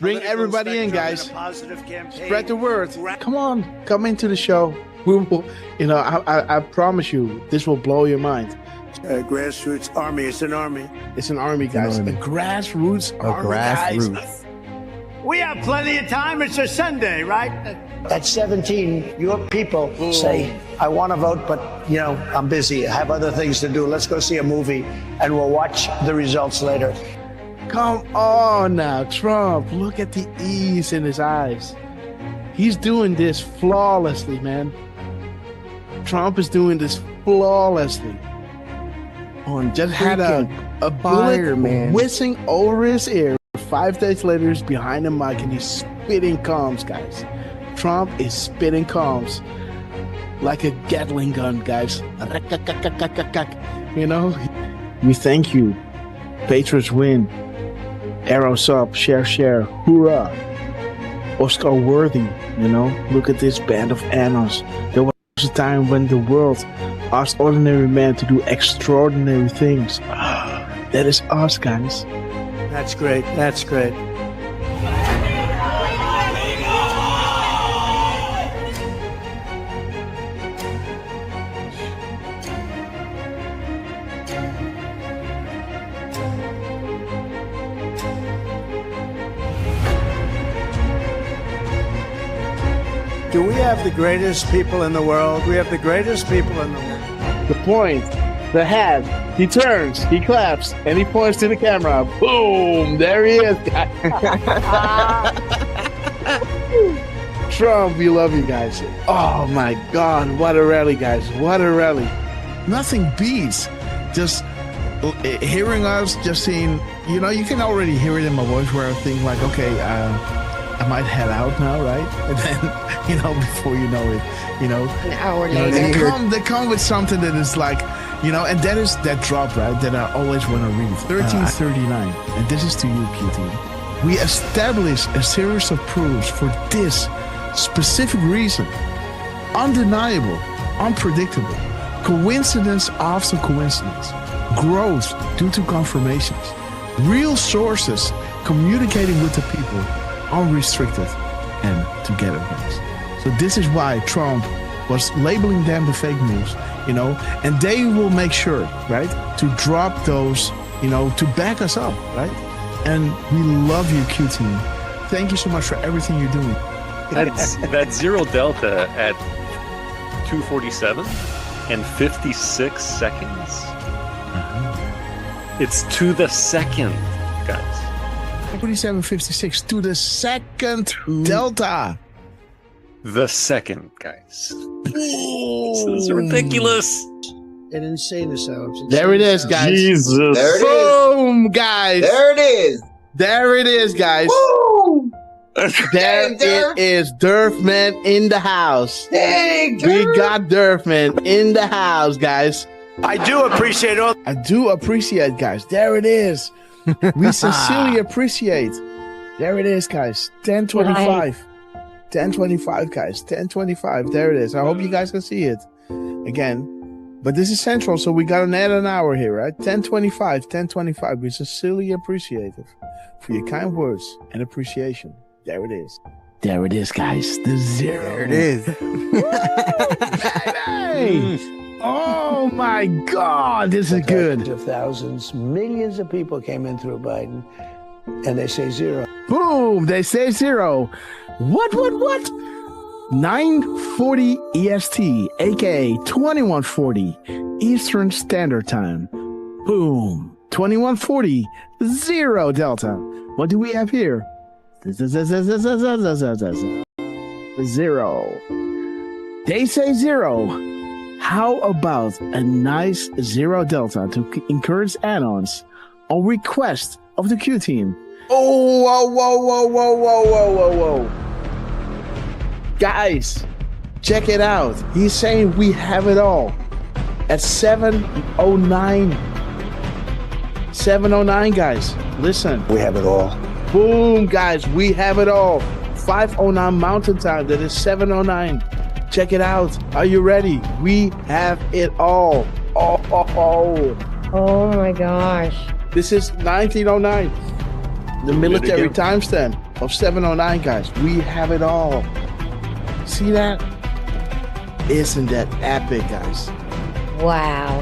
Bring everybody in, guys. Spread the word. Come on, come into the show. We will, I promise you, this will blow your mind. Grassroots army. It's an army. It's an army, guys. A grassroots army, guys. We have plenty of time. It's a Sunday, right? At 17, your people say, I want to vote, but, I'm busy. I have other things to do. Let's go see a movie, and we'll watch the results later. Come on now, Trump. Look at the ease in his eyes. He's doing this flawlessly, man. Trump is doing this flawlessly. Just had a bullet whizzing over his ear. 5 days later, he's behind the mic and he's spitting calms, guys. Trump is spitting calms like a Gatling gun, guys. We thank you. Patriots win. Arrows up, share, hoorah. Oscar worthy, Look at this band of annals. There was a time when the world asked ordinary men to do extraordinary things. That is us, guys. That's great. That's great. Do we have the greatest people in the world? We have the greatest people in the world. The point, the hat, he turns, he claps, and he points to the camera. Boom! There he is, guys. Trump, we love you guys. Oh my God, what a rally, guys. What a rally. Nothing beats just hearing us, just seeing, you can already hear it in my voice where I think like, okay, I might head out now, right? And then, before you know it, an hour later, they come with something that is like, and that is that drop, right? That I always want to read. 1339, and this is to you, QT. We establish a series of proofs for this specific reason. Undeniable, unpredictable, coincidence after coincidence, growth due to confirmations, real sources communicating with the people, unrestricted and together, guys. So this is why Trump was labeling them the fake news, and they will make sure, right, to drop those, to back us up, right? And we love you, Q Team. Thank you so much for everything you're doing. That's Zero Delta at 2:47 and 56 seconds. It's to the second, guys. 47.56 to the second Delta. The second, guys. This is ridiculous. An insane assault. There it is, guys. Jesus. There it is. Boom, guys. There it is. There it is, guys. Woo! There it is. Derfman in the house. Dang, We got Derfman in the house, guys. I do appreciate all. I do appreciate, guys. There it is. We sincerely appreciate. There it is, guys. 10:25. 10:25, guys. 10:25. There it is. I hope you guys can see it again. But this is central, so we got an add an hour here, right? 10:25. 10:25. We sincerely appreciate it for your kind words and appreciation. There it is. There it is, guys. The zero. There it is. Hey! Oh my God, this is good. Of thousands, millions of people came in through Biden, and they say zero. Boom, they say zero. What? 9:40 EST, aka 21:40 Eastern Standard Time. Boom, 21:40, zero Delta. What do we have here? Zero. They say zero. How about a nice zero Delta to encourage add-ons on request of the Q Team? Oh, whoa. Guys, check it out. He's saying we have it all at 7:09. 7:09, guys. Listen. We have it all. Boom, guys. We have it all. 5:09 Mountain Time. That is 7:09. Check it out. Are you ready? We have it all. Oh my gosh. This is 1909. The military timestamp. of 709, guys. We have it all. See that? Isn't that epic, guys? Wow.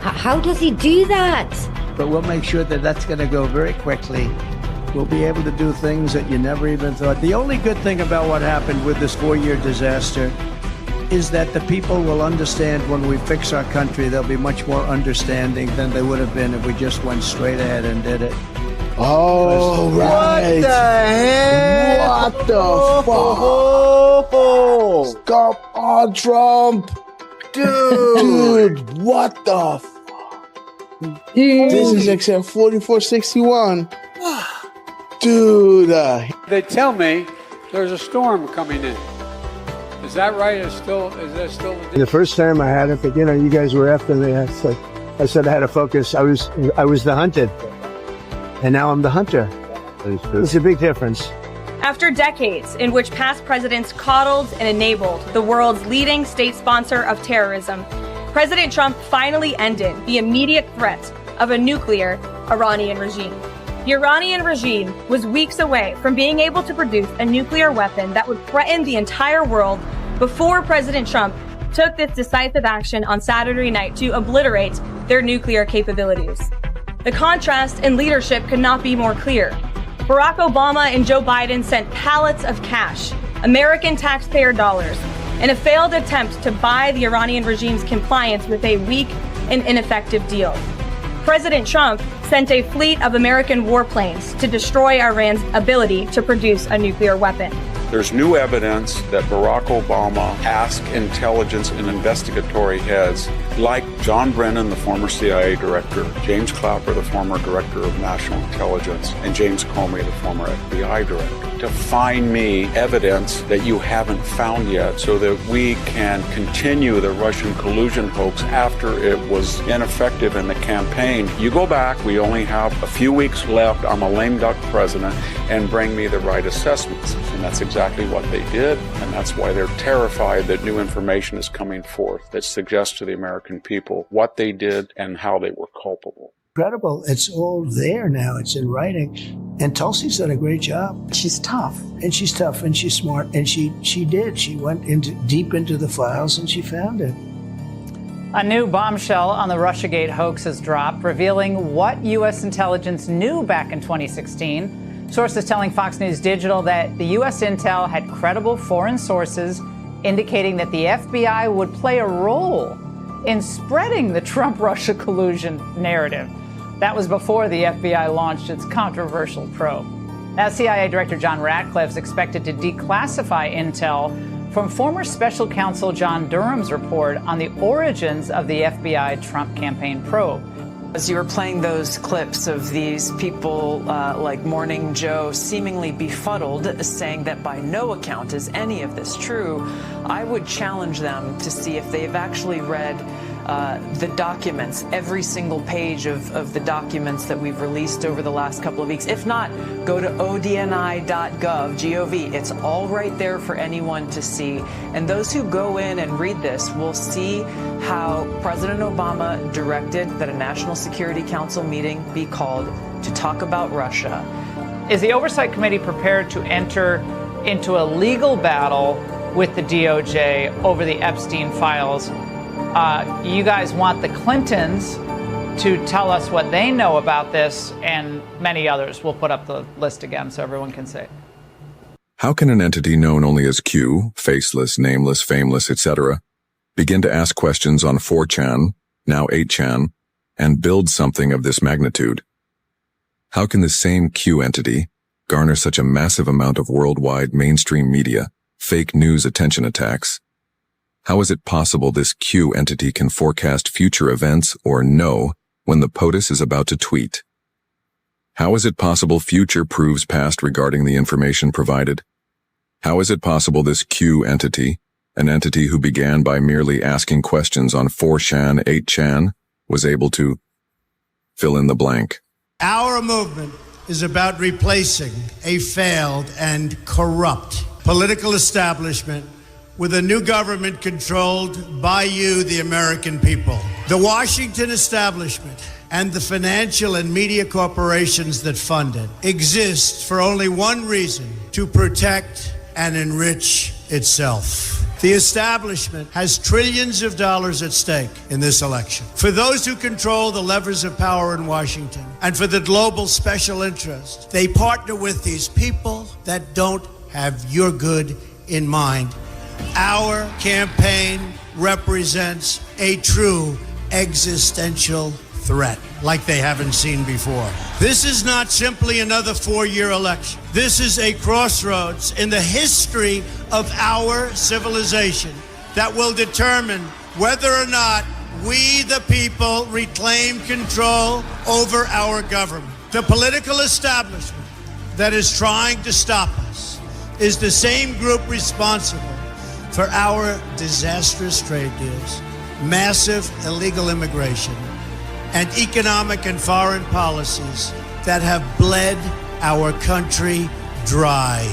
How does he do that? But we'll make sure that that's going to go very quickly. We'll be able to do things that you never even thought. The only good thing about what happened with this 4-year disaster is that the people will understand when we fix our country. They'll be much more understanding than they would have been if we just went straight ahead and did it. Oh, right. What the heck? What the fuck? Stop on Trump. Dude, what the fuck? This is XM 4461. Dude. They tell me there's a storm coming in. Is that right? Is that still The first time I had it, but you guys were after me. I said I had to focus. I was the hunted, and now I'm the hunter. It's a big difference. After decades in which past presidents coddled and enabled the world's leading state sponsor of terrorism, President Trump finally ended the immediate threat of a nuclear Iranian regime. The Iranian regime was weeks away from being able to produce a nuclear weapon that would threaten the entire world before President Trump took this decisive action on Saturday night to obliterate their nuclear capabilities. The contrast in leadership could not be more clear. Barack Obama and Joe Biden sent pallets of cash, American taxpayer dollars, in a failed attempt to buy the Iranian regime's compliance with a weak and ineffective deal. President Trump sent a fleet of American warplanes to destroy Iran's ability to produce a nuclear weapon. There's new evidence that Barack Obama asked intelligence and investigatory heads like John Brennan, the former CIA director, James Clapper, the former director of national intelligence, and James Comey, the former FBI director, to find me evidence that you haven't found yet so that we can continue the Russian collusion hoax after it was ineffective in the campaign. You go back, we only have a few weeks left, I'm a lame duck president, and bring me the right assessments. And that's exactly what they did, and that's why they're terrified that new information is coming forth that suggests to the American people what they did and how they were culpable. Incredible. It's all there now. It's in writing. And Tulsi's done a great job. She's tough. And she's tough and she's smart. And she did. She went deep into the files and she found it. A new bombshell on the Russiagate hoax has dropped, revealing what U.S. intelligence knew back in 2016. Sources telling Fox News Digital that the U.S. intel had credible foreign sources indicating that the FBI would play a role in spreading the Trump-Russia collusion narrative. That was before the FBI launched its controversial probe. Now, CIA Director John Ratcliffe is expected to declassify intel from former special counsel John Durham's report on the origins of the FBI Trump campaign probe. As you were playing those clips of these people like Morning Joe seemingly befuddled, saying that by no account is any of this true, I would challenge them to see if they've actually read the documents, every single page of the documents that we've released over the last couple of weeks. If not, go to odni.gov, It's all right there for anyone to see. And those who go in and read this will see how President Obama directed that a National Security Council meeting be called to talk about Russia. Is the Oversight Committee prepared to enter into a legal battle with the DOJ over the Epstein files? You guys want the Clintons to tell us what they know about this, and many others. We'll put up the list again so everyone can see. How can an entity known only as Q, faceless, nameless, fameless, etc., begin to ask questions on 4chan, now 8chan, and build something of this magnitude? How can the same Q entity garner such a massive amount of worldwide mainstream media, fake news attention attacks? How is it possible this Q entity can forecast future events or know when the POTUS is about to tweet? How is it possible future proves past regarding the information provided? How is it possible this Q entity, an entity who began by merely asking questions on 4chan, 8chan, was able to fill in the blank? Our movement is about replacing a failed and corrupt political establishment with a new government controlled by you, the American people. The Washington establishment and the financial and media corporations that fund it exists for only one reason: to protect and enrich itself. The establishment has trillions of dollars at stake in this election. For those who control the levers of power in Washington and for the global special interest, they partner with these people that don't have your good in mind. Our campaign represents a true existential threat like they haven't seen before. This is not simply another 4-year election. This is a crossroads in the history of our civilization that will determine whether or not we, the people, reclaim control over our government. The political establishment that is trying to stop us is the same group responsible for our disastrous trade deals, massive illegal immigration, and economic and foreign policies that have bled our country dry.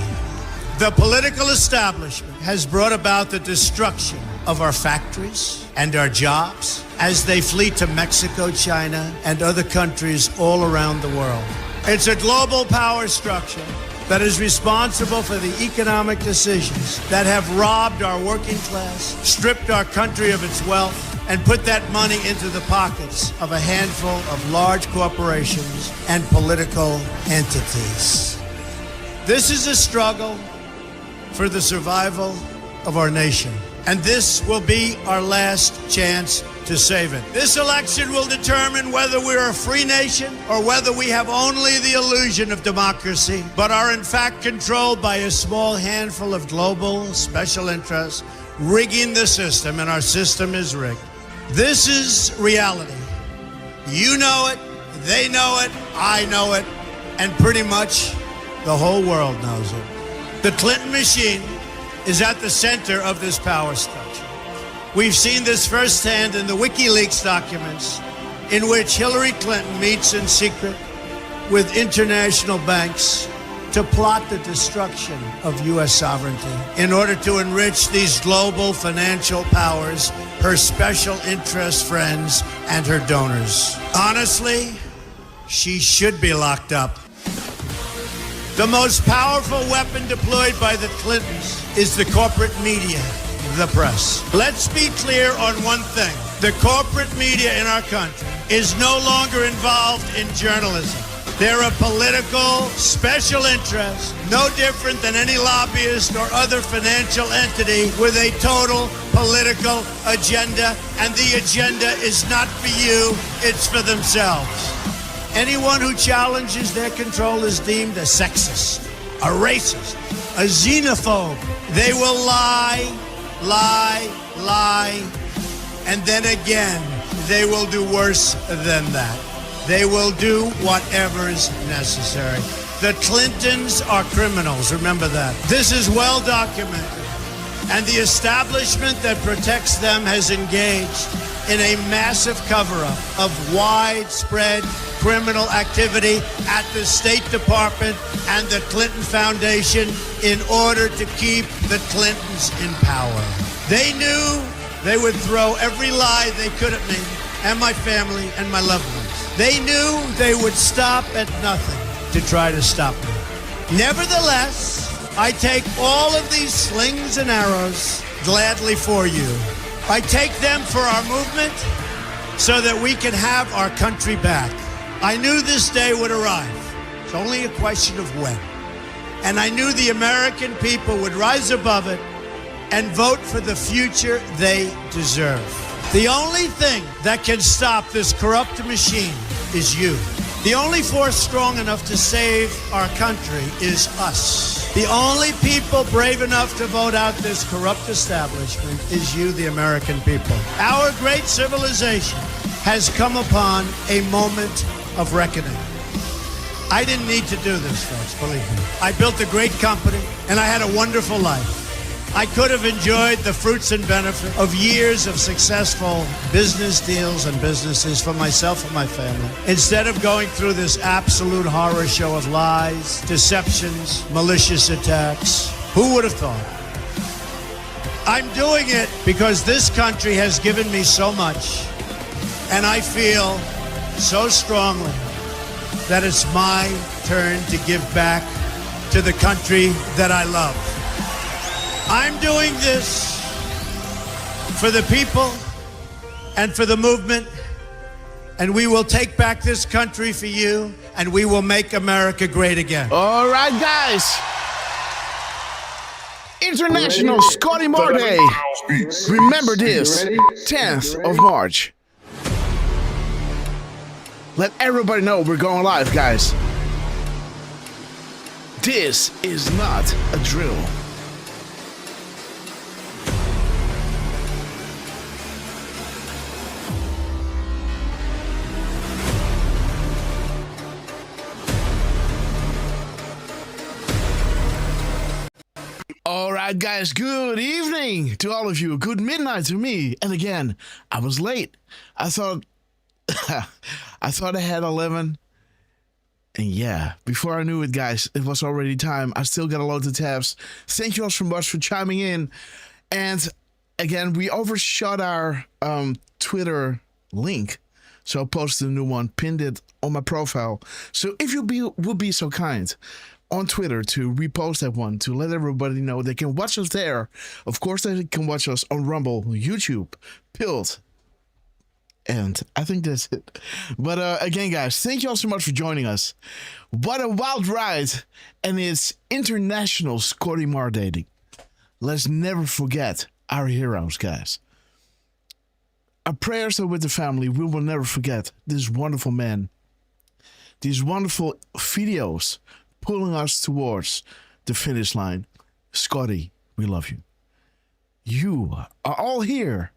The political establishment has brought about the destruction of our factories and our jobs as they flee to Mexico, China, and other countries all around the world. It's a global power structure that is responsible for the economic decisions that have robbed our working class, stripped our country of its wealth, and put that money into the pockets of a handful of large corporations and political entities. This is a struggle for the survival of our nation, and this will be our last chance to save it. This election will determine whether we're a free nation or whether we have only the illusion of democracy, but are in fact controlled by a small handful of global special interests rigging the system, and our system is rigged. This is reality. You know it, they know it, I know it, and pretty much the whole world knows it. The Clinton machine is at the center of this power structure. We've seen this firsthand in the WikiLeaks documents, in which Hillary Clinton meets in secret with international banks to plot the destruction of U.S. sovereignty in order to enrich these global financial powers, her special interest friends, and her donors. Honestly, she should be locked up. The most powerful weapon deployed by the Clintons is the corporate media, the press. Let's be clear on one thing. The corporate media in our country is no longer involved in journalism. They're a political special interest, no different than any lobbyist or other financial entity with a total political agenda, and the agenda is not for you, it's for themselves. Anyone who challenges their control is deemed a sexist, a racist, a xenophobe. They will lie, and then again, they will do worse than that. They will do whatever is necessary. The Clintons are criminals, remember that. This is well documented, and the establishment that protects them has engaged in a massive cover-up of widespread criminal activity at the State Department and the Clinton Foundation in order to keep the Clintons in power. They knew they would throw every lie they could at me and my family and my loved ones. They knew they would stop at nothing to try to stop me. Nevertheless, I take all of these slings and arrows gladly for you. I take them for our movement so that we can have our country back. I knew this day would arrive. It's only a question of when. And I knew the American people would rise above it and vote for the future they deserve. The only thing that can stop this corrupt machine is you. The only force strong enough to save our country is us. The only people brave enough to vote out this corrupt establishment is you, the American people. Our great civilization has come upon a moment of reckoning. I didn't need to do this, folks, believe me. I built a great company, and I had a wonderful life. I could have enjoyed the fruits and benefit of years of successful business deals and businesses for myself and my family, instead of going through this absolute horror show of lies, deceptions, malicious attacks. Who would have thought? I'm doing it because this country has given me so much, and I feel so strongly that it's my turn to give back to the country that I love. I'm doing this for the people and for the movement, and we will take back this country for you, and we will make America great again. All right, guys. International Scotty Moore Day. Remember this, 10th of March. Let everybody know we're going live, guys. This is not a drill. All right, guys, good evening to all of you. Good midnight to me. And again, I was late. I thought I had 11. And yeah, before I knew it, guys, it was already time. I still got a lot of tabs. Thank you all so much for chiming in. And again, we overshot our Twitter link. So I posted a new one, pinned it on my profile. So if you would be so kind on Twitter to repost that one, to let everybody know they can watch us there. Of course, they can watch us on Rumble, YouTube, Pilled, and I think that's it. But again, guys, thank you all so much for joining us. What a wild ride, and it's International Scotty Moore Day. Let's never forget our heroes, guys. Our prayers are with the family. We will never forget this wonderful man. These wonderful videos pulling us towards the finish line. Scotty, we love you. You are all here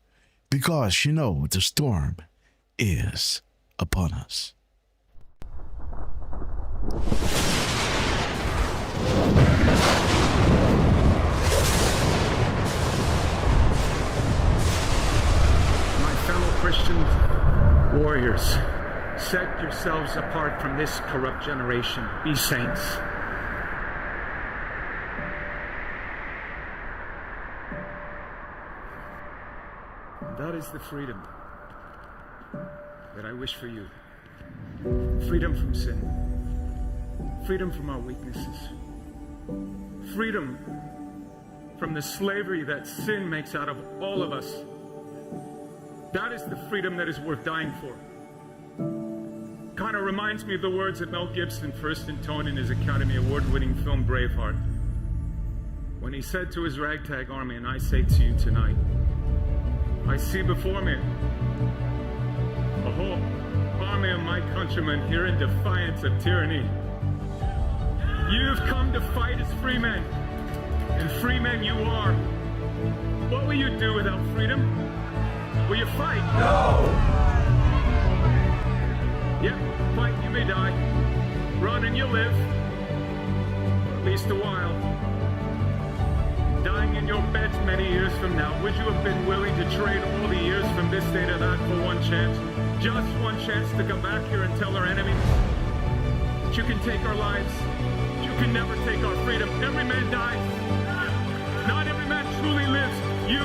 because you know the storm is upon us. My fellow Christian warriors, set yourselves apart from this corrupt generation. Be saints. That is the freedom that I wish for you. Freedom from sin. Freedom from our weaknesses. Freedom from the slavery that sin makes out of all of us. That is the freedom that is worth dying for. Kind of reminds me of the words that Mel Gibson first intoned in his Academy Award-winning film Braveheart, when he said to his ragtag army, and I say to you tonight, I see before me a whole army of my countrymen here in defiance of tyranny. You've come to fight as free men, and free men you are. What will you do without freedom? Will you fight? No! Yep, fight, you may die. Run and you'll live. Or at least a while. Dying in your beds many years from now, would you have been willing to trade all the years from this day to that for one chance? Just one chance to come back here and tell our enemies that you can take our lives, but you can never take our freedom. Every man dies. Not every man truly lives. You,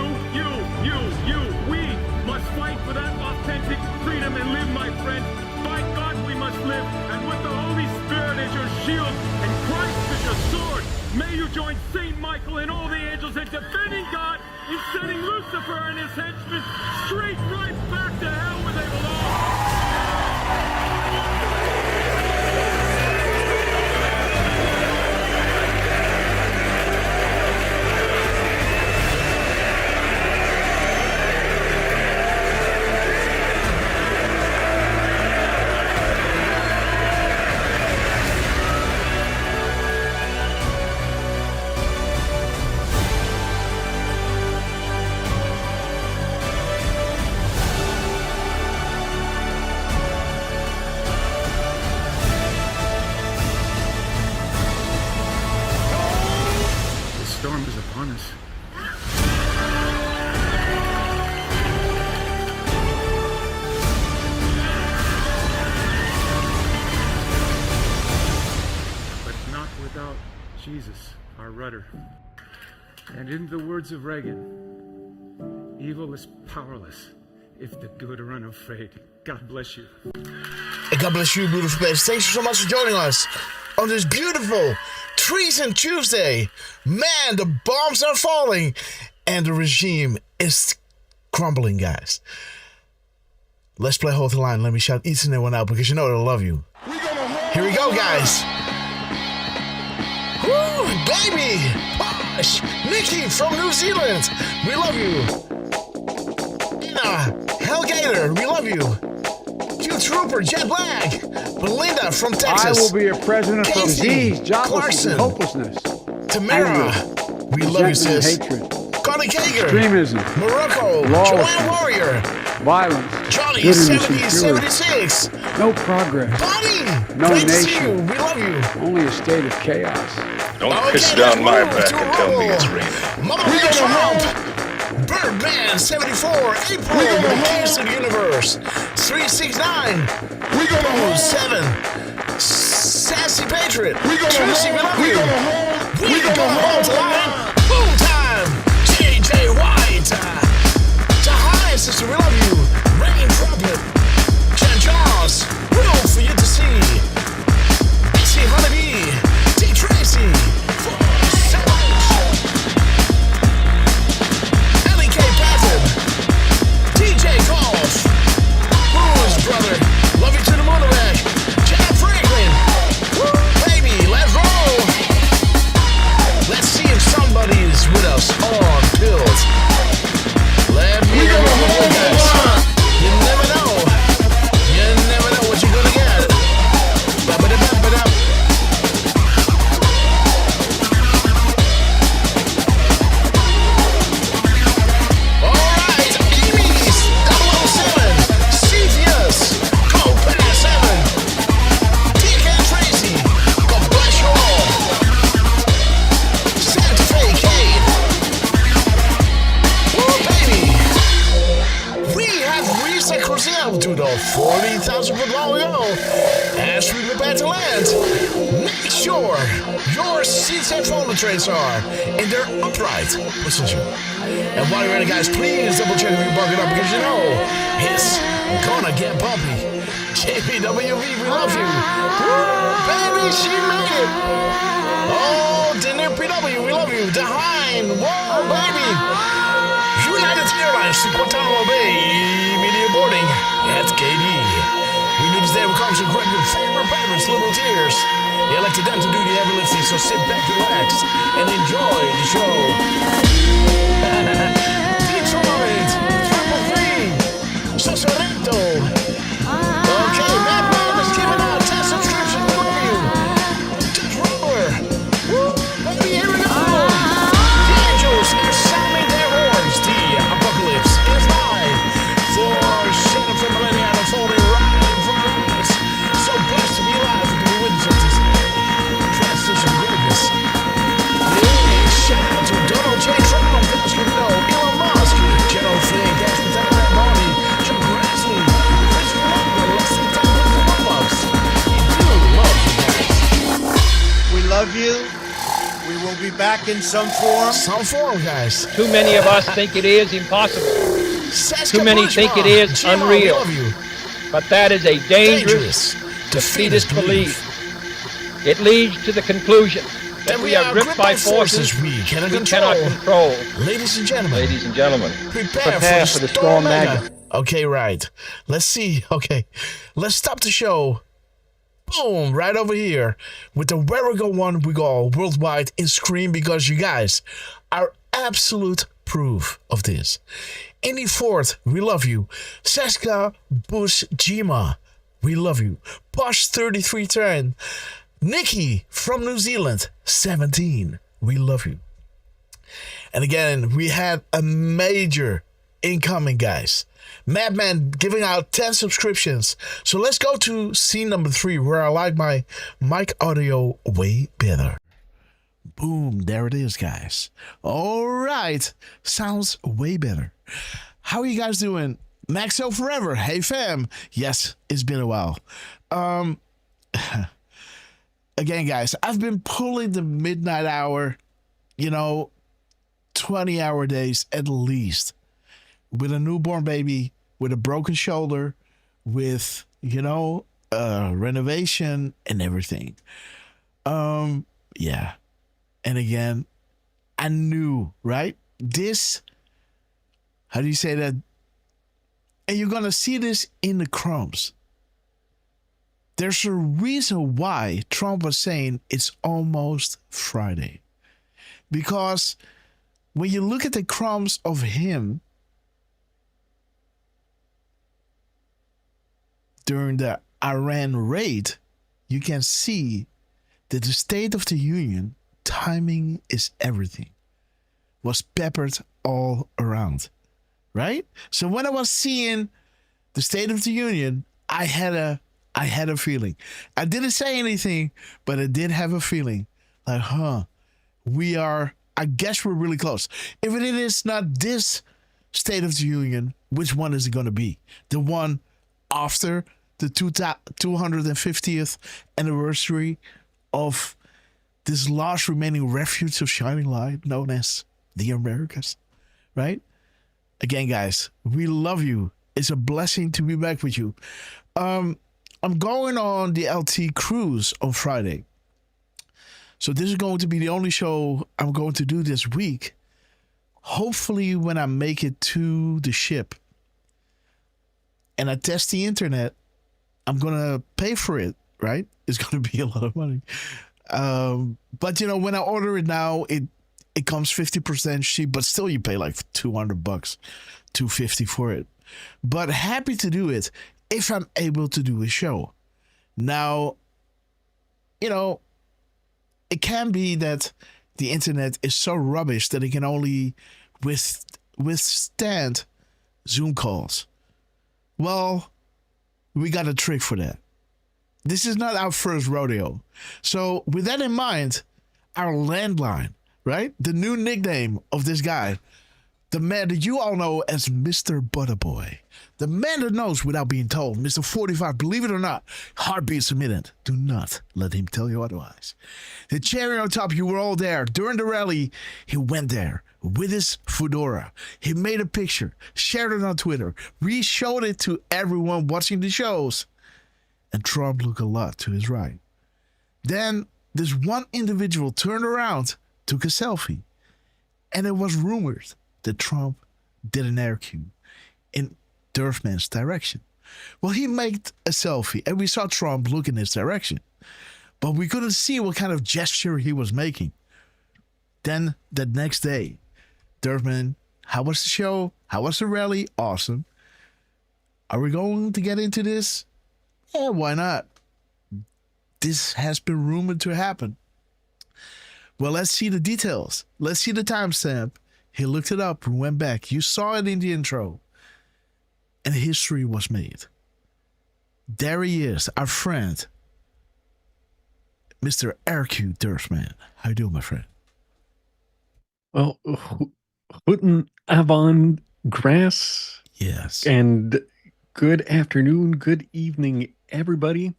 we must fight for that authentic freedom and live, my friend. By God we must live, and with the Holy Spirit as your shield and Christ as your sword, may you join Saint Michael and all the angels in defending God and sending Lucifer and his henchmen straight right back to hell where they belong. Jesus, our rudder. And in the words of Reagan, evil is powerless if the good are unafraid. God bless you. And God bless you, beautiful people. Thanks so much for joining us on this beautiful Treason Tuesday. Man, the bombs are falling and the regime is crumbling, guys. Let's play Hold the Line. Let me shout each and every one out because you know they'll love you. Here we go, guys. Woo, baby. Posh. Nikki from New Zealand. We love you. Ina. Hellgator. We love you. Q Trooper, Jet Black, Belinda from Texas. I will be your president from disease, joblessness, and hopelessness. Tamara, we love you, sis. Hatred. Connie Kager, Extremism. Morocco, Joanne Warrior, violence, Johnny, bitterness, 7076. No progress. Bonnie, no great nation. To see you. We love you. Only a state of chaos. Don't piss down my back and tell me it's raining. Mother Ray Trump. Birdman 74, April, the keys to the universe. 369, we go to home. 7, Sassy Patriot. We go to Tracy, we love you. We go to home tonight. Boom time. JJ White. Jahai, sister, we love you. Rain Trumpet. Jen Jones. Real for you to see. BC Honeybee. D Tracy. DJ Golf, Bruce, brother, love you to the motorbike. Chad Franklin, woo, baby, let's roll. Let's see if somebody's with us on pills. Let me know, guys. You never know. You never know what you're gonna get. Ba-ba-da-ba-ba-da. To the 40,000 foot long ago, as we prepare to land, make sure your seats and phone trays are in their upright position. And while you're ready, guys, please double check if you're bucking up because you know it's gonna get bumpy. JPWV, we love you. Woo, baby, she made it. Oh, Dinner PW, we love you. Dehain, whoa, baby. United Airlines to Guantanamo Bay, media boarding at KD. We knew this day would come, so grab your favorite patterns, little tears. You elected them to do the heavy lifting, so sit back, relax, and enjoy the show. Detroit, 333, Sosorento. Okay, Madman is giving out 10 subscriptions, we love you. Just roller. Woo, baby, here we go. The Angels are sounding their horns. The apocalypse is live. For Shannon from Millennium unfolding right in front of our eyes. So blessed to be alive to be witness of this transition greatness. Yeah, shout out to Donald J. Trump, Elon Musk, General Flynn, Gas Potato, Matt Barney, Joe Grassley, Richard London, Leslie Taylor, and Roblox. We do love you guys. We love you. We will be back in some form. Some form, guys. Too many of us think it is impossible. Saska Too many Bourgeois, think it is Jim, unreal. we love you. But that is a dangerous, defeatist belief. It leads to the conclusion that we are gripped by forces we cannot control. Ladies and gentlemen. Ladies and gentlemen, Prepare for the Storm Mega. Okay, right. Let's see. Okay. Let's stop the show. Boom, right over here with the Where We Go One We Go worldwide in Scream because you guys are absolute proof of this. Indy Ford, we love you. Saska Bush Jima, we love you. Posh 3310, Nikki from New Zealand, 17, we love you. And again, we had a major incoming, guys. Madman giving out 10 subscriptions. So let's go to scene number 3 where I like my mic audio way better. Boom, there it is, guys. All right. Sounds way better. How are you guys doing? Maxo Forever. Hey, fam. Yes, it's been a while. Again, guys, I've been pulling the midnight hour, 20-hour days at least. With a newborn baby, with a broken shoulder, with, renovation and everything. Yeah. And again, I knew, right? This, how do you say that? And you're going to see this in the crumbs. There's a reason why Trump was saying it's almost Friday. Because when you look at the crumbs of him during the Iran raid, you can see that the State of the Union, timing is everything, was peppered all around, right? So when I was seeing the State of the Union, I had a feeling. I didn't say anything, but I did have a feeling like, I guess we're really close. If it is not this State of the Union, which one is it going to be? The one after the 250th anniversary of this last remaining refuge of shining light known as the Americas, right? Again, guys, we love you. It's a blessing to be back with you. I'm going on the LT cruise on Friday. So this is going to be the only show I'm going to do this week. Hopefully when I make it to the ship and I test the internet, I'm going to pay for it, right? It's going to be a lot of money. But, when I order it now, it comes 50% cheap, but still you pay like $200, $250 for it. But happy to do it if I'm able to do a show. Now, it can be that the internet is so rubbish that it can only withstand Zoom calls. Well, we got a trick for that. This is not our first rodeo. So with that in mind, our landline, right? The new nickname of this guy, the man that you all know as Mr. Butterboy. The man that knows without being told. Mr. 45, believe it or not, heartbeat submitted. Do not let him tell you otherwise. The cherry on top, you were all there. During the rally, he went there with his fedora. He made a picture, shared it on Twitter, re-showed it to everyone watching the shows. And Trump looked a lot to his right. Then this one individual turned around, took a selfie. And it was rumored that Trump did an air cue in Derfman's direction. Well, he made a selfie and we saw Trump look in his direction, but we couldn't see what kind of gesture he was making. Then the next day, Derfman, how was the show? How was the rally? Awesome. Are we going to get into this? Yeah, why not? This has been rumored to happen. Well, let's see the details. Let's see the timestamp. He looked it up and went back. You saw it in the intro. And history was made. There he is, our friend, Mr. RQ Derfman. How you doing, my friend? Well, Guten Abend, Grass. Yes. And good afternoon, good evening, everybody.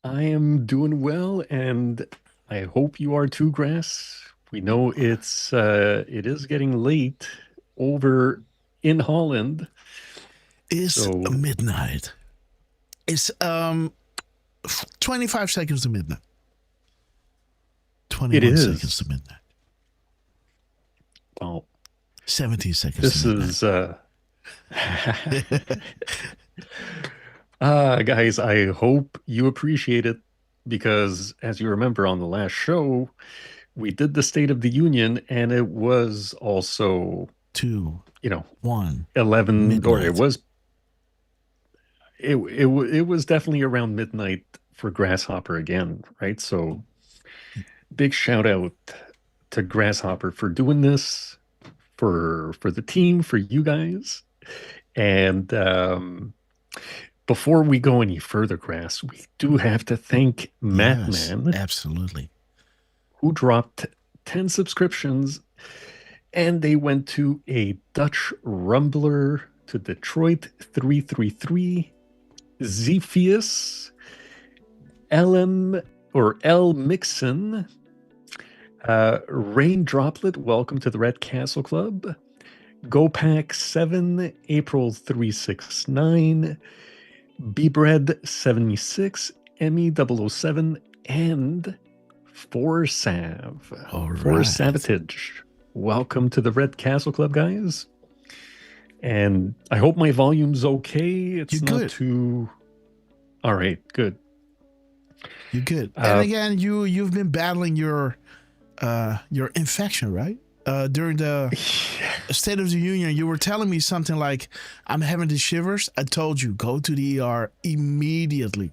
I am doing well, and I hope you are too, Grass. We know it is getting late over in Holland. It's midnight. It's 25 seconds to midnight. 21 seconds to midnight. Well, 17 seconds this to midnight. Guys, I hope you appreciate it, because as you remember on the last show, we did the State of the Union, and it was also 1 11 midnight. Or it was definitely around midnight for Grasshopper again, right? So big shout out to Grasshopper for doing this, for the team, for you guys. And before we go any further, Grass, we do have to thank Mattman. Absolutely. Who dropped 10 subscriptions, and they went to a Dutch Rumbler, to Detroit 333, Zephius, LM or L Mixon, Rain Droplet, welcome to the Red Castle Club, GoPack 7, April 369, bbread76, Emmy007, and Forsav. All right. Forsavitage. Welcome to the Red Castle Club, guys. And I hope my volume's okay. It's You're not good. too... All right, good. You're good. And again, you've been battling your infection, right? During the State of the Union, you were telling me something like, I'm having the shivers. I told you, go to the ER immediately.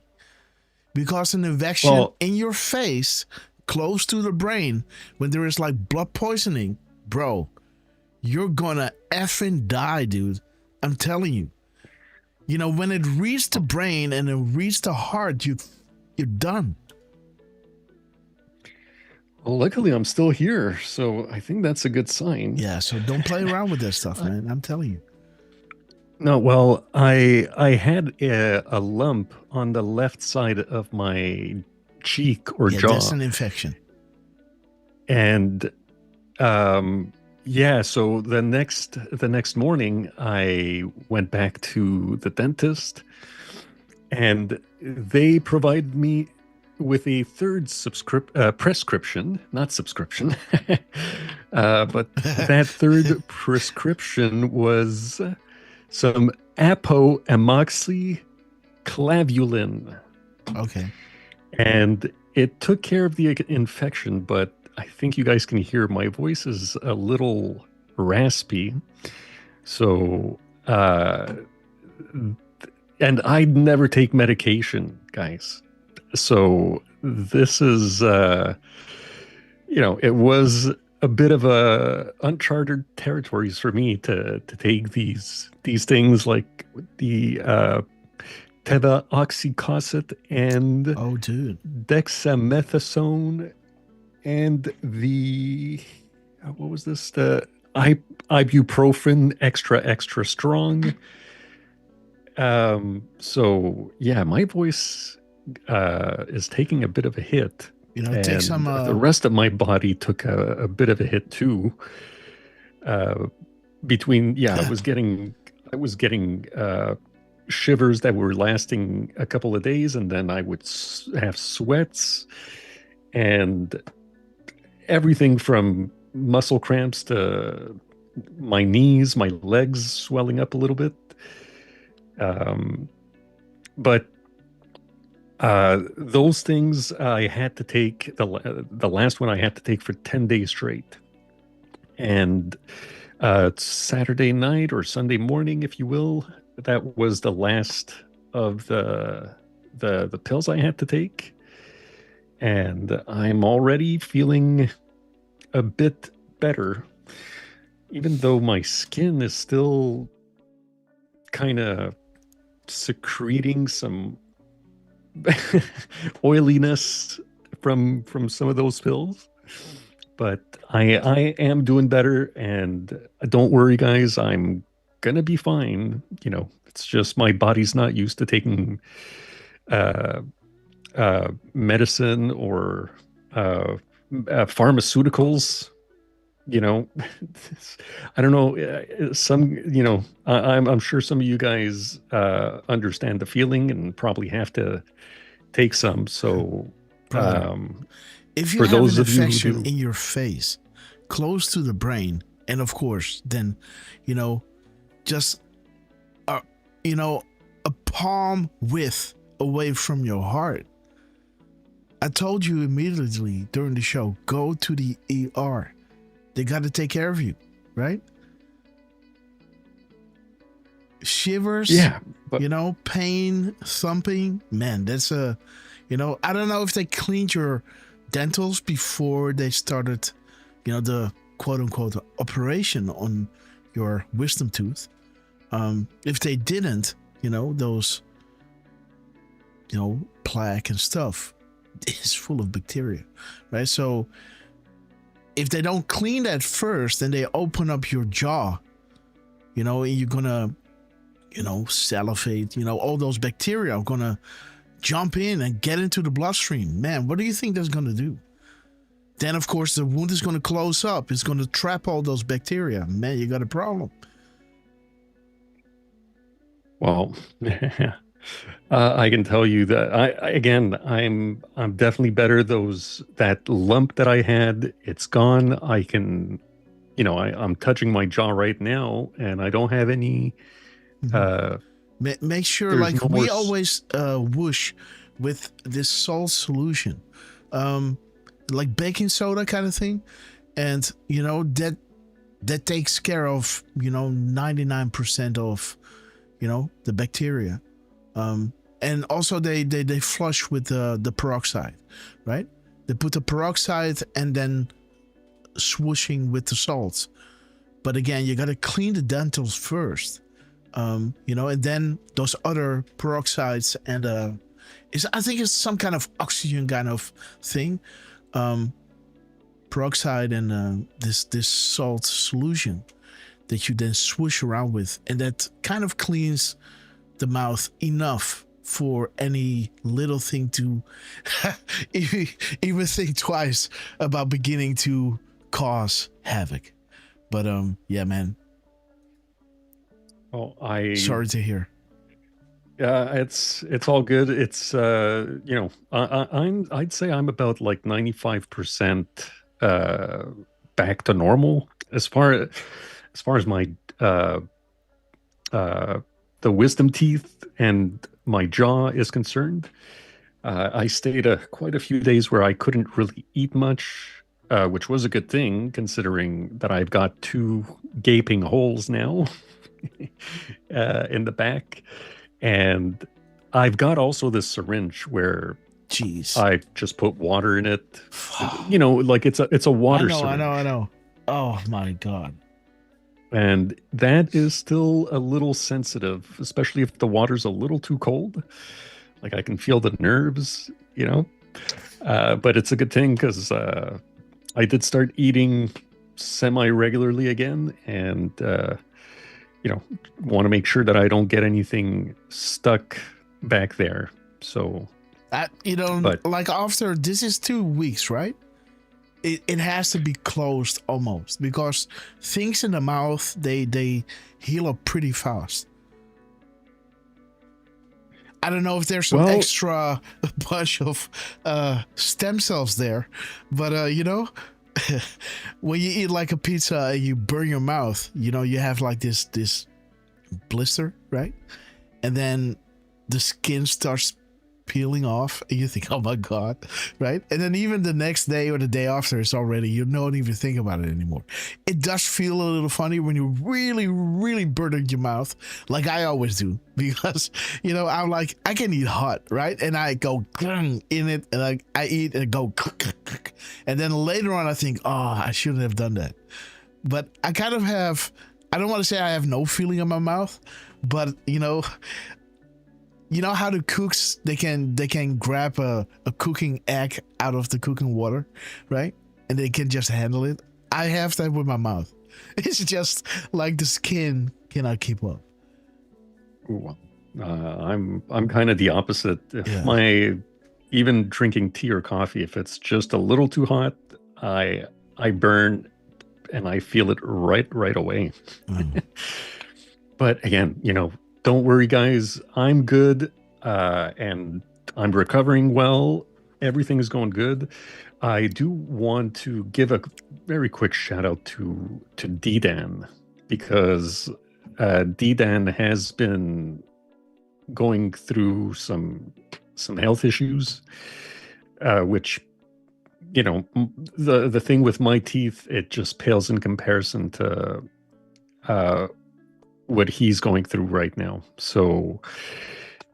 Because an infection in your face, close to the brain, when there is like blood poisoning, bro, you're gonna effing die, dude. I'm telling you. You know, when it reaches the brain and it reaches the heart, you're done. Well, luckily I'm still here, so I think that's a good sign. Yeah, so don't play around with this stuff, man. I'm telling you. No, well, I had a lump on the left side of my cheek or jaw. That's an infection. And so the next morning I went back to the dentist, and they provided me with a third prescription, not subscription, but that third prescription was some apoamoxiclavulin. Okay. And it took care of the infection, but I think you guys can hear my voice is a little raspy. So, and I'd never take medication, guys. So this is, it was a bit of a uncharted territories for me to take these things like the tevaoxycosset and dexamethasone and the what was this, the ibuprofen extra strong. So yeah, my voice is taking a bit of a hit. You know, take some. The rest of my body took a bit of a hit too. I was getting shivers that were lasting a couple of days, and then I would have sweats and everything from muscle cramps to my knees, my legs swelling up a little bit. But those things I had to take, the last one I had to take for 10 days straight. And Saturday night or Sunday morning, if you will, that was the last of the pills I had to take. And I'm already feeling a bit better, even though my skin is still kind of secreting some oiliness from some of those pills. But I am doing better, and don't worry, guys, I'm gonna be fine. You know, it's just my body's not used to taking medicine or pharmaceuticals. You know, I don't know. I'm sure some of you guys understand the feeling and probably have to take some. So, if you have an infection in your face, close to the brain, and of course, then, just, a palm width away from your heart, I told you immediately during the show, go to the ER. They got to take care of you, right? Shivers, pain, thumping, man, that's I don't know if they cleaned your dentals before they started, the quote-unquote operation on your wisdom tooth. If they didn't, those, plaque and stuff is full of bacteria, right? So if they don't clean that first, then they open up your jaw, and you're gonna, salivate, all those bacteria are gonna jump in and get into the bloodstream. Man, what do you think that's gonna do? Then, of course, the wound is gonna close up. It's gonna trap all those bacteria. Man, you got a problem. Well, I can tell you that I'm definitely better. That lump that I had, it's gone. I can, I'm touching my jaw right now, and I don't have any. Make sure, there's like no more we always whoosh with this salt solution, like baking soda kind of thing, and that takes care of 99% of the bacteria. And also they flush with the peroxide, right? They put the peroxide and then swooshing with the salts. But again, you got to clean the dentals first, and then those other peroxides and I think it's some kind of oxygen kind of thing, peroxide and this salt solution that you then swoosh around with, and that kind of cleans the mouth enough for any little thing to even think twice about beginning to cause havoc. But yeah, man. Oh, sorry to hear. It's all good. It's I'd say I'm about like 95% back to normal as far as my the wisdom teeth and my jaw is concerned. I stayed quite a few days where I couldn't really eat much, which was a good thing considering that I've got 2 gaping holes now in the back. And I've got also this syringe where I just put water in it. Like it's a water syringe. I know. Oh my God. And that is still a little sensitive, especially if the water's a little too cold. Like I can feel the nerves, but it's a good thing because I did start eating semi-regularly again, and want to make sure that I don't get anything stuck back there. So, like after this is 2 weeks, right? It has to be closed almost, because things in the mouth they heal up pretty fast. I don't know if there's some extra bunch of stem cells there, but when you eat like a pizza and you burn your mouth, you have like this blister, right? And then the skin starts peeling off and you think, oh my God, right? And then even the next day or the day after, it's already, you don't even think about it anymore. It does feel a little funny when you really, really burn your mouth, like I always do, because, I'm like, I can eat hot, right? And I go in it, and I eat and go, and then later on I think, oh, I shouldn't have done that. But I kind of have, I don't want to say I have no feeling in my mouth, but you know how the cooks, they can grab a cooking egg out of the cooking water, right? And they can just handle it. I have that with my mouth. It's just like the skin cannot keep up. Ooh, I'm kind of the opposite. If even drinking tea or coffee, if it's just a little too hot, I burn and I feel it right away. But again, don't worry, guys. I'm good, and I'm recovering well. Everything is going good. I do want to give a very quick shout out to D-Dan, because D-Dan has been going through some health issues, which, the thing with my teeth, it just pales in comparison to what he's going through right now. So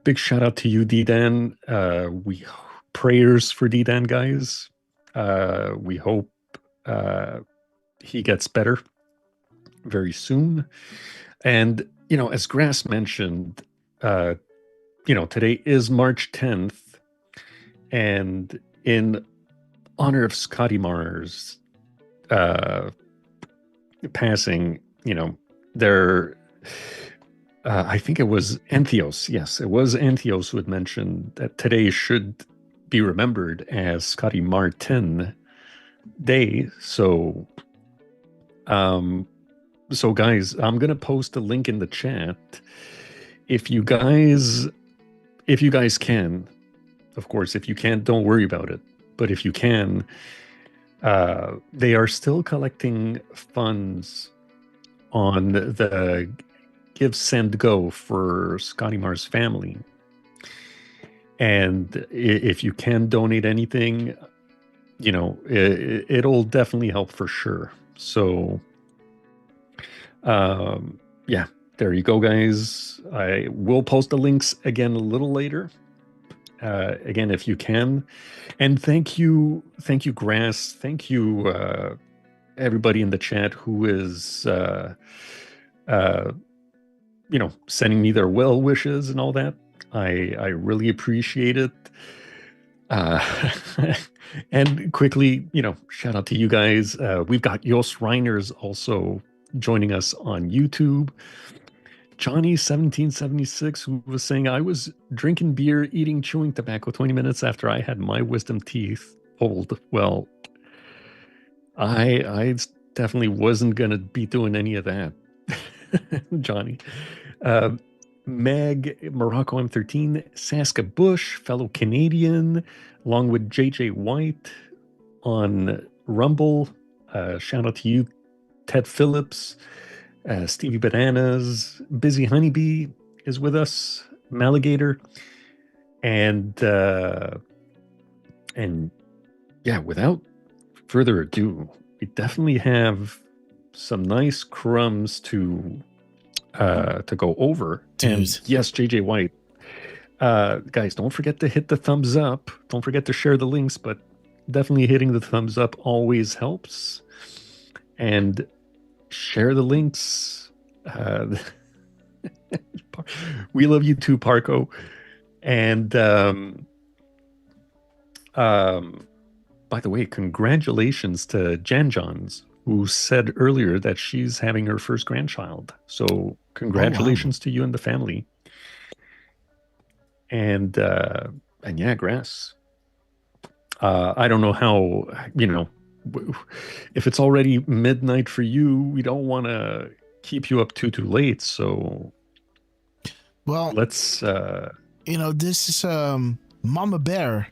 big shout out to you, D-Dan. We prayers for D-Dan, guys. We hope he gets better very soon. And, as Grass mentioned, today is March 10th, and in honor of Scotty Mars passing, I think it was Antheos. Yes, it was Antheos who had mentioned that today should be remembered as Scotty Martin Day. So, guys, I'm going to post a link in the chat. If you guys if you guys can, of course, if you can't, don't worry about it. But if you can, they are still collecting funds on the Give, Send, Go for Scotty Marr's family. And if you can donate anything, you know, it'll definitely help for sure. So, yeah, there you go, guys. I will post the links again a little later. Again, if you can. And thank you, Grass. Thank you, everybody in the chat who is, you know, sending me their well wishes and all that. I really appreciate it. And quickly, you know, shout out to you guys. We've got Jos Reiners also joining us on YouTube. Johnny1776, who was saying, I was drinking beer, eating, chewing tobacco 20 minutes after I had my wisdom teeth pulled. Well, I definitely wasn't going to be doing any of that, Johnny. Meg, Morocco M13, Saska Bush, fellow Canadian, along with JJ White on Rumble. Shout out to you, Ted Phillips. Stevie Bananas, Busy Honeybee is with us, Maligator, and yeah, without further ado, we definitely have some nice crumbs to go over. And yes, JJ White, guys, don't forget to hit the thumbs up. Don't forget to share the links, but definitely hitting the thumbs up always helps. And share the links. We love you too, Parco. And by the way, congratulations to Jan Johns, who said earlier that she's having her first grandchild. So congratulations to you and the family. And yeah, Grass. I don't know how, you know, if it's already midnight for you, we don't want to keep you up too late. So, well, let's. You know, this is Mama Bear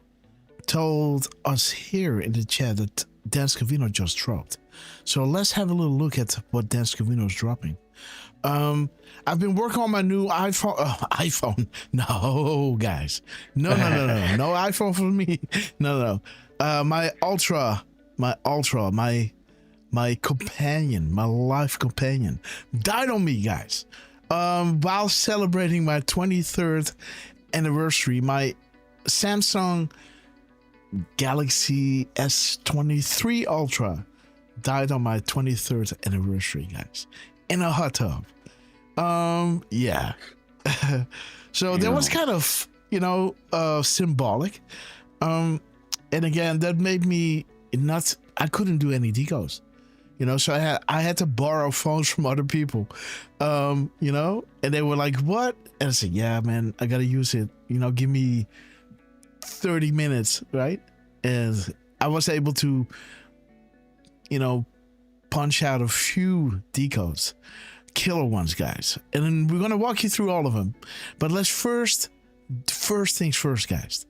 told us here in the chat that Dan Scavino just dropped. So let's have a little look at what Dan Scavino is dropping. I've been working on my new iPhone. iPhone? No, guys. No iPhone for me. No. My Ultra, my companion, my life companion, died on me, guys. While celebrating my 23rd anniversary, my Samsung Galaxy S23 Ultra died on my 23rd anniversary, guys, in a hot tub. Yeah. So that was kind of, you know, symbolic. And again, that made me not, I couldn't do any decodes, you know, so I had to borrow phones from other people, you know, and they were like, what? And I said, yeah, man, I got to use it, you know, give me 30 minutes, right? And I was able to, you know, punch out a few decodes, killer ones, guys. And then we're going to walk you through all of them. But let's first things first, guys.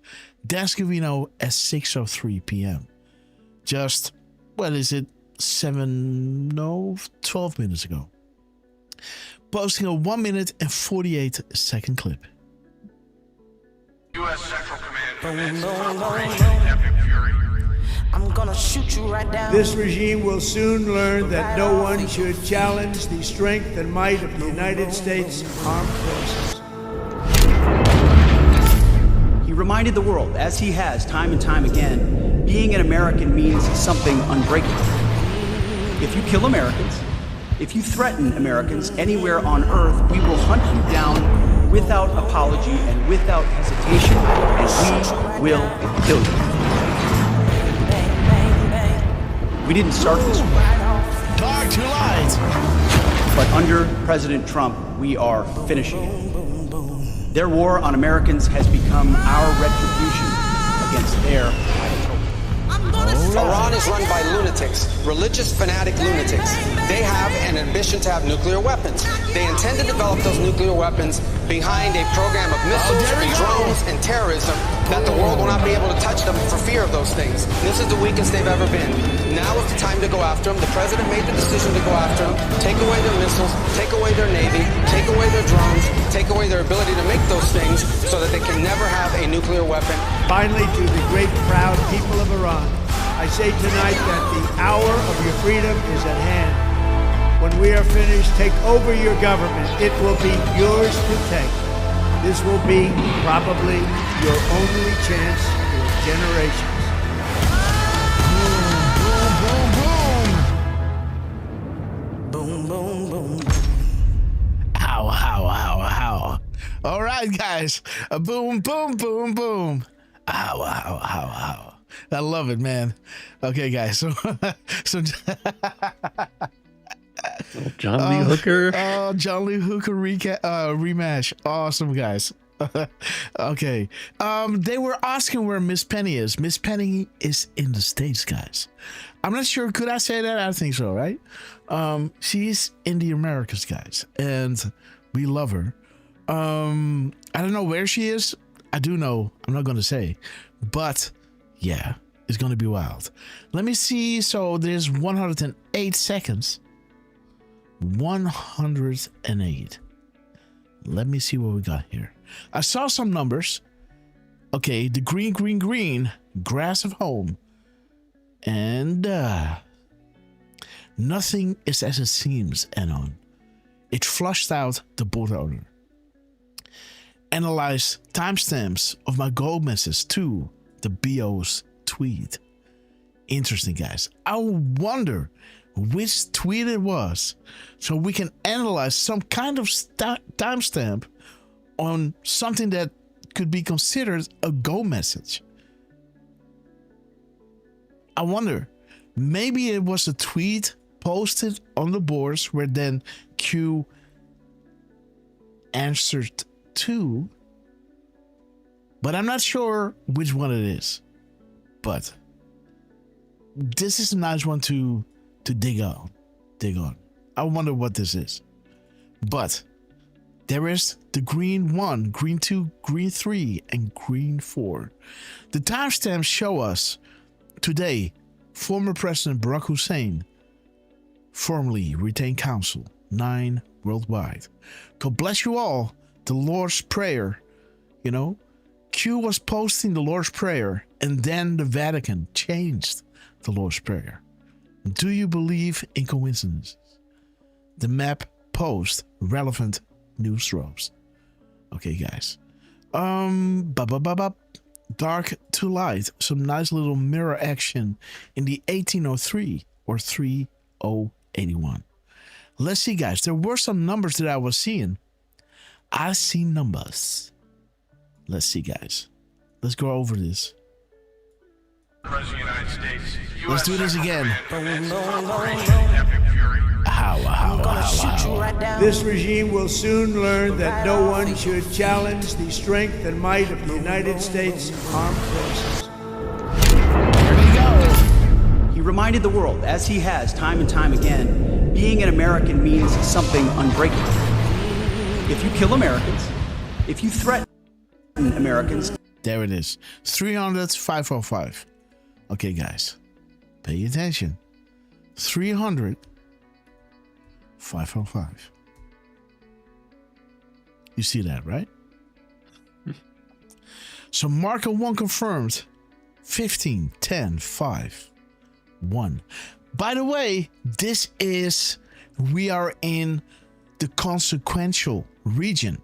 Dan Scavino at 6:03 p.m. Just, what is it? 12 minutes ago. Posting a 1 minute and 48 second clip. U.S. Central Command Operation Fury. I'm gonna shoot you right down. This regime will soon learn that no one should challenge the strength and might of the United States Armed Forces. He reminded the world, as he has time and time again, being an American means something unbreakable. If you kill Americans, if you threaten Americans anywhere on Earth, we will hunt you down without apology and without hesitation, and we will kill you. We didn't start this war. Dark to light. But under President Trump, we are finishing it. Their war on Americans has become our retribution against their Iran is is run by lunatics, religious fanatic lunatics. They have an ambition to have nuclear weapons. They intend to develop those nuclear weapons behind a program of missiles and drones and terrorism that the world will not be able to touch them for fear of those things. This is the weakest they've ever been. Now is the time to go after them. The president made the decision to go after them, take away their missiles, take away their navy, take away their drones, take away their ability to make those things so that they can never have a nuclear weapon. Finally, to the great proud people of Iran, I say tonight that the hour of your freedom is at hand. When we are finished, take over your government. It will be yours to take. This will be probably your only chance for generations. Boom, boom, boom. Ow, ow, ow, ow. All right, guys. Boom, boom, boom, boom. Ow, ow, ow, ow. I love it, man. Okay, guys. So John Lee Hooker. Oh, John Lee Hooker rematch. Awesome, guys. Okay. They were asking where Miss Penny is. Miss Penny is in the States, guys. I'm not sure. Could I say that? I think so, right? She's in the Americas, guys, and we love her. I don't know where she is. I do know. I'm not going to say, but yeah, it's going to be wild. Let me see. So there's 108 seconds. 108. Let me see what we got here. I saw some numbers. Okay, the green, grass of home. And nothing is as it seems, Anon. It flushed out the board owner. Analyze timestamps of my gold message to the BO's tweet. Interesting, guys. I wonder which tweet it was so we can analyze some kind of timestamp on something that could be considered a go message. I wonder, maybe it was a tweet posted on the boards where then Q answered to, but I'm not sure which one it is. But this is a nice one to dig on. I wonder what this is. But there is the green 1, green 2, green 3, and green 4. The timestamps show us today, former President Barack Hussein formally retained counsel, 9 worldwide. God bless you all. The Lord's Prayer, you know, Q was posting the Lord's Prayer, and then the Vatican changed the Lord's Prayer. Do you believe in coincidences? The map post relevant news drops. Okay, guys. Dark to light. Some nice little mirror action in the 1803 or 3081. Let's see, guys. There were some numbers that I was seeing. I see numbers. Let's see, guys. Let's go over this. President of the United States. Let's do this again. This regime will soon learn that no one should challenge the strength and might of the United States Armed Forces. He reminded the world, as he has time and time again, being an American means something unbreakable. If you kill Americans, if you threaten Americans. There it is. 300-505. Okay, guys. Pay attention. 300-505. You see that, right? So marker 1 confirmed. 15, 10, 5, 1. By the way, we are in the consequential region,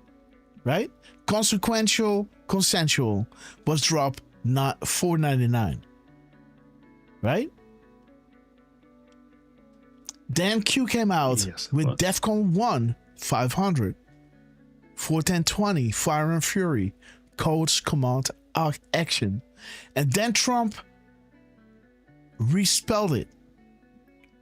right? Consequential, consensual was dropped not $4.99, right? Then Q came out with DEFCON 1 500, 41020 Fire and Fury, Codes Command Action, and then Trump respelled it,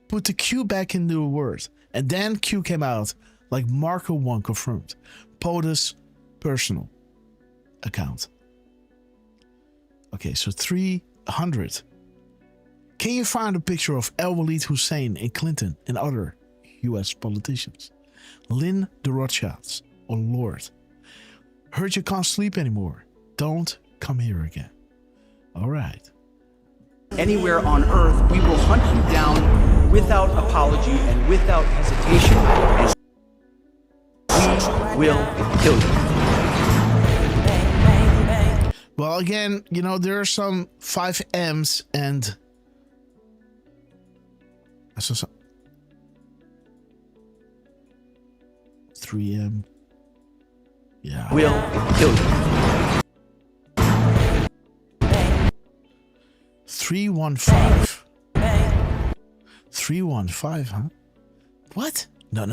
put the Q back into the word, and then Q came out like marker 1 confirmed, POTUS personal account. Okay, so 300k Can you find a picture of Walid Hussein and Clinton and other U.S. politicians? Lynn the Rothschilds. Oh Lord. Heard you can't sleep anymore. Don't come here again. All right. Anywhere on Earth, we will hunt you down without apology and without hesitation, and we will kill you. Well, again, you know, there are some 5Ms and I saw some 3M. Yeah. We'll kill you. 315. 315, huh? What? No.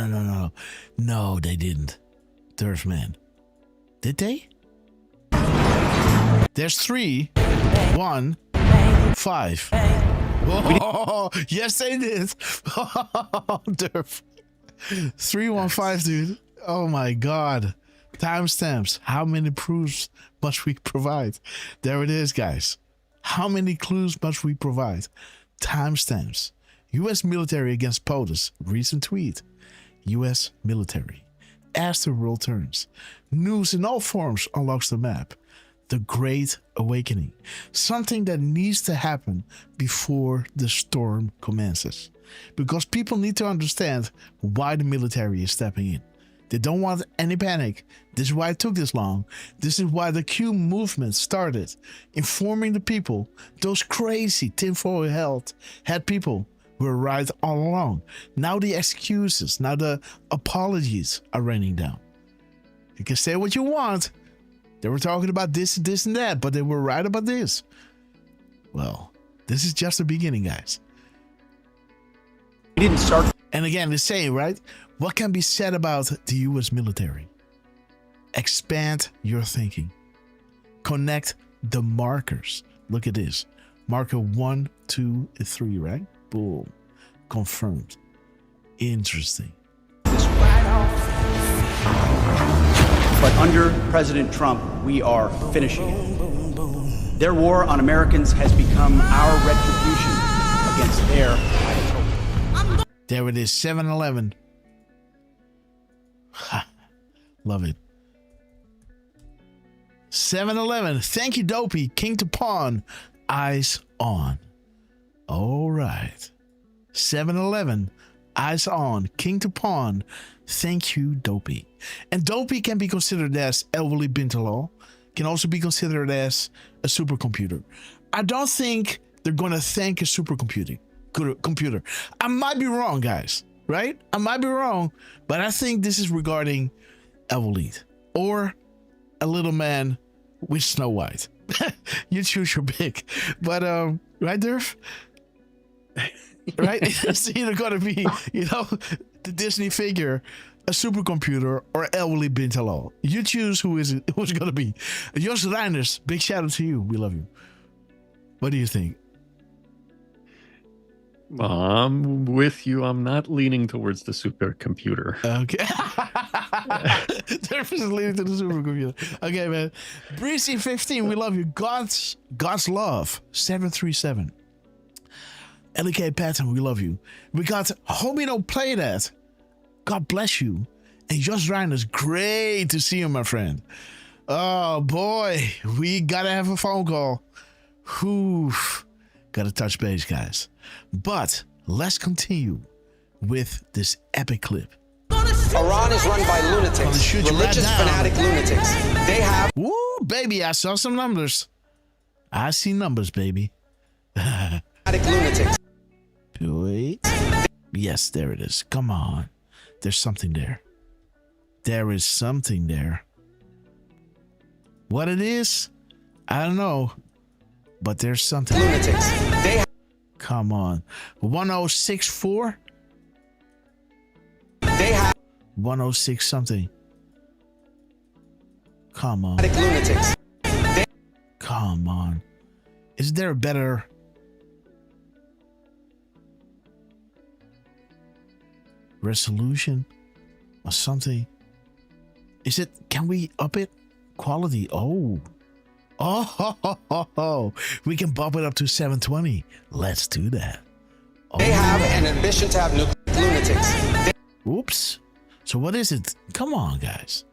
No, they didn't. Derf, man. Did they? There's 3, 1, 5. Oh, yes, they did. Derf. 315, dude. Oh my God. Timestamps. How many proofs must we provide? There it is, guys. How many clues must we provide? Timestamps. U.S. military against POTUS. Recent tweet. U.S. military. As the world turns. News in all forms unlocks the map. The Great Awakening. Something that needs to happen before the storm commences. Because people need to understand why the military is stepping in. They don't want any panic. This is why it took this long. This is why the Q movement started. Informing the people, those crazy tinfoil hat people were right all along. Now the excuses, now the apologies are raining down. You can say what you want. They were talking about this, and that, but they were right about this. Well, this is just the beginning, guys. We didn't start. And again, the same, right? What can be said about the U.S. military? Expand your thinking. Connect the markers. Look at this. Marker 1, 2, and 3, right? Boom. Confirmed. Interesting. But under President Trump, we are finishing it. Their war on Americans has become our retribution against their idiots. There it is, 7-Eleven. Love it. 7-Eleven. Thank you, Dopey. King to Pawn. Eyes on. All right. 7-Eleven. Eyes on. King to Pawn. Thank you, Dopey. And Dopey can be considered as Elweli Bintalal. Can also be considered as a supercomputer. I don't think they're going to thank a supercomputer. I might be wrong, guys. Right? I might be wrong. But I think this is regarding Elweli. Or a little man with Snow White. You choose your pick. But, right, Derf? Right? It's either going to be, you know, the Disney figure, a supercomputer, or Elweli Bintalal. You choose who's it going to be. Jos Reiners, big shout out to you. We love you. What do you think? Well, I'm with you. I'm not leaning towards the supercomputer. Okay. Derf is leaning to the supercomputer. Okay, man. Breezy15, we love you. God's love, 737. LK Patton, we love you. We got Homie Don't Play That. God bless you. And Josh Reiners, great to see you, my friend. Oh, boy. We got to have a phone call. Whew. Got to touch base, guys. But let's continue with this epic clip. Iran is run by lunatics, religious fanatic lunatics. They have... Woo, baby, I saw some numbers. I see numbers, baby. Fanatic lunatics. Wait. Yes, there it is. Come on. There's something there. There is something there. What it is, I don't know. But there's something. Lunatics. Come on. 1064? They have 106 something. Come on. Lunatics. Come on. Is there a better resolution or something? Is it, can we up it? Quality. Oh, Oh, we can bump it up to 720. Let's do that. They have an ambition to have nuclear lunatics. Oops. So what is it? Come on, guys.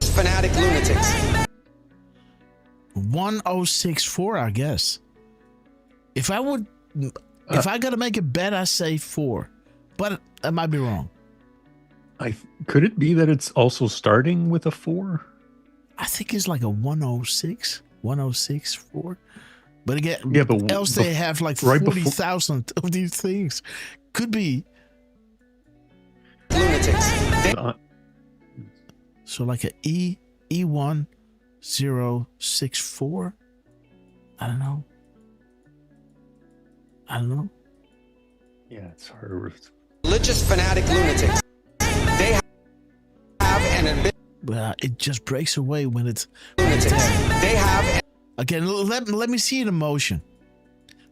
Fanatic lunatics. 1064, I guess. If I gotta make a bet, I say 4. But I might be wrong. Could it be that it's also starting with a 4? I think it's like a 106, 106.4. But again, yeah, but else they have like 40,000 of these things. Could be. So like a E1064. I don't know. Yeah, it's hard. Religious fanatic lunatics. They have an ambition. Well, it just breaks away when it's lunatics. They have. Again, let me see it in motion.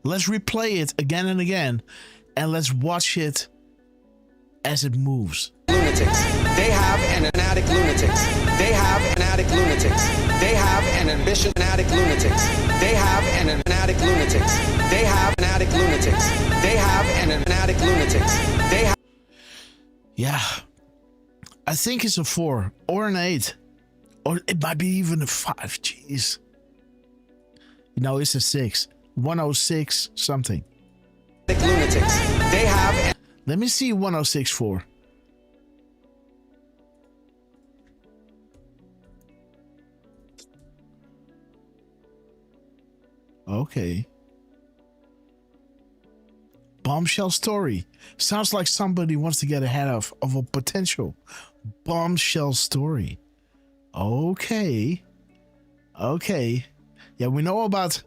Let's replay it again and again, and let's watch it as it moves. Lunatics. They have an fanatic lunatics. They have fanatic lunatics. They have an ambition fanatic lunatics. They have an fanatic lunatics. They have fanatic lunatics. They have an fanatic lunatics. They have. Yeah, I think it's a 4 or an 8, or it might be even a 5. Jeez. No, it's a 6. 106 something. Lunatics. They have. Let me see 1064. Okay. Bombshell story. Sounds like somebody wants to get ahead of a potential bombshell story. Okay. Yeah, we know about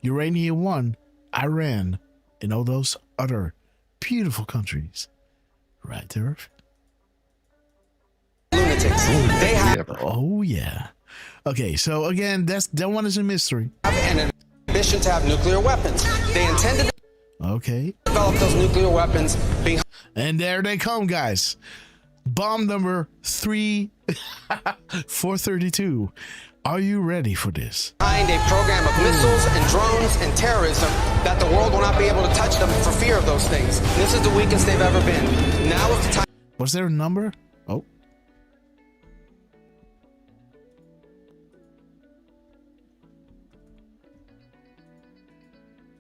Uranium 1, Iran, and all those other beautiful countries. Right, Derf? Oh, yeah. Okay, so again, that one is a mystery. An ambition to have nuclear weapons. They intend to develop those nuclear weapons. And there they come, guys. Bomb number 432. Are you ready for this? Behind a program of missiles and drones and terrorism that the world will not be able to touch them for fear of those things. This is the weakest they've ever been. Now is the time. Was there a number? Oh.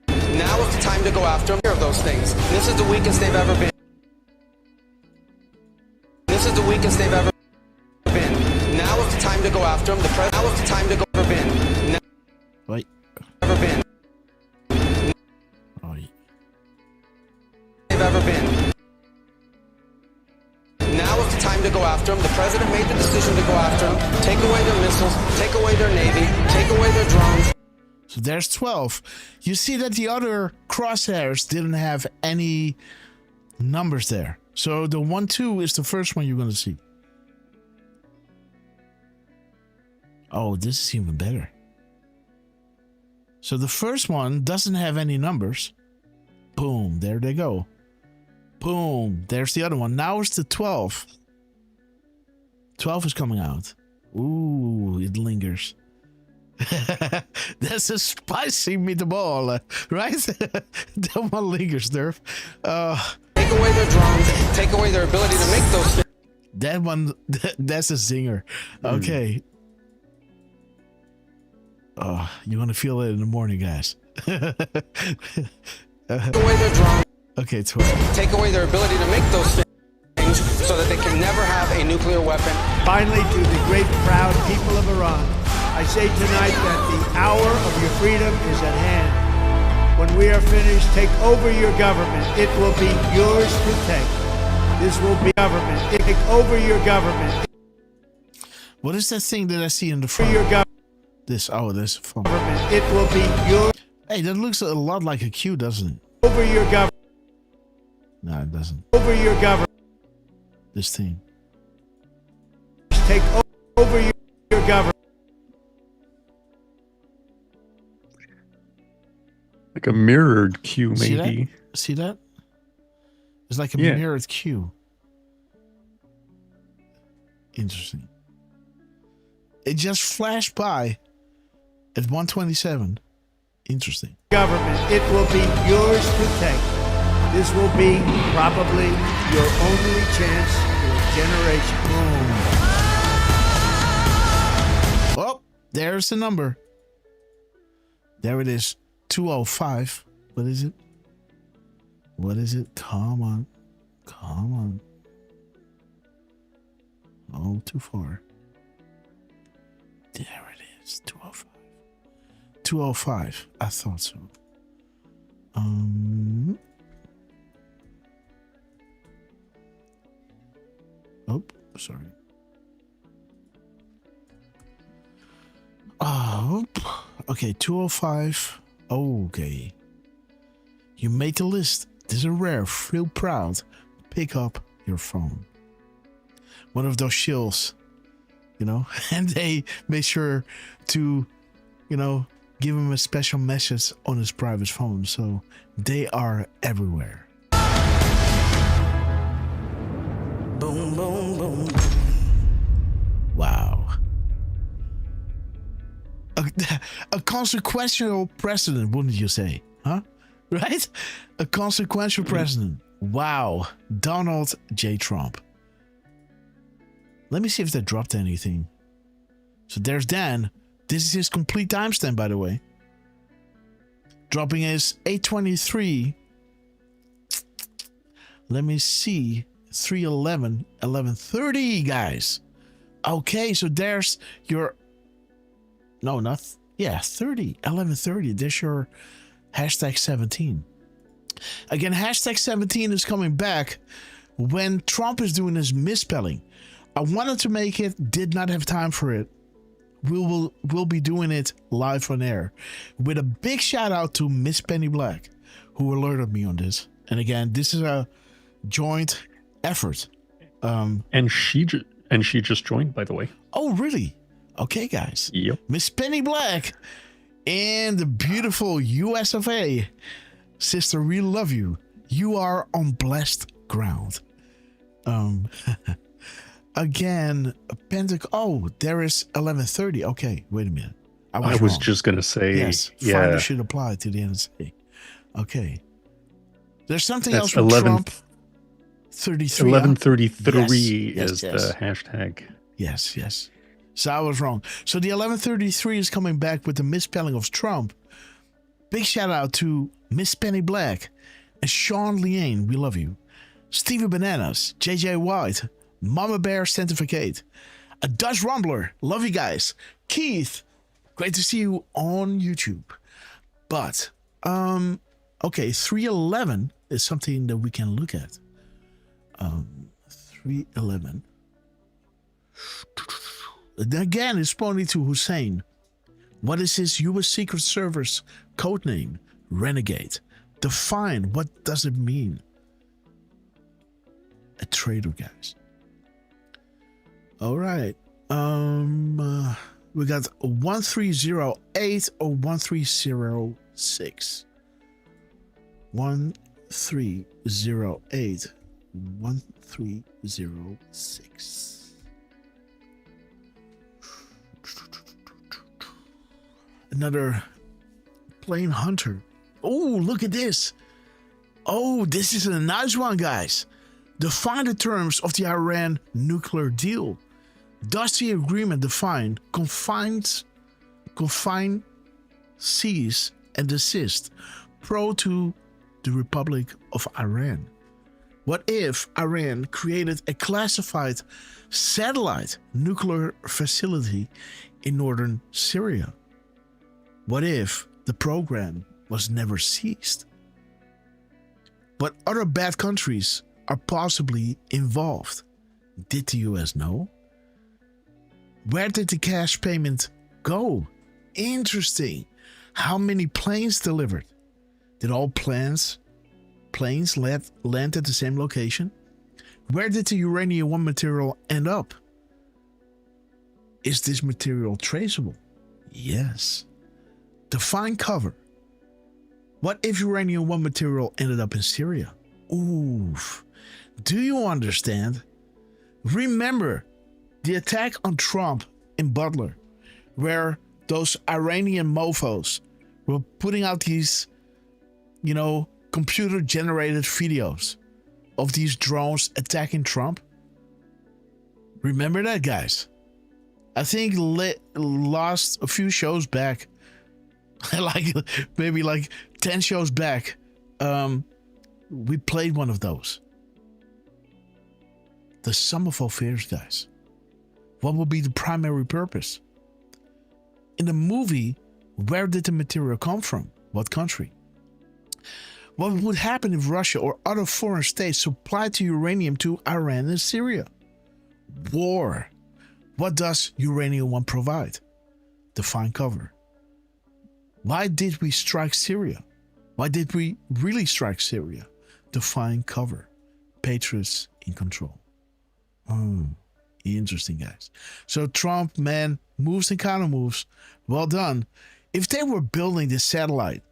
Now is the time to go after them. Fear of those things. This is the weakest they've ever been. This is the weakest they've ever been. Now is the time to go after them. Now is the time to go ever been. Now Wait. Ever been. Oh, yeah. They've ever been. Now is the time to go after them. The president made the decision to go after them. Take away their missiles. Take away their navy. Take away their drones. So there's 12. You see that the other crosshairs didn't have any numbers there. So the 1, 2 is the first one you're going to see. Oh, this is even better. So the first one doesn't have any numbers. Boom, there they go. Boom, there's the other one. Now it's the 12. 12 is coming out. Ooh, it lingers. That's a spicy meatball, right? That one lingers, Derf. Take away their drones. Take away their ability to make those things. That one, that's a zinger. Okay. Oh, you're going to feel it in the morning, guys. Take away their drones. Okay, 12. Take away their ability to make those things so that they can never have a nuclear weapon. Finally, to the great proud people of Iran, I say tonight that the hour of your freedom is at hand. When we are finished, take over your government. It will be yours to take. This will be government. Take over your government. What is that thing that I see in the front? This phone. Government. It will be yours. Hey, that looks a lot like a Q, doesn't it? Over your government. No, it doesn't. Over your government. This thing. Take over your government. Like a mirrored Q, maybe. See that? It's like a mirrored Q. Interesting. It just flashed by at 1:27. Interesting. Government, it will be yours to take. This will be probably your only chance in a generation. Oh, there's the number. There it is. 205. What is it? What is it? Come on. Come on. Oh, too far. There it is. 205. 205. I thought so. Oh, sorry. Oh, okay. 205. Okay. You made the list. This is a rare. Feel proud. Pick up your phone. One of those shills, you know, and they made sure to, you know, give him a special message on his private phone. So they are everywhere. Boom, boom, boom. Wow. A consequential president, wouldn't you say? Huh? Right? A consequential president. Wow. Donald J. Trump. Let me see if they dropped anything. So there's Dan. This is his complete timestamp, by the way. Dropping is 8:23. Let me see. 3:11, 11:30, guys. Okay, so there's your... No, not... Yeah, 30, 11:30. There's your hashtag 17. Again, hashtag 17 is coming back when Trump is doing his misspelling. I wanted to make it, did not have time for it. We'll be doing it live on air. With a big shout out to Miss Penny Black, who alerted me on this. And again, this is a joint effort. And she just joined, by the way. Oh, really? Okay, guys. Yep. Miss Penny Black and the beautiful US of A. Sister, we love you. You are on blessed ground. Again, oh, there is 11:30. Okay, wait a minute. I was just gonna say, yes. yeah. Friday should apply to the NSA. Okay. There's something That's else with 11, Trump. 33. 11:33 Yes, is yes. the hashtag. Yes. So I was wrong. So the 11:33 is coming back with the misspelling of Trump. Big shout out to Miss Penny Black and Sean Liane. We love you. Stevie Bananas, JJ White, Mama Bear Sanctificate, a Dutch Rumbler. Love you guys. Keith, great to see you on YouTube. But, okay, 311 is something that we can look at. 311. Again, it's pointing to Hussein. What is his U.S. Secret Service codename? Renegade. Define, what does it mean? A traitor, guys. All right. We got 1308 or 1306. 1308 1306. Another plane hunter. Oh, look at this. Oh, this is a nice one, guys. Define the terms of the Iran nuclear deal. Does the agreement define confine, cease, and desist pro to the Republic of Iran? What if Iran created a classified satellite nuclear facility in northern Syria? What if the program was never ceased? What other bad countries are possibly involved? Did the US know? Where did the cash payment go? Interesting. How many planes delivered? Did all planes land at the same location? Where did the uranium-1 material end up? Is this material traceable? Yes. Define cover. What if uranium-1 material ended up in Syria? Oof. Do you understand? Remember the attack on Trump in Butler. where those Iranian mofos were putting out these, computer-generated videos of these drones attacking Trump? Remember that, guys? I think last a few shows back, maybe 10 shows back, we played one of those. The sum of all fears, guys. What will be the primary purpose? In the movie, where did the material come from? What country? What would happen if Russia or other foreign states supplied uranium to Iran and Syria? War. What does uranium one provide? Define cover. Why did we strike Syria? Why did we really strike Syria? Define cover. Patriots in control. Interesting, guys. So Trump, man, moves and counter moves. Well done. If they were building this satellite,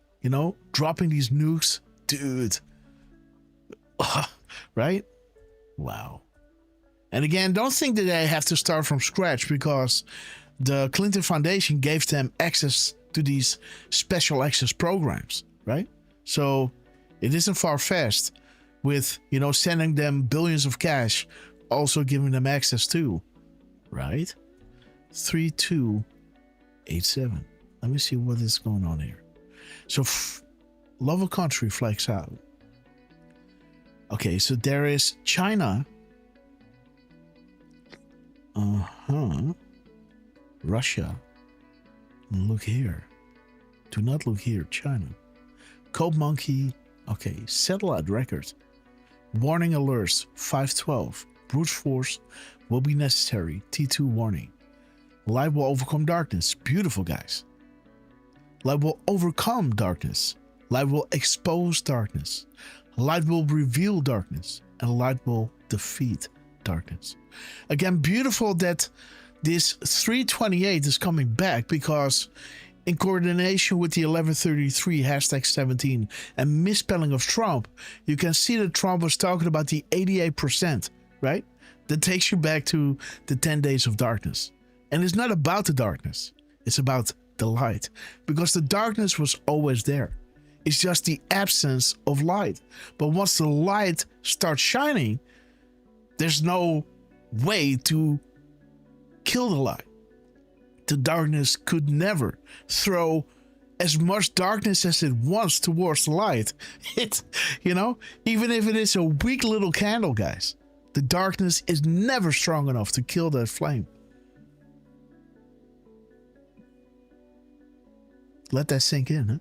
dropping these nukes, dude. Right? Wow. And again, don't think that they have to start from scratch, because the Clinton Foundation gave them access to these special access programs, right? So it isn't far-fetched with, sending them billions of cash, also giving them access to, right? 3287. Let me see what is going on here. So love a country flags out. Okay, so there is China. Russia. Look here. Do not look here, China. Code Monkey. Okay, satellite record. Warning alerts, 512. Brute force will be necessary. T2 warning. Light will overcome darkness. Beautiful, guys. Light will overcome darkness. Light will expose darkness. Light will reveal darkness. And light will defeat darkness. Again, beautiful that this 328 is coming back, because in coordination with the 1133 #17 and misspelling of Trump, you can see that Trump was talking about the 88%, right? That takes you back to the 10 days of darkness. And it's not about the darkness. It's about the light, because the darkness was always there. It's just the absence of light. But once the light starts shining, there's no way to kill the light. The darkness could never throw as much darkness as it wants towards the light. Even if it is a weak little candle, guys, the darkness is never strong enough to kill that flame. Let that sink in, huh?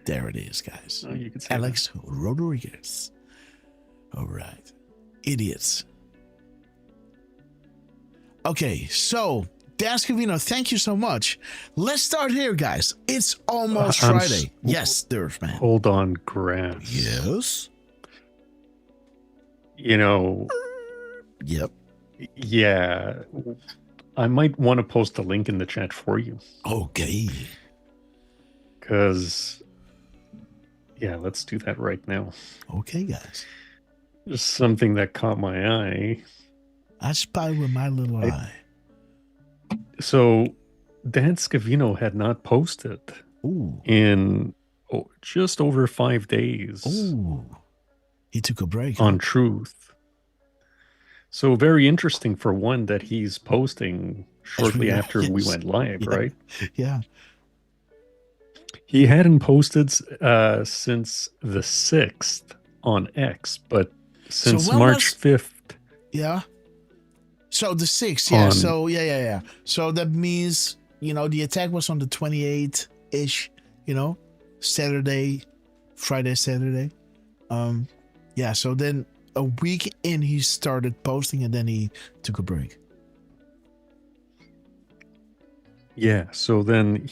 There it is, guys. Oh, you can say Alex Rodriguez. All right. Idiots. Okay, so Dan Scavino, thank you so much. Let's start here, guys. It's almost Friday. Yes, Derf, man. Hold on, Grass. Yes. Yep. Yeah. I might want to post a link in the chat for you. Okay. Because, let's do that right now. Okay, guys. Just something that caught my eye. I spy with my little eye. So, Dan Scavino had not posted in just over 5 days. Ooh. He took a break. On Truth. So very interesting, for one, that he's posting shortly after we went live, right? Yeah. He hadn't posted since the 6th on X, but since March 5th. Yeah. So the 6th, yeah. So, yeah. So that means, the attack was on the 28th-ish, Friday, Saturday. Yeah, so then a week in, he started posting, and then he took a break. Yeah, so then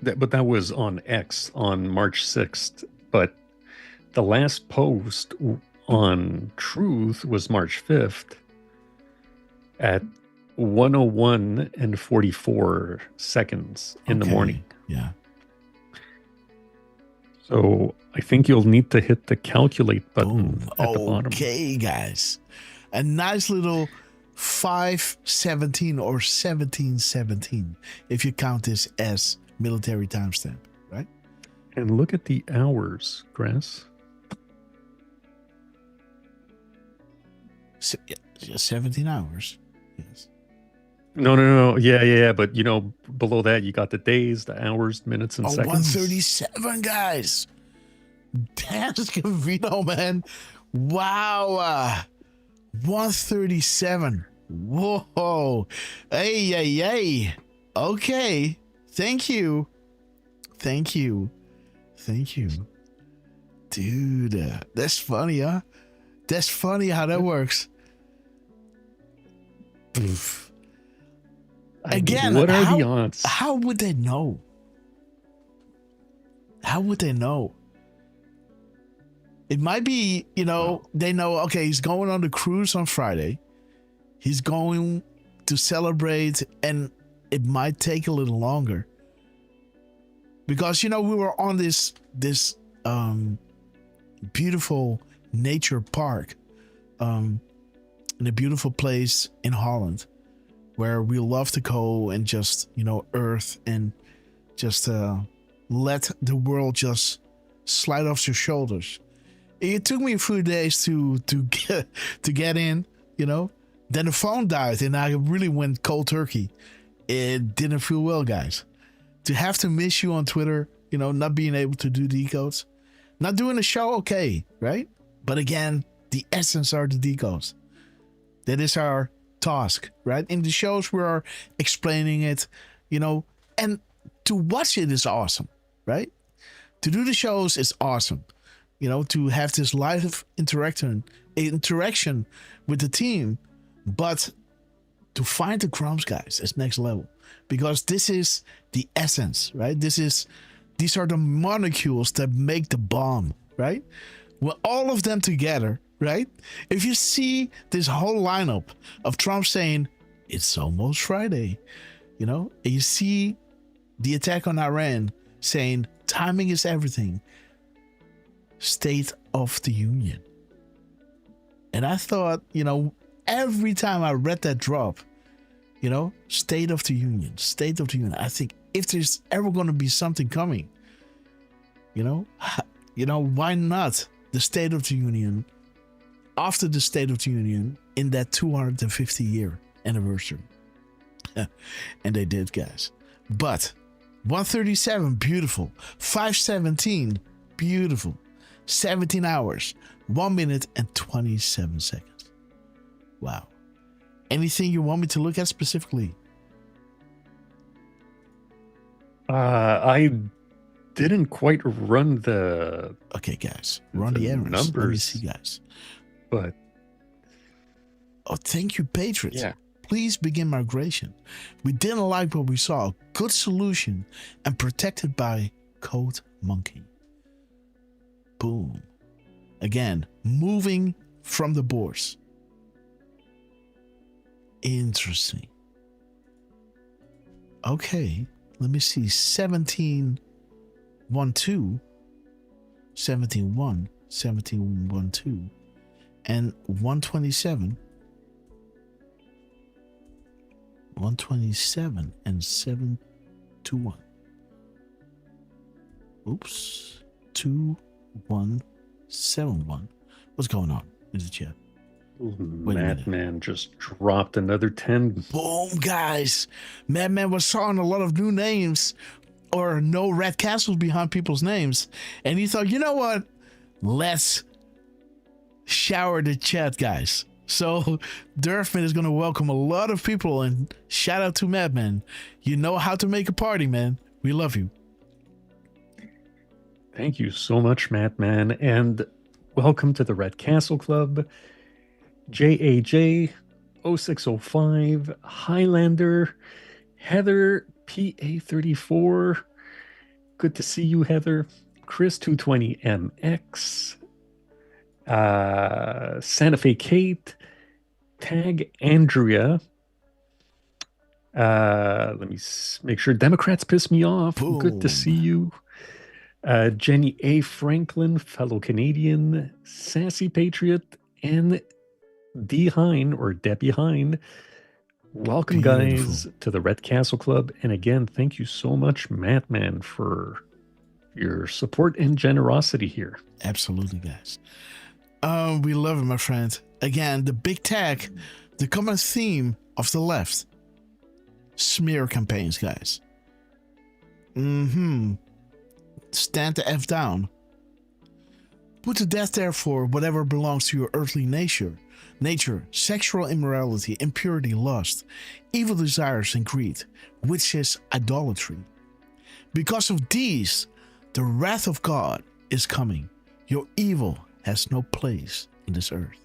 but that was on X on March 6th. But the last post on Truth was March 5th at 1:01 and 44 seconds in the morning. Yeah. So I think you'll need to hit the calculate button at the bottom. Okay, guys. A nice little 5:17 or 17:17 if you count this as military timestamp, right? And look at the hours, Grass. 17 hours. Yes. No. Yeah. But, below that, you got the days, the hours, minutes, and seconds. 137, guys. That's Vito, man. Wow. 137. Whoa. Hey. Okay. Thank you. Dude, that's funny, huh? That's funny how that works. Again, what are the odds? How would they know? It might be, they know, okay, he's going on the cruise on Friday. He's going to celebrate, and it might take a little longer. Because, we were on this beautiful nature park in a beautiful place in Holland where we love to go and just, earth and just let the world just slide off your shoulders. It took me a few days to get in, Then the phone died and I really went cold turkey. It didn't feel well, guys. To have to miss you on Twitter, not being able to do decodes. Not doing the show, okay, right? But again, the essence are the decodes. That is our task, right? In the shows we are explaining it, and to watch it is awesome, right? To do the shows is awesome. To have this live interaction with the team, but to find the crumbs, guys, is next level. Because this is the essence, right? These are the molecules that make the bomb, right? Well, all of them together, right? If you see this whole lineup of Trump saying, it's almost Friday, and you see the attack on Iran saying, timing is everything. State of the Union. And I thought, every time I read that drop, State of the Union. I think if there's ever going to be something coming, why not the State of the Union after the State of the Union in that 250 year anniversary? And they did, guys. But 137, beautiful. 517, beautiful. 17 hours, 1 minute and 27 seconds. Wow. Anything you want me to look at specifically? I didn't quite run the... Okay, guys. Run the errors. Numbers. Let me see, guys. But... Oh, thank you, Patriots. Yeah. Please begin migration. We didn't like what we saw. Good solution and protected by Code Monkey. Boom. Again, moving from the boards. Interesting. Okay, let me see. 17-1-2. 17-1. 17-1-2. And 127. 127 and 7-1. Oops. 2-1-7-1. What's going on in the chat? Madman just dropped another 10. Boom, guys. Madman was throwing a lot of new names or no red castles behind people's names. And he thought, you know what? Let's shower the chat, guys. So Derfman is going to welcome a lot of people, and shout out to Madman. You know how to make a party, man. We love you. Thank you so much, Madman, and welcome to the Red Castle Club. JAJ 0605, Highlander, Heather PA34. Good to see you, Heather. Chris 220MX, Santa Fe Kate, Tag Andrea. Let me make sure. Democrats piss me off. Boom. Good to see you. Jenny A. Franklin, fellow Canadian, Sassy Patriot, and D. Hine or Debbie Hine. Welcome, guys, to the Red Castle Club. And again, thank you so much, Madman, for your support and generosity here. Absolutely, guys. We love it, my friend. Again, the big tag, the common theme of the left. Smear campaigns, guys. Stand the F down. Put to death, therefore, whatever belongs to your earthly nature, sexual immorality, impurity, lust, evil desires, and greed, which is idolatry. Because of these, the wrath of God is coming. Your evil has no place in this earth.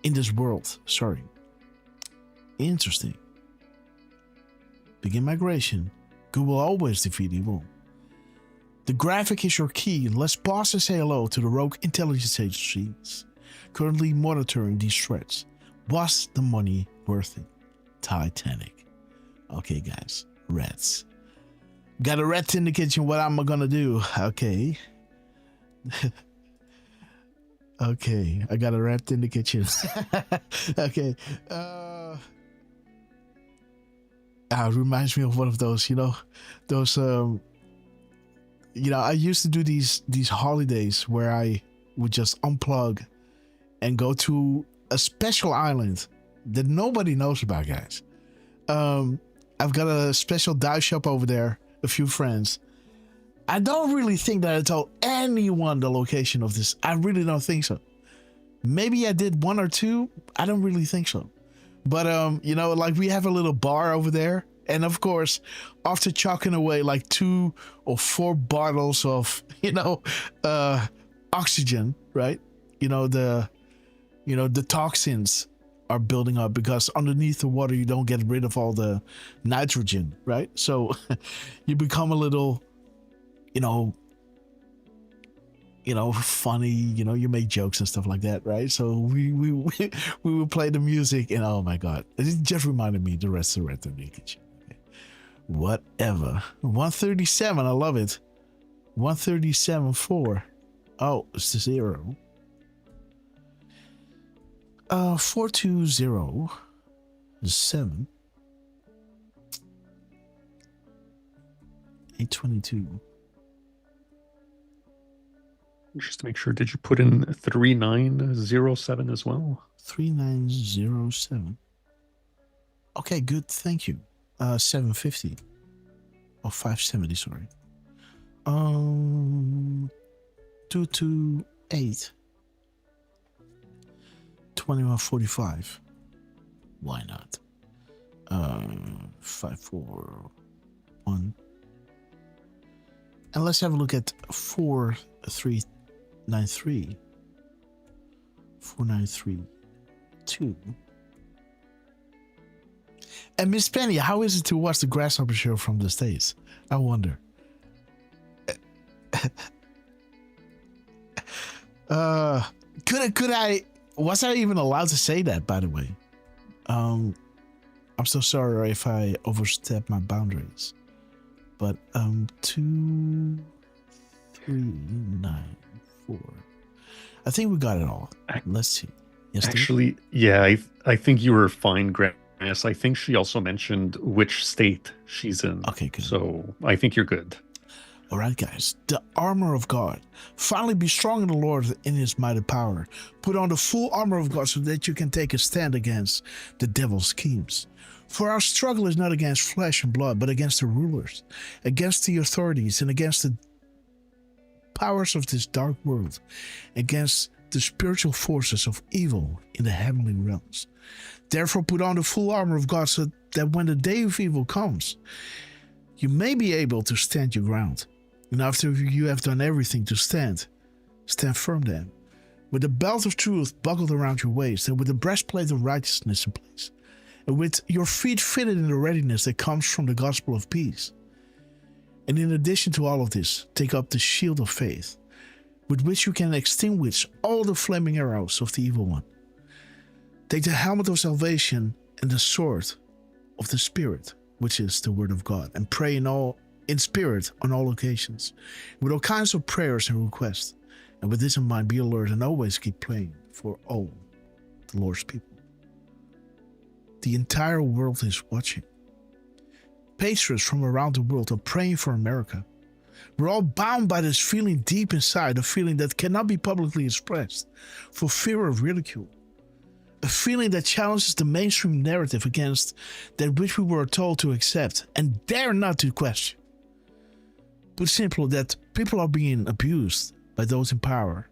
In this world, sorry. Interesting. Begin migration. Good will always defeat evil. The graphic is your key. Let's pause and say hello to the rogue intelligence agencies currently monitoring these threats. Was the money worth it? Titanic. Okay, guys. Rats. Got a rat in the kitchen. What am I gonna do? Okay. Okay. I got a rat in the kitchen. Okay. It reminds me of one of those, I used to do these holidays where I would just unplug and go to a special island that nobody knows about, guys. I've got a special dive shop over there, a few friends. I don't really think that I told anyone the location of this. I really don't think so. Maybe I did one or two. I don't really think so. But, we have a little bar over there. And of course, after chucking away like 2 or 4 bottles of, oxygen, right? The toxins are building up because underneath the water, you don't get rid of all the nitrogen, right? So you become a little, funny, you make jokes and stuff like that, right? So we would play the music and oh my God, it just reminded me the rest of the Red Kitchen. Whatever. 137, I love it. 137.4. Oh, it's the 0. 420.7. 822. Just to make sure, did you put in 3907 as well? 3907. Okay, good. Thank you. 750 or 570, sorry. 228 2145. Why not? 541. And let's have a look at 4393. 4932. And Miss Penny, how is it to watch the Grasshopper show from the States? I wonder. Was I even allowed to say that, by the way? I'm so sorry if I overstepped my boundaries. But 2, 3, 9, 4. I think we got it all. Let's see. Yes, actually, yeah, I think you were fine, Grant. Yes, I think she also mentioned which state she's in. Okay, good. So I think you're good. All right, guys. The armor of God. Finally be strong in the Lord in his mighty power. Put on the full armor of God so that you can take a stand against the devil's schemes. For our struggle is not against flesh and blood, but against the rulers, against the authorities, and against the powers of this dark world, against the spiritual forces of evil in the heavenly realms. Therefore put on the full armor of God so that when the day of evil comes, you may be able to stand your ground. And after you have done everything to stand firm then, with the belt of truth buckled around your waist, and with the breastplate of righteousness in place, and with your feet fitted in the readiness that comes from the gospel of peace. And in addition to all of this, take up the shield of faith, with which you can extinguish all the flaming arrows of the evil one. Take the helmet of salvation and the sword of the Spirit, which is the word of God, and pray in spirit on all occasions, with all kinds of prayers and requests. And with this in mind, be alert and always keep praying for all. the Lord's people. The entire world is watching. Patriots from around the world are praying for America. We're all bound by this feeling deep inside, a feeling that cannot be publicly expressed for fear of ridicule. A feeling that challenges the mainstream narrative against that which we were told to accept and dare not to question. Put simply, that people are being abused by those in power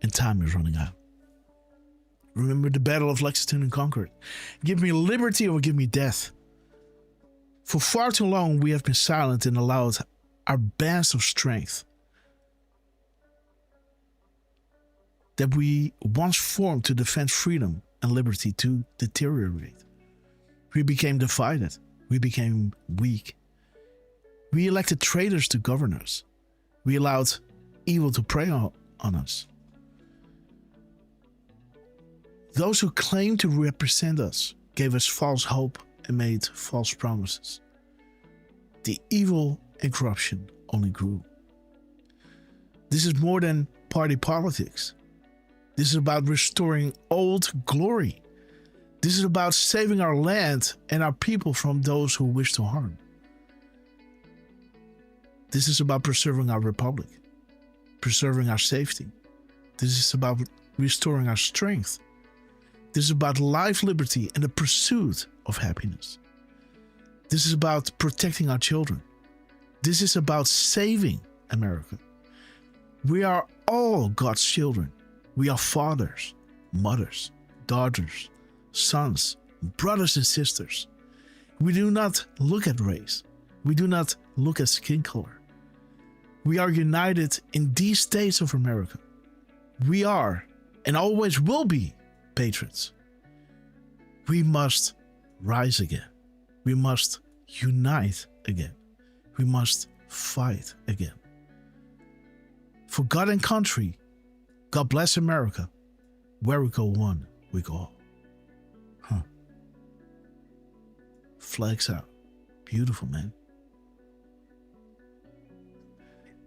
and time is running out. Remember the Battle of Lexington and Concord. Give me liberty or give me death. For far too long we have been silent and allowed our bands of strength that we once formed to defend freedom and liberty to deteriorate. We became divided. We became weak. We elected traitors to govern us. We allowed evil to prey on us. Those who claimed to represent us gave us false hope and made false promises. The evil and corruption only grew. This is more than party politics. This is about restoring old glory. This is about saving our land and our people from those who wish to harm. This is about preserving our republic, preserving our safety. This is about restoring our strength. This is about life, liberty, and the pursuit of happiness. This is about protecting our children. This is about saving America. We are all God's children. We are fathers, mothers, daughters, sons, brothers and sisters. We do not look at race. We do not look at skin color. We are united in these states of America. We are and always will be patriots. We must rise again. We must unite again. We must fight again. For God and country, God bless America. Where we go one, we go all. Flags out. Beautiful, man.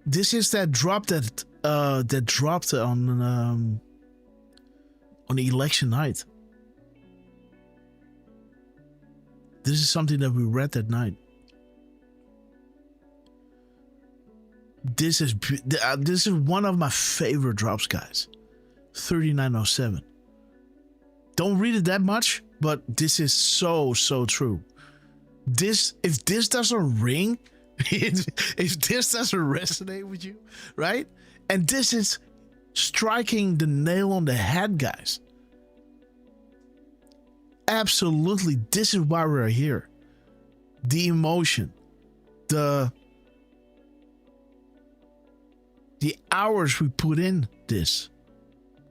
This is that drop that dropped on election night. This is something that we read that night. This is one of my favorite drops, guys. 3907. Don't read it that much, but this is so true. If this doesn't ring, if this doesn't resonate with you, right? And this is striking the nail on the head, guys. Absolutely, this is why we're here. The emotion, the hours we put in this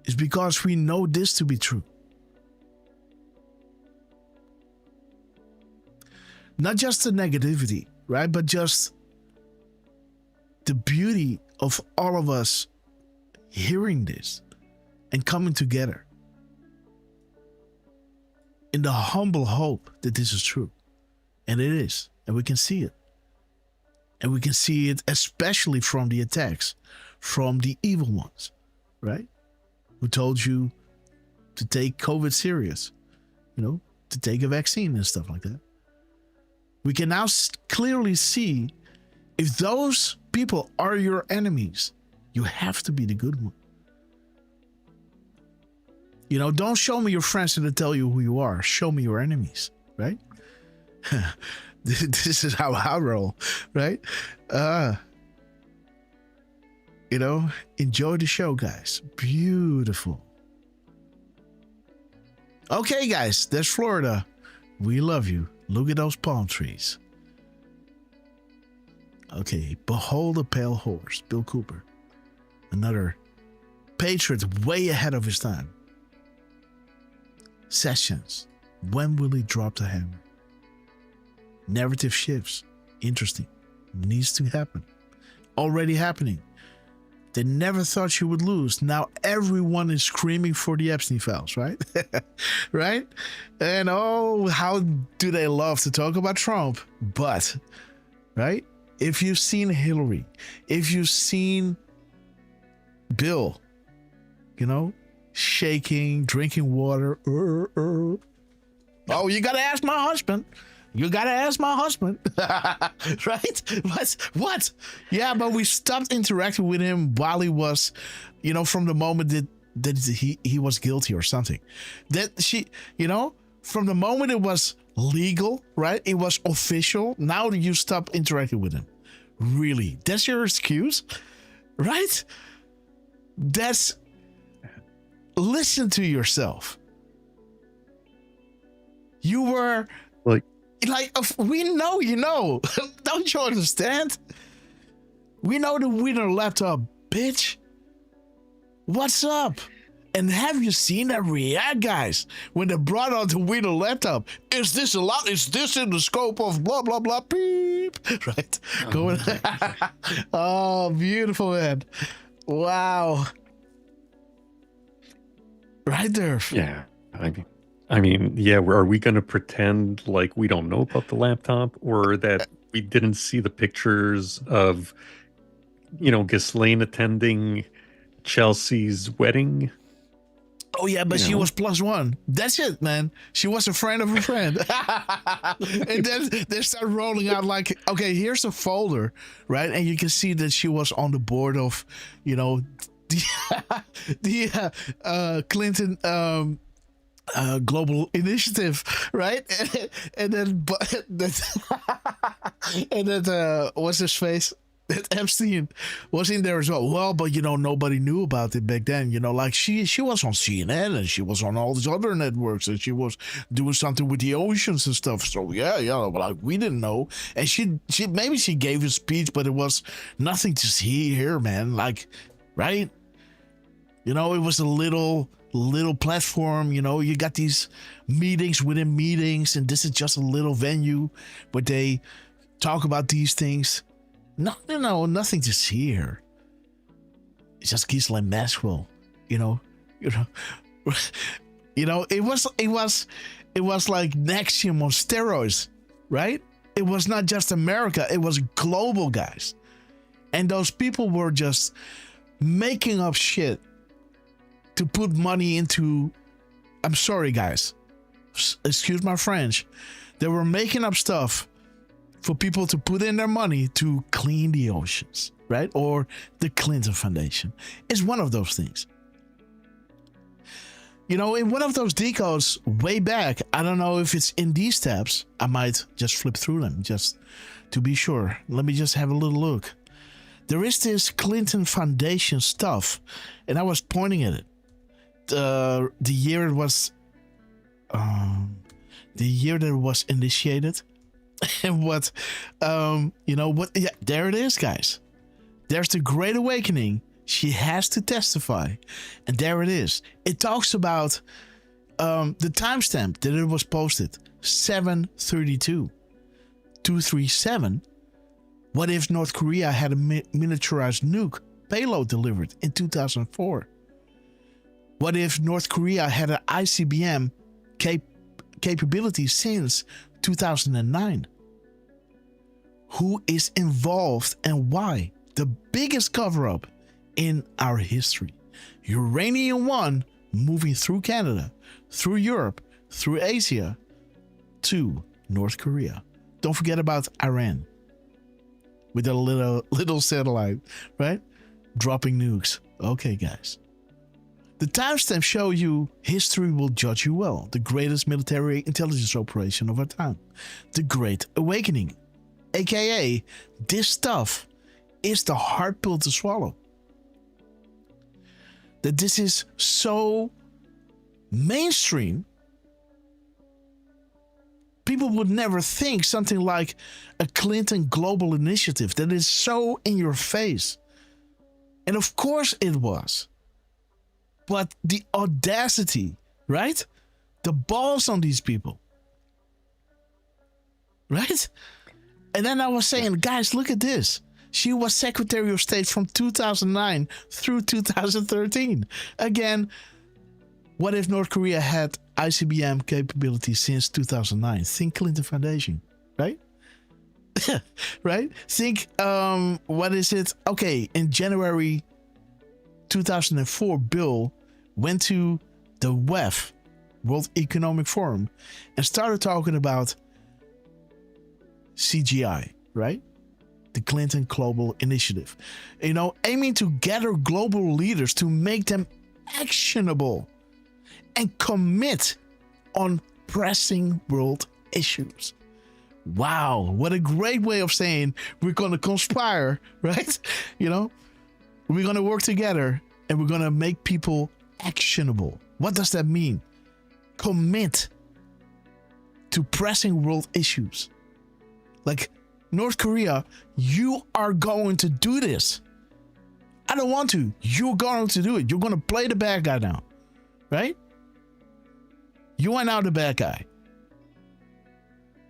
is because we know this to be true. Not just the negativity, right? But just the beauty of all of us hearing this and coming together in the humble hope that this is true. And it is. And we can see it. And we can see it especially from the attacks, from the evil ones, right? Who told you to take COVID serious, to take a vaccine and stuff like that. We can now clearly see if those people are your enemies, you have to be the good one. Don't show me your friends and tell you who you are. Show me your enemies, right? This is how I roll, right? Enjoy the show, guys. Beautiful. Okay, guys, there's Florida. We love you. Look at those palm trees. Okay, behold a pale horse. Bill Cooper. Another patriot way ahead of his time. Sessions. When will he drop the hammer? Narrative shifts. Interesting. Needs to happen. Already happening. They never thought you would lose. Now everyone is screaming for the Epstein files, right? Right? And how do they love to talk about Trump? But, right? If you've seen Hillary, if you've seen Bill, shaking, drinking water. Oh, you gotta ask my husband. You gotta ask my husband. Right? What? Yeah, but we stopped interacting with him while he was, from the moment that he was guilty or something. From the moment it was legal, right? It was official. Now you stop interacting with him. Really? That's your excuse? Right? Listen to yourself. You were like, we know, Don't you understand? We know the winner laptop, bitch. What's up? And have you seen that react, guys? When they brought out the winner laptop, is this allowed? Is this in the scope of blah blah blah? Beep. Right? Going. Oh, beautiful, man. Wow. Right there. Yeah. I mean, yeah. Are we going to pretend like we don't know about the laptop, or that we didn't see the pictures of, Ghislaine attending Chelsea's wedding? Oh yeah, but she was +1. That's it, man. She was a friend of a friend. And then they start rolling out like, okay, here's a folder, right? And you can see that she was on the board of, the Clinton global initiative, right? And then what's his face? That Epstein was in there as well. Well, but nobody knew about it back then. Like she was on CNN and she was on all these other networks and she was doing something with the oceans and stuff. So yeah, like we didn't know. And she maybe she gave a speech, but it was nothing to see here, man. Like, right? It was a little platform. You got these meetings within meetings, and this is just a little venue where they talk about these things. No, nothing to see here. It's just Ghislaine Maxwell, It was like Nexium on steroids, right? It was not just America; it was global, guys. And those people were just making up shit to put money into. I'm sorry, guys. Excuse my French. They were making up stuff for people to put in their money to clean the oceans, right? Or the Clinton Foundation is one of those things. In one of those decodes way back, I don't know if it's in these tabs. I might just flip through them just to be sure. Let me just have a little look. There is this Clinton Foundation stuff, and I was pointing at it. The year it was, initiated. And what, yeah, there it is, guys. There's the Great Awakening. She has to testify. And there it is. It talks about the timestamp that it was posted, 7/32, 237. What if North Korea had a miniaturized nuke payload delivered in 2004? What if North Korea had an ICBM capability since 2009? Who is involved and why? The biggest cover-up in our history. Uranium One moving through Canada, through Europe, through Asia to North Korea. Don't forget about Iran with a little satellite, right? Dropping nukes. Okay, guys. The timestamps show you history will judge you well. The greatest military intelligence operation of our time. The Great Awakening. AKA, this stuff is the hard pill to swallow. That this is so mainstream, people would never think something like a Clinton global initiative that is so in your face. And of course it was. But the audacity, right? The balls on these people. Right? And then I was saying, guys, look at this. She was Secretary of State from 2009 through 2013. Again, what if North Korea had ICBM capability since 2009? Think Clinton Foundation, right? Right? Think, what is it? Okay, in January 2004, Bill went to the WEF, World Economic Forum, and started talking about CGI, right? The Clinton Global Initiative. You know, aiming to gather global leaders to make them actionable and commit on pressing world issues. Wow, what a great way of saying we're going to conspire, right? You know, we're going to work together and we're going to make people actionable. What does that mean? Commit to pressing world issues. Like North Korea, you are going to do this. I don't want to. You're going to do it. You're going to play the bad guy now, right? You are now the bad guy.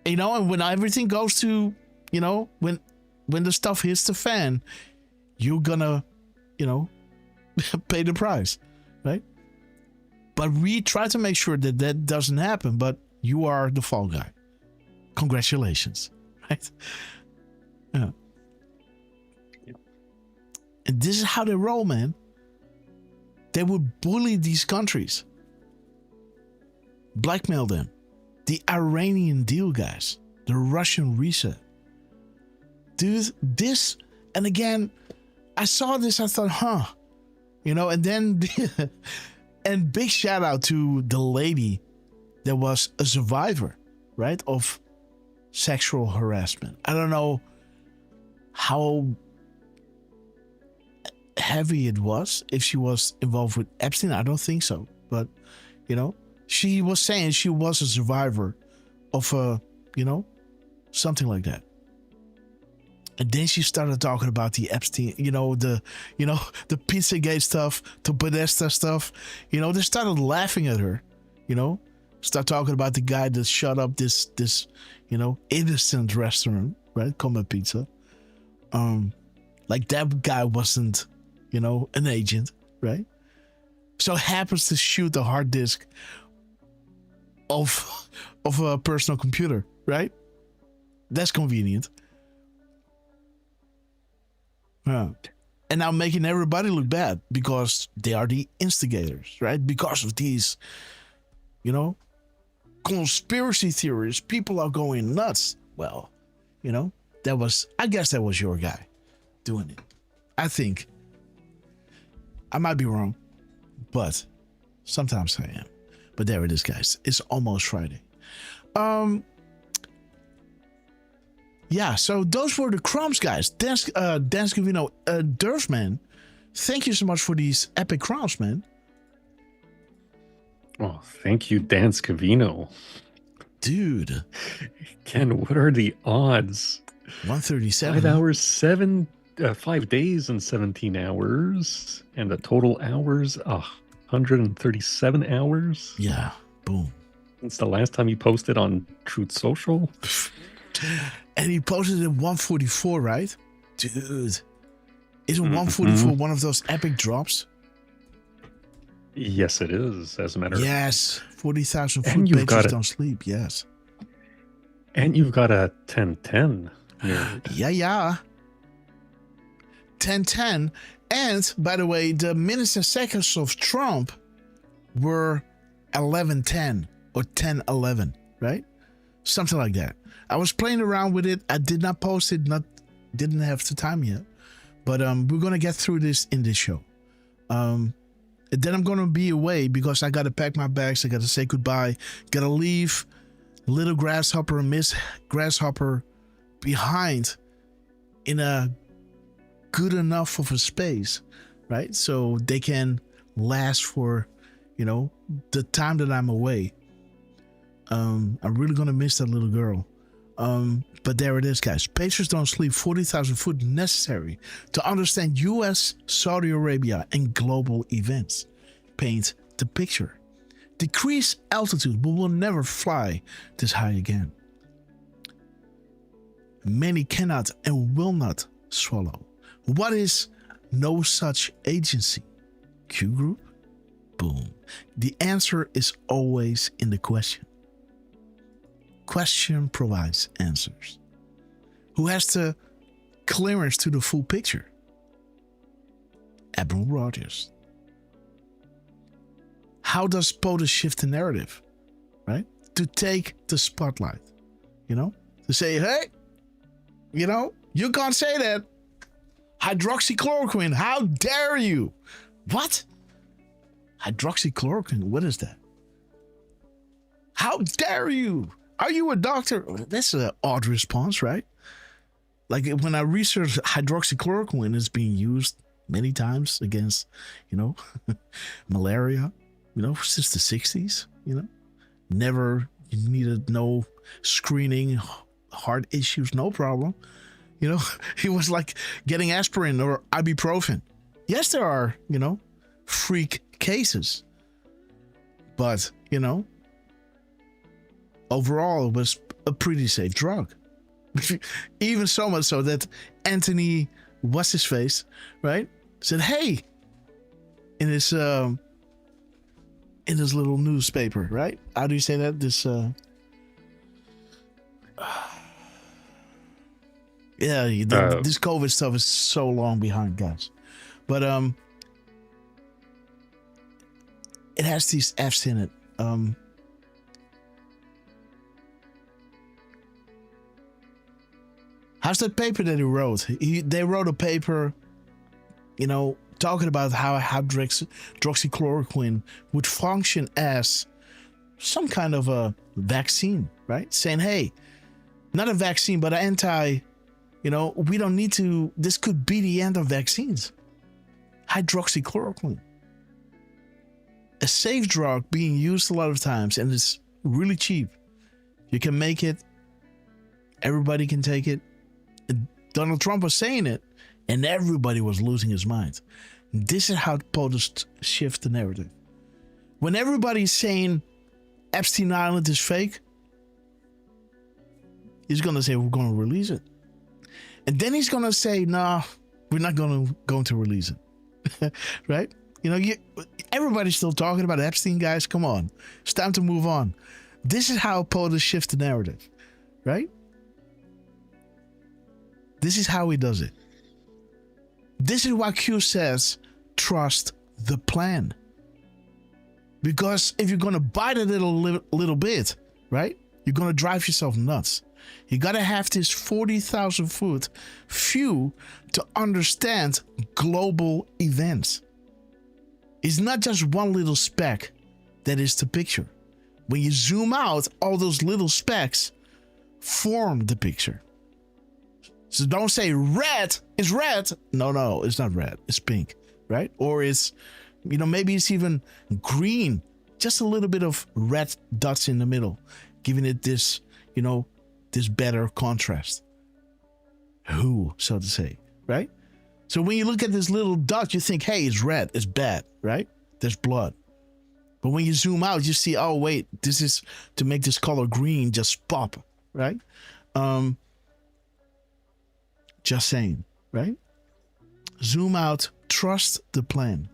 You know, and when everything goes to, you know, when the stuff hits the fan, you're gonna, you know, pay the price, right? But we try to make sure that that doesn't happen, but you are the fall guy. Congratulations, right? Yeah. And this is how they roll, man. They would bully these countries, blackmail them. The Iranian deal, guys. The Russian reset. Dude, this, and again, I saw this, I thought, you know, and then, and big shout out to the lady that was a survivor, right, of sexual harassment. I don't know how heavy it was, if she was involved with Epstein. I don't think so, but, you know, she was saying she was a survivor of you know, something like that. And then she started talking about the Epstein, the Pizzagate stuff, the Podesta stuff. You know, they started laughing at her, start talking about the guy that shut up this innocent restaurant, right? Come Pizza. Like that guy wasn't, an agent, right? So happens to shoot the hard disk of a personal computer, right? That's convenient. Yeah. And now making everybody look bad because they are the instigators, right? Because of these, conspiracy theories, people are going nuts. Well, I guess that was your guy doing it. I think. I might be wrong, but sometimes I am. But there it is, guys. It's almost Friday. Yeah, so those were the crumbs, guys. Dan Scavino, Derf, man. Thank you so much for these epic crumbs, man. Oh, thank you, Dan Scavino. Dude. Ken, what are the odds? 137. 5 days and 17 hours. And the total hours, 137 hours. Yeah, boom. Since the last time you posted on Truth Social. And he posted it at 144, right? Dude. Isn't 144 one of those epic drops? Yes, it is, as a matter of fact. Yes. 40,000 foot pages don't sleep, yes. And you've got a 1010. Yeah. 1010. And, by the way, the minutes and seconds of Trump were 11:10 or 10:11, right? Something like that. I was playing around with it. I did not post it. Didn't have the time yet. But we're gonna get through this in this show. And then I'm gonna be away because I gotta pack my bags. I gotta say goodbye. Gotta leave little Grasshopper and Miss Grasshopper behind in a good enough of a space, right? So they can last for, the time that I'm away. I'm really gonna miss that little girl. But there it is, guys. Patriots don't sleep. 40,000 foot necessary to understand U.S., Saudi Arabia, and global events. Paint the picture. Decrease altitude, but will never fly this high again. Many cannot and will not swallow. What is no such agency? Q group? Boom. The answer is always in the question. Question provides answers. Who has the clearance to the full picture? Admiral Rogers. how does POTUS shift the narrative, right? To take the spotlight, to say, hey, you can't say that. Hydroxychloroquine, how dare you? What? Hydroxychloroquine, what is that? How dare you? Are you a doctor? That's an odd response, right? Like when I researched hydroxychloroquine, it's being used many times against, malaria, since the 60s, never needed no screening, heart issues, no problem. It was like getting aspirin or ibuprofen. Yes, there are, freak cases. But, overall, it was a pretty safe drug. Even so much so that Anthony, what's his face, right, said, hey, in his little newspaper, right? How do you say that? This, this COVID stuff is so long behind, guys. But it has these F's in it. How's that paper that he wrote? They wrote a paper, talking about how hydroxychloroquine would function as some kind of a vaccine, right? Saying, hey, not a vaccine, but an anti, we don't need to, this could be the end of vaccines. Hydroxychloroquine. A safe drug being used a lot of times, and it's really cheap. You can make it. Everybody can take it. Donald Trump was saying it, and everybody was losing his mind. This is how POTUS shift the narrative. When everybody's saying Epstein Island is fake, he's going to say, we're going to release it. And then he's going to say, no, we're not going to release it. Right? Everybody's still talking about Epstein, guys. Come on. It's time to move on. This is how POTUS shifts the narrative. Right? This is how he does it. This is why Q says, trust the plan. Because if you're going to bite a little bit, right, you're going to drive yourself nuts. You got to have this 40,000 foot view to understand global events. It's not just one little speck that is the picture. When you zoom out, all those little specks form the picture. So don't say red is red. No, it's not red. It's pink, right? Or it's, maybe it's even green. Just a little bit of red dots in the middle, giving it this, this better contrast. So to say, right? So when you look at this little dot, you think, hey, it's red, it's bad, right? There's blood. But when you zoom out, you see, oh, wait, this is to make this color green just pop, right? Just saying, right? Zoom out, trust the plan.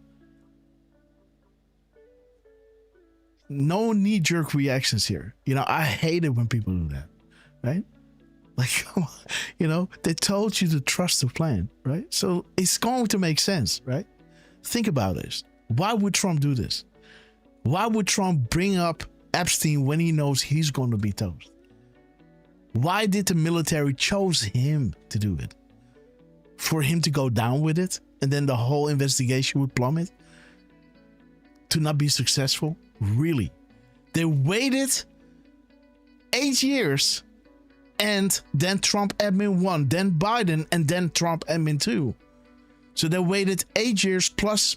No knee-jerk reactions here. I hate it when people do that, right? Like, come on, they told you to trust the plan, right? So it's going to make sense, right? Think about this. Why would Trump do this? Why would Trump bring up Epstein when he knows he's going to be toast? Why did the military chose him to do it? For him to go down with it, and then the whole investigation would plummet? To not be successful? Really? They waited 8 years, and then Trump admin 1, then Biden, and then Trump admin 2. So they waited 8 years plus,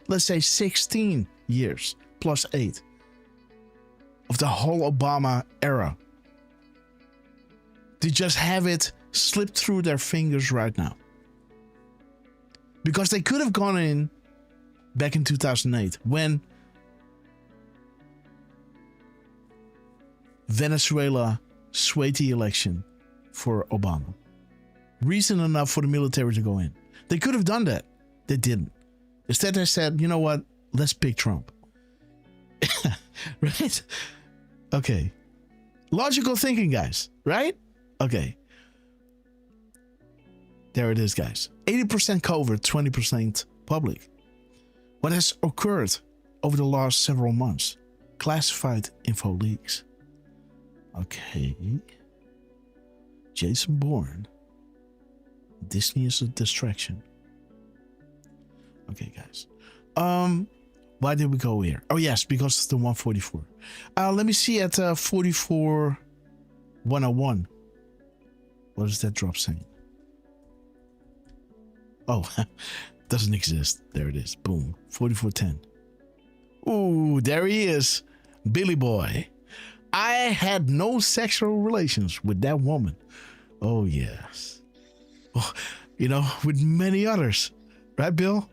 let's say 16 years plus 8 of the whole Obama era. To just have it slip through their fingers right now. Because they could have gone in back in 2008 when Venezuela swayed the election for Obama. Reason enough for the military to go in. They could have done that. They didn't. Instead, they said, you know what? Let's pick Trump. Right? Okay. Logical thinking, guys. Right? Okay. There it is, guys. 80% covert, 20% public. What has occurred over the last several months. Classified info leaks. Okay. Jason Bourne. Disney is a distraction. Okay, guys. Why did we go here? Oh, yes, because it's the 144. Let me see at 44-101. What is that drop saying? Oh, doesn't exist. There it is. Boom. 4410. Ooh, there he is. Billy Boy. I had no sexual relations with that woman. Oh, yes. Oh, you know, with many others. Right, Bill?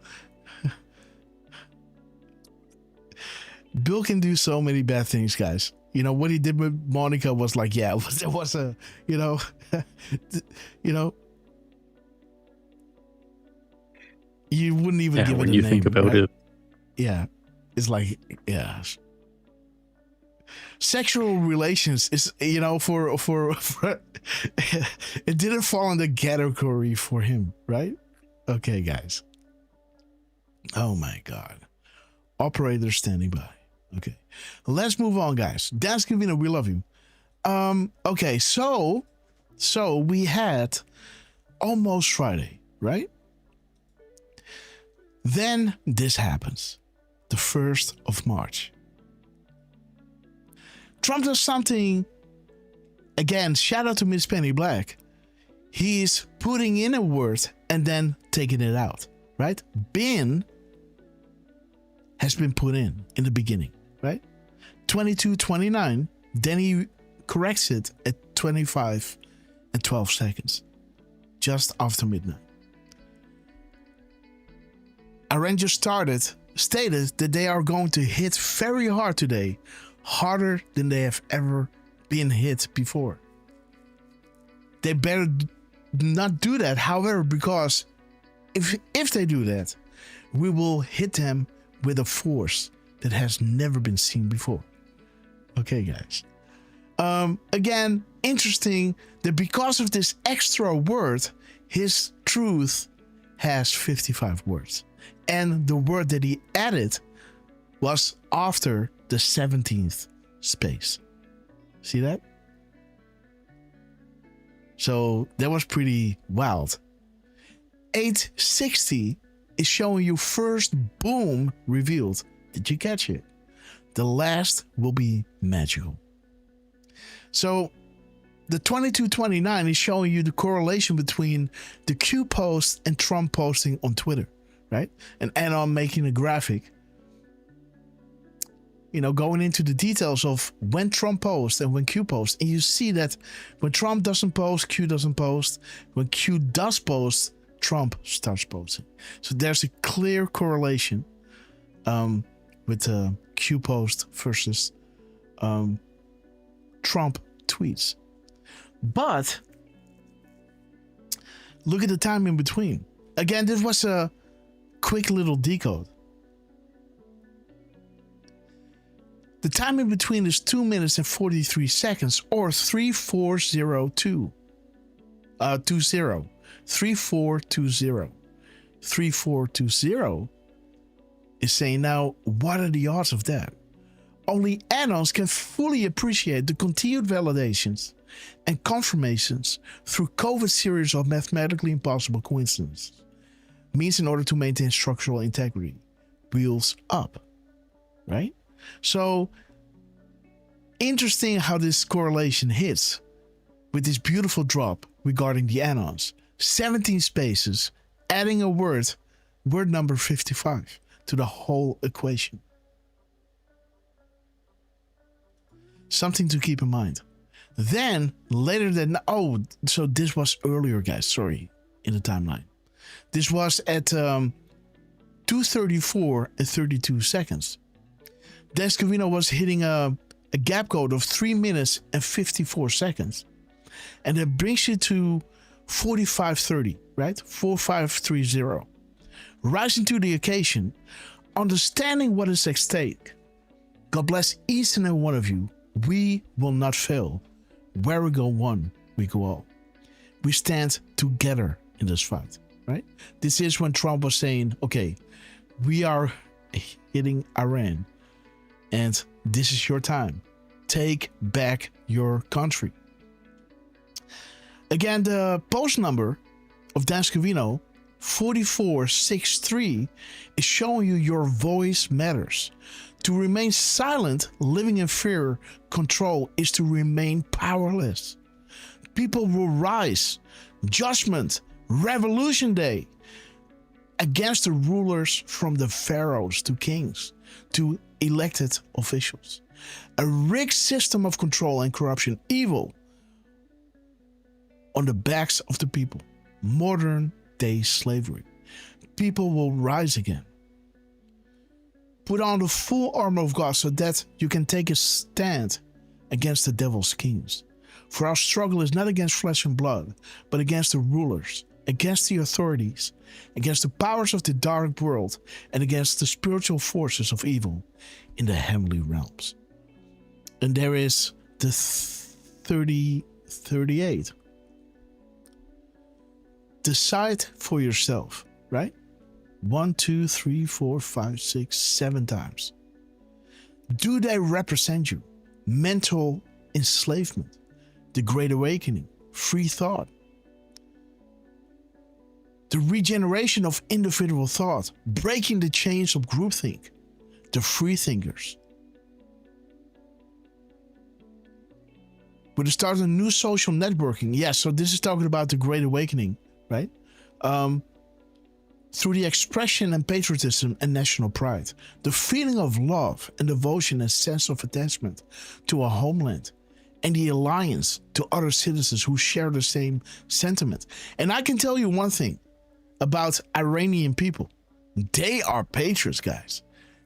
Bill can do so many bad things, guys. You know, what he did with Monica was like, yeah, it was a, you know, you wouldn't even give it a name. When you think about it. Yeah. It's like, yeah. Sexual relations is, you know, for it didn't fall in the category for him, right? Okay, guys. Oh my God. Operator standing by. Okay. Let's move on, guys. Dance Cavino, we love you. Okay, so we had almost Friday, right? Then this happens. The 1st of March. Trump does something, again, shout out to Miss Penny Black. He's putting in a word and then taking it out, right? Bin has been put in the beginning, right? 22:29, then he corrects it at 25 and 12 seconds, just after midnight. Iran just stated that they are going to hit very hard today, harder than they have ever been hit before. They better not do that, however, because if they do that, we will hit them with a force that has never been seen before. Okay, guys. Again, interesting that because of this extra word, his truth has 55 words. And the word that he added was after the 17th space. See that? So that was pretty wild. 860 is showing you first boom revealed. Did you catch it? The last will be magical. So the 2229 is showing you the correlation between the Q post and Trump posting on Twitter, right? And I'm making a graphic, you know, going into the details of when Trump posts and when Q posts. And you see that when Trump doesn't post, Q doesn't post. When Q does post, Trump starts posting. So there's a clear correlation with Q post versus Trump tweets. But look at the time in between. Again, this was a quick little decode. The time in between is 2 minutes and 43 seconds, or 3402. 3420. 3420 is saying, now, what are the odds of that? Only annals can fully appreciate the continued validations and confirmations through COVID series of mathematically impossible coincidences. Means in order to maintain structural integrity. Wheels up. Right? So, interesting how this correlation hits with this beautiful drop regarding the anons. 17 spaces, adding a word number 55 to the whole equation. Something to keep in mind. Then, later than... Oh, so this was earlier, guys. Sorry, in the timeline. This was at 2:34 and 32 seconds. Descovino was hitting a gap code of 3 minutes and 54 seconds. And that brings you to 4530, right? 4530. Rising to the occasion, understanding what is at stake. God bless each and every one of you. We will not fail. Where we go one, we go all. We stand together in this fight, right? This is when Trump was saying, okay, we are hitting Iran. And this is your time. Take back your country. Again, the post number of Danskavino 4463 is showing you your voice matters. To remain silent, living in fear, control is to remain powerless. People will rise. Judgment, Revolution Day. Against the rulers, from the pharaohs to kings to elected officials. A rigged system of control and corruption, evil on the backs of the people. Modern day slavery. People will rise again. Put on the full armor of God so that you can take a stand against the devil's schemes. For our struggle is not against flesh and blood, but against the rulers, against the authorities, against the powers of the dark world, and against the spiritual forces of evil in the heavenly realms. And there is the 38. Decide for yourself, right? 1, 2, 3, 4, 5, 6, 7 times. Do they represent you? Mental enslavement, the Great Awakening, free thought, the regeneration of individual thought, breaking the chains of groupthink, the free thinkers. With the start of new social networking, yes, so this is talking about the Great Awakening, right? Through the expression and patriotism and national pride, the feeling of love and devotion and sense of attachment to a homeland, and the alliance to other citizens who share the same sentiment. And I can tell you one thing about Iranian people. They are patriots, guys.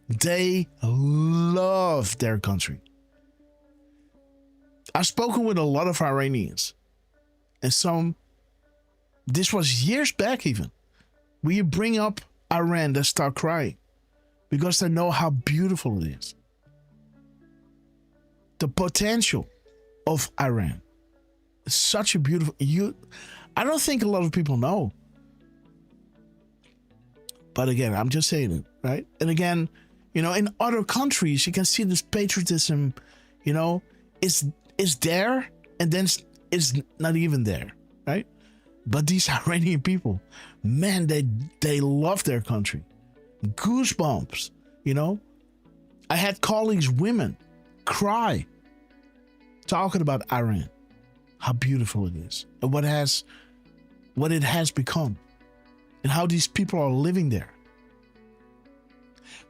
They love their country. I've spoken with a lot of Iranians, and this was years back even. We bring up Iran, they start crying because they know how beautiful it is. The potential of Iran. It's such a beautiful... I don't think a lot of people know. But again, I'm just saying it, right? And again, in other countries, you can see this patriotism, is there, and then it's not even there, right? But these Iranian people, man, they love their country. Goosebumps, I had colleagues, women, cry talking about Iran, how beautiful it is, and what it has become, and how these people are living there.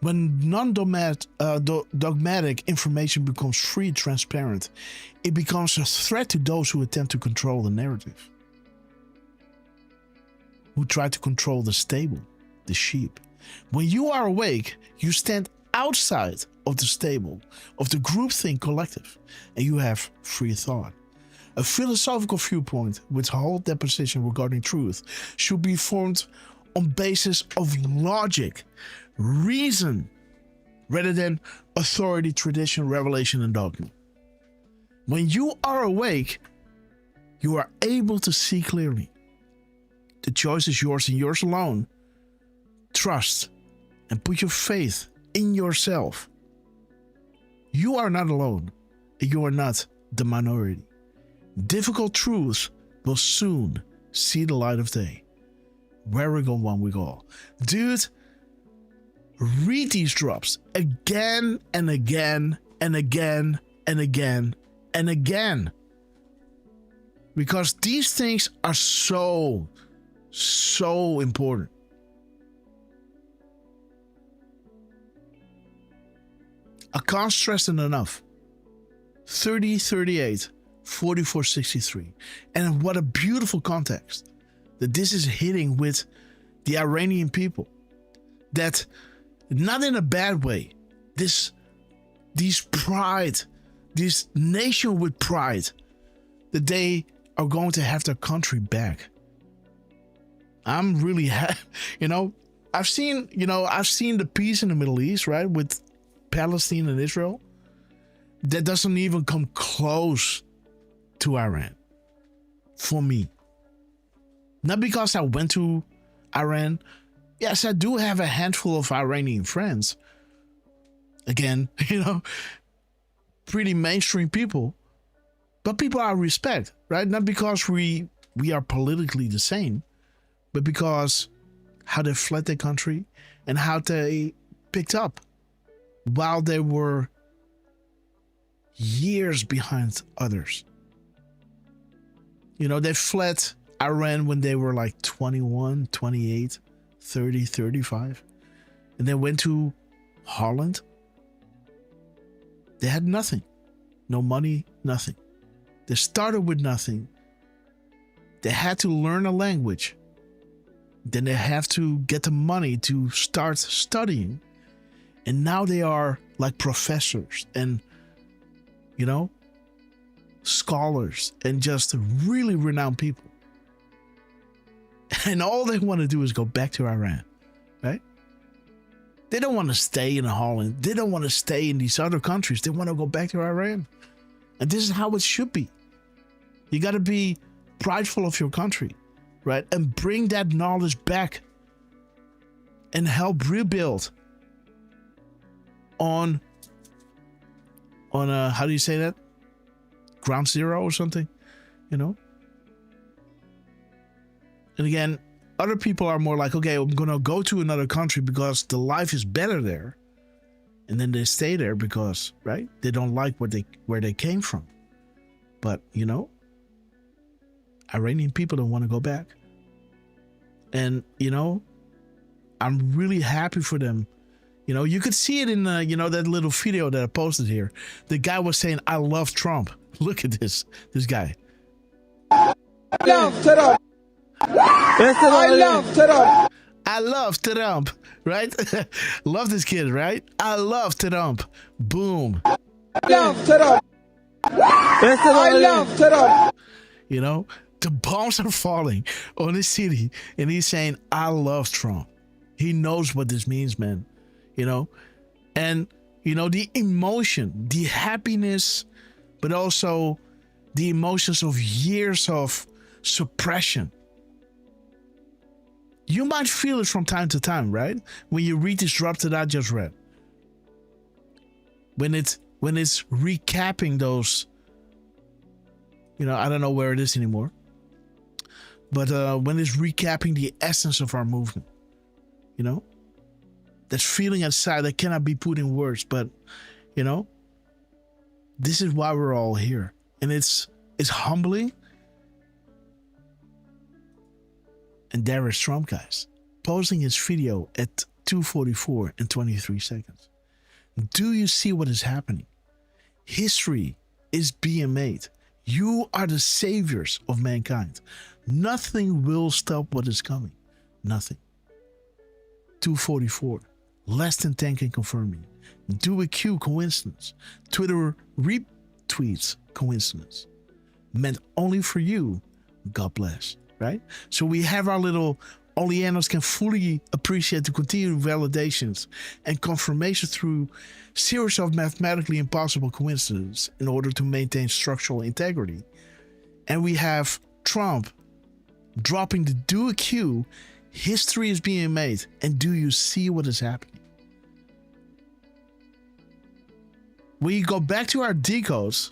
When non-dogmatic information becomes free, transparent, it becomes a threat to those who attempt to control the narrative, who try to control the stable, the sheep. When you are awake, you stand outside of the stable, of the groupthink collective, and you have free thought. A philosophical viewpoint with hold their position regarding truth should be formed on basis of logic, reason, rather than authority, tradition, revelation, and dogma. When you are awake, you are able to see clearly. The choice is yours and yours alone. Trust and put your faith in yourself. You are not alone. You are not the minority. Difficult truths will soon see the light of day. Where we go, one we go. Dude, read these drops again and again and again and again and again. Because these things are so important. I can't stress it enough. 3038 4463. And what a beautiful context that this is hitting with the Iranian people. That, not in a bad way, these pride, this nation with pride, that they are going to have their country back. I'm really I've seen the peace in the Middle East, right, with Palestine and Israel. That doesn't even come close to Iran for me. Not because I went to Iran, Yes, I do have a handful of Iranian friends. Again, pretty mainstream people, but people I respect, right? Not because we are politically the same, but because how they fled their country and how they picked up while they were years behind others. They fled Iran when they were like 21, 28, 30, 35, and they went to Holland. They had nothing. No money, nothing. They started with nothing. They had to learn a language. Then they have to get the money to start studying. And now they are like professors and, scholars and just really renowned people. And all they want to do is go back to Iran, right? They don't want to stay in Holland. They don't want to stay in these other countries. They want to go back to Iran. And this is how it should be. You got to be prideful of your country, right? And bring that knowledge back and help rebuild on how do you say that? Ground zero or something, And again, other people are more like, okay, I'm going to go to another country because the life is better there. And then they stay there because, right? They don't like where they came from. But, Iranian people don't want to go back. And, I'm really happy for them. You could see it in, that little video that I posted here. The guy was saying, I love Trump. Look at this guy. I love Trump. I love Trump, right? Love this kid, right? I love Trump. Boom. I love Trump. I love Trump. The bombs are falling on the city, and he's saying, I love Trump. He knows what this means, man. And, the emotion, the happiness, but also the emotions of years of suppression. You might feel it from time to time, right? When you read this drop that I just read. When it's recapping those, I don't know where it is anymore. But when it's recapping the essence of our movement, that feeling inside that cannot be put in words, but, this is why we're all here. And it's humbling. And there is Trump, guys, posting his video at 2:44 and 23 seconds. Do you see what is happening? History is being made. You are the saviors of mankind. Nothing will stop what is coming. Nothing. 2:44. Less than 10 can confirm me. Do a Q coincidence. Twitter retweets coincidence. Meant only for you. God bless. Right? So we have our little Oleanos can fully appreciate the continued validations and confirmation through series of mathematically impossible coincidences in order to maintain structural integrity. And we have Trump dropping the do a Q. History is being made. And do you see what is happening? When you go back to our decodes,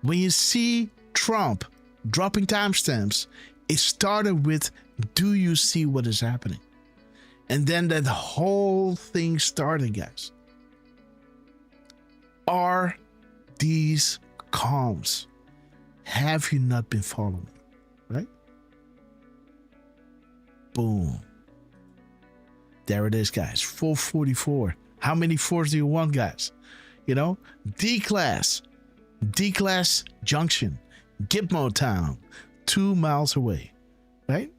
when you see Trump dropping timestamps, it started with, do you see what is happening? And then that whole thing started, guys. Are these calms? Have you not been following? Right? Boom. There it is, guys. 444. How many fours do you want, guys? D-Class Junction, Gitmo Town, 2 miles away, right?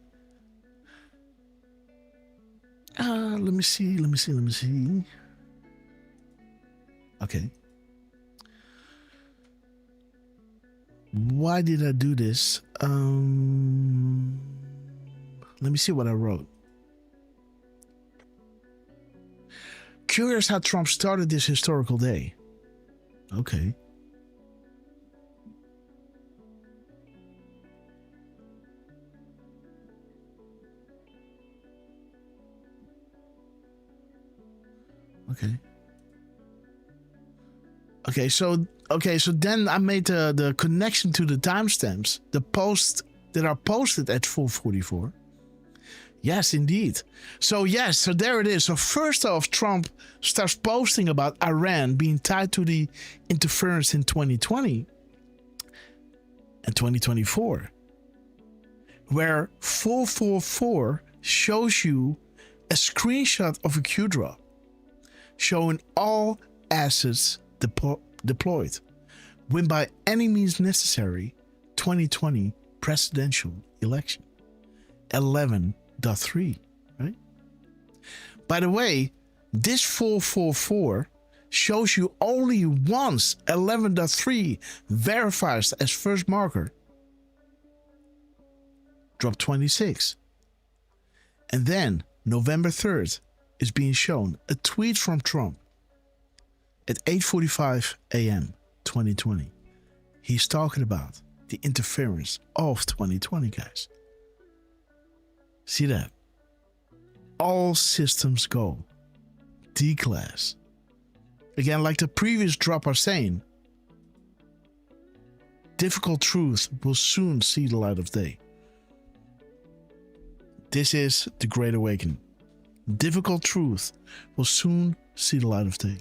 Let me see. Okay. Why did I do this? Let me see what I wrote. Curious how Trump started this historical day. Okay. Okay. Okay, so then I made the connection to the timestamps, the posts that are posted at 4:44. Yes, indeed. So there it is. So first off, Trump starts posting about Iran being tied to the interference in 2020 and 2024, where 444 shows you a screenshot of a Q drop showing all assets deployed. Win by any means necessary 2020 presidential election. 11.3, right? By the way, this 444 shows you only once 11.3 verifies as first marker. Drop 26. And then November 3rd is being shown a tweet from Trump at 8:45 a.m. 2020. He's talking about the interference of 2020, guys. See that? All systems go. D-class. Again, like the previous drop are saying, difficult truth will soon see the light of day. This is the Great Awakening. Difficult truth will soon see the light of day.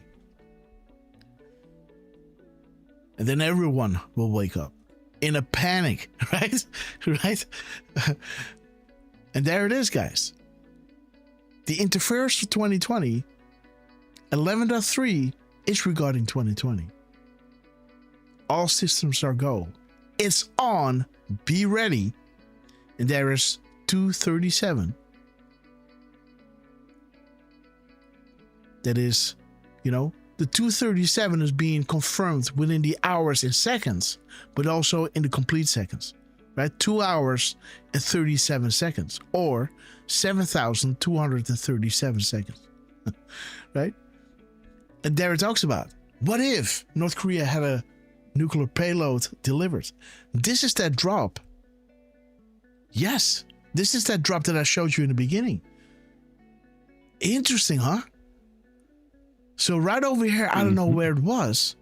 And then everyone will wake up in a panic, right? Right? And there it is, guys. The interference for 2020, 11.3 is regarding 2020. All systems are go. It's on. Be ready. And there is 237. That is, the 237 is being confirmed within the hours and seconds, but also in the complete seconds, right? 2 hours and 37 seconds, or 7,237 seconds, right? And there it talks about, what if North Korea had a nuclear payload delivered? This is that drop. Yes, this is that drop that I showed you in the beginning. Interesting, huh? So right over here, I don't know where it was.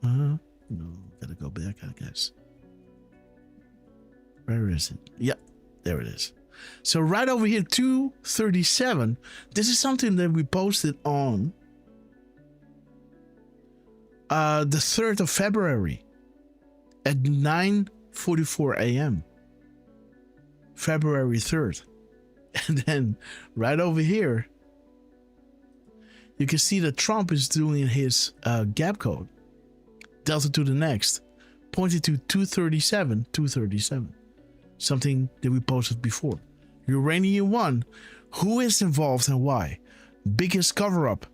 No, gotta go back, I guess. Where is it? Yep, there it is. So right over here, 237. This is something that we posted on the 3rd of February at 9:44 a.m. February 3rd. And then right over here, you can see that Trump is doing his gap code. Delta to the next, pointing to 237. Something that we posted before. Uranium 1, who is involved and why? Biggest cover-up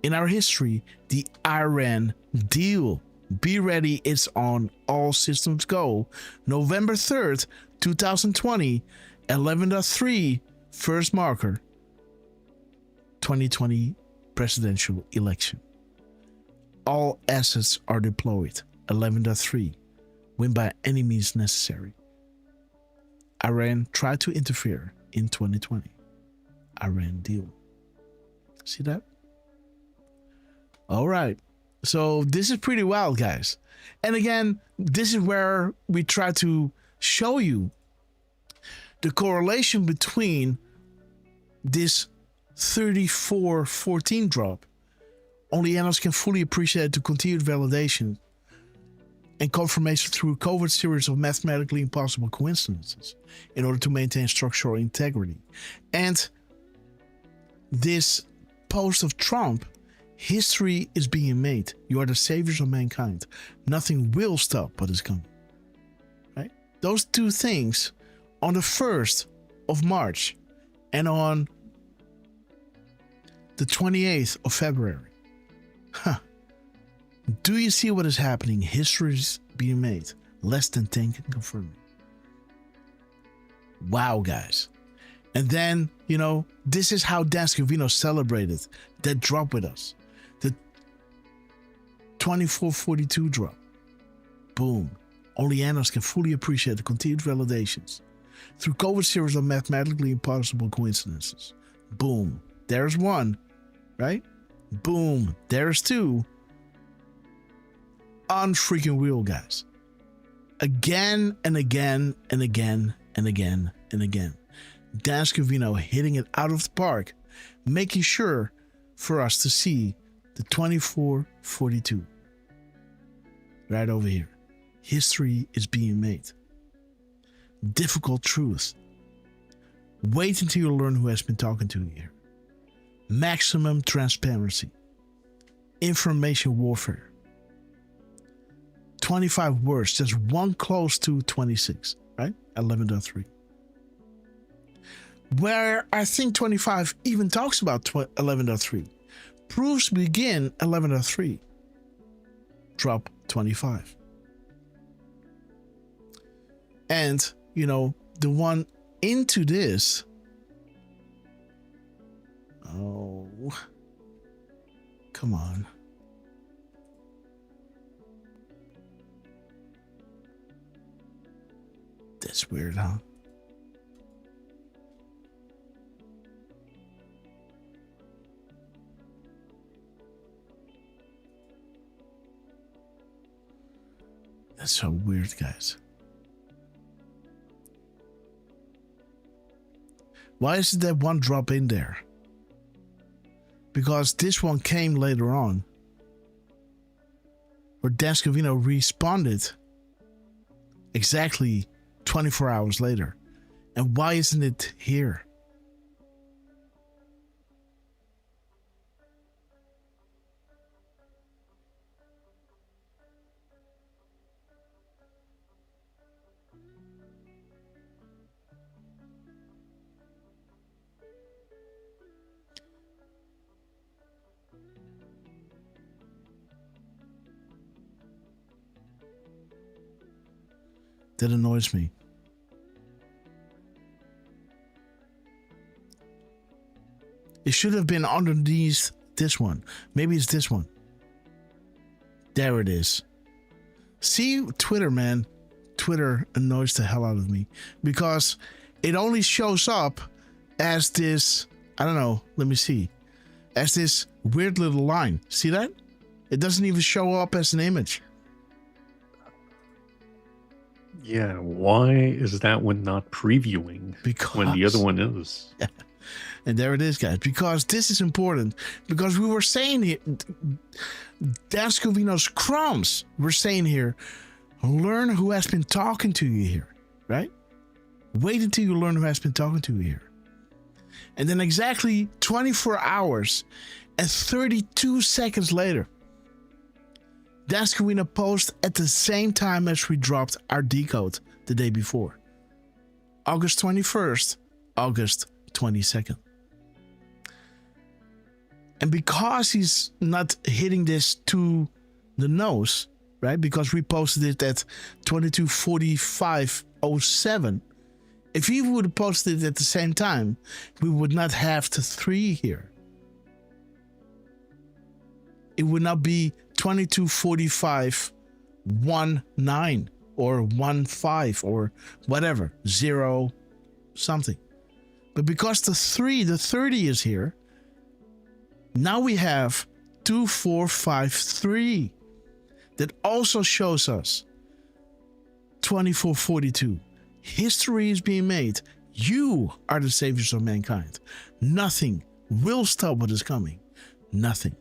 in our history, the Iran deal. Be ready, it's on. All systems go. November 3rd, 2020, 11.3, first marker, 2020 presidential election. All assets are deployed. 11.3, win by any means necessary. Iran tried to interfere in 2020. Iran deal. See that? All right. So this is pretty wild, guys. And again, this is where we try to show you the correlation between this 3414 drop. Only analysts can fully appreciate the continued validation and confirmation through a covert series of mathematically impossible coincidences in order to maintain structural integrity. And this post of Trump, history is being made. You are the saviors of mankind. Nothing will stop what is coming. Right? Those two things on the 1st of March and on the 28th of February. Do you see what is happening? History is being made. Less than 10 can confirm it. Wow, guys. And then, this is how Dan Scavino celebrated that drop with us. The 2442 drop. Boom. Only analysts can fully appreciate the continued validations through covert series of mathematically impossible coincidences. Boom. There's one, right? Boom. There's two. Unfreaking real, guys. Again and again and again and again and again. Dan Scavino hitting it out of the park, making sure for us to see the 2442. Right over here. History is being made. Difficult truth. Wait until you learn who has been talking to you here. Maximum transparency. Information warfare. 25 words, just one close to 26, right? 11.3. Where I think 25 even talks about 11.3. Proofs begin 11.3. Drop 25. And, you know, the one into this. Oh, come on. That's weird, huh? That's so weird, guys. Why is it that one drop in there? Because this one came later on. Where Dan Scavino responded exactly 24 hours later. And why isn't it here? That annoys me. It should have been underneath this one. Maybe it's this one. There it is. See, Twitter, man. Twitter annoys the hell out of me because it only shows up as this, I don't know, let me see, as this weird little line. See that? It doesn't even show up as an image. Yeah, why is that one not previewing when the other one is? Yeah. And there it is, guys. Because this is important. Because we were saying here, Dan Scavino's crumbs, we're saying here, learn who has been talking to you here, right? Wait until you learn who has been talking to you here. And then exactly 24 hours and 32 seconds later, Dan Scavino post at the same time as we dropped our decode the day before. August 21st, August 22nd. And because he's not hitting this to the nose, right? Because we posted it at 22:45:07. If he would have posted it at the same time, we would not have the 3 here. It would not be 22:45:19 or 15 or whatever, 0 something. But because the 30 is here, now we have 2453 that also shows us 2442. History is being made. You are the saviors of mankind. Nothing will stop what is coming. Nothing.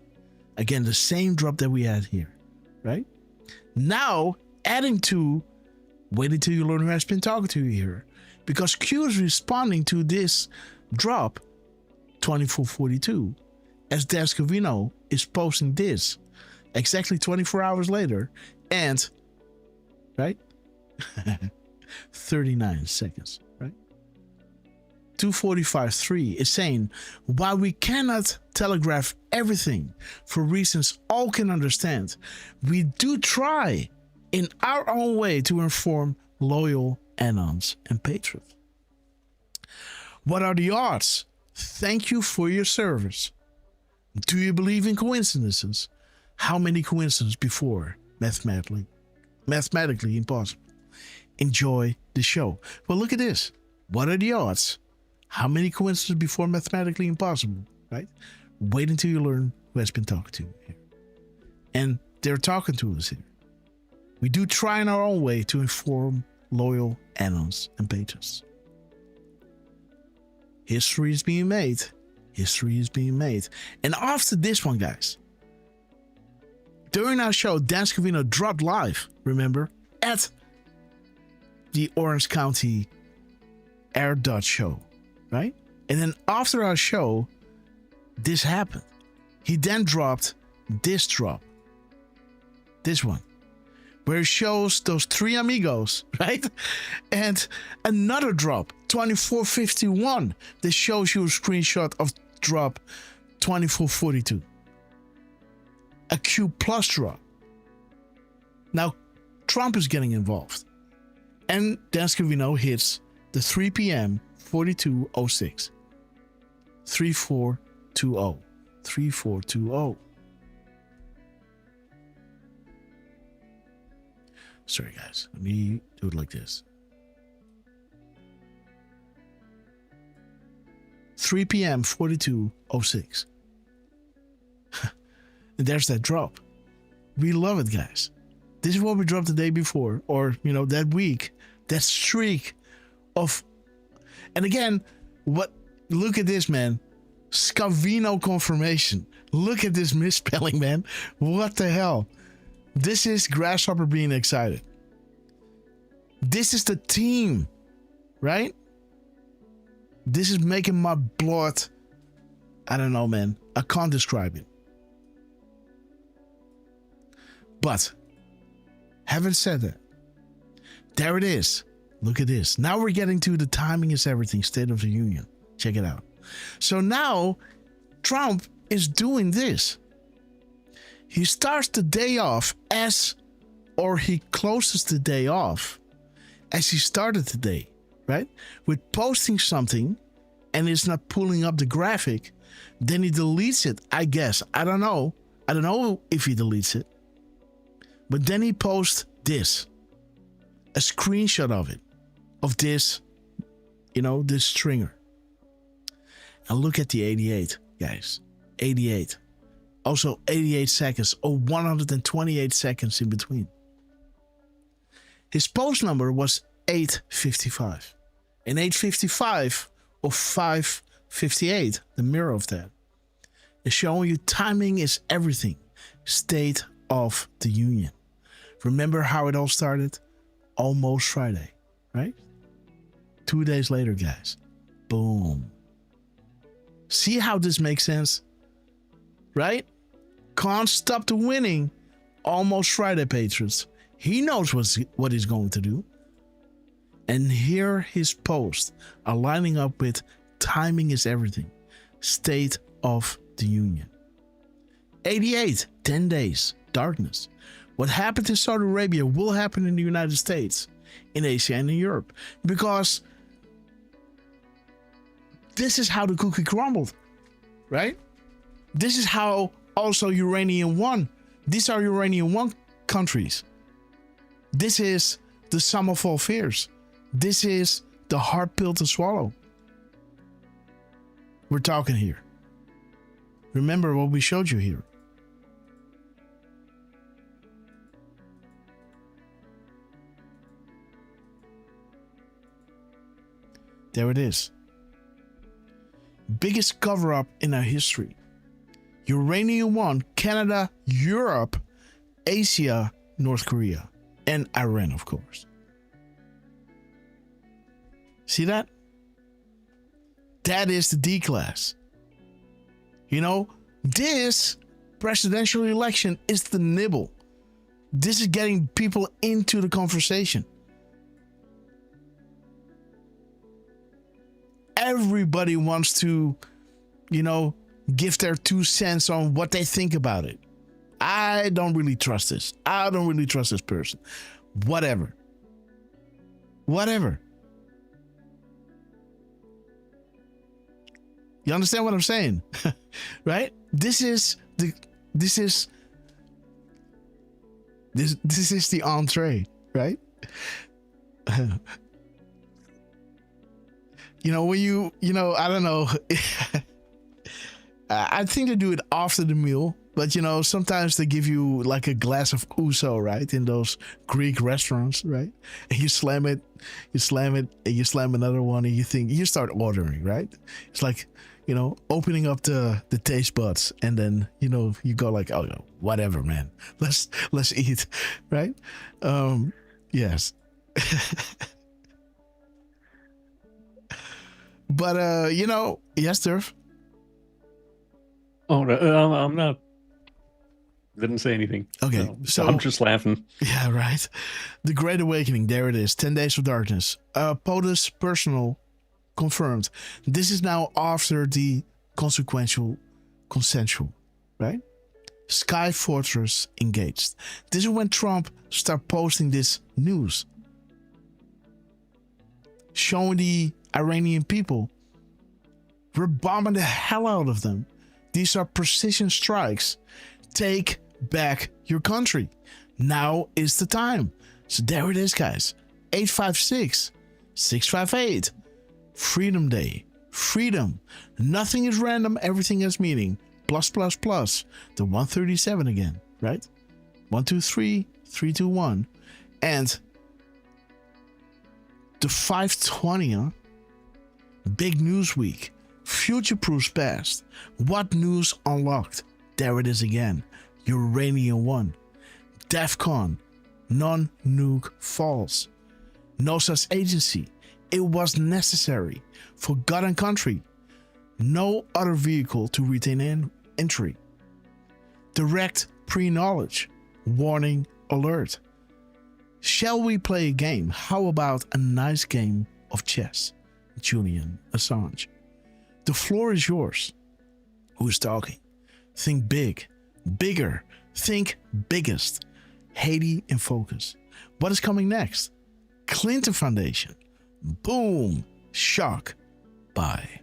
Again, the same drop that we had here, right? Now, adding to, wait until you learn who has been talking to you here. Because Q is responding to this drop, 2442, as Dan Scavino is posting this exactly 24 hours later, and, right? 39 seconds, right? 245.3 is saying, while we cannot telegraph everything for reasons all can understand, we do try in our own way to inform loyal Anons and patriots. What are the odds? Thank you for your service. Do you believe in coincidences? How many coincidences before? Mathematically impossible. Enjoy the show. Well, look at this. What are the odds? How many coincidences before mathematically impossible, right? Wait until you learn who has been talking to you here. And they're talking to us here. We do try in our own way to inform loyal annals and patrons. History is being made. History is being made. And after this one, guys, during our show, Dan Scavino dropped live, remember, at the Orange County Air Dodge show, right? And then after our show, this happened. He then dropped this drop. This one. Where it shows those three amigos, right? And another drop, 2451. This shows you a screenshot of drop 2442. A Q plus drop. Now, Trump is getting involved. And Dan Scavino hits the 3 p.m. 4206. 3420. 3420. Sorry, guys. Let me do it like this. 3 p.m. 4206. And there's that drop. We love it, guys. This is what we dropped the day before, or, that week. That streak of... And again, look at this, man. Scavino confirmation. Look at this misspelling, man. What the hell? This is Grasshopper being excited. This is the team, right? This is making my blood... I don't know, man. I can't describe it. But, having said that, there it is. Look at this. Now we're getting to the timing is everything, State of the Union. Check it out. So now, Trump is doing this. He starts the day off or he closes the day off as he started the day, right? With posting something and it's not pulling up the graphic, then he deletes it, I guess. I don't know. I don't know if he deletes it. But then he posts this, a screenshot of it, of this, this stringer. And look at the 88, guys. 88. Also 88 seconds or 128 seconds in between. His post number was 855. And 855 or 558, the mirror of that, is showing you timing is everything. State of the Union. Remember how it all started? Almost Friday, right? 2 days later, guys. Boom. See how this makes sense? Right? Can't stop the winning. Almost Friday, Patriots. He knows what he's going to do. And here his posts are lining up with timing is everything. State of the Union. 88, 10 days, darkness. What happened in Saudi Arabia will happen in the United States, in Asia and in Europe. Because this is how the cookie crumbled, right? This is how also Uranium won. These are Uranium 1 countries. This is the sum of all fears. This is the hard pill to swallow. We're talking here. Remember what we showed you here. There it is. Biggest cover-up in our history. Uranium 1, Canada, Europe, Asia, North Korea, and Iran, of course. See that? That is the D-class. This presidential election is the nibble. This is getting people into the conversation. Everybody wants to, give their 2 cents on what they think about it. I don't really trust this. I don't really trust this person. Whatever. You understand what I'm saying? Right? This is the entree, right? You know, when you know, I don't know. I think they do it after the meal, but you know, sometimes they give you like a glass of ouzo, right? In those Greek restaurants, right? And you slam it, and you slam another one, and you start ordering, right? It's like, you know, opening up the taste buds, and then, you know, you go like, oh, whatever, man. Let's eat, right? Yes. But you know, yes, Derf. Oh, no, I'm not. Didn't say anything. Okay, no, so I'm just laughing. Yeah, right. The Great Awakening. There it is. 10 Days of Darkness. POTUS personal confirmed. This is now after the consensual, right? Sky Fortress engaged. This is when Trump started posting this news, showing the Iranian people we're bombing the hell out of them. These are precision strikes. Take back your country. Now is the time. So there it is, guys. 856-658. Freedom Day. Freedom. Nothing is random. Everything has meaning. Plus, plus, plus. The 137 again, right? 123, 321. And the 520, huh? Big news week. Future proofs past. What news unlocked? There it is again. Uranium 1. DEFCON. Non-nuke falls. No such agency. It was necessary. Forgotten country. No other vehicle to retain entry. Direct pre-knowledge. Warning alert. Shall we play a game? How about a nice game of chess? Julian Assange. The floor is yours. Who's talking? Think big. Bigger. Think biggest. Haiti in focus. What is coming next? Clinton Foundation. Boom. Shock. Bye.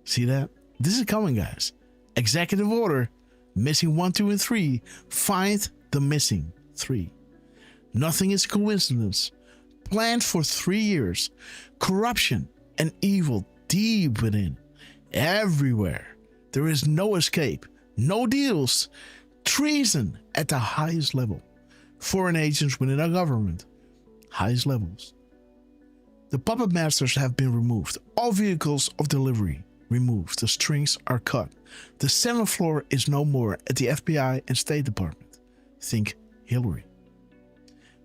See that? This is coming, guys. Executive order. Missing 1, 2, and 3. Find the missing 3. Nothing is a coincidence. Planned for 3 years. Corruption and evil deep within. Everywhere. There is no escape. No deals. Treason at the highest level. Foreign agents within our government. Highest levels. The puppet masters have been removed. All vehicles of delivery removed. The strings are cut. The 7th floor is no more at the FBI and State Department. Think Hillary.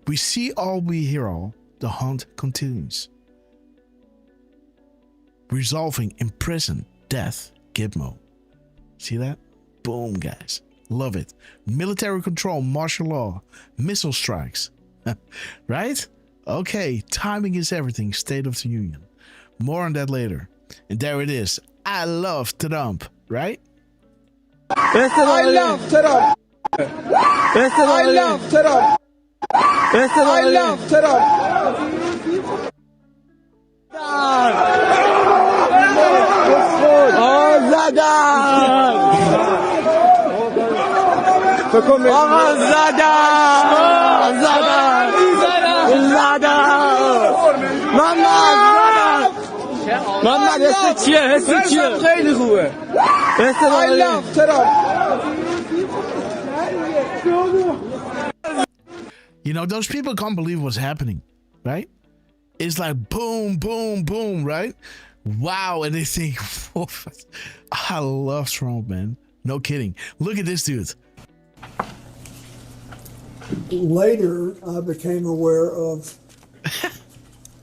We see all, we hear all. The hunt continues. Resolving in prison, death, Gizmo. See that? Boom, guys. Love it. Military control, martial law, missile strikes. Right? Okay, timing is everything. State of the Union. More on that later. And there it is. I love Trump, right? I love Trump. I love Trump. I love Trump. Oh, Zadan! Oh, Zadan! Zadan! Zadan! Mama! Mama, dat is het je. I love Trump. You know, those people can't believe what's happening, right? It's like boom, boom, boom, right? Wow, and they think, I love Trump, man. No kidding. Look at this dude. Later, I became aware of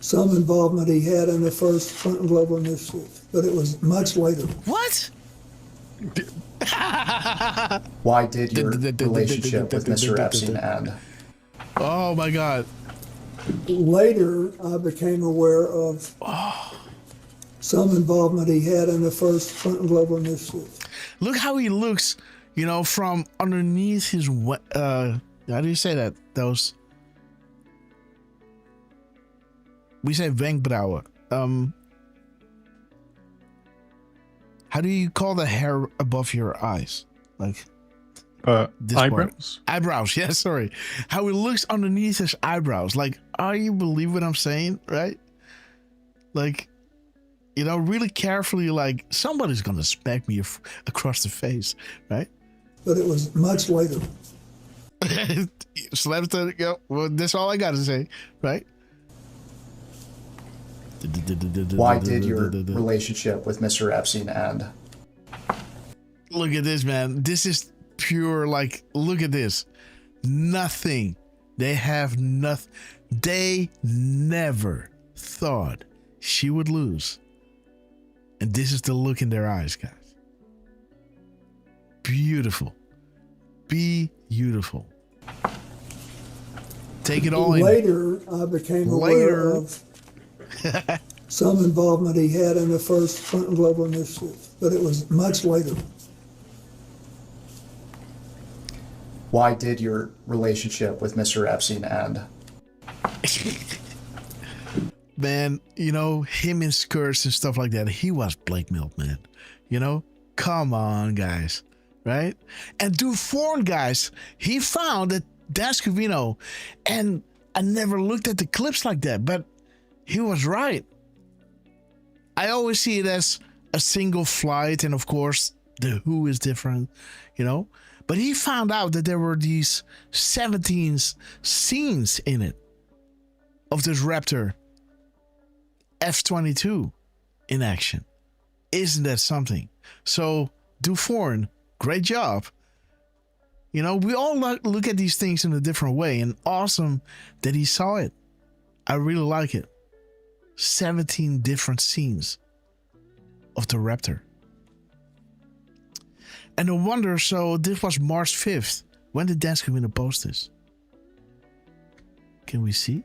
some involvement he had in the first Clinton Global Initiative, but it was much later. What? Why did your relationship with Mr. Epstein end? Oh my God. Later, I became aware of some involvement he had in the first Clinton Global Initiative. Look how he looks, you know, from underneath his, how do you say that? Those, we say wenkbrauwen. How do you call the hair above your eyes? Like, this eyebrows? Part. Eyebrows, yeah, sorry. How he looks underneath his eyebrows. Like, you believe what I'm saying, right? Like, You know, really carefully, like somebody's gonna smack me across the face, right? But it was much later. Slam to go. Well, that's all I got to say, right? Why did your relationship with Mr. Epstein end? Look at this, man. This is pure, like, look at this. Nothing. They have nothing. They never thought she would lose. And this is the look in their eyes, guys. Beautiful. Beautiful. Take it all in. Later, I became aware of some involvement he had in the first Front and Global Initiative, but it was much later. Why did your relationship with Mr. Epstein end? Man, you know, him in skirts and stuff like that, he was blackmailed, man. You know? Come on, guys. Right? And do foreign guys, he found that Dan Scavino, and I never looked at the clips like that, but he was right. I always see it as a single flight, and of course, the who is different, you know? But he found out that there were these 17 scenes in it of this Raptor F-22 in action. Isn't that something? So, Dufourn, great job. You know, we all look at these things in a different way, and awesome that he saw it. I really like it. 17 different scenes of the Raptor. And no wonder, so this was March 5th. When did Dan Scavino post this? Can we see?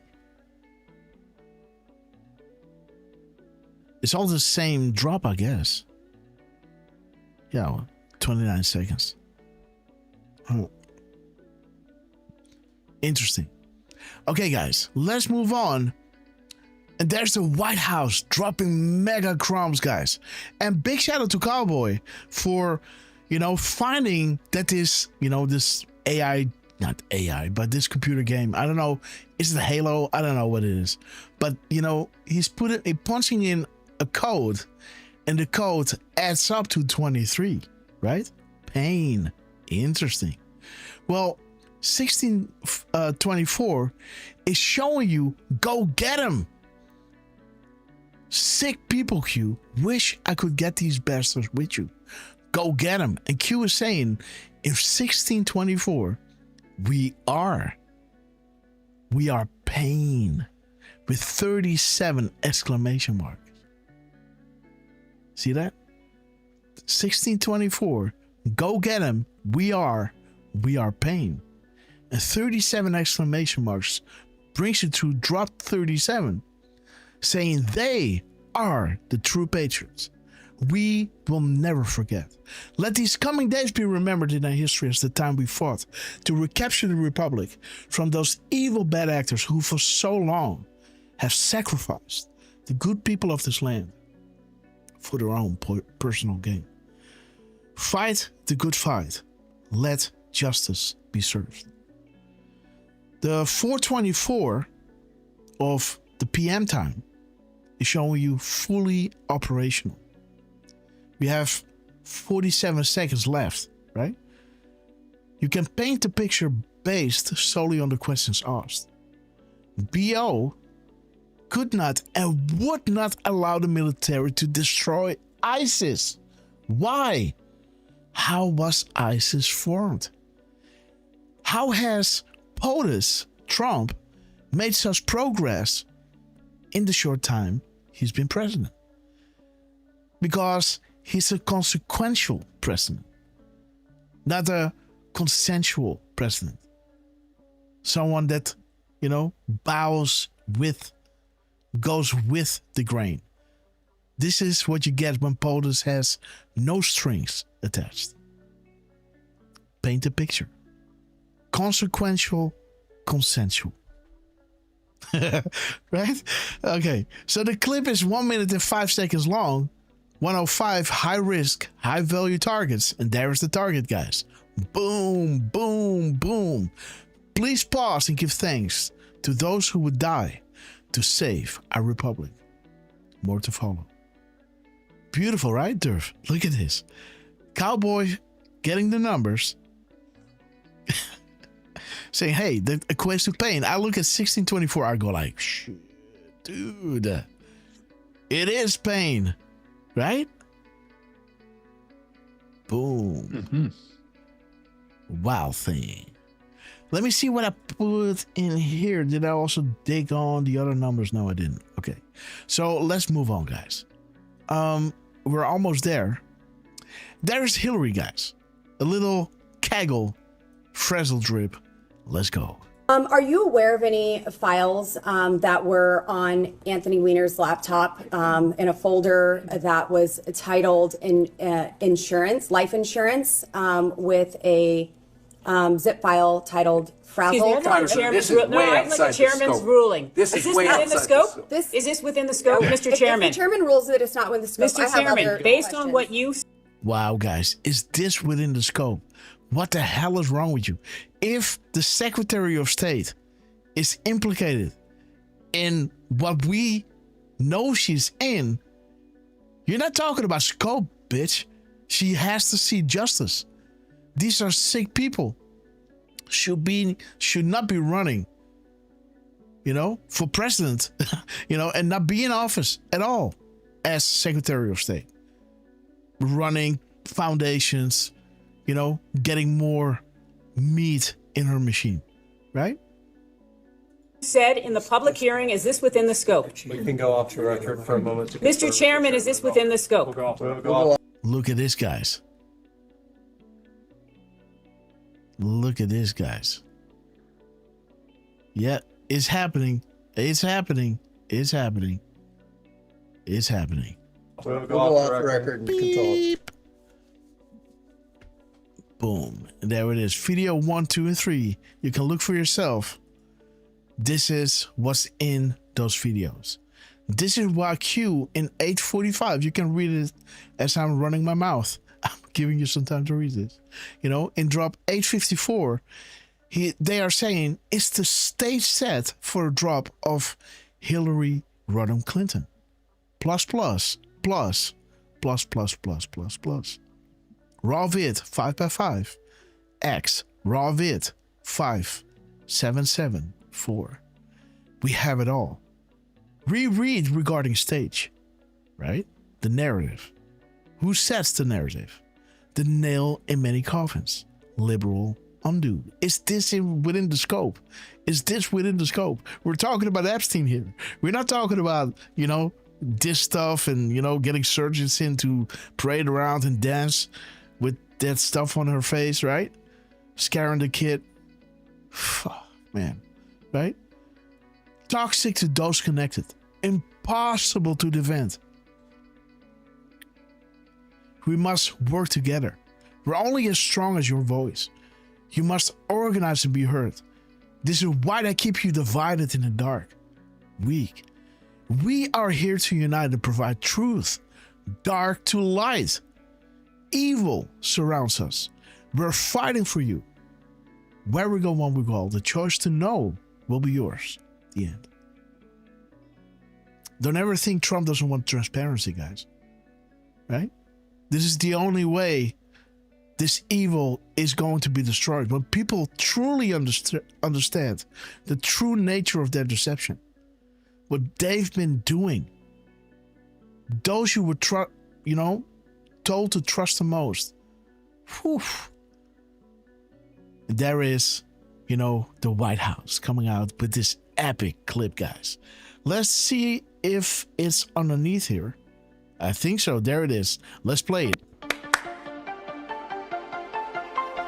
It's all the same drop, I guess. Yeah, well, 29 seconds. Oh. Interesting. Okay, guys, let's move on. And there's the White House dropping mega crumbs, guys. And big shout out to Cowboy for, you know, finding that this, you know, this AI, not AI, but this computer game, I don't know, is it Halo? I don't know what it is. But, you know, he's punching in a code, and the code adds up to 23, right? Pain. Interesting. Well, 1624 is showing you, go get him. Sick people, Q. Wish I could get these bastards with you. Go get them. And Q is saying, in 1624, we are pain with 37 exclamation marks. See that? 1624, go get them. We are pain. And 37 exclamation marks brings you to drop 37, saying they are the true patriots. We will never forget. Let these coming days be remembered in our history as the time we fought to recapture the Republic from those evil bad actors who for so long have sacrificed the good people of this land for their own personal gain. Fight the good fight. Let justice be served. The 424 of the PM time is showing you fully operational. We have 47 seconds left, right? You can paint the picture based solely on the questions asked. BO could not and would not allow the military to destroy ISIS. Why? How was ISIS formed? How has POTUS, Trump, made such progress in the short time he's been president? Because he's a consequential president, not a consensual president. Someone that, you know, goes with the grain. This is what you get when POTUS has no strings attached. Paint a picture. Consequential, consensual. Right? Okay, so the clip is 1 minute and 5 seconds long. 105 high risk, high value targets. And there's the target, guys. Boom, boom, boom. Please pause and give thanks to those who would die to save our republic. More to follow. Beautiful, right, Derf? Look at this. Cowboy getting the numbers. Saying, hey, that equates to pain. I look at 1624. I go like, shit, dude. It is pain. Right? Boom. Wow thing. Let me see what I put in here. Did I also dig on the other numbers? No, I didn't. Okay. So let's move on, guys. We're almost there. There's Hillary, guys. A little kegel, frazzle drip. Let's go. Are you aware of any files that were on Anthony Weiner's laptop in a folder that was titled insurance, life insurance, with a zip file titled Frazzle? This is way outside the scope. Ruling. This is way outside the scope. Is this within the scope, Mr. Chairman? If the chairman rules that it's not within the scope, Mr. Chairman, based on what you... Wow, guys. Is this within the scope? What the hell is wrong with you? If the Secretary of State is implicated in what we know she's in, you're not talking about scope, bitch. She has to see justice. These are sick people. Should not be running, for president, and not be in office at all as Secretary of State. Running foundations, getting more meat in her machine, right? Said in the public hearing, is this within the scope? We can go off the record for a moment. Mr. Chairman, is this within the scope? Look at this, guys. Look at this, guys. Yeah, it's happening. It's happening. It's happening. It's happening. We'll go off the record and you can talk. Boom. And there it is. Video 1, 2, and 3. You can look for yourself. This is what's in those videos. This is why Q in 8:45. You can read it as I'm running my mouth. I'm giving you some time to read this. In drop 854, they are saying it's the stage set for a drop of Hillary Rodham Clinton. Plus. Raw vid 5x5. X raw vid 5774. We have it all. Reread regarding stage, right? The narrative. Who sets the narrative? The nail in many coffins. Liberal undo. Is this within the scope? Is this within the scope? We're talking about Epstein here. We're not talking about, this stuff and, getting surgeons in to parade around and dance with that stuff on her face, right? Scaring the kid. Man, right? Toxic to those connected. Impossible to defend. We must work together. We're only as strong as your voice. You must organize and be heard. This is why they keep you divided in the dark. Weak. We are here to unite and provide truth. Dark to light. Evil surrounds us. We're fighting for you. Where we go, when we go, the choice to know will be yours. The end. Don't ever think Trump doesn't want transparency, guys. Right? This is the only way this evil is going to be destroyed. When people truly understand the true nature of their deception, what they've been doing, those you were told to trust the most. Whew. There is, the White House coming out with this epic clip, guys. Let's see if it's underneath here. I think so. There it is. Let's play it.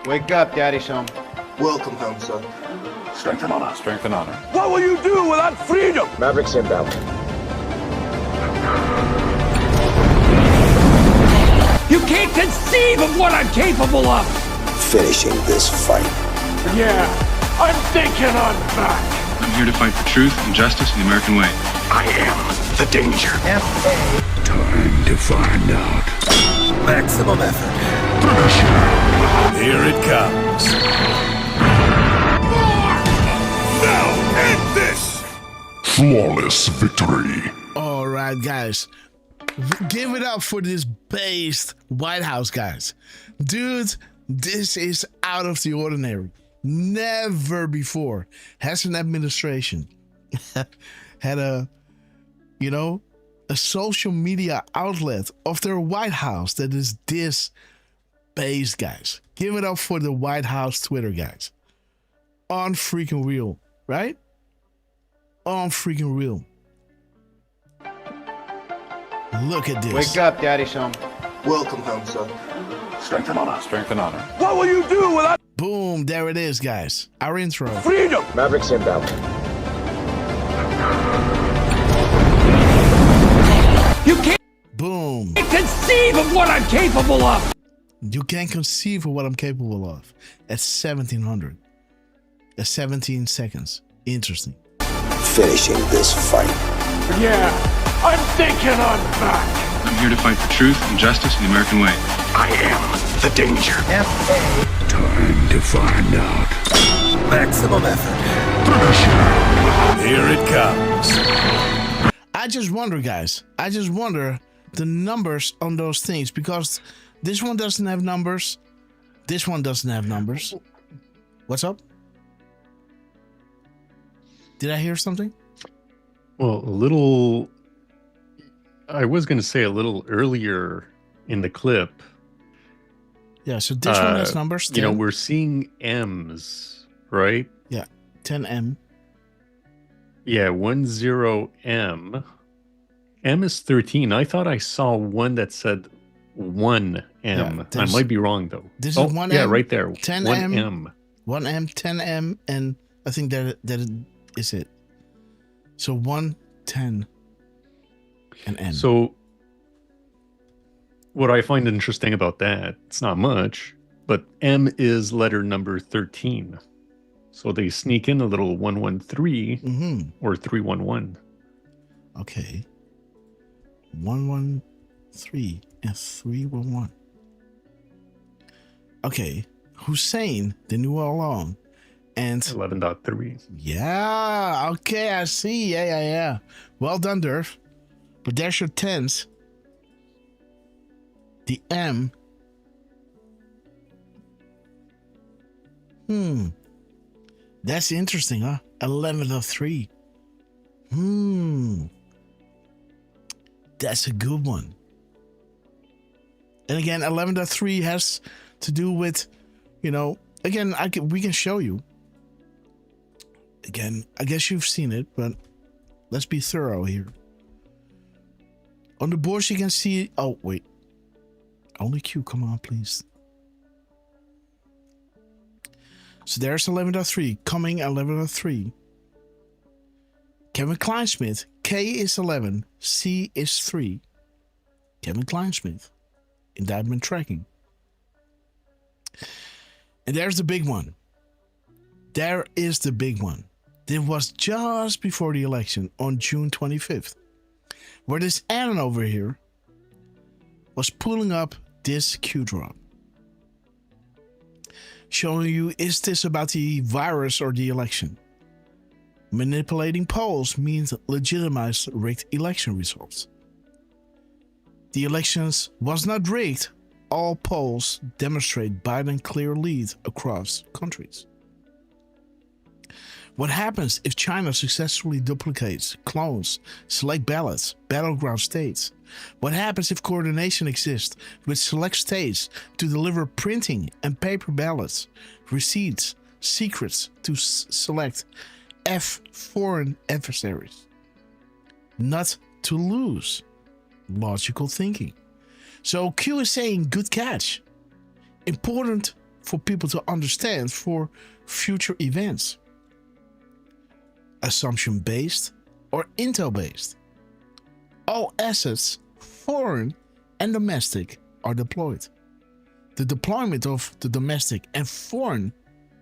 Wake up, Daddy Son. Welcome home, son. Strength and honor. Strength and honor. What will you do without freedom? Mavericks inbound. You can't conceive of what I'm capable of! Finishing this fight. Yeah, I'm thinking I'm back. I'm here to fight for truth and justice in the American way. I am the danger. Time to find out. Maximum effort. Here it comes. Now end this. Flawless victory. All right, guys. Give it up for this based White House, guys. Dude, this is out of the ordinary. Never before has an administration had a social media outlet of their White House that is this based, guys. Give it up for the White House Twitter, guys. On freaking real, right? On freaking real. Look at this. Wake up, Daddy Some. Welcome home, son. Strength and honor. Strength and honor. What will you do without Boom, there it is, guys. Our intro. freedom? Mavericks inbound. You can't Boom. conceive of what I'm capable of. You can't conceive of what I'm capable of. At 1700. At 17 seconds. Interesting. Finishing this fight. Yeah, I'm thinking I'm back. I'm here to fight for truth and justice in the American way. I am the danger. Time to find out. Maximum effort. Here it comes. I just wonder, guys. I just wonder the numbers on those things, because this one doesn't have numbers. This one doesn't have numbers. What's up? Did I hear something? Well, I was going to say a little earlier in the clip. Yeah, so this one has numbers. 10. We're seeing M's, right? Yeah, 10M. Yeah, 10M. M is 13. I thought I saw one that said 1M. Yeah, I might be wrong, though. This is 1M. Yeah, right there. 10M. 1M. 1M, 10M, and I think that is it. So 1, 10, and M. So what I find interesting about that, it's not much, but M is letter number 13. So they sneak in a little 113 or 311. Okay. 113 and 311. Okay. Hussein, they knew all along. And 11.3. Yeah. Okay, I see. Yeah. Well done, Derf. But there's your tens. The M. That's interesting, huh? 11.3. That's a good one. And again, 11.3 has to do with, again, we can show you. Again, I guess you've seen it, but let's be thorough here. On the boards, you can see. Oh, wait. Only Q, come on, please. So there's 11.3, coming 11.3. Kevin Kleinsmith, K is 11, C is 3. Kevin Kleinsmith, indictment tracking. And there's the big one. There is the big one. This was just before the election on June 25th, where this Anon over here was pulling up this Q drop, showing you, is this about the virus or the election? Manipulating polls means legitimize rigged election results. The elections was not rigged. All polls demonstrate Biden clear lead across countries. What happens if China successfully duplicates, clones, select ballots, battleground states? What happens if coordination exists with select states to deliver printing and paper ballots, receipts, secrets to select foreign adversaries? Not to lose. Logical thinking. So Q is saying good catch. Important for people to understand for future events. Assumption based or intel based. All assets, foreign and domestic, are deployed. The deployment of the domestic and foreign,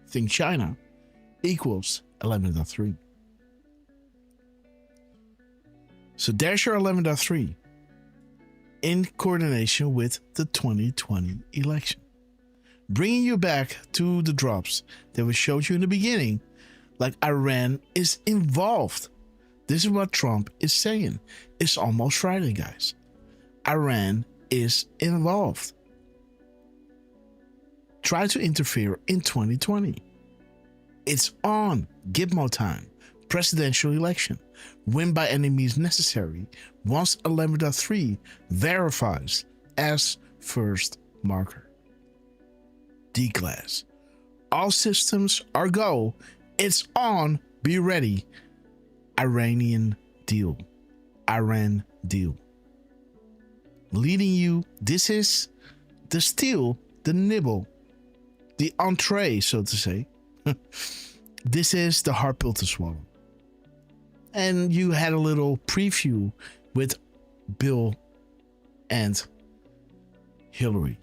think China, equals 11.3. So there's your 11.3 in coordination with the 2020 election. Bringing you back to the drops that we showed you in the beginning, like Iran is involved. This is what Trump is saying. It's almost Friday, guys. Iran is involved. Try to interfere in 2020. It's on. Gitmo time. Presidential election. Win by any means necessary. Once 11.3 verifies as first marker. D-class. All systems are go. It's on. Be ready. Iranian deal. Iran deal. Leading you, this is the steal, the nibble, the entree, so to say. This is the hard pill to swallow. And you had a little preview with Bill and Hillary,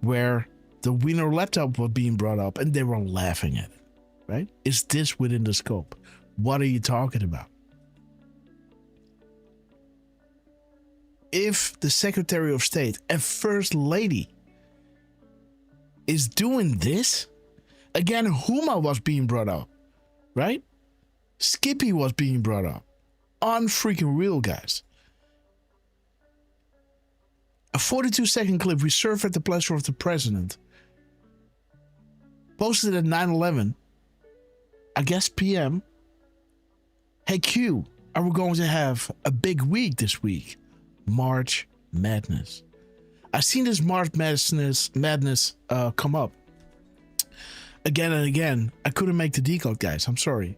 where the Wiener laptop was being brought up and they were laughing at it, right? Is this within the scope? What are you talking about? If the Secretary of State and First Lady is doing this, again, Huma was being brought up, right? Skippy was being brought up. Unfreaking real, guys. A 42-second clip we serve at the pleasure of the president. Posted at 9/11, I guess PM. Hey Q, are we going to have a big week this week? March Madness. I've seen this March Madness come up again and again. I couldn't make the decode, guys. I'm sorry.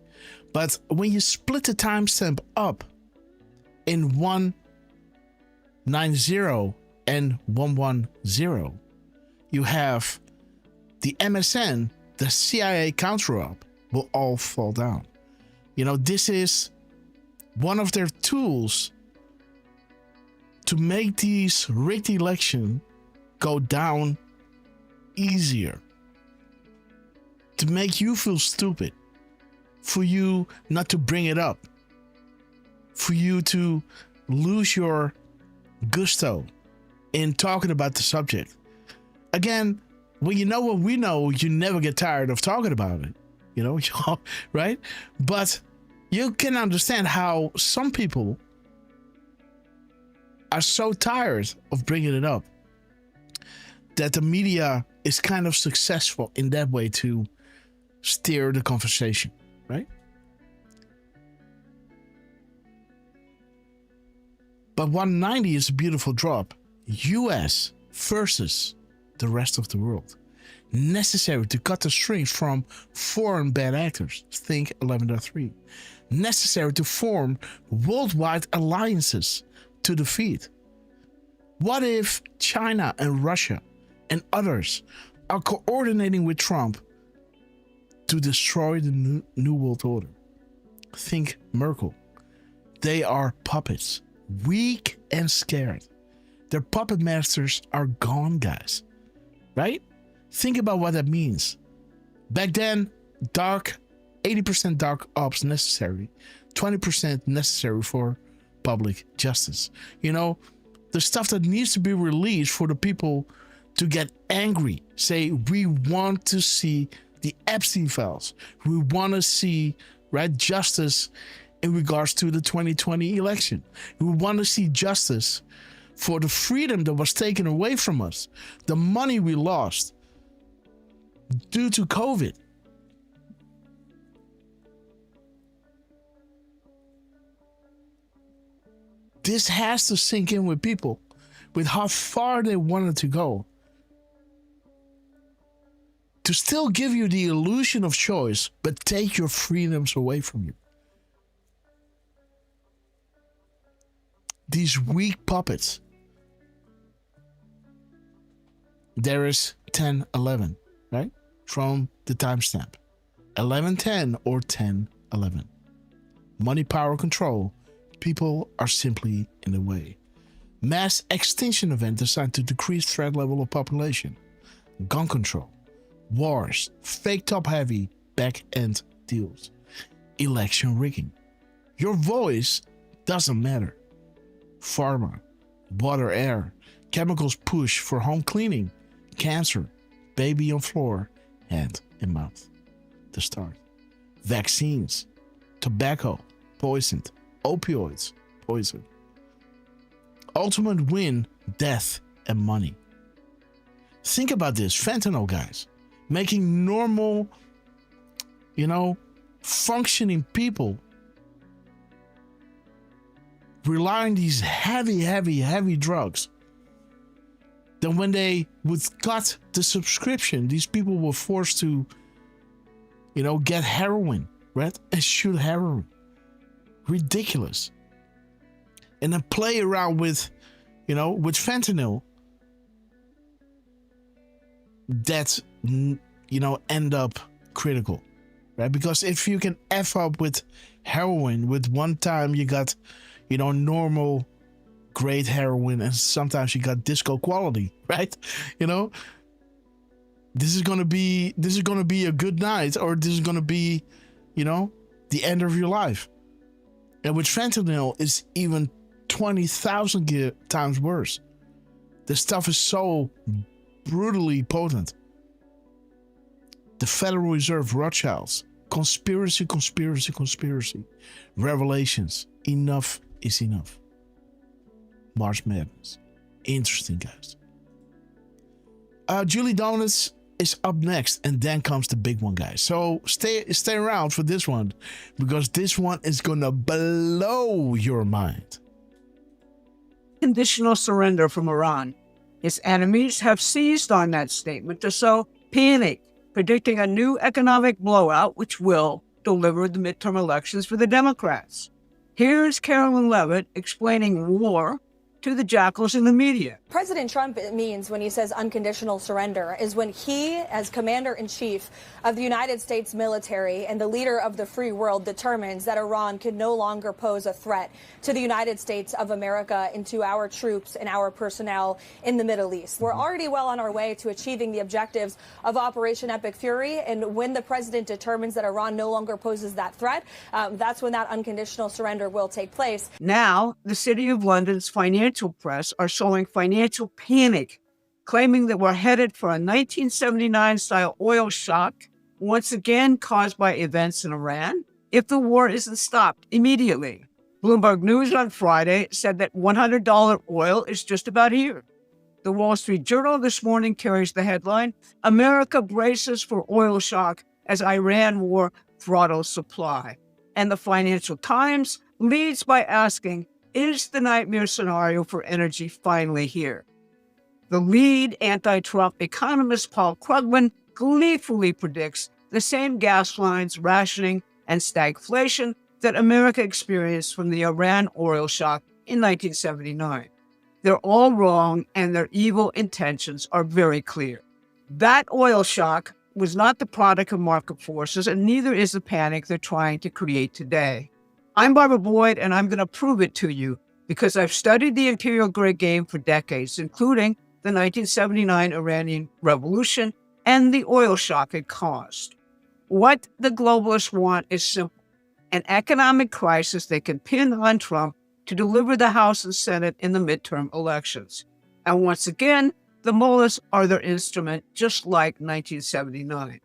But when you split the timestamp up in 190 and 110, you have the MSN, the CIA counter-up will all fall down. You know, this is one of their tools to make these rigged elections go down easier. To make you feel stupid. For you not to bring it up. For you to lose your gusto in talking about the subject. Again, when you know what we know, you never get tired of talking about it. You know, right? But you can understand how some people are so tired of bringing it up that the media is kind of successful in that way to steer the conversation, right? But 190 is a beautiful drop. US versus the rest of the world. Necessary to cut the strings from foreign bad actors. Think 11.3. Necessary to form worldwide alliances to defeat. What if China and Russia and others are coordinating with Trump to destroy the new world order? Think Merkel. They are puppets, weak and scared. Their puppet masters are gone, guys. Right? Think about what that means. Back then, 80% dark ops necessary, 20% necessary for public justice. You know, the stuff that needs to be released for the people to get angry. Say, we want to see the Epstein files. We want to see, right, justice in regards to the 2020 election. We want to see justice for the freedom that was taken away from us, the money we lost due to COVID. This has to sink in with people, with how far they wanted to go. To still give you the illusion of choice, but take your freedoms away from you. These weak puppets. There is 10:11, right? From the timestamp. 11:10 or 10:11. Money, power, control. People are simply in the way. Mass extinction event designed to decrease threat level of population. Gun control. Wars. Fake top-heavy back-end deals. Election rigging. Your voice doesn't matter. Pharma. Water, air. Chemicals push for home cleaning. Cancer. Baby on floor. Hand in mouth. The start. Vaccines. Tobacco. Poisoned. Opioids. Poison. ultimate win, death and money. Think about this, fentanyl, guys. Making normal, functioning people rely on these heavy drugs. Then when they would cut the subscription, these people were forced to, get heroin, right? And shoot heroin. Ridiculous. And then play around with fentanyl that, end up critical, right? Because if you can F up with heroin, with one time you got, normal great heroin, and sometimes you got disco quality, right? This is gonna be a good night, or this is gonna be, the end of your life. And with fentanyl, it's even 20,000 times worse. The stuff is so brutally potent. The Federal Reserve Rothschilds. Conspiracy. Revelations. Enough is enough. March Madness. Interesting, guys. Julie Donuts is up next, and then comes the big one, guys. So stay around for this one, because this one is gonna blow your mind. Conditional surrender from Iran. Its enemies have seized on that statement to sow panic, predicting a new economic blowout which will deliver the midterm elections for the Democrats. Here's Carolyn Levitt explaining war to the jackals in the media. President Trump means when he says unconditional surrender is when he, as commander-in-chief of the United States military and the leader of the free world, determines that Iran can no longer pose a threat to the United States of America and to our troops and our personnel in the Middle East. We're already well on our way to achieving the objectives of Operation Epic Fury, and when the president determines that Iran no longer poses that threat, that's when that unconditional surrender will take place. Now, the City of London's financial press are showing financial panic, claiming that we're headed for a 1979-style oil shock, once again caused by events in Iran, if the war isn't stopped immediately. Bloomberg News on Friday said that $100 oil is just about here. The Wall Street Journal this morning carries the headline, America braces for oil shock as Iran war throttles supply. And the Financial Times leads by asking, is the nightmare scenario for energy finally here? The lead anti-Trump economist Paul Krugman gleefully predicts the same gas lines, rationing, and stagflation that America experienced from the Iran oil shock in 1979. They're all wrong, and their evil intentions are very clear. That oil shock was not the product of market forces, and neither is the panic they're trying to create today. I'm Barbara Boyd, and I'm going to prove it to you because I've studied the imperial grid game for decades, including the 1979 Iranian Revolution and the oil shock it caused. What the globalists want is simple, an economic crisis they can pin on Trump to deliver the House and Senate in the midterm elections. And once again, the mullahs are their instrument, just like 1979.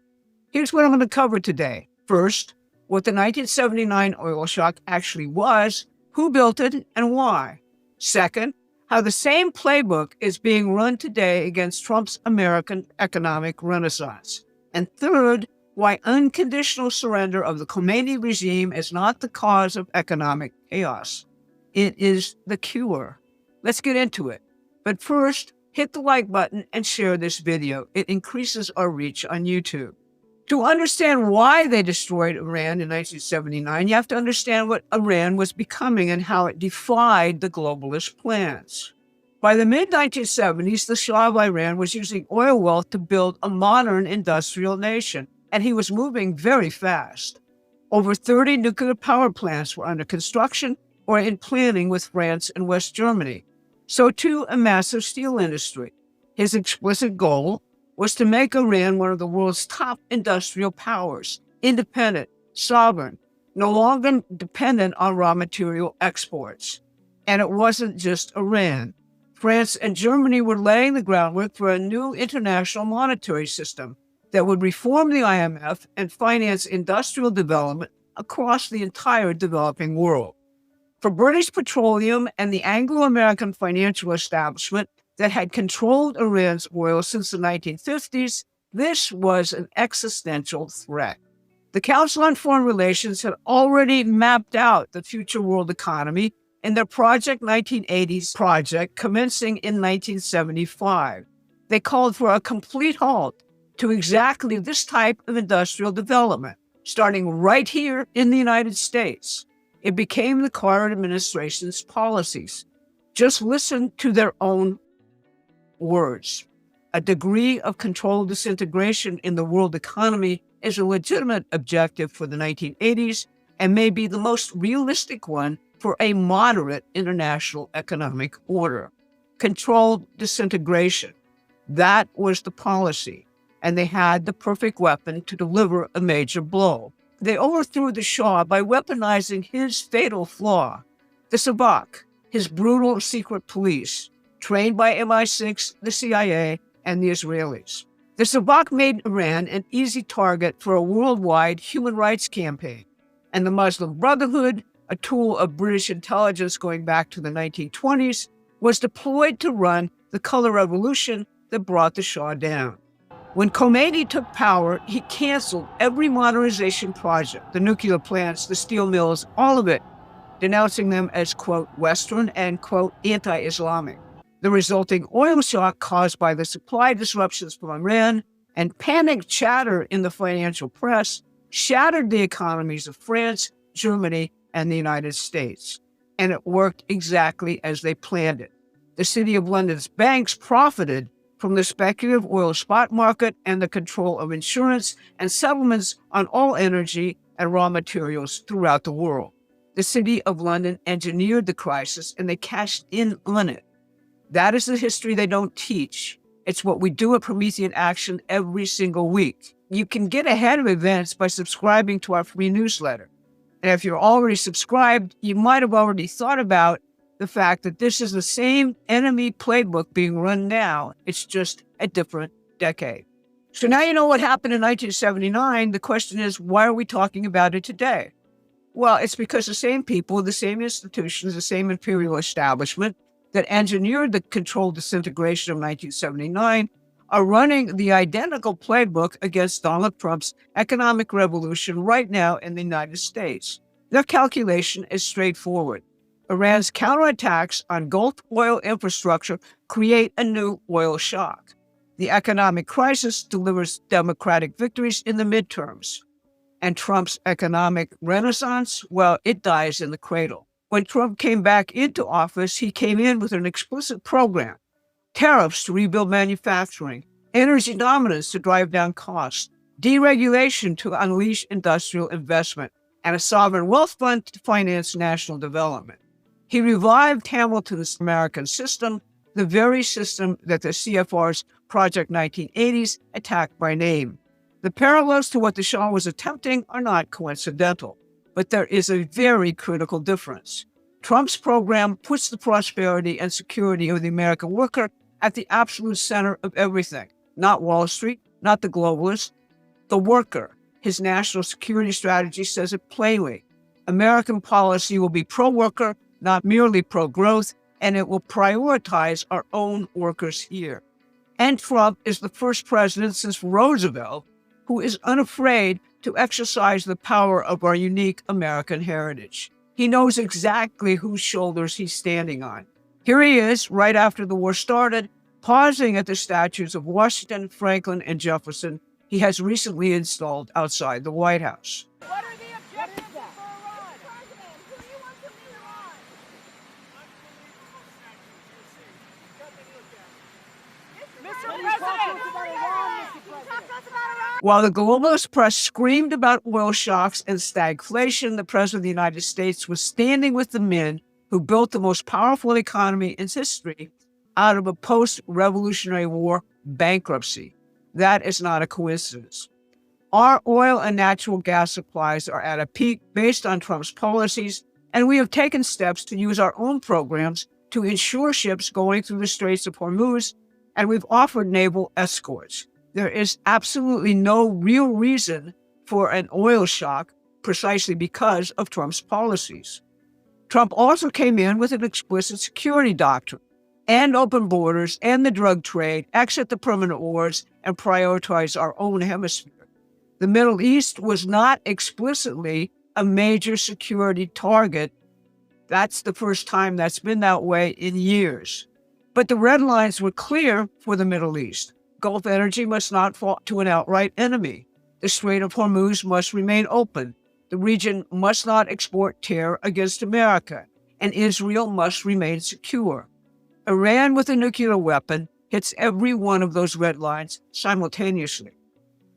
Here's what I'm going to cover today. First, what the 1979 oil shock actually was, who built it, and why. Second, how the same playbook is being run today against Trump's American economic renaissance. And third, why unconditional surrender of the Khomeini regime is not the cause of economic chaos. It is the cure. Let's get into it. But first, hit the like button and share this video. It increases our reach on YouTube. To understand why they destroyed Iran in 1979, you have to understand what Iran was becoming and how it defied the globalist plans. By the mid-1970s, the Shah of Iran was using oil wealth to build a modern industrial nation, and he was moving very fast. Over 30 nuclear power plants were under construction or in planning with France and West Germany. So too a massive steel industry. His explicit goal was to make Iran one of the world's top industrial powers, independent, sovereign, no longer dependent on raw material exports. And it wasn't just Iran. France and Germany were laying the groundwork for a new international monetary system that would reform the IMF and finance industrial development across the entire developing world. For British Petroleum and the Anglo-American financial establishment that had controlled Iran's oil since the 1950s, this was an existential threat. The Council on Foreign Relations had already mapped out the future world economy in their Project 1980s project commencing in 1975. They called for a complete halt to exactly this type of industrial development, starting right here in the United States. It became the Carter administration's policies. Just listen to their own words. A degree of controlled disintegration in the world economy is a legitimate objective for the 1980s and may be the most realistic one for a moderate international economic order. Controlled disintegration. That was the policy, and they had the perfect weapon to deliver a major blow. They overthrew the Shah by weaponizing his fatal flaw, the Savak, his brutal secret police, trained by MI6, the CIA, and the Israelis. The Savak made Iran an easy target for a worldwide human rights campaign, and the Muslim Brotherhood, a tool of British intelligence going back to the 1920s, was deployed to run the color revolution that brought the Shah down. When Khomeini took power, he canceled every modernization project, the nuclear plants, the steel mills, all of it, denouncing them as, quote, Western and, quote, anti-Islamic. The resulting oil shock caused by the supply disruptions from Iran and panic chatter in the financial press shattered the economies of France, Germany, and the United States. And it worked exactly as they planned it. The City of London's banks profited from the speculative oil spot market and the control of insurance and settlements on all energy and raw materials throughout the world. The City of London engineered the crisis and they cashed in on it. That is the history they don't teach. It's what we do at Promethean Action every single week. You can get ahead of events by subscribing to our free newsletter. And if you're already subscribed, you might have already thought about the fact that this is the same enemy playbook being run now. It's just a different decade. So now you know what happened in 1979. The question is, why are we talking about it today? Well, it's because the same people, the same institutions, the same imperial establishment that engineered the controlled disintegration of 1979 are running the identical playbook against Donald Trump's economic revolution right now in the United States. Their calculation is straightforward. Iran's counterattacks on Gulf oil infrastructure create a new oil shock. The economic crisis delivers Democratic victories in the midterms. And Trump's economic renaissance, well, it dies in the cradle. When Trump came back into office, he came in with an explicit program: tariffs to rebuild manufacturing, energy dominance to drive down costs, deregulation to unleash industrial investment, and a sovereign wealth fund to finance national development. He revived Hamilton's American system, the very system that the CFR's Project 1980s attacked by name. The parallels to what the Shah was attempting are not coincidental, but there is a very critical difference. Trump's program puts the prosperity and security of the American worker at the absolute center of everything. Not Wall Street, not the globalists, the worker. His national security strategy says it plainly. American policy will be pro-worker, not merely pro-growth, and it will prioritize our own workers here. And Trump is the first president since Roosevelt who is unafraid to exercise the power of our unique American heritage. He knows exactly whose shoulders he's standing on. Here he is, right after the war started, pausing at the statues of Washington, Franklin, and Jefferson he has recently installed outside the White House. What are the objectives for Iran? Who do you want to lead Iran? Mr. President, talk to us about Iran. While the globalist press screamed about oil shocks and stagflation, the President of the United States was standing with the men who built the most powerful economy in history out of a post-Revolutionary War bankruptcy. That is not a coincidence. Our oil and natural gas supplies are at a peak based on Trump's policies, and we have taken steps to use our own programs to ensure ships going through the Straits of Hormuz, and we've offered naval escorts. There is absolutely no real reason for an oil shock precisely because of Trump's policies. Trump also came in with an explicit security doctrine and open borders and the drug trade, exit the permanent wars, and prioritize our own hemisphere. The Middle East was not explicitly a major security target. That's the first time that's been that way in years. But the red lines were clear for the Middle East. Gulf energy must not fall to an outright enemy. The Strait of Hormuz must remain open. The region must not export terror against America. And Israel must remain secure. Iran with a nuclear weapon hits every one of those red lines simultaneously.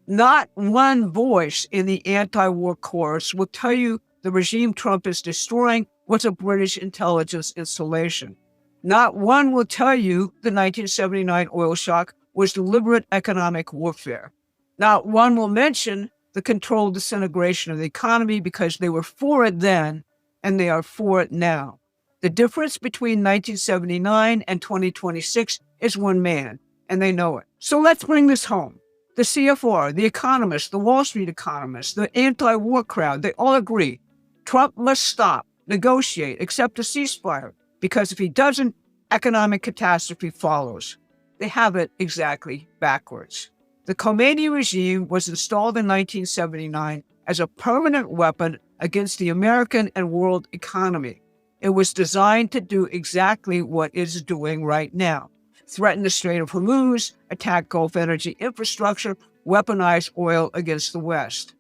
Not one voice in the anti-war chorus will tell you the regime Trump is destroying was a British intelligence installation. Not one will tell you the 1979 oil shock was deliberate economic warfare. Not one will mention the controlled disintegration of the economy because they were for it then and they are for it now. The difference between 1979 and 2026 is one man, and they know it. So let's bring this home. The CFR, the economists, the Wall Street economists, the anti-war crowd, they all agree Trump must stop, negotiate, accept a ceasefire, because if he doesn't, economic catastrophe follows. They have it exactly backwards. The Khomeini regime was installed in 1979 as a permanent weapon against the American and world economy. It was designed to do exactly what it's doing right now. Threaten the Strait of Hormuz, attack Gulf energy infrastructure, weaponize oil against the West.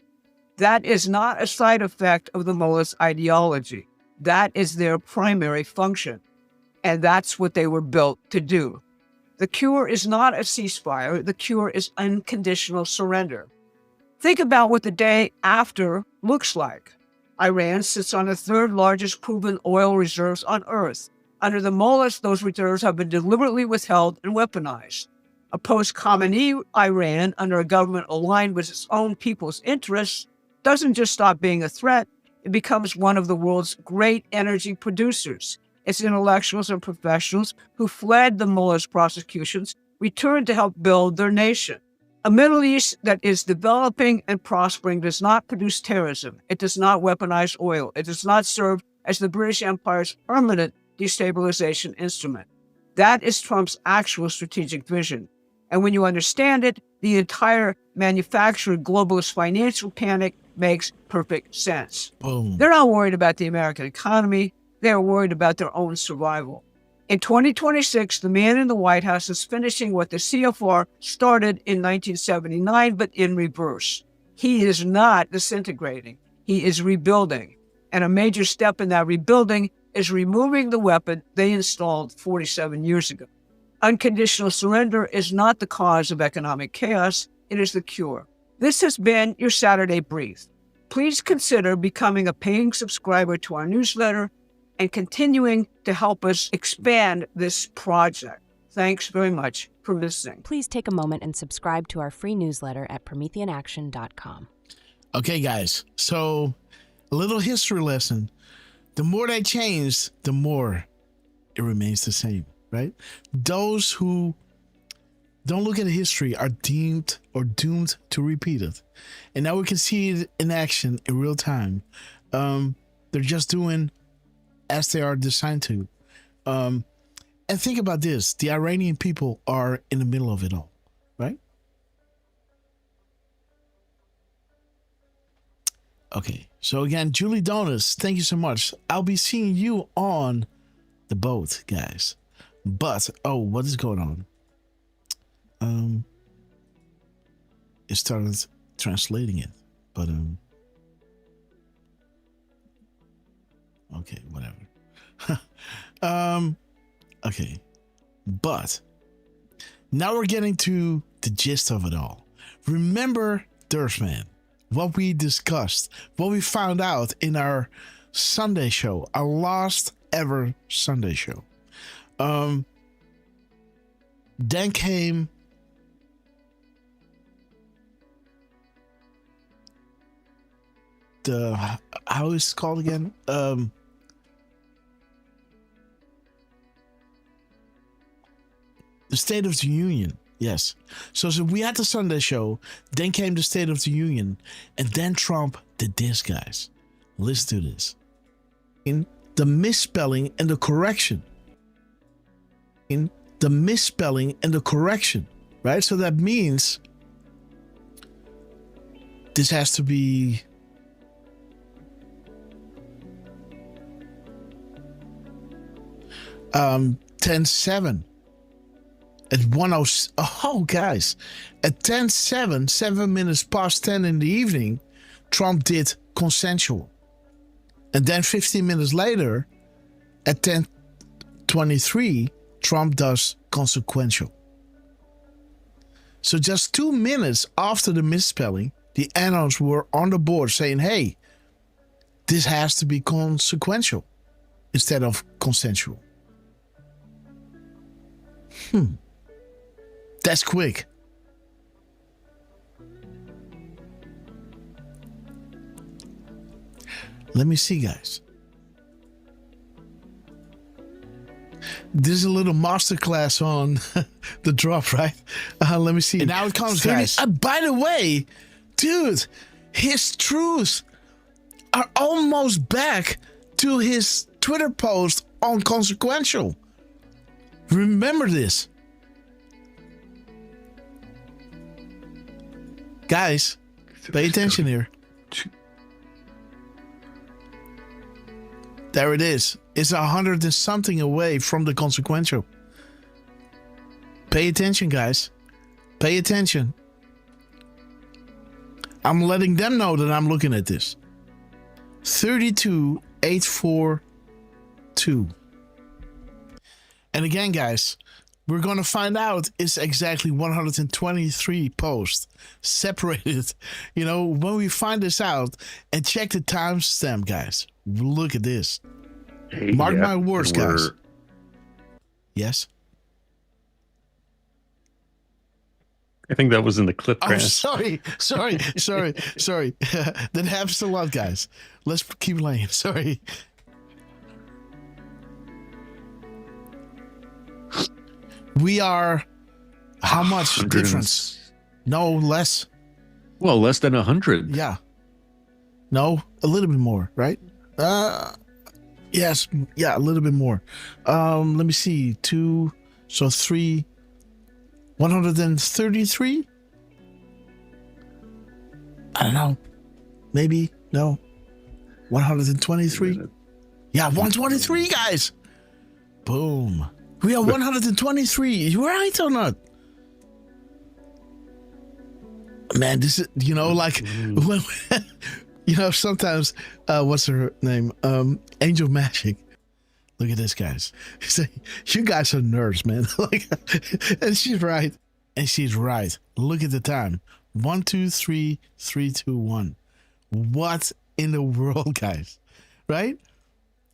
That is not a side effect of the mullahs' ideology. That is their primary function. And that's what they were built to do. The cure is not a ceasefire. The cure is unconditional surrender. Think about what the day after looks like. Iran sits on the third largest proven oil reserves on Earth. Under the mullahs, those reserves have been deliberately withheld and weaponized. A post-Khomeini Iran, under a government aligned with its own people's interests, doesn't just stop being a threat, it becomes one of the world's great energy producers. Its intellectuals and professionals who fled the mullahs' prosecutions returned to help build their nation. A Middle East that is developing and prospering does not produce terrorism. It does not weaponize oil. It does not serve as the British Empire's permanent destabilization instrument. That is Trump's actual strategic vision. And when you understand it, the entire manufactured globalist financial panic makes perfect sense. Boom. They're not worried about the American economy. They're worried about their own survival. In 2026, the man in the White House is finishing what the CFR started in 1979, but in reverse. He is not disintegrating. He is rebuilding. And a major step in that rebuilding is removing the weapon they installed 47 years ago. Unconditional surrender is not the cause of economic chaos. It is the cure. This has been your Saturday Brief. Please consider becoming a paying subscriber to our newsletter and continuing to help us expand this project. Thanks very much for listening. Please take a moment and subscribe to our free newsletter at prometheanaction.com. Okay, guys. So, a little history lesson. The more they change, the more it remains the same, right? Those who don't look at history are deemed or doomed to repeat it. And now we can see it in action in real time. They're just doing as they are designed to. And think about this. The Iranian people are in the middle of it all, right? Okay. So again, Julie Donis, thank you so much. I'll be seeing you on the boat, guys. But, oh, what is going on? It started translating it, but, okay, whatever. Okay. But now we're getting to the gist of it all. Remember Derf Man, what we discussed, what we found out in our Sunday show, our last ever Sunday show. Then came the, how is it called again? The State of the Union. Yes. So we had the Sunday show, then came the State of the Union, and then Trump did this, guys. Listen to this. the misspelling and the correction. The misspelling and the correction, right? So that means this has to be um 10-7 at 10. Oh, guys, at 10-7, 7 minutes past 10 in the evening, Trump did consensual, and then 15 minutes later, at 10:23, Trump does consequential. So just 2 minutes after the misspelling, the annals were on the board saying, hey, this has to be consequential instead of consensual. That's quick. Let me see, guys. This is a little masterclass on the drop, right? Let me see. And now it comes, guys. By the way, dude, his truths are almost back to his Twitter post on consequential. Remember this. Guys, pay attention here. There it is. It's 100 and something away from the consequential. Pay attention, guys. Pay attention. I'm letting them know that I'm looking at this. 32,842. And again, guys, we're going to find out it's exactly 123 posts separated. You know, when we find this out, and check the timestamp, guys. Look at this. Hey, Mark my words, guys. Yes? I think that was in the clip. Oh, sorry. That happens a lot, guys. Let's keep playing. Sorry. We are how much difference? No, less. Well, less than 100. Yeah. No, a little bit more, right? Yes, yeah, a little bit more. Let me see. 2, so 3, 133? I don't know. Maybe, no. 123? Yeah, 123, guys. Boom. We are 123. You right or not? Man, this is, you know, like, when, you know, sometimes, what's her name? Angel Magic. Look at this, guys. You guys are nerds, man. Like, and she's right. And she's right. Look at the time. 1, 2, 3, 3, 2, 1. What in the world, guys? Right?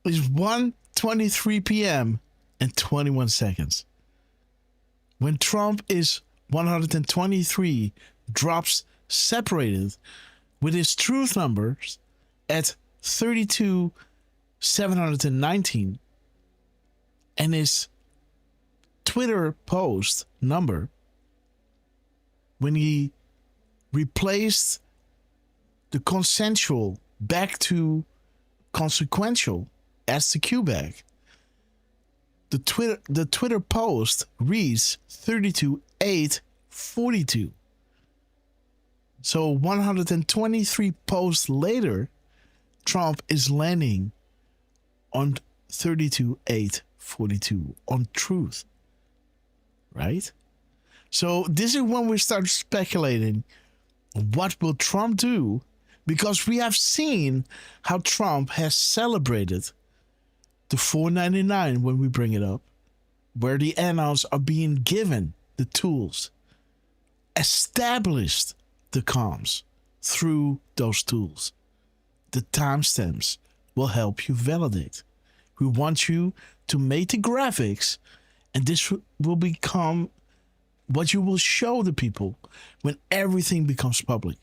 It's 1:23 p.m. and 21 seconds. When Trump is 123 drops separated with his truth numbers at 32,719 and his Twitter post number, when he replaced the consensual back to consequential as the Q back, the Twitter post reads 32,842. So 123 posts later, Trump is landing on 32,842 on truth. Right? So this is when we start speculating, what will Trump do? Because we have seen how Trump has celebrated the $4.99 when we bring it up, where the annals are being given the tools, established the comms through those tools. The timestamps will help you validate. We want you to make the graphics, and this will become what you will show the people when everything becomes public,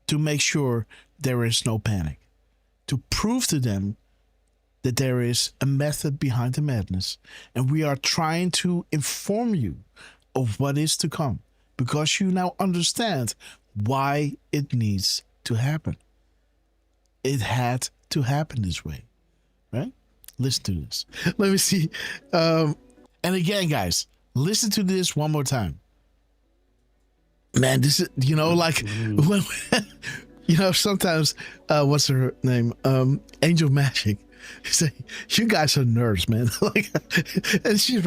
to make sure there is no panic, to prove to them that there is a method behind the madness, and we are trying to inform you of what is to come, because you now understand why it needs to happen. It had to happen this way, right? Listen to this. Let me see. And again, guys, listen to this one more time. Man, this is, like, when, sometimes, what's her name? Angel Magic. Say, you guys are nerds, man. Like, and she's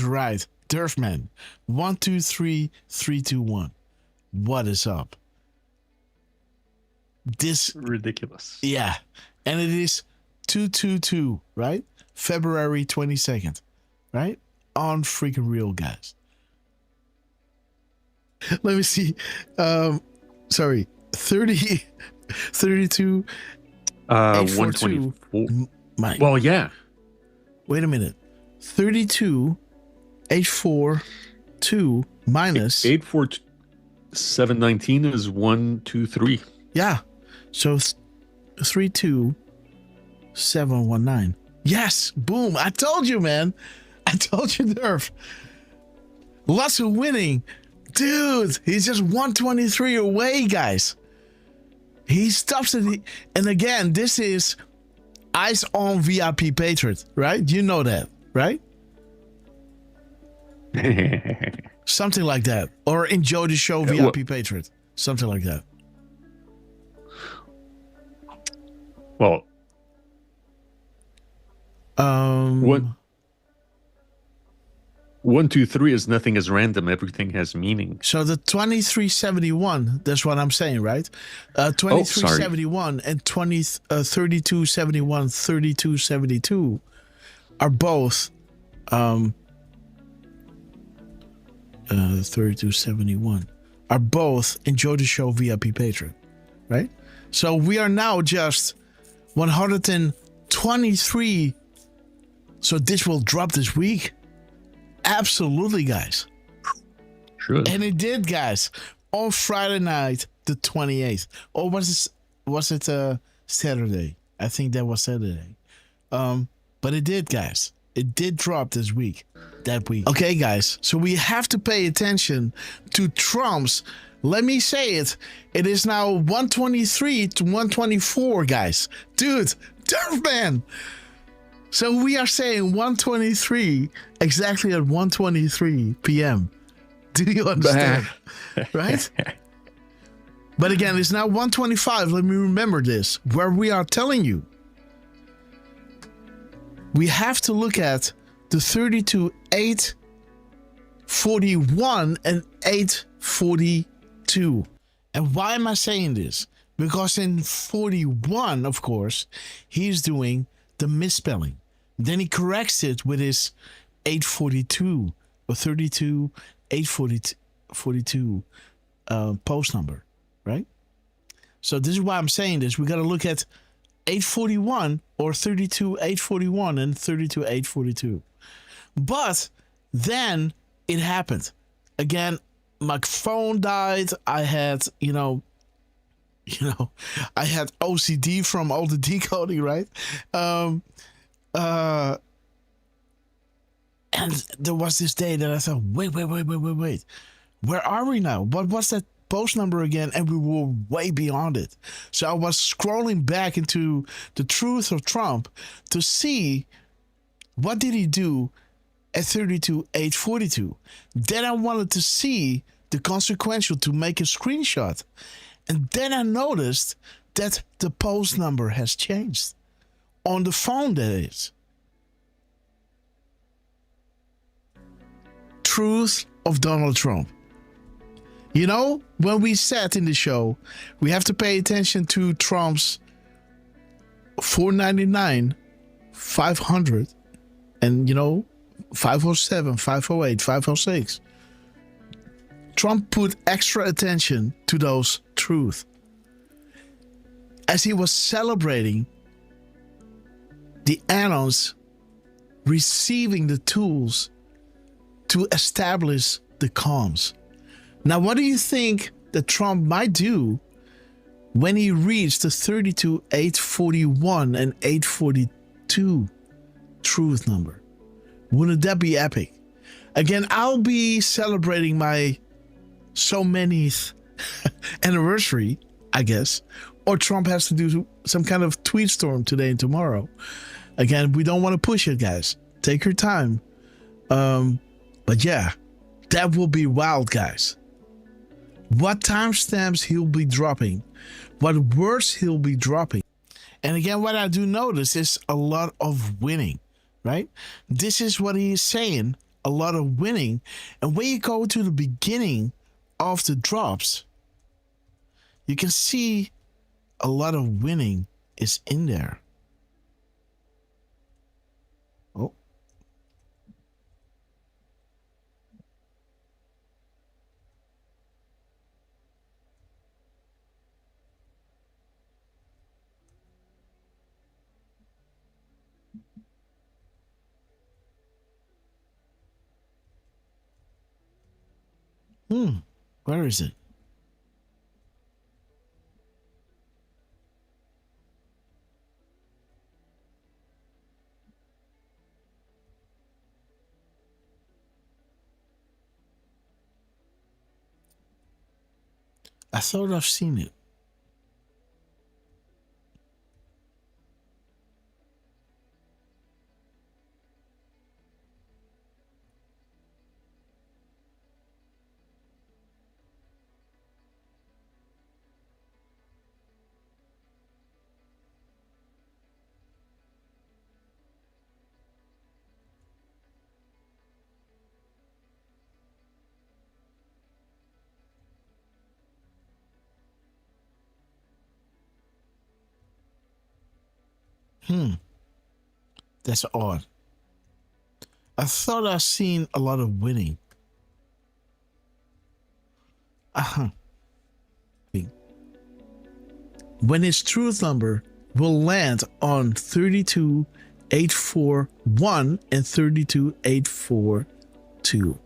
right. Derf, man. 1, 2, 3, 3, 2, 1. What is up? This ridiculous. Yeah. And it is 222, right? February 22nd, right? On freaking real, guys. Let me see. 32 124. Well, yeah. Wait a minute. 32 842 minus 842 719 is 123. Yeah. So 32719. Yes. Boom. I told you, man. I told you, Derf. Lots of winning. Dude, he's just 123 away, guys. He stops it. And again, this is Eyes on VIP Patriot, right? You know that, right? Something like that. Or Enjoy the Show VIP Patriot. Something like that. Well, what 1, 2, 3 is nothing is random. Everything has meaning. So the 2371, that's what I'm saying, right? 2371 and 3271, 3272 are both 3271 are both Enjoy the Show VIP Patron, right? So we are now just 123. So this will drop this week. Absolutely, guys. Sure. And it did, guys. On Friday night, the 28th. Or was it Saturday? I think that was Saturday. But it did, guys. It did drop this week. That week. Okay, guys. So we have to pay attention to Trump's. Let me say it. It is now 123 to 124, guys. Dude, Derf, man. So we are saying 123 exactly at 1:23 p.m. Do you understand? Right? But again, it's now 1:25. Let me remember this. Where we are telling you, we have to look at the 32, 841 and 842. And why am I saying this? Because in 41, of course, he's doing the misspelling. Then he corrects it with his 842 or 32 842 post number, right? So this is why I'm saying this. We got to look at 841 or 32 841 and 32 842. But then it happened. Again, my phone died. I had, I had OCD from all the decoding, right? And there was this day that I thought, wait. Where are we now? What was that post number again? And we were way beyond it. So I was scrolling back into the truth of Trump to see what did he do at 32 842. Then I wanted to see the consequential to make a screenshot. And then I noticed that the post number has changed. On the phone, that is. Truth of Donald Trump. When we said in the show, we have to pay attention to Trump's 499, 500, and 507, 508, 506. Trump put extra attention to those truths. As he was celebrating the annals receiving the tools to establish the comms. Now, what do you think that Trump might do when he reads the 32 841 and 842 truth number? Wouldn't that be epic? Again, I'll be celebrating my so many anniversary, I guess, or Trump has to do some kind of tweet storm today and tomorrow. Again, we don't want to push it, guys. Take your time. But yeah, that will be wild, guys. What timestamps he'll be dropping, what words he'll be dropping. And again, what I do notice is a lot of winning, right? This is what he is saying, a lot of winning. And when you go to the beginning of the drops, you can see a lot of winning is in there. Oh. Where is it? I thought I've seen it. That's odd. I thought I've seen a lot of winning. When his truth number will land on 32,841 and 32,842.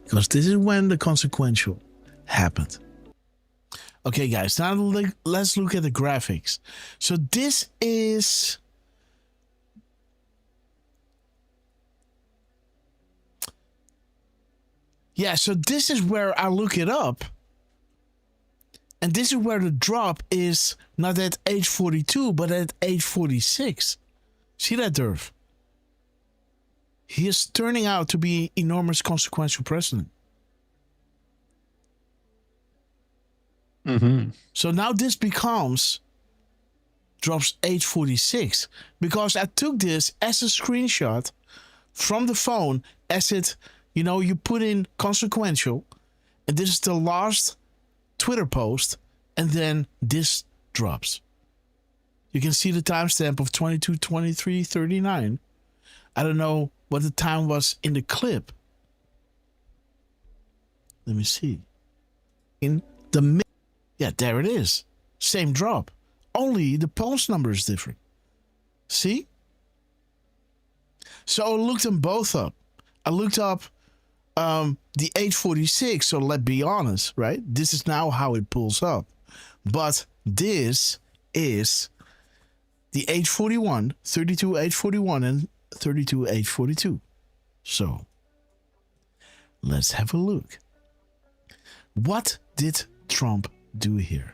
Because this is when the consequential happened. Okay, guys, now let's look at the graphics. So this is... Yeah, so this is where I look it up. And this is where the drop is not at age 42, but at age 46. See that, Derf? He is turning out to be enormous consequential president. So now this becomes drops age 46 because I took this as a screenshot from the phone as it, you know, you put in consequential and this is the last Twitter post and then this drops. You can see the timestamp of 22:23:39. I don't know what the time was in the clip. Let me see. In the yeah, there it is. Same drop. Only the post number is different. See? So I looked them both up. I looked up the 846, so let's be honest, right? This is now how it pulls up. But this is the 841, 32,841 and 32,842. So let's have a look. What did Trump do here?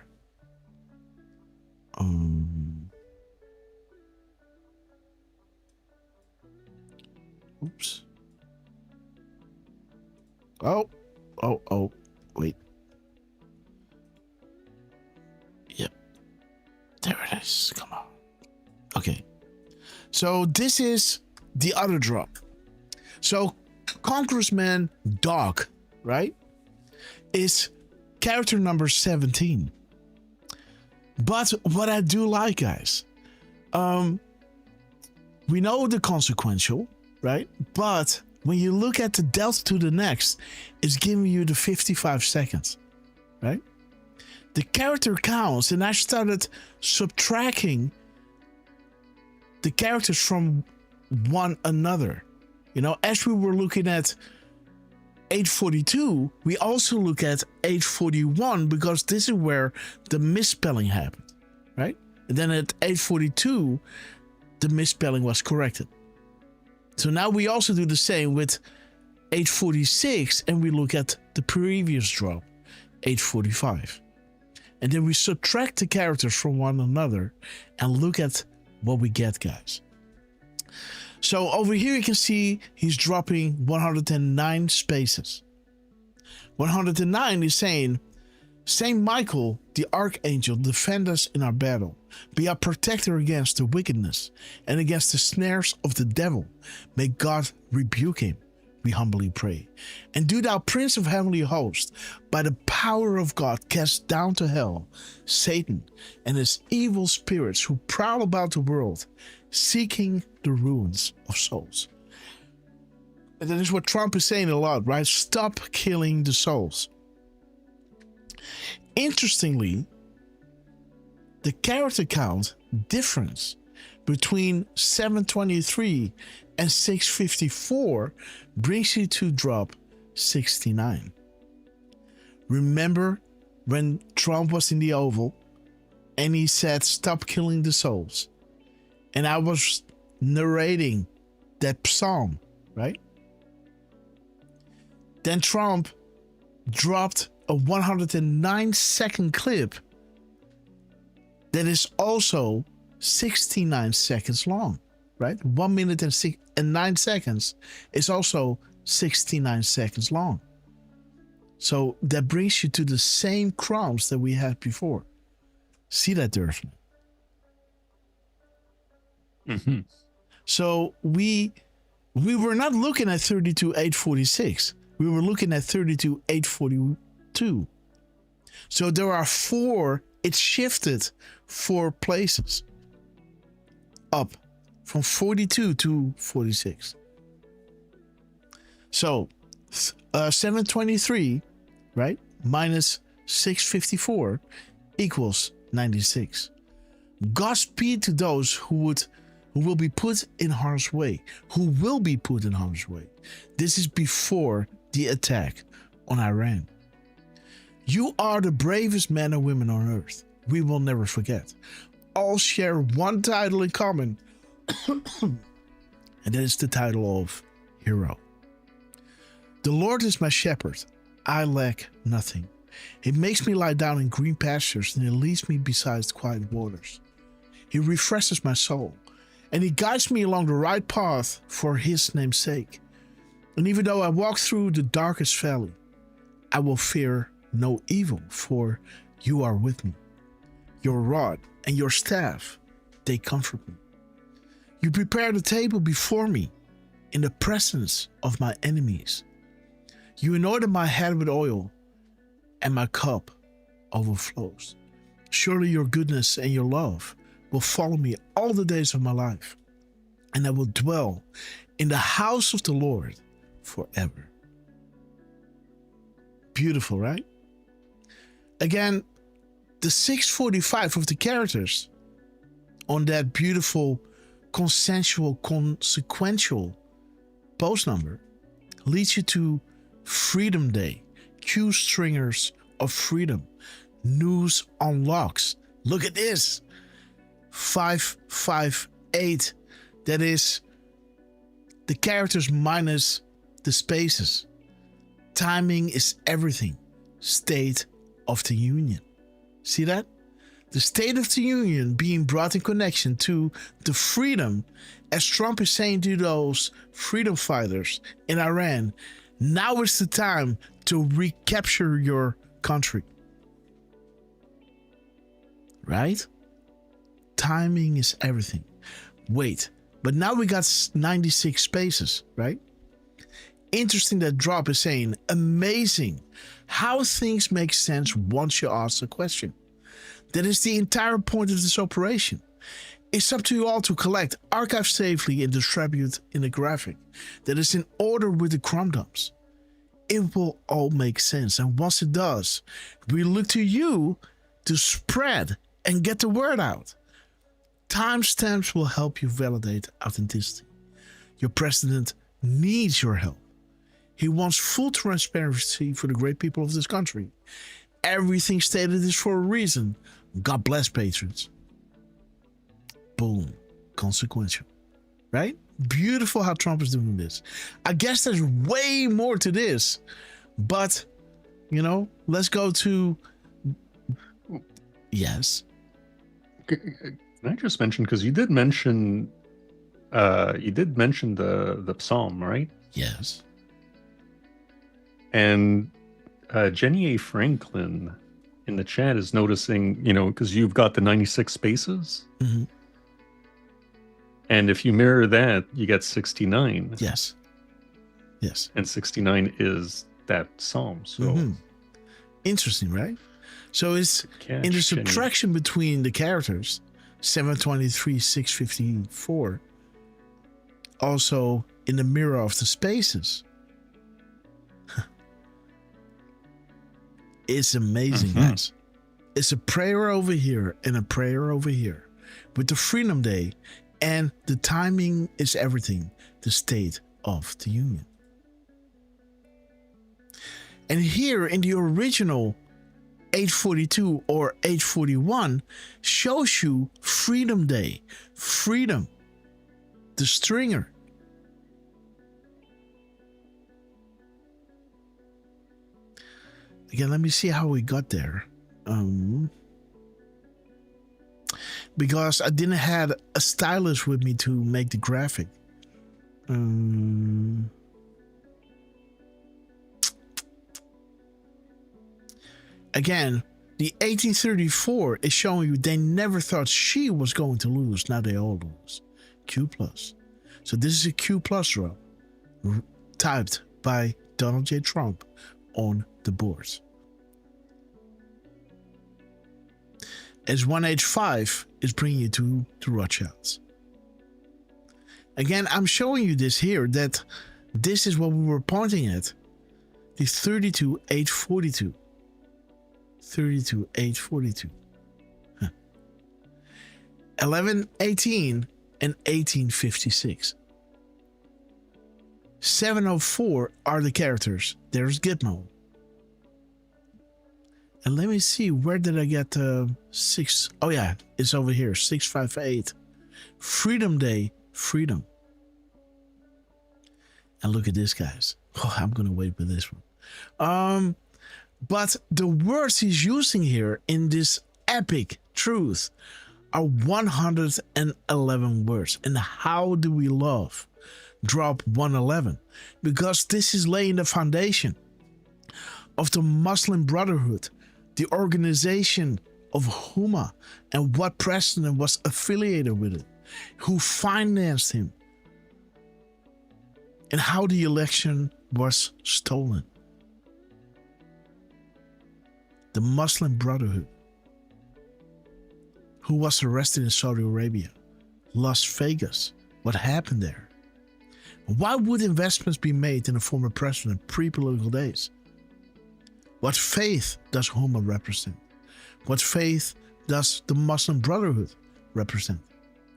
Oops. Oh, wait. Yep. There it is. Come on. Okay. So this is the other drop. So Congressman Dog, right, is character number 17. But what I do like, guys, we know the consequential, right? But when you look at the delta to the next, it's giving you the 55 seconds, right? The character counts, and I started subtracting the characters from one another. You know, as we were looking at 842, we also look at 841 because this is where the misspelling happened, right? And then at 842, the misspelling was corrected. So now we also do the same with 846 and we look at the previous drop, 845. And then we subtract the characters from one another and look at what we get, guys. So over here you can see he's dropping 109 spaces. 109 is saying, Saint Michael, the Archangel, defend us in our battle. Be our protector against the wickedness and against the snares of the devil. May God rebuke him, we humbly pray. And do thou, Prince of heavenly hosts, by the power of God, cast down to hell Satan and his evil spirits who prowl about the world, seeking the ruins of souls. And that is what Trump is saying a lot, right? Stop killing the souls. Interestingly, the character count difference between 723 and 654 brings you to drop 69. Remember when Trump was in the Oval and he said, stop killing the souls? And I was narrating that psalm, right? Then Trump dropped a 109-second clip that is also 69 seconds long, right? 1 minute and 9 seconds is also 69 seconds long. So that brings you to the same crumbs that we had before. See that, Derf? Mm-hmm. So we were not looking at 32,846. We were looking at 32,842. So there are 4. It shifted 4 places up from 42 to 46. So 723, right, minus 654 equals 96. Godspeed to those who will be put in harm's way, who will be put in harm's way. This is before the attack on Iran. You are the bravest men and women on earth. We will never forget. All share one title in common, and that is the title of hero. The Lord is my shepherd. I lack nothing. He makes me lie down in green pastures, and he leads me beside quiet waters. He refreshes my soul, and he guides me along the right path for his name's sake. And even though I walk through the darkest valley, I will fear no evil, for you are with me. Your rod and your staff, they comfort me. You prepare the table before me in the presence of my enemies. You anointed my head with oil, and my cup overflows. Surely your goodness and your love will follow me all the days of my life, and I will dwell in the house of the Lord forever. Beautiful, right? Again, the 645 of the characters on that beautiful consensual, consequential post number leads you to Freedom Day, Q stringers of freedom, news unlocks. Look at this, 558. That is the characters minus the spaces. Timing is everything. State of the Union. See that? The State of the Union being brought in connection to the freedom, as Trump is saying to those freedom fighters in Iran, now is the time to recapture your country. Right? Timing is everything. Wait, but now we got 96 spaces, right? Interesting that drop is saying, amazing how things make sense once you ask a question. That is the entire point of this operation. It's up to you all to collect, archive safely, and distribute in a graphic that is in order with the crumb dumps. It will all make sense, and once it does, we look to you to spread and get the word out. Timestamps will help you validate authenticity. Your president needs your help. He wants full transparency for the great people of this country. Everything stated is for a reason. God bless, patrons. Boom. Consequential. Right? Beautiful how Trump is doing this. I guess there's way more to this. But, you know, let's go to Yes. Can I just mention, because you did mention the psalm, right? Yes. And Jenny A. Franklin in the chat is noticing, because you've got the 96 spaces. Mm-hmm. And if you mirror that, you get 69. Yes. Yes. And 69 is that psalm. So interesting, right? So it's in the subtraction between the characters, 723, 654, also in the mirror of the spaces. It's amazing, guys. It's a prayer over here and a prayer over here. With the Freedom Day, and the timing is everything, the State of the Union. And here in the original 842 or 841 shows you Freedom Day, freedom, the stringer. Again, let me see how we got there. Because I didn't have a stylus with me to make the graphic. Again, the 1834 is showing you they never thought she was going to lose. Now they all lose. Q+. So this is a Q+ row typed by Donald J. Trump on the board. As 1H5 is bringing you to the Rothschilds. Again, I'm showing you this here, that this is what we were pointing at. The 32,842. 32,842. 1118 and 1856. 704 are the characters. There's Gitmo. And let me see, where did I get 6? Oh yeah, it's over here, 658. Freedom Day, freedom. And look at this, guys. Oh, I'm going to wait for this one. But the words he's using here in this epic truth are 111 words. And how do we love drop 111? Because this is laying the foundation of the Muslim Brotherhood, the organization of Huma, and what president was affiliated with it, who financed him, and how the election was stolen. The Muslim Brotherhood, who was arrested in Saudi Arabia, Las Vegas, what happened there? Why would investments be made in a former president pre-political days? What faith does Huma represent? What faith does the Muslim Brotherhood represent?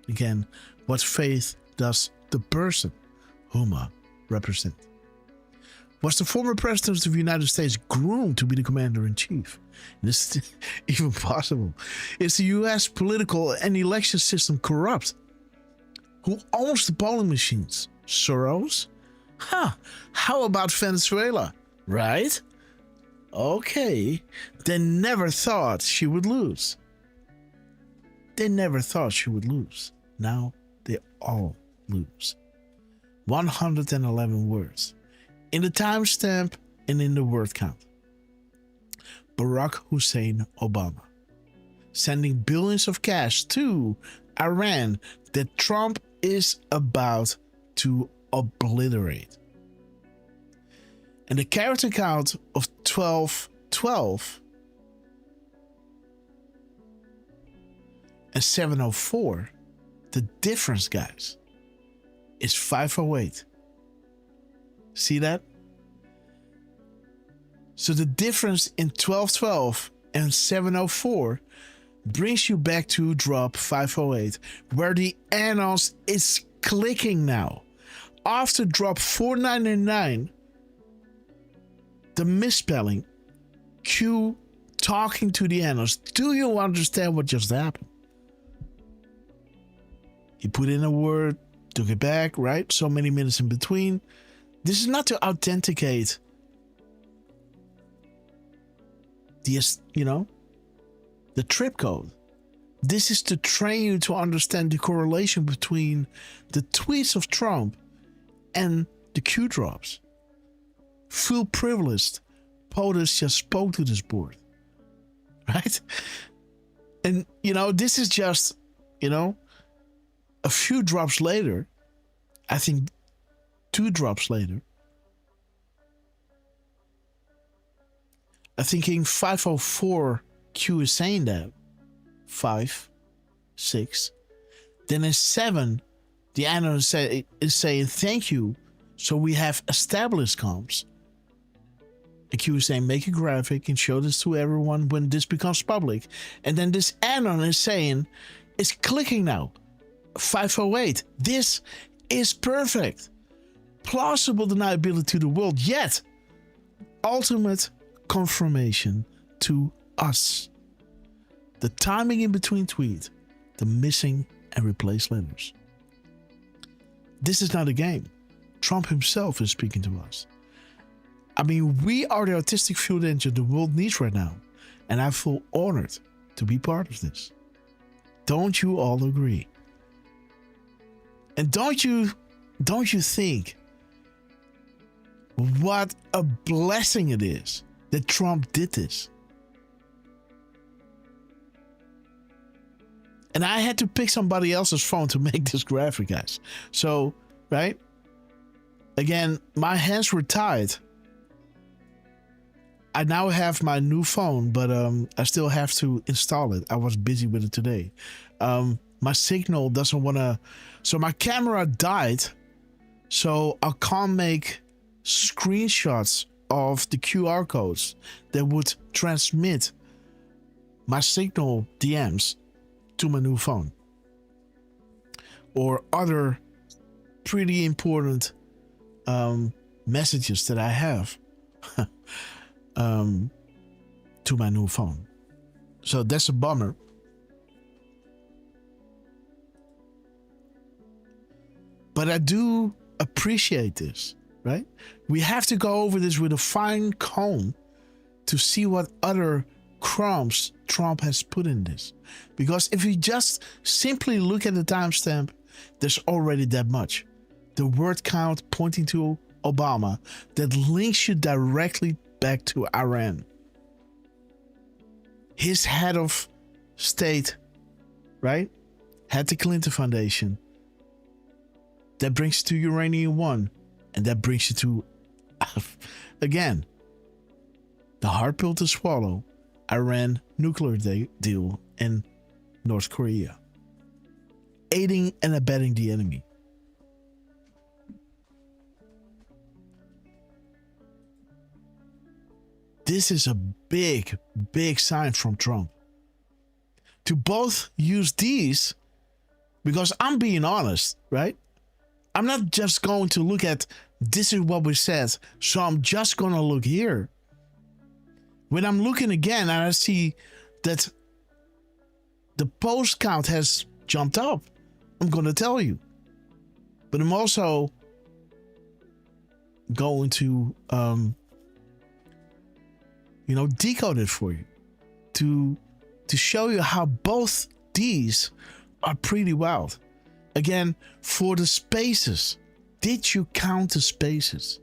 Again, what faith does the person Huma represent? Was the former president of the United States groomed to be the commander-in-chief? This is even possible. Is the U.S. political and election system corrupt? Who owns the polling machines? Soros? How about Venezuela? Right? Okay. They never thought she would lose. They never thought she would lose. Now they all lose. 111 words. In the timestamp and in the word count. Barack Hussein Obama sending billions of cash to Iran that Trump is about to obliterate. And the character count of 1212 and 704, the difference, guys, is 508. See that? So the difference in 1212 and 704 brings you back to drop 508, where the annals is clicking now. After drop 499, the misspelling, Q talking to the annals. Do you understand what just happened? He put in a word, took it back, right? So many minutes in between. This is not to authenticate the the trip code. This is to train you to understand the correlation between the tweets of Trump and the Q drops. Full privileged, POTUS just spoke to this board. Right? And, this is just, a few drops later, I think 2 drops later, I think in 504 Q is saying that. 5, 6. Then in 7, the analyst is saying thank you. So we have established comms. And Q is saying make a graphic and show this to everyone when this becomes public. And then this anon is saying it's clicking now. 508. This is perfect. Plausible deniability to the world, yet ultimate confirmation to us. The timing in between tweet, the missing and replaced letters. This is not a game. Trump himself is speaking to us. I mean, we are the artistic field engine the world needs right now, and I feel honored to be part of this. Don't you all agree? And don't you think what a blessing it is that Trump did this? And I had to pick somebody else's phone to make this graphic, guys. So, right? Again, my hands were tied. I now have my new phone, but I still have to install it. I was busy with it today. My signal doesn't want to... So my camera died. So I can't make screenshots of the QR codes that would transmit my signal DMs to my new phone. Or other pretty important messages that I have to my new phone. So that's a bummer. But I do appreciate this, right? We have to go over this with a fine comb to see what other crumbs Trump has put in this. Because if you just simply look at the timestamp, there's already that much. The word count pointing to Obama that links you directly back to Iran. His head of state, right? Had the Clinton Foundation. That brings you to Uranium One. And that brings you to, again, the hard pill to swallow, Iran nuclear deal and North Korea. Aiding and abetting the enemy. This is a big, big sign from Trump. To both use these, because I'm being honest, right? I'm not just going to look at this is what we said, so I'm just going to look here. When I'm looking again and I see that the post count has jumped up, I'm going to tell you. But I'm also going to, decode it for you to show you how both these are pretty wild. Again, for the spaces, did you count the spaces?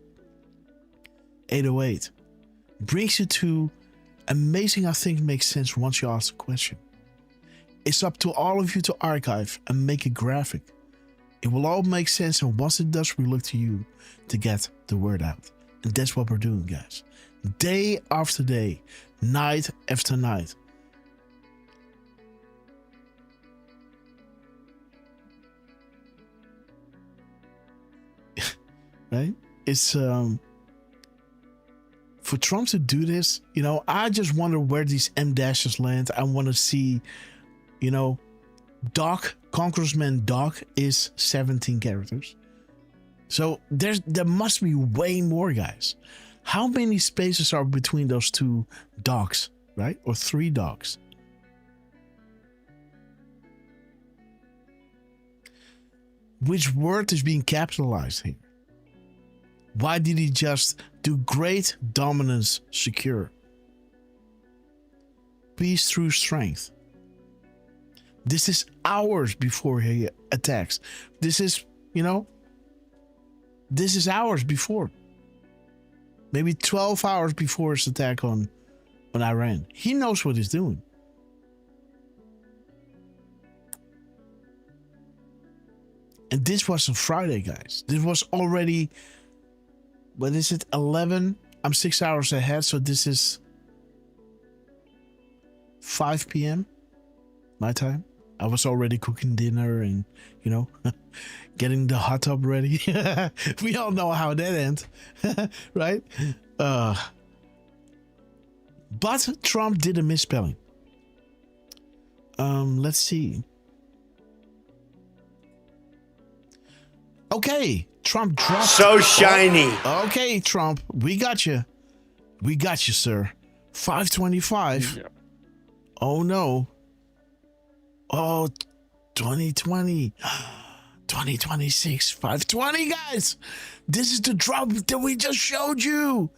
808 brings you to amazing, I think makes sense once you ask the question. It's up to all of you to archive and make a graphic. It will all make sense, and once it does, we look to you to get the word out. And that's what we're doing, guys. Day after day, night after night. Right? It's for Trump to do this, I just wonder where these M dashes land. I want to see, Doc, Congressman Doc is 17 characters. So there must be way more, guys. How many spaces are between those two docs, right? Or 3 docs? Which word is being capitalized here? Why did he just do great dominance secure? peace through strength. This is hours before he attacks. This is, this is hours before. Maybe 12 hours before his attack on Iran. He knows what he's doing. And this wasn't Friday, guys. This was already, what is it, 11? I'm 6 hours ahead, so this is 5 p.m. my time. I was already cooking dinner and, getting the hot tub ready. We all know how that ends, right? But Trump did a misspelling. Let's see. Okay, Trump dropped. So shiny. Okay, Trump, we got you. We got you, sir. 525. Yeah. Oh, no. Oh, 2020. 2026. 520, guys. This is the drop that we just showed you.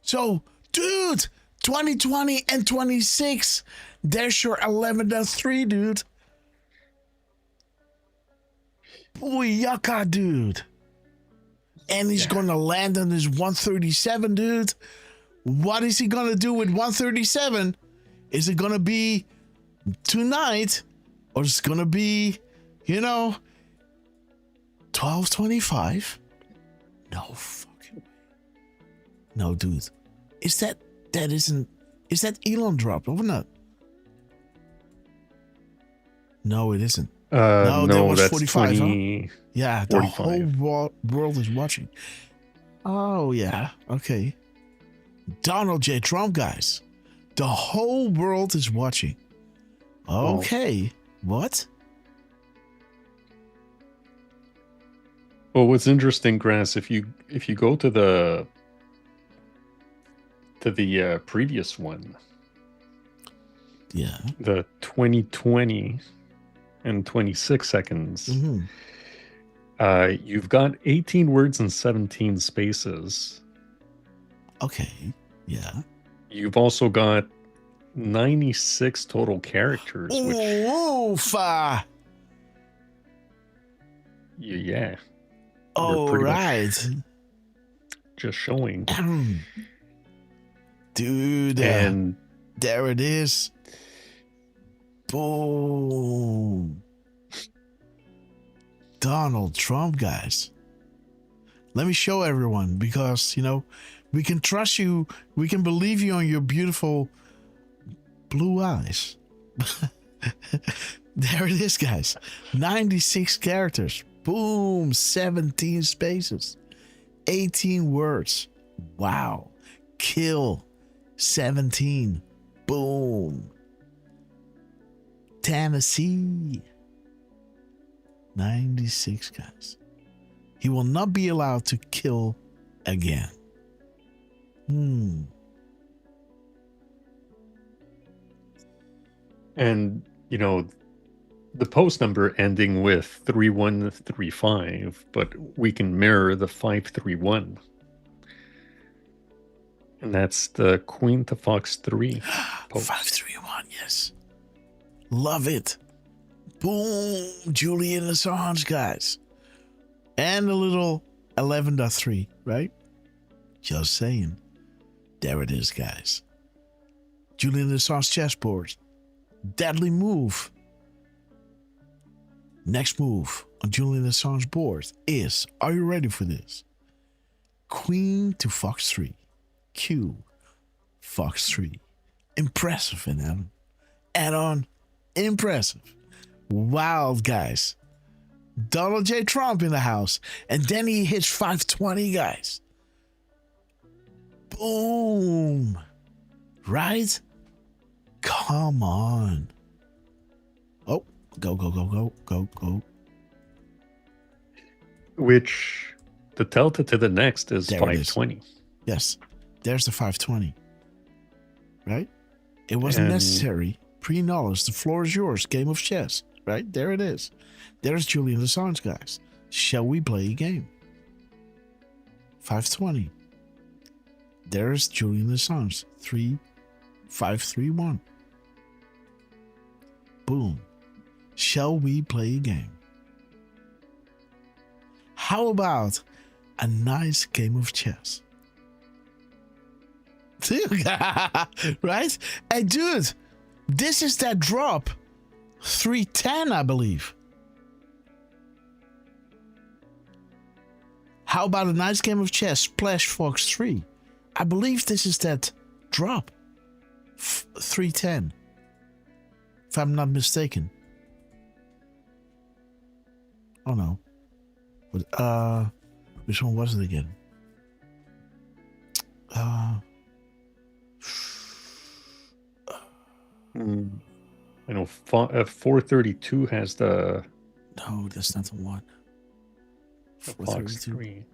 So, dude, 2020 and 26. There's your 11.3, dude. Booyaka, dude. And he's going to land on his 137, dude. What is he going to do with 137? Is it going to be tonight? Or is it going to be, 1225? No fucking way. No, dude. Is that Elon drop or not? No, it isn't. No, that was that's 45, 20. huh? Yeah, the 45. whole world is watching. Oh, yeah. Okay. Donald J. Trump, guys. The whole world is watching. Okay. What? Well, what's interesting, Grass, if you go to the previous one, yeah, the 2020 and 26 seconds, you've got 18 words and 17 spaces. Okay, yeah. You've also got 96 total characters, which yeah. All right. Just showing. Dude, and there it is. Boom. Donald Trump, guys. Let me show everyone because, we can trust you. We can believe you on your beautiful blue eyes. There it is, guys. 96 characters. Boom. 17 spaces. 18 words. Wow. Kill. 17. Boom. Tennessee. 96 guys. He will not be allowed to kill again. And, the post number ending with 3135, but we can mirror the 531. And that's the Queen to Fox 3 post. 531, yes. Love it. Boom. Julian Assange, guys. And a little 11.3, right? Just saying. There it is, guys. Julian Assange chessboard. Deadly move. Next move on Julian Assange board is, are you ready for this? Queen to Fox 3. Q. Fox 3. Impressive, and add-on. Impressive. Wild, guys. Donald J. Trump in the house. And then he hits 520, guys. Boom. Right? Come on. Oh, go. Which the delta to the next is There 520. Yes. There's the 520. Right? It wasn't necessary. Pre-knowledge. The floor is yours. Game of chess. Right? There it is. There's Julian Assange, guys. Shall we play a game? 520. There's Julian Assange. 531. Boom. Shall we play a game? How about a nice game of chess? Right? Hey, dude, this is that drop. 310, I believe. How about a nice game of chess? Splash Fox 3. I believe this is that drop. 310. If I'm not mistaken. Oh no. But which one was it again? I know 432 has the. No, that's not the one. Fox 3.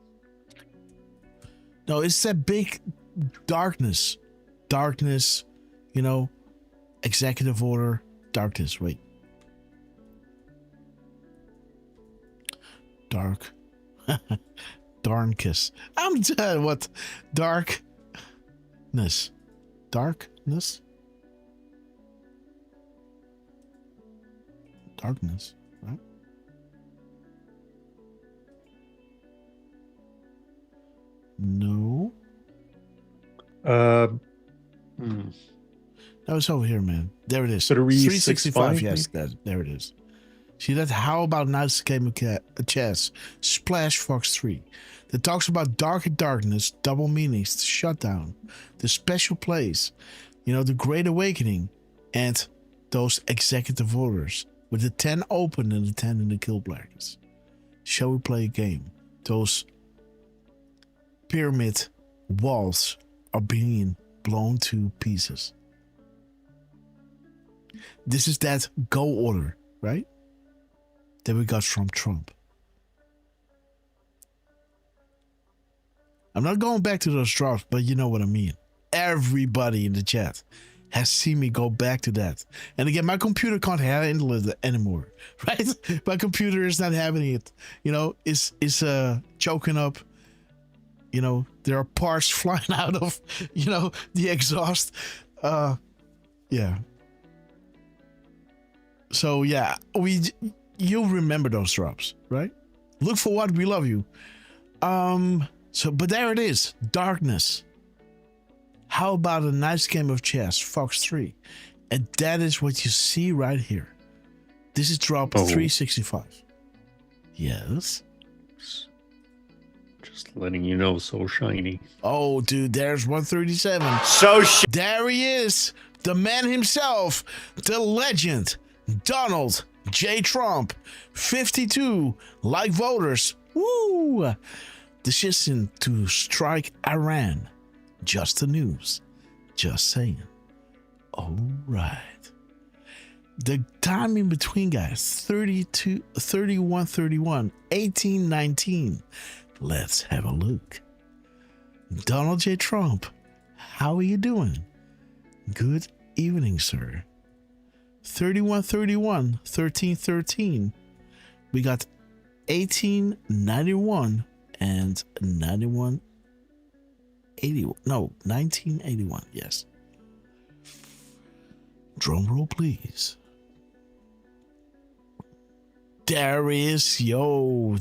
No, it's that big darkness. Darkness, executive order, darkness. Wait. Dark. Darn kiss. I'm dead. What? Darkness. Darkness? Darkness, right? No. No, it's over here, man. There it is. 365. Yes, there it is. See that? How about a nice game of chess? Splash Fox 3. That talks about dark and darkness, double meanings, the shutdown, the special place, the Great Awakening, and those executive orders with the 10 open and the 10 in the kill brackets. Shall we play a game? Those pyramid walls are being blown to pieces. This is that go order, right? That we got from Trump. I'm not going back to those drops, but you know what I mean. Everybody in the chat has seen me go back to that. And again, my computer can't handle it anymore, right? My computer is not having it. It's choking up. There are parts flying out of, the exhaust. Yeah. So yeah, you'll remember those drops, right? Look for what we love you. But there it is, darkness. How about a nice game of chess, Fox 3? And that is what you see right here. This is drop 365. Yes. Just letting you know, so shiny. Oh, dude, there's 137. There he is, the man himself, the legend, Donald J. Trump, 52 like voters. Woo! Decision to strike Iran. Just the news. Just saying. All right. The time in between, guys, 32, 31, 31, 18, 19. Let's have a look. Donald J. Trump, how are you doing? Good evening, sir. 31, 31, 13, 13. We got 18, 91, and 91, 81. No, 1981, yes. Drum roll, please. There is, yo.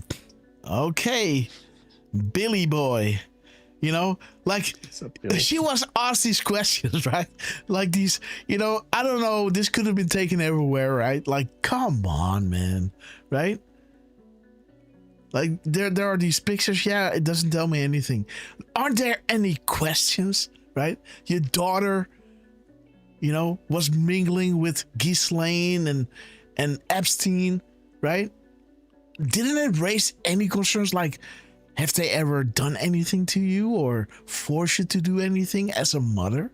Okay. Billy boy. She was asked these questions, right? Like these, I don't know, this could have been taken everywhere, right? Like, come on, man, right? Like, there are these pictures, yeah, it doesn't tell me anything. Aren't there any questions, right? Your daughter, was mingling with Ghislaine and Epstein, right? Didn't it raise any concerns like, have they ever done anything to you or forced you to do anything as a mother?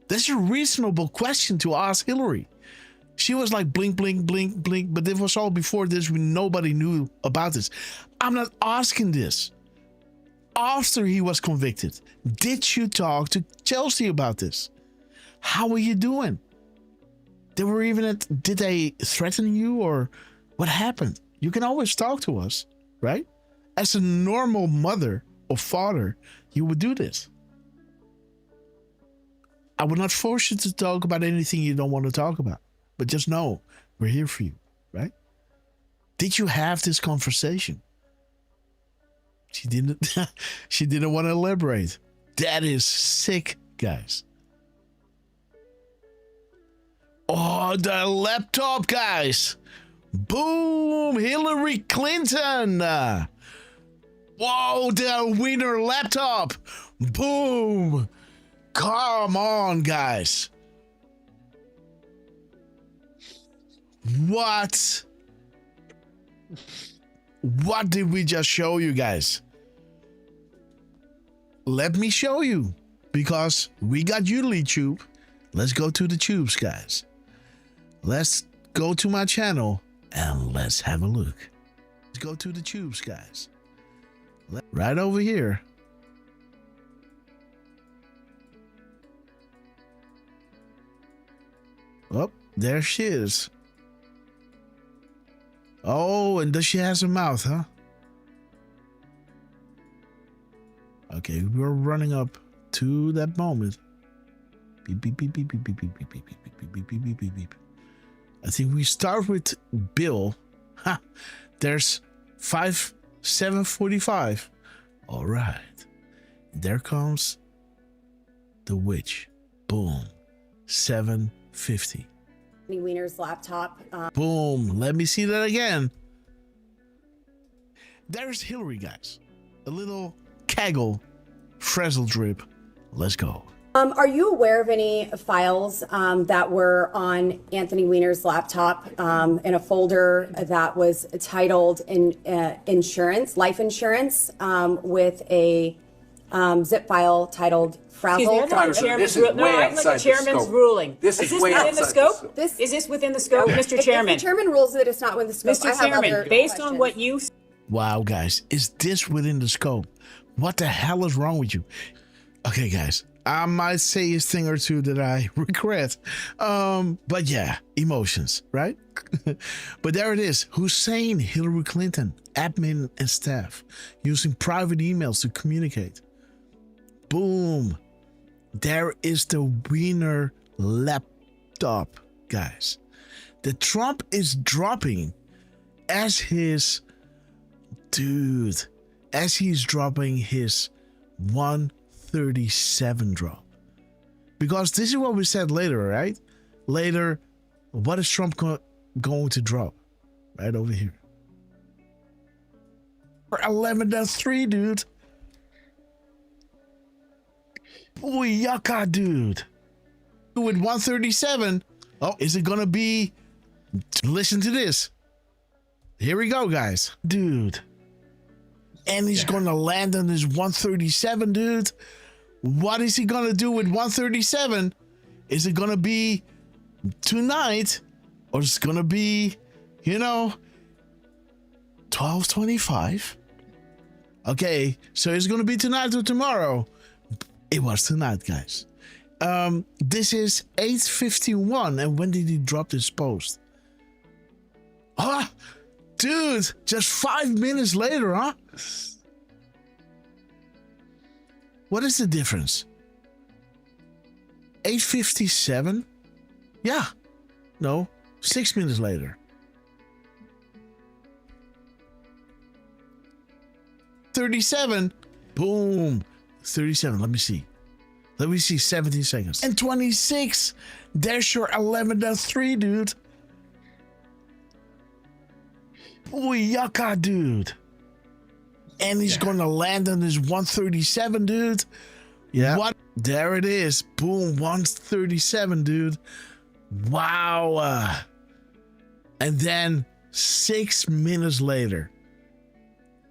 That's a reasonable question to ask Hillary. She was like, blink, blink, blink, blink. But it was all before this when nobody knew about this. I'm not asking this. After he was convicted, did you talk to Chelsea about this? How are you doing? Did they threaten you or what happened? You can always talk to us, right? As a normal mother or father, you would do this. I would not force you to talk about anything you don't want to talk about. But just know we're here for you, right? Did you have this conversation? She didn't. She didn't want to elaborate. That is sick, guys. Oh, the laptop, guys. Boom, Hillary Clinton. Whoa, the winner laptop. Boom. Come on, guys. What? What did we just show you, guys? Let me show you, because we got YouTube. Let's go to the tubes, guys. Let's go to my channel and let's have a look. Let's go to the tubes, guys. Right over here. Oh, there she is. Oh, and does she has a mouth, huh? Okay, we're running up to that moment. Beep, beep, beep, beep, beep, beep, beep, beep, beep, beep, beep, beep, beep, beep, beep, beep. I think we start with Bill. Ha! There's 7:45. All right. There comes the witch. Boom. 7:50. Wiener's laptop. Boom. Let me see that again. There's Hillary, guys. A little Kaggle frazzle drip. Let's go. Are you aware of any files that were on Anthony Weiner's laptop in a folder that was titled insurance, life insurance, with a zip file titled Frazzle? This is way outside the chairman's ruling. This is way within the outside the scope? Is this within the scope, Mr. Chairman? If the chairman rules that it's not within the scope, Mr. Chairman, based on what you... Wow, guys. Is this within the scope? What the hell is wrong with you? Okay, guys. I might say a thing or two that I regret. But yeah, emotions, right? But there it is. Hussein, Hillary Clinton, admin and staff using private emails to communicate. Boom. There is the Wiener laptop, guys. The Trump is dropping as his dude, as he's dropping his 137 drop. Because this is what we said later, right? Later, what is Trump going to drop? Right over here. 11.3, dude. Booyaka, dude. With 137. Oh, is it gonna be? Listen to this. Here we go, guys. Dude. And he's gonna land on his 137, dude. What is he gonna do with 137? Is it gonna be tonight? Or is it gonna be, 12:25? Okay, so it's gonna be tonight or tomorrow. It was tonight, guys. This is 8:51, and when did he drop this post? Ah, dude, just 5 minutes later, huh? What is the difference? 8:57? Yeah. No, 6 minutes later. 37. Boom. 37. Let me see. 17 seconds. And 26. There's your 11.3, dude. Booyaka, dude. And he's gonna land on his 137, dude. Yeah. What? There it is. Boom. 137, dude. Wow. And then 6 minutes later,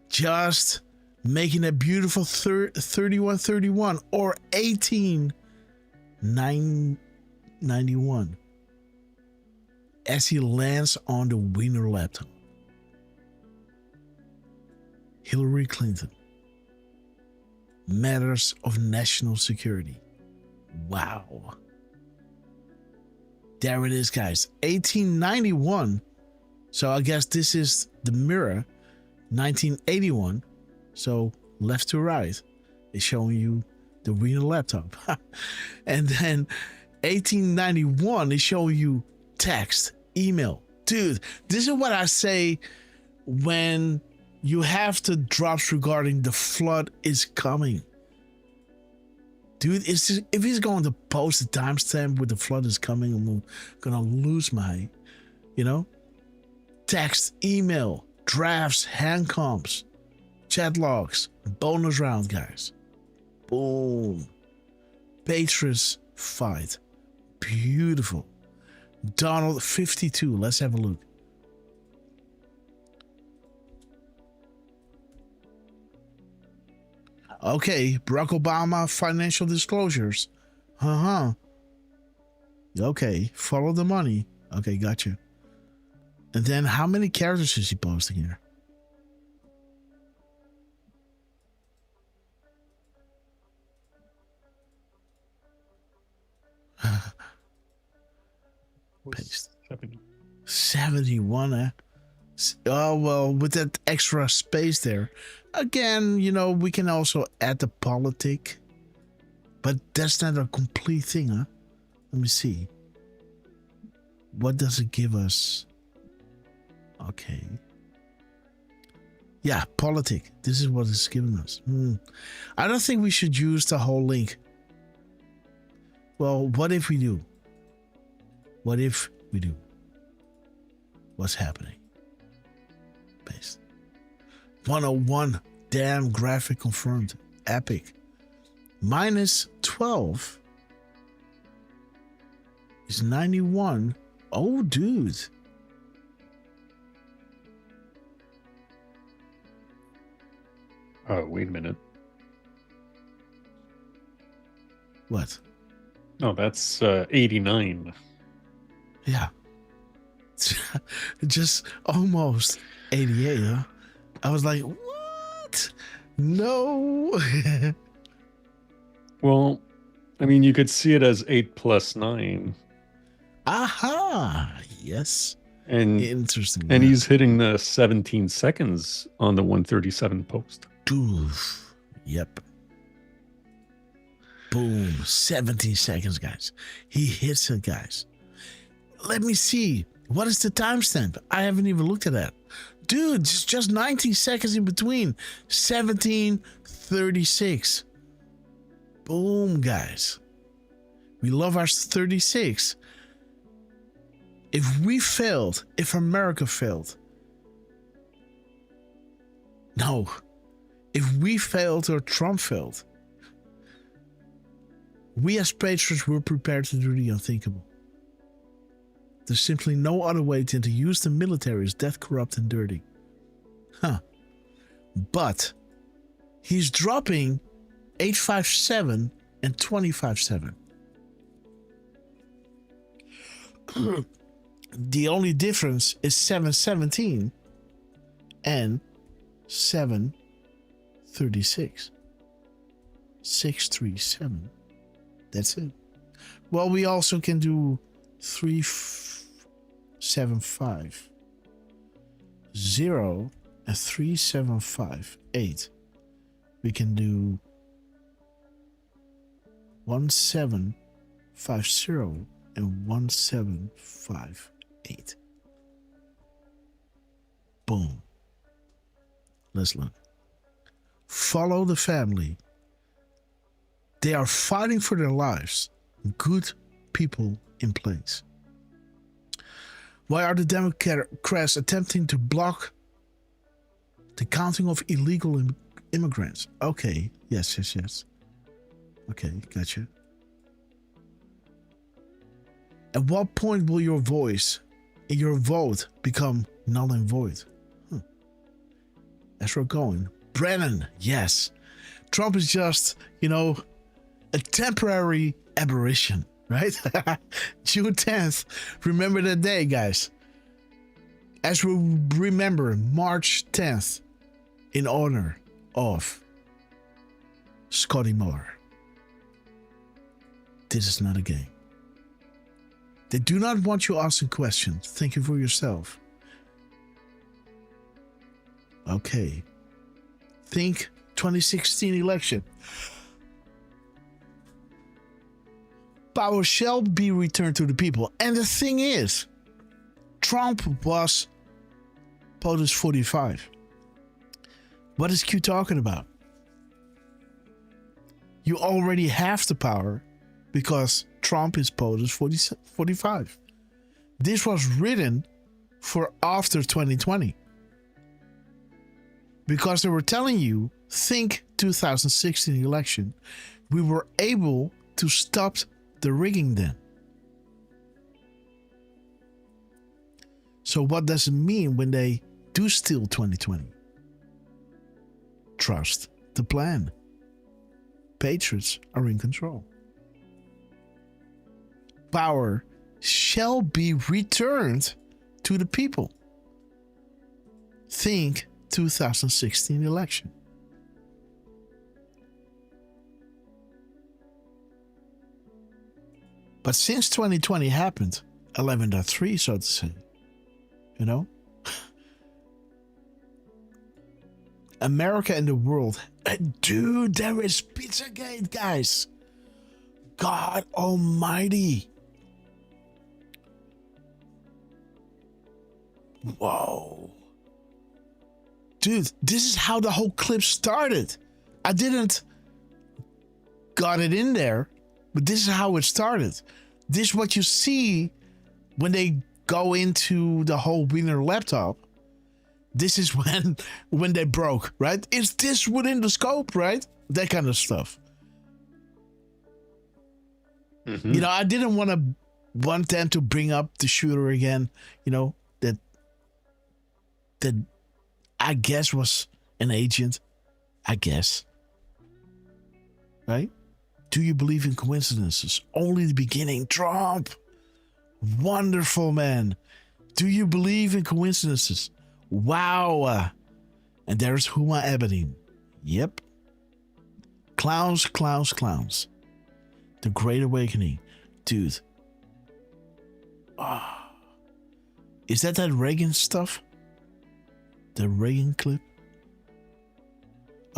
just making a beautiful 31.31 or 18.991 as he lands on the Wiener laptop. Hillary Clinton. Matters of national security. Wow. There it is, guys. 1891. So I guess this is the mirror. 1981. So left to right is showing you the Wiener laptop. And then 1891 is showing you text, email. Dude, this is what I say when you have the drops regarding the flood is coming. Dude, if he's going to post a timestamp with the flood is coming, I'm gonna lose my, text, email, drafts, hand comps, chat logs, bonus round, guys. Boom. Patriots fight. Beautiful. Donald 52. Let's have a look. Okay, Barack Obama financial disclosures. Okay, follow the money. Okay, gotcha. And then how many characters is he posting here? Paste. 71, eh? Oh, well, with that extra space there. Again, we can also add the politic. But that's not a complete thing, huh? Let me see. What does it give us? Okay. Yeah, politic. This is what it's giving us. I don't think we should use the whole link. Well, what if we do? What if we do? What's happening? Paste. 101. Damn, graphic confirmed. Epic. -12 is 91. Oh, dude. Oh, wait a minute. What? No, that's 89. Yeah. Just almost 88, huh? I was like, what? No. Well, I mean, you could see it as 8 plus 9. Aha. Yes. And interesting. And he's hitting the 17 seconds on the 137 post. Oof. Yep. Boom. 17 seconds, guys. He hits it, guys. Let me see. What is the timestamp? I haven't even looked at that. Dude, it's just 19 seconds in between. 17:36. Boom, guys. We love our 36. If we failed, if America failed. No. If we failed or Trump failed. We as patriots were prepared to do the unthinkable. There's simply no other way than to use the military as death, corrupt, and dirty. But he's dropping 857 and 257. The only difference is 717 and 736. 637. That's it. Well, we also can do 375 0 and 3758. We can do 1750 and 1758. Boom. Let's look. Follow the family. They are fighting for their lives. Good people in place. Why are the Democrats attempting to block the counting of illegal immigrants? Okay, yes. Okay, gotcha. At what point will your voice and your vote become null and void? As we're going. Brennan, yes. Trump is just, a temporary aberration, right? June 10th. Remember that day, guys. As we remember March 10th in honor of Scotty Moore. This is not a game. They do not want you asking questions. Think it for yourself. Okay. Think 2016 election. Power shall be returned to the people. And the thing is, Trump was POTUS 45. What is Q talking about? You already have the power because Trump is POTUS 45. This was written for after 2020. Because they were telling you, think 2016 election. We were able to stop the rigging then. So what does it mean when they do steal 2020? Trust the plan. Patriots are in control. Power shall be returned to the people. Think 2016 election. But since 2020 happened, 11.3, so to say, you know, America and the world, dude, there is Pizzagate, guys. God almighty. Whoa. Dude, this is how the whole clip started. I didn't got it in there, but this is how it started. This is what you see when they go into the whole Wiener laptop. This is when they broke, right? Is this within the scope, right? That kind of stuff. Mm-hmm. You know, I didn't want them to bring up the shooter again, you know, that I guess was an agent. I guess. Right? Do you believe in coincidences? Only the beginning. Trump. Wonderful, man. Do you believe in coincidences? Wow. And there's Huma Abedin. Yep. Clowns, clowns, clowns. The Great Awakening. Dude. Oh. Is that Reagan stuff? The Reagan clip?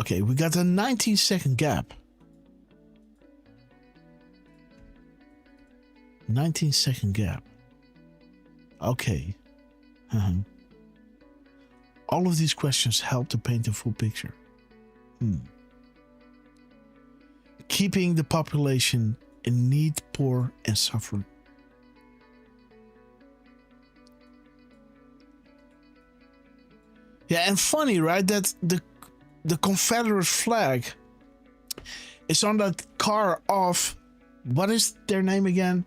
Okay, we got a 19-second gap. 19-second gap. Okay. All of these questions help to paint a full picture. Keeping the population in need, poor, and suffering. Yeah, and funny, right? That the Confederate flag is on that car of, what is their name again?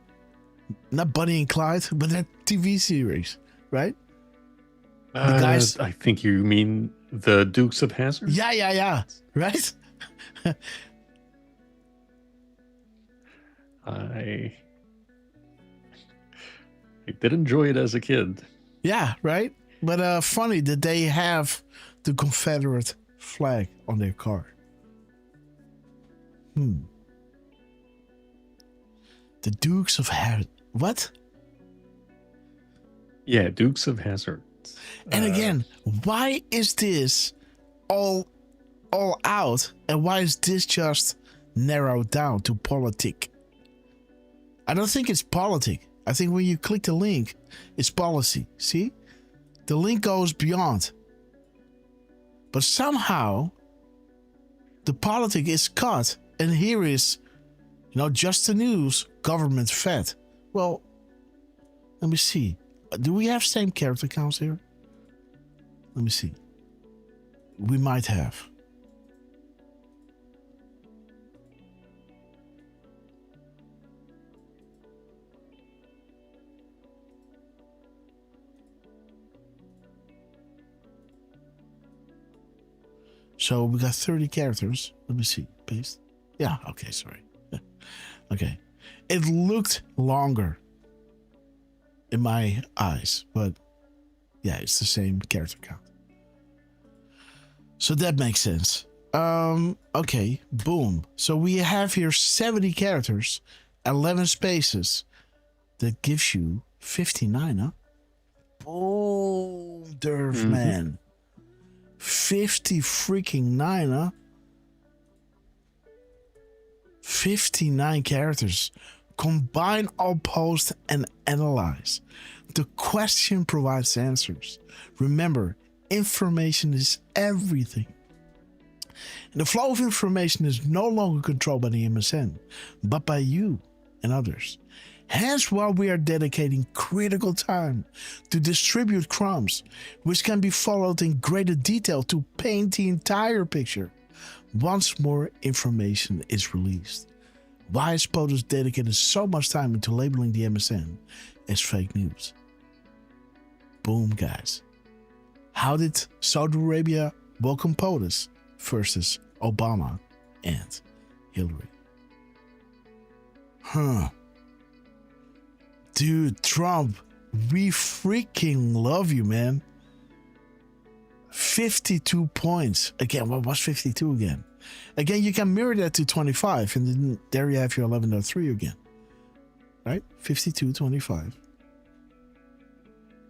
Not Bonnie and Clyde, but that TV series, right? The guys. I think you mean the Dukes of Hazzard? Yeah. Right? I did enjoy it as a kid. Yeah, right? But funny that they have the Confederate flag on their car. The Dukes of Hazzard. What? Yeah, Dukes of Hazzard. And again, why is this all out, and why is this just narrowed down to politic? I don't think it's politic. I think when you click the link, it's policy. See? The link goes beyond. But somehow, the politic is cut, and here is, you know, just the news, government fed. Well, let me see. Do we have same character counts here? Let me see. We might have. So we got 30 characters. Let me see. Paste. Yeah, okay, sorry. Okay. It looked longer in my eyes, but yeah, it's the same character count. So that makes sense. Okay, boom. So we have here 70 characters, 11 spaces. That gives you 59, huh? Oh, Derf, man. 50 freaking 9, huh? 59 characters. Combine all post and analyze. The question provides answers. Remember, information is everything. And the flow of information is no longer controlled by the MSN, but by you and others. Hence why we are dedicating critical time to distribute crumbs, which can be followed in greater detail to paint the entire picture once more information is released. Why has POTUS dedicated so much time into labeling the MSN as fake news? Boom, guys. How did Saudi Arabia welcome POTUS versus Obama and Hillary? Dude, Trump, we freaking love you, man. 52 points. Again, what was 52 again? Again, you can mirror that to 25, and then there you have your 11.3 again. Right? 52, 25.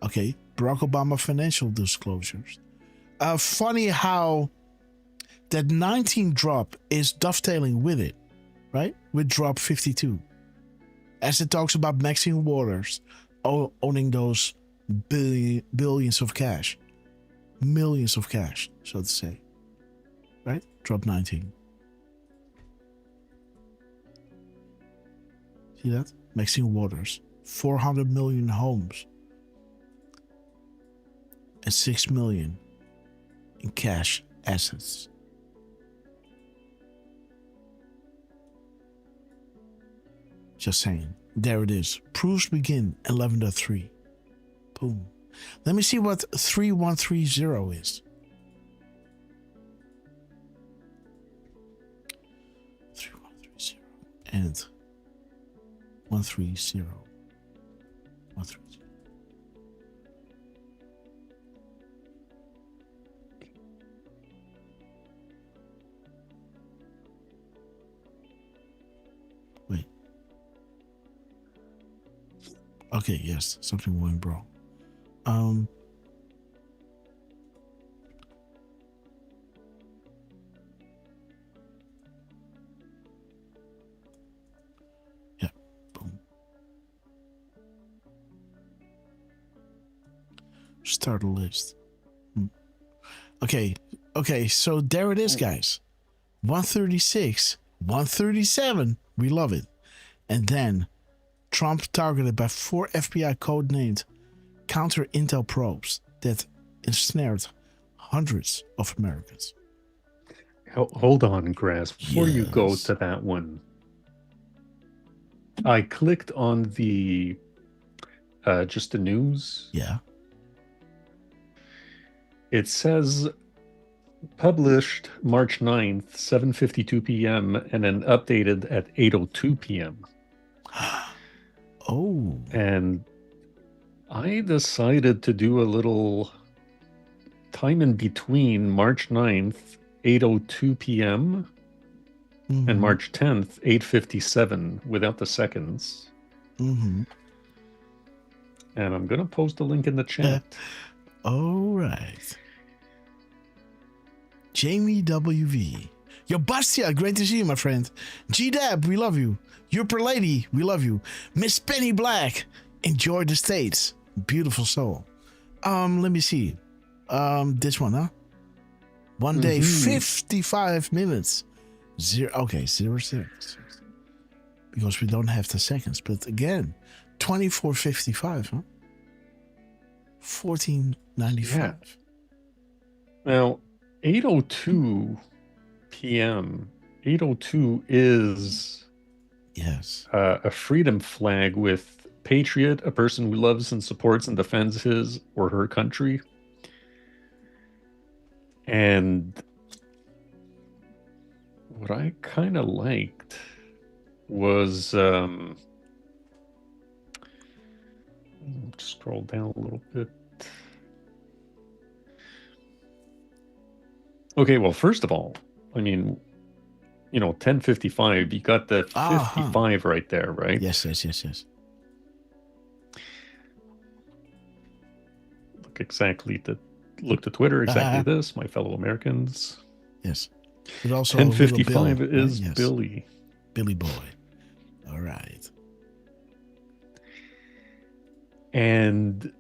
Okay, Barack Obama financial disclosures. Funny how that 19 drop is dovetailing with it, right? With drop 52. As it talks about Maxine Waters owning those billions of cash. Millions of cash, so to say. Right? Drop 19. See that? Maxine Waters. 400 million homes. And 6 million in cash assets. Just saying. There it is. Proofs begin 11.3. Boom. Let me see what 3130 is. 3130 and 130. 130. Wait. Okay, yes, something went wrong. Yeah, boom. Start a list. Okay, so there it is, guys. 136, 137, we love it. And then Trump targeted by 4 FBI code-named counter-intel probes that ensnared hundreds of Americans. Hold on, Grass. Before you go to that one, I clicked on the just the news. Yeah. It says published March 9th, 7:52 p.m. and then updated at 8:02 p.m. Oh. And I decided to do a little time in between March 9th, 8:02 p.m. and March 10th, 8:57 without the seconds. And I'm going to post a link in the chat. All right. Jamie WV. Yo, Bastia, great to see you, my friend. G-Dab, we love you. Your Lady, we love you. Miss Penny Black, enjoy the States. Beautiful soul. Let me see. This one, huh? 1 day, 55 minutes. 06. Because we don't have the seconds. But again, 24:55, huh? 14:95. Yeah. Now, 8:02 p.m. 8:02 is a freedom flag with patriot, a person who loves and supports and defends his or her country. And what I kind of liked was scroll down a little bit. Okay, well, first of all, I mean, 10:55, you got the 55 right there, right? Yes. Look to Twitter, exactly this, my fellow Americans. Yes. But also 10:55 Bill, is right? Yes. Billy. Billy Boy. All right. And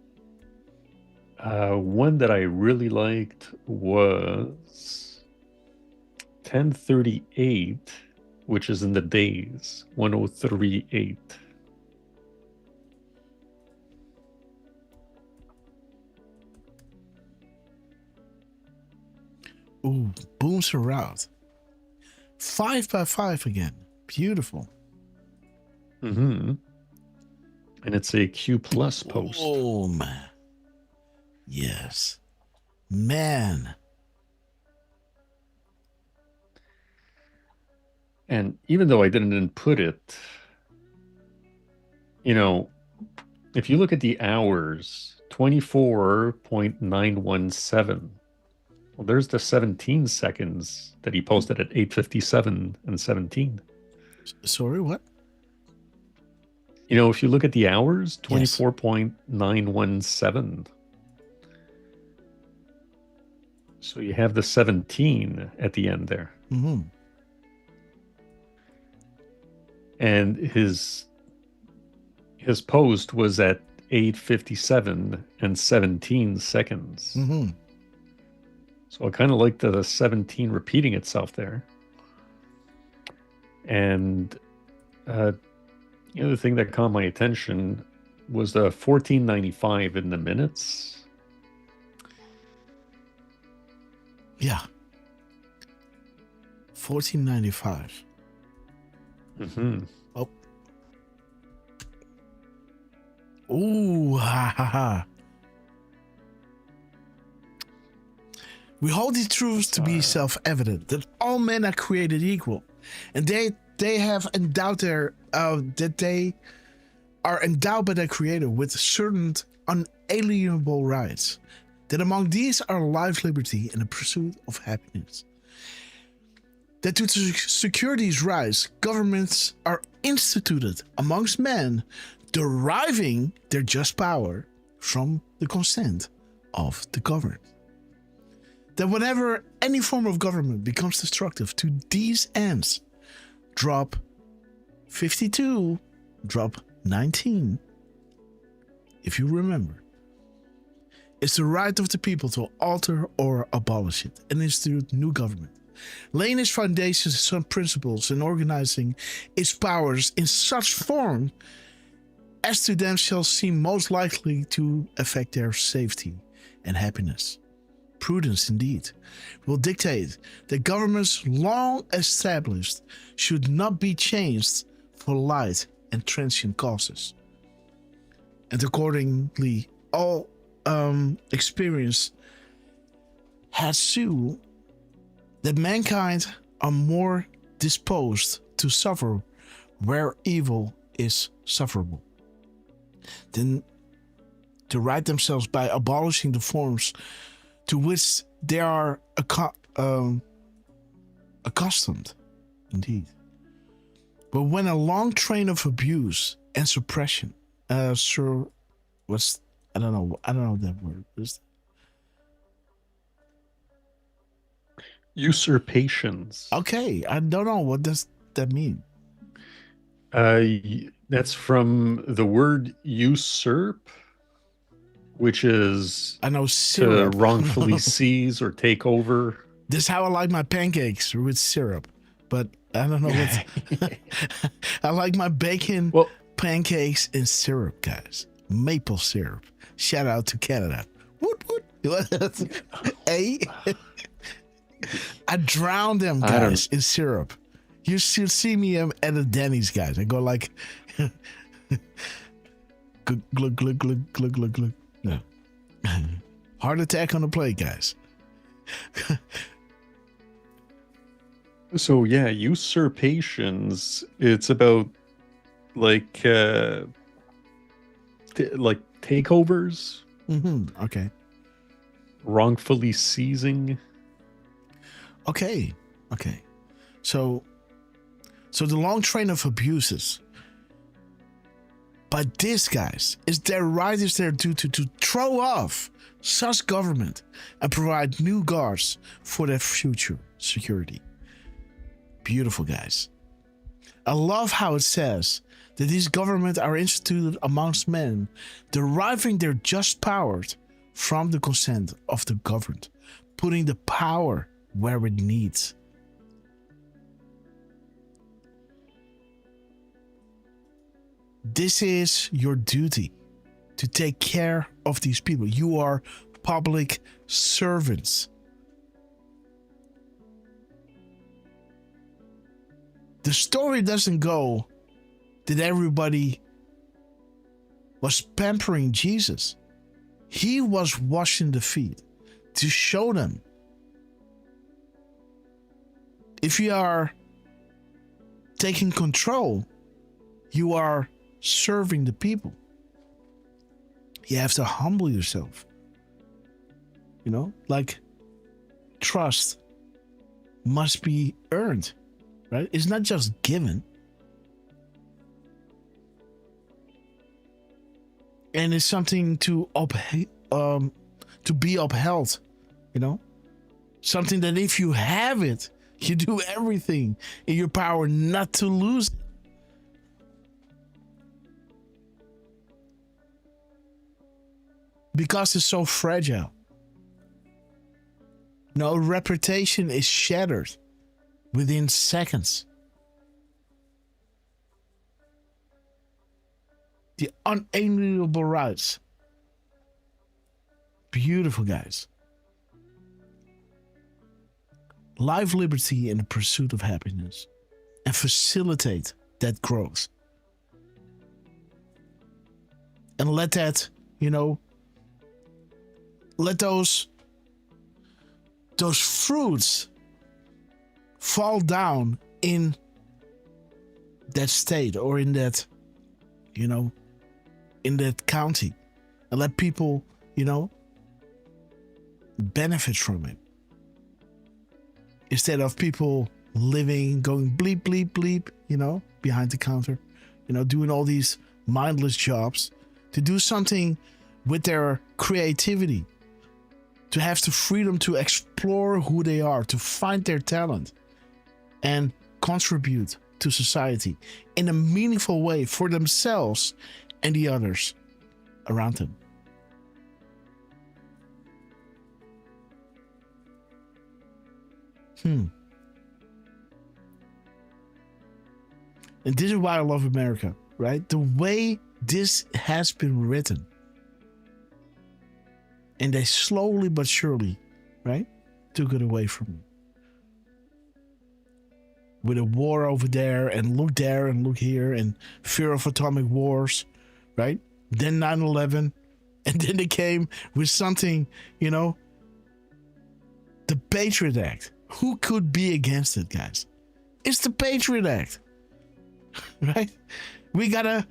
one that I really liked was 1038, which is in the days, 1038. Ooh, booms are out. 5x5 again. Beautiful. Mm-hmm. And it's a Q plus post. Oh, man. Yes. Man. And even though I didn't input it, you know, if you look at the hours, 24.917. Well, there's the 17 seconds that he posted at 8:57 and 17. Sorry, what? You know, if you look at the hours, 24.917. So you have the 17 at the end there. Mm-hmm. And his post was at 8:57 and 17 seconds. Mm-hmm. So I kind of like the 17 repeating itself there. And the other thing that caught my attention was the 1495 in the minutes. Yeah. 1495. Mm-hmm. Oh. Ooh, ha ha ha. We hold these truths to be self-evident, that all men are created equal, and they have endowed that they are endowed by their Creator with certain unalienable rights. That among these are life, liberty, and the pursuit of happiness. That to secure these rights, governments are instituted amongst men, deriving their just power from the consent of the governed. That whenever any form of government becomes destructive to these ends, drop 52, drop 19, if you remember, it's the right of the people to alter or abolish it and institute new government, laying its foundations and some principles and organizing its powers in such form as to them shall seem most likely to affect their safety and happiness. Prudence, indeed, will dictate that governments long established should not be changed for light and transient causes. And accordingly, all experience has shown that mankind are more disposed to suffer where evil is sufferable than to right themselves by abolishing the forms to which they are accustomed, indeed. But when a long train of abuse and suppression, I don't know that word. Usurpations. Okay, I don't know, what does that mean? That's from the word usurp, which is I know syrup. To wrongfully seize or take over. This is how I like my pancakes, with syrup. But I don't know what. I like my bacon pancakes and syrup, guys. Maple syrup. Shout out to Canada. Woot woot. Hey, I drown them, guys, in syrup. You should see me at a Denny's, guys. I go like, glug glug glug glug glug glug glug. No. Heart attack on the plate, guys. So yeah, usurpations. It's about like takeovers. Mm-hmm. Okay. Wrongfully seizing. Okay. So the long train of abuses. But this, guys, is their right, is their duty to throw off such government and provide new guards for their future security. Beautiful, guys. I love how it says that these governments are instituted amongst men, deriving their just powers from the consent of the governed, putting the power where it needs. This is your duty, to take care of these people. You are public servants. The story doesn't go that everybody was pampering Jesus. He was washing the feet to show them. If you are taking control, you are serving the people. You have to humble yourself. You know, like trust must be earned, right? It's not just given. And it's something to be upheld, you know? Something that if you have it, you do everything in your power not to lose it. Because it's so fragile. No, reputation is shattered within seconds. The unalienable rights. Beautiful, guys. Life, liberty, and the pursuit of happiness. And facilitate that growth. And let that, you know, let those fruits fall down in that state or in that, you know, in that county, and let people, you know, benefit from it. Instead of people living, going bleep, bleep, bleep, you know, behind the counter, you know, doing all these mindless jobs, to do something with their creativity, to have the freedom to explore who they are, to find their talent and contribute to society in a meaningful way for themselves and the others around them. And this is why I love America, right? The way this has been written. And they slowly but surely, right, took it away from me. With a war over there and look here and fear of atomic wars, right? Then 9/11. And then they came with something, you know, the Patriot Act. Who could be against it, guys? It's the Patriot Act, right? We gotta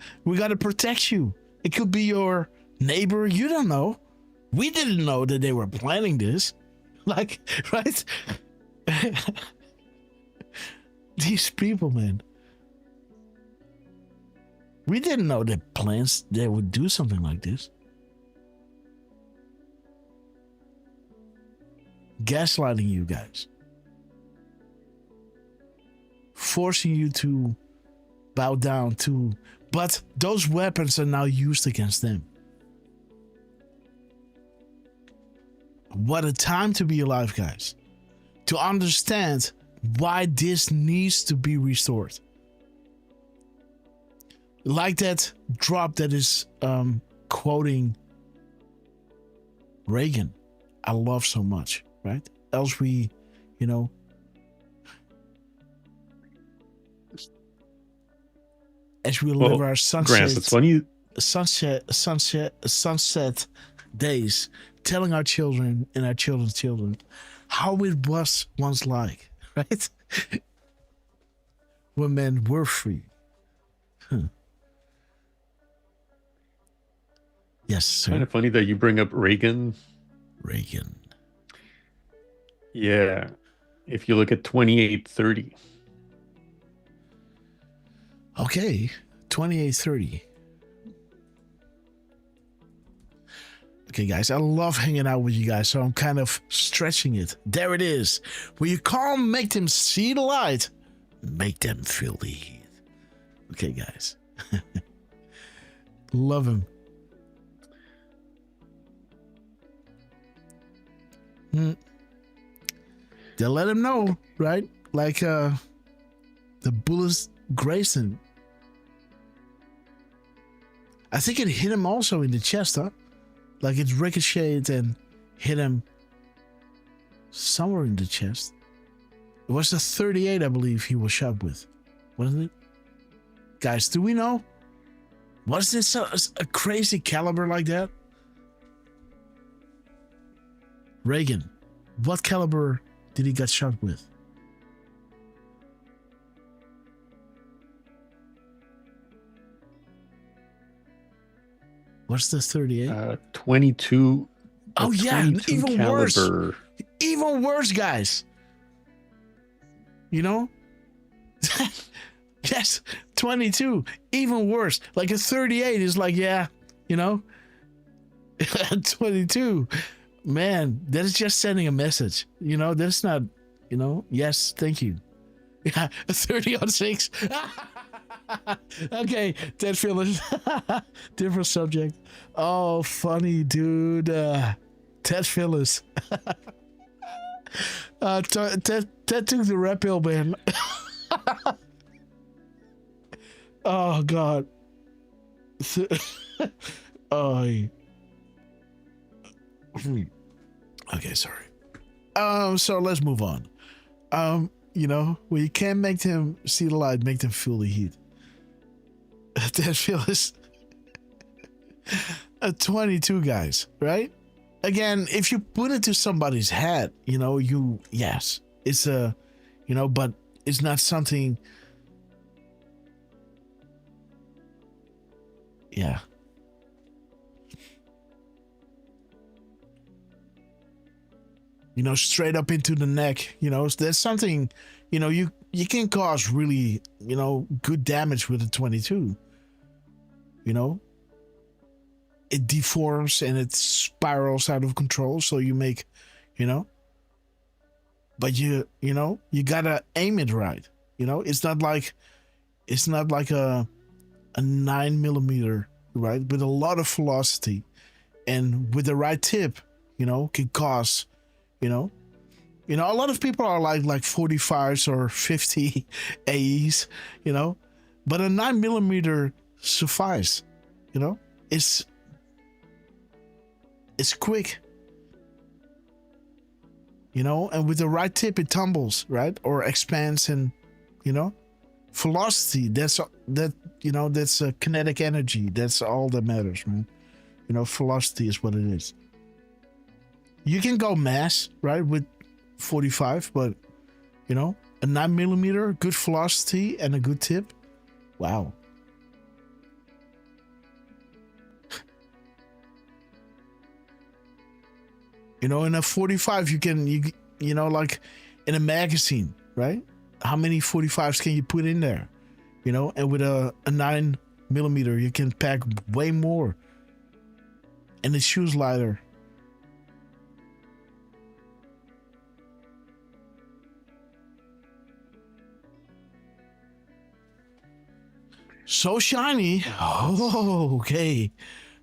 protect you. It could be your neighbor. You don't know. We didn't know that they were planning this. Like, right? These people, man. We didn't know the plans they would do something like this. Gaslighting you guys. Forcing you to bow down to, but those weapons are now used against them. What a time to be alive, guys. To understand why this needs to be restored. Like that drop that is quoting Reagan. I love so much, right? Else we, you know, as we live our sunset, Grants, it's funny. sunset days, telling our children and our children's children how it was once like, right? When men were free. Yes, sir. Kind of funny that you bring up Reagan. Reagan. Yeah. If you look at 2830. Okay, 2830. Okay, guys, I love hanging out with you guys, so I'm kind of stretching it. There it is. Will you calm, make them see the light, make them feel the heat. Okay, guys. Love him. They let him know, right? Like the bullets Grayson. I think it hit him also in the chest, huh? Like it ricocheted and hit him somewhere in the chest. It was the 38, I believe, he was shot with. Wasn't it? Guys, do we know? Was this a crazy caliber like that? Reagan, what caliber did he get shot with? What's the 38? 22. Oh yeah, 22 even caliber. worse. Even worse, guys. You know? Yes, 22. Even worse. Like a 38 is like, yeah, you know? 22. Man, that is just sending a message. You know, that's not, you know, yes, thank you. Yeah, a 30 on 6. Okay, Ted Phillips. Different subject. Oh, funny, dude. Ted Phillips. Ted took the red pill, man. Oh, God. Oh. Okay, sorry. So let's move on. You know, when you can't make them see the light, make them feel the heat. That feels 22 guys, right? Again, if you put it to somebody's head, you know, yes, it's a, you know, but it's not something. Yeah. You know, straight up into the neck, you know, there's something, you know, you can cause really, you know, good damage with a 22. You know, it deforms and it spirals out of control. So you make, you know, but you know, you gotta aim it right. You know, it's not like a 9mm, right? With a lot of velocity and with the right tip, you know, can cause, you know, a lot of people are like 45s or 50 AEs, you know, but a 9mm suffice, you know, it's quick, you know, and with the right tip it tumbles, right, or expands, and you know, velocity, that's kinetic energy, that's all that matters, man. You know, velocity is what it is. You can go mass, right, with 45, but you know, a 9mm, good velocity and a good tip, wow. You know, in a 45, you know, like in a magazine, right? How many 45s can you put in there? You know, and with a 9mm, you can pack way more. And it shoots lighter. So shiny. Oh, okay.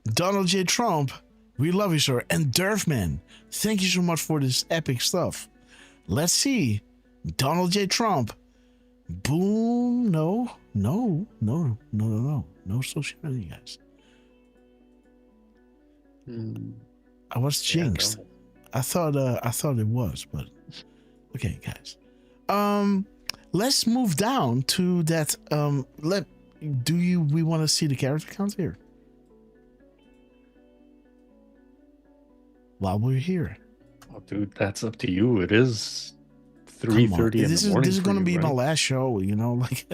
Donald J. Trump, we love you, sir. And Derfman, thank you so much for this epic stuff. Let's see. Donald J. Trump. Boom. No so shiny, guys. I was jinxed. Yeah, no. I thought it was, but okay, guys. Let's move down to that. We want to see the character count here? While we're here. Oh, dude, that's up to you. It is 3:30 in the morning. This is going to be right? my last show, you know, like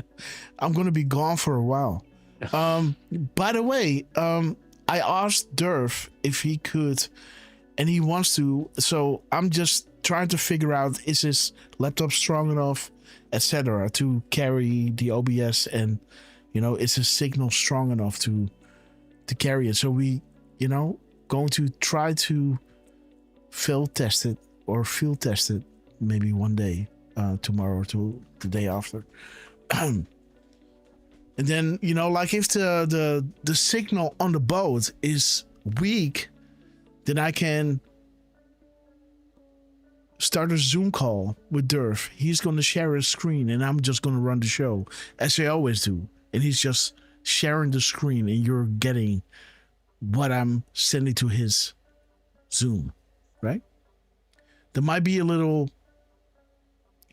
I'm going to be gone for a while. By the way, I asked Derf if he could, and he wants to, so I'm just trying to figure out, is his laptop strong enough, etc., to carry the OBS, and you know, is his signal strong enough to carry it? So we, you know, going to try to field test it maybe one day, tomorrow or the day after. And then, you know, like if the signal on the boat is weak, then I can start a Zoom call with Derf. He's going to share his screen and I'm just going to run the show as I always do. And he's just sharing the screen and you're getting what I'm sending to his Zoom, right? There might be a little,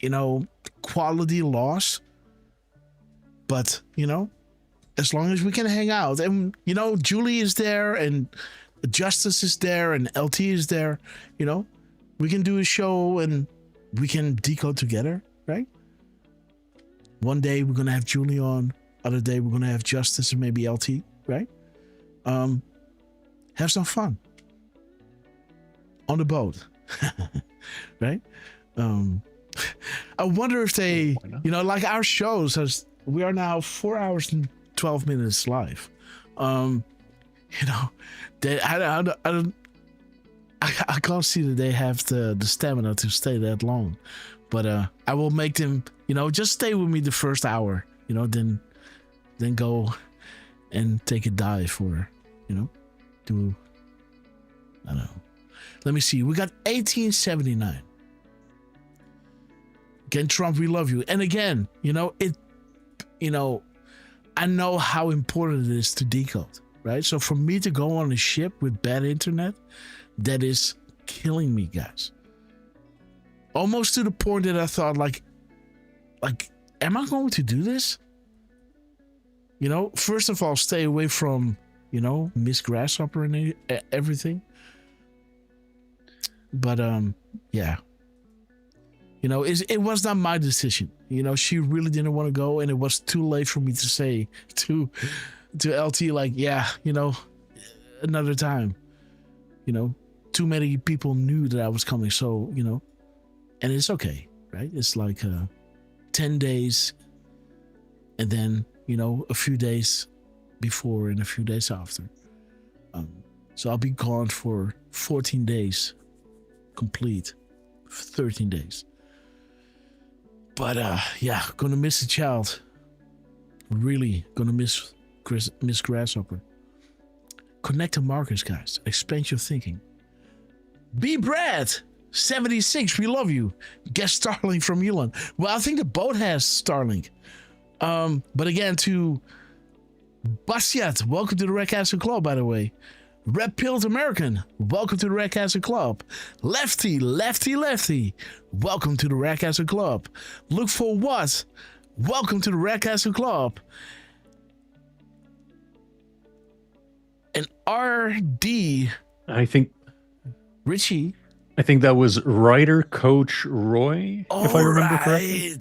you know, quality loss, but, you know, as long as we can hang out and, you know, Julie is there and Justice is there and LT is there, you know, we can do a show and we can decode together, right? One day we're going to have Julie on, other day we're going to have Justice and maybe LT, right? Have some fun on the boat, right? I wonder if they, you know, like our shows, we are now 4 hours and 12 minutes live. You know, I can't see that they have the stamina to stay that long, but I will make them, you know, just stay with me the first hour, you know, then go and take a dive or, you know, do, I don't know. Let me see. We got 1879. Again, Trump, we love you. And again, you know, I know how important it is to decode, right? So for me to go on a ship with bad internet, that is killing me, guys. Almost to the point that I thought, like, am I going to do this? You know, first of all, stay away from, you know, Miss Grasshopper and everything. But yeah, you know, it was not my decision. You know, she really didn't want to go, and it was too late for me to say to LT, like, yeah, you know, another time. You know, too many people knew that I was coming, so, you know, and it's okay, right? It's like 10 days, and then, you know, a few days before and a few days after. So I'll be gone for 14 days. Complete 13 days. But yeah, gonna miss a child. Really gonna miss Miss Grasshopper. Connect to Marcus, guys. Expand your thinking. Be Brad 76, we love you. Guest Starlink from Elon. Well, I think the boat has Starlink. But again, to Bastiat, welcome to the Red Castle Club, by the way. Red Pilled American, welcome to the Red Castle Club. Lefty, welcome to the Red Castle Club. Look for what? Welcome to the Red Castle Club. And RD, I think Richie. I think that was writer Coach Roy, if I remember correctly.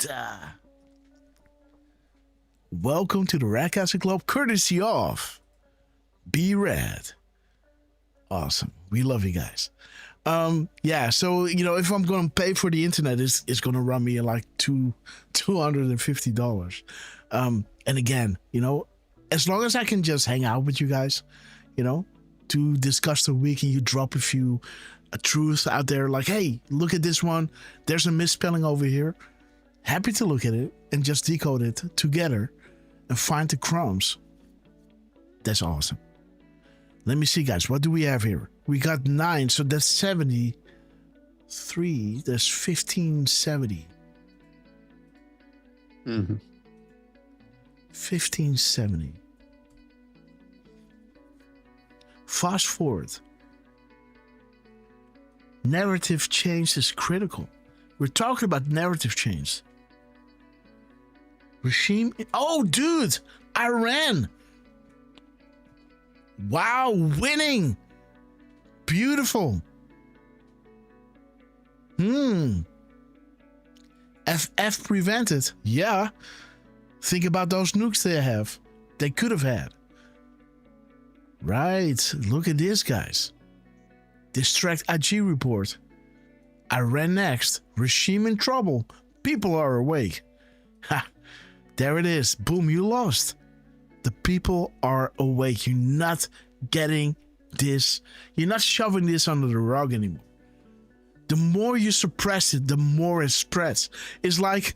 Welcome to the Red Castle Club, courtesy of Be Rad. Awesome. We love you guys. Yeah, so, you know, if I'm going to pay for the internet, it's going to run me like $250. And again, you know, as long as I can just hang out with you guys, you know, to discuss the week and you drop a few truths out there like, hey, look at this one. There's a misspelling over here. Happy to look at it and just decode it together and find the crumbs. That's awesome. Let me see, guys. What do we have here? We got 9, so that's 73. That's 1570. 1570. Fast forward. Narrative change is critical. We're talking about narrative change. Regime. Oh, dude, Iran. Wow, winning. Beautiful. FF prevented. Yeah. Think about those nukes they have. They could have had. Right. Look at this, guys. Distract IG report. Iran next. Regime in trouble. People are awake. Ha. There it is. Boom, you lost. The people are awake. You're not getting this. You're not shoving this under the rug anymore. The more you suppress it, the more it spreads. It's like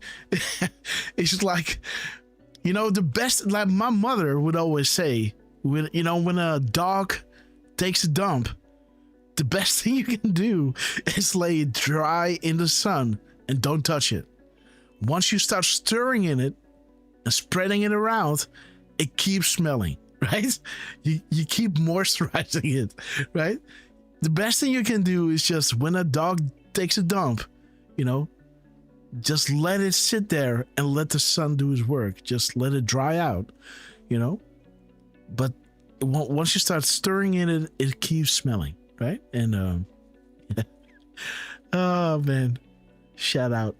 You know, the best, like my mother would always say, when a dog takes a dump, the best thing you can do is lay it dry in the sun and don't touch it. Once you start stirring in it and spreading it around, it keeps smelling, right? You keep moisturizing it, right? The best thing you can do is just when a dog takes a dump, just let it sit there and let the sun do his work. Just let it dry out, But once you start stirring in it, it keeps smelling, right? And oh man, shout out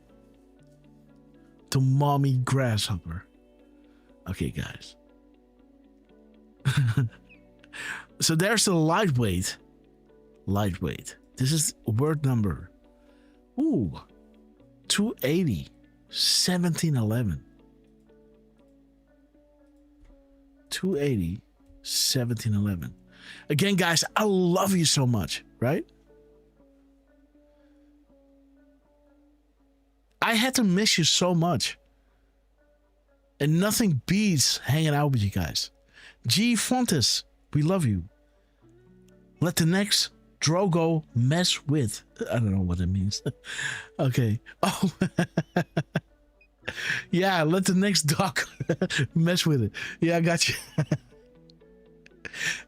to Mommy Grasshopper. Okay, guys. So there's the lightweight. This is word number 280 1711. 280 1711. Again, guys, I love you so much, right? I had to miss you so much. And nothing beats hanging out with you guys. G Fontes, we love you. Let the next Drogo mess with. I don't know what it means. Okay. Oh. Yeah, let the next dog mess with it. Yeah, I got you.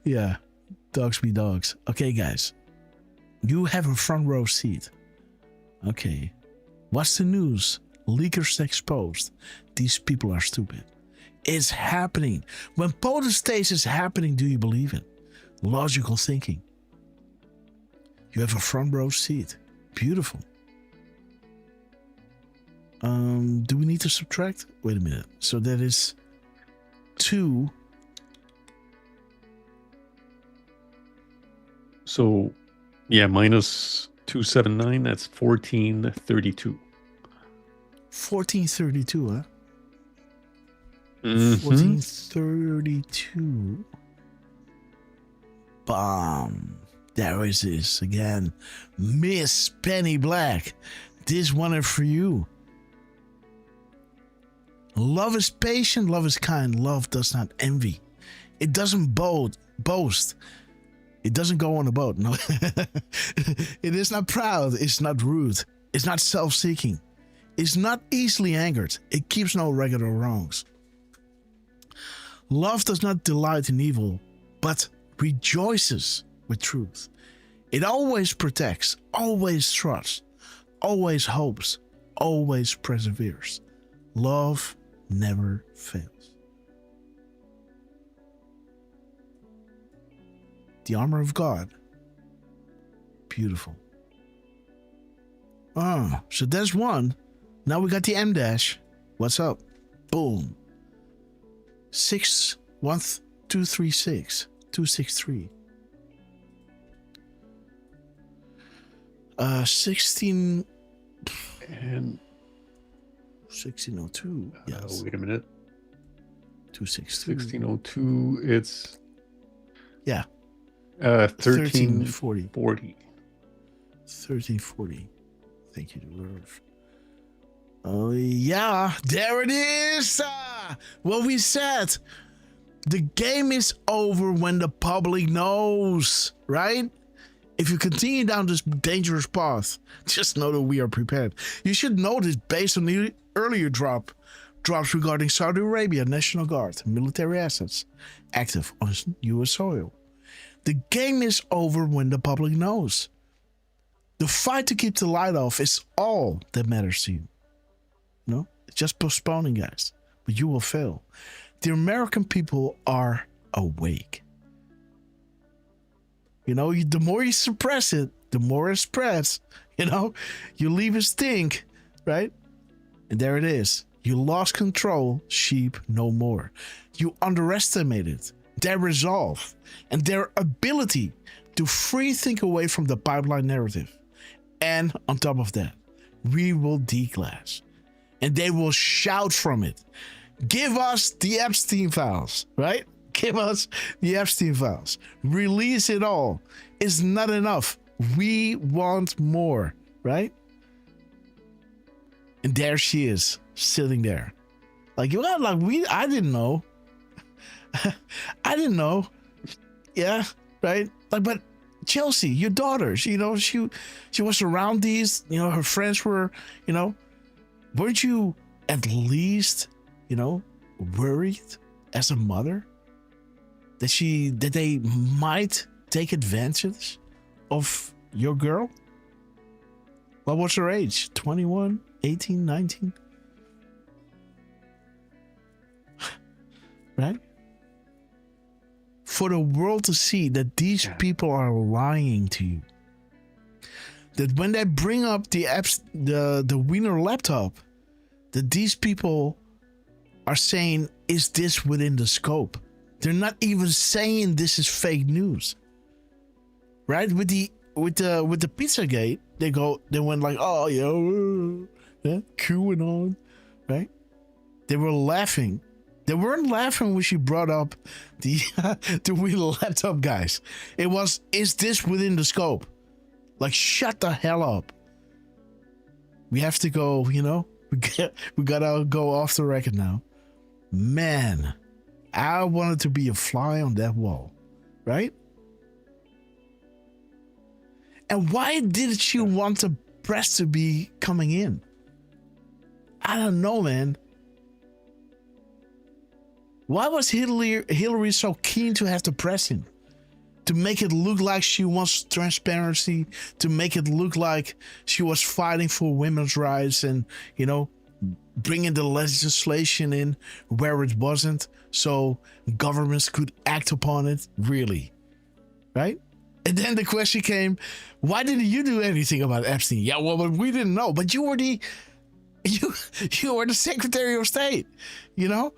Yeah, dogs be dogs. Okay, guys. You have a front row seat. Okay. What's the news? Leakers exposed. These people are stupid. It's happening. When POTUS is happening, do you believe it? Logical thinking. You have a front row seat. Beautiful. Do we need to subtract? Wait a minute. So that is 2. So, yeah, minus 279, that's 1432. 1432, huh? 1432. Bomb. There it is again. Miss Penny Black. This one is for you. Love is patient, love is kind, love does not envy. It doesn't boast. It doesn't go on a boat. No. It is not proud. It's not rude. It's not self-seeking. It's not easily angered. It keeps no record of wrongs. Love does not delight in evil, but rejoices with truth. It always protects, always trusts, always hopes, always perseveres. Love never fails. The armor of God. Beautiful. So there's one. Now we got the M dash. What's up? Boom. 61236 263. 16 and 1602. Yes. Wait a minute. 263. 1602. It's 1340. 1340. Thank you, Derf. Oh yeah, there it is. What we said. The game is over when the public knows, right? If you continue down this dangerous path, just know that we are prepared. You should know this based on the earlier drops regarding Saudi Arabia, National Guard, military assets, active on U.S. soil. The game is over when the public knows. The fight to keep the light off is all that matters to you. No? It's just postponing, guys. But you will fail. The American people are awake. You know, the more you suppress it, the more it spreads. You know, you leave it stink, right? And there it is. You lost control, sheep no more. You underestimated their resolve and their ability to free think away from the pipeline narrative. And on top of that, we will declass. And they will shout from it. Give us the Epstein files, right? Give us the Epstein files. Release it all. It's not enough. We want more, right? And there she is, sitting there. Like, well, like I didn't know. I didn't know. Yeah, right. Like, but Chelsea, your daughter, she was around these. Her friends were. Weren't you at least, worried as a mother that they might take advantage of your girl? What was her age? 21, 18, 19? Right? For the world to see that these people are lying to you. That when they bring up the apps, the Wiener laptop, that these people are saying, is this within the scope? They're not even saying this is fake news. Right? With the Pizzagate, they went like, oh yeah, QAnon, right? They were laughing. They weren't laughing when she brought up the Wiener laptop guys. It was, is this within the scope? Like, shut the hell up. We have to go, we gotta go off the record now. Man, I wanted to be a fly on that wall, right? And why did she want the press to be coming in? I don't know, man. Why was Hillary so keen to have the press in? To make it look like she wants transparency, to make it look like she was fighting for women's rights and, bringing the legislation in where it wasn't so governments could act upon it, really, right? And then the question came, why didn't you do anything about Epstein? Yeah, well, but we didn't know. But you were the Secretary of State, You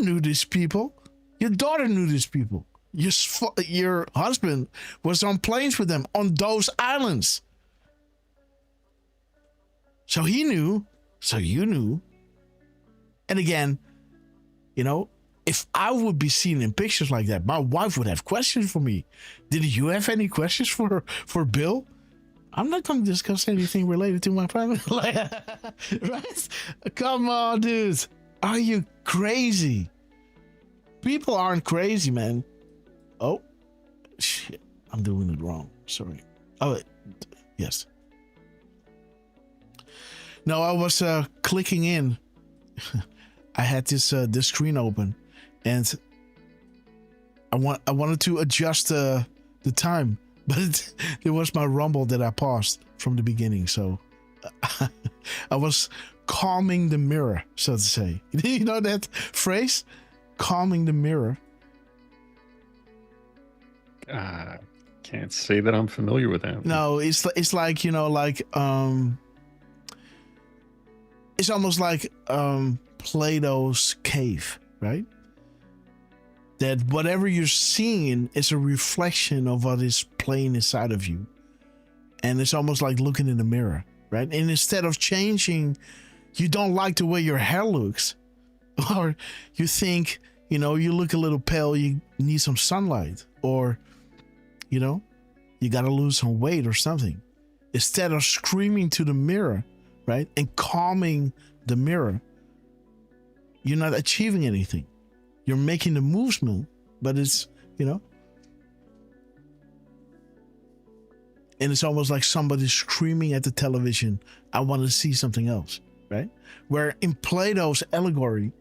knew these people. Your daughter knew these people. Your husband was on planes with them on those islands. So he knew. So you knew. And again, if I would be seen in pictures like that, my wife would have questions for me. Did you have any questions for Bill? I'm not going to discuss anything related to my private life. Right? Come on, dude. Are you crazy? People aren't crazy, man. Oh, shit. I'm doing it wrong. Sorry. Oh, yes. No, I was clicking in. I had this screen open, and I wanted to adjust the time, but it was my Rumble that I paused from the beginning. So I was calming the mirror, so to say. You know that phrase? Calming the mirror. Can't say that I'm familiar with that. No, it's like, it's almost like Plato's cave, right? That whatever you're seeing is a reflection of what is playing inside of you. And it's almost like looking in the mirror, right? And instead of changing, you don't like the way your hair looks, or you think, you look a little pale, you need some sunlight, or, you got to lose some weight or something. Instead of screaming to the mirror, right, and calming the mirror, you're not achieving anything. You're making the movement, but it's, and it's almost like somebody screaming at the television, I want to see something else, right? Where in Plato's allegory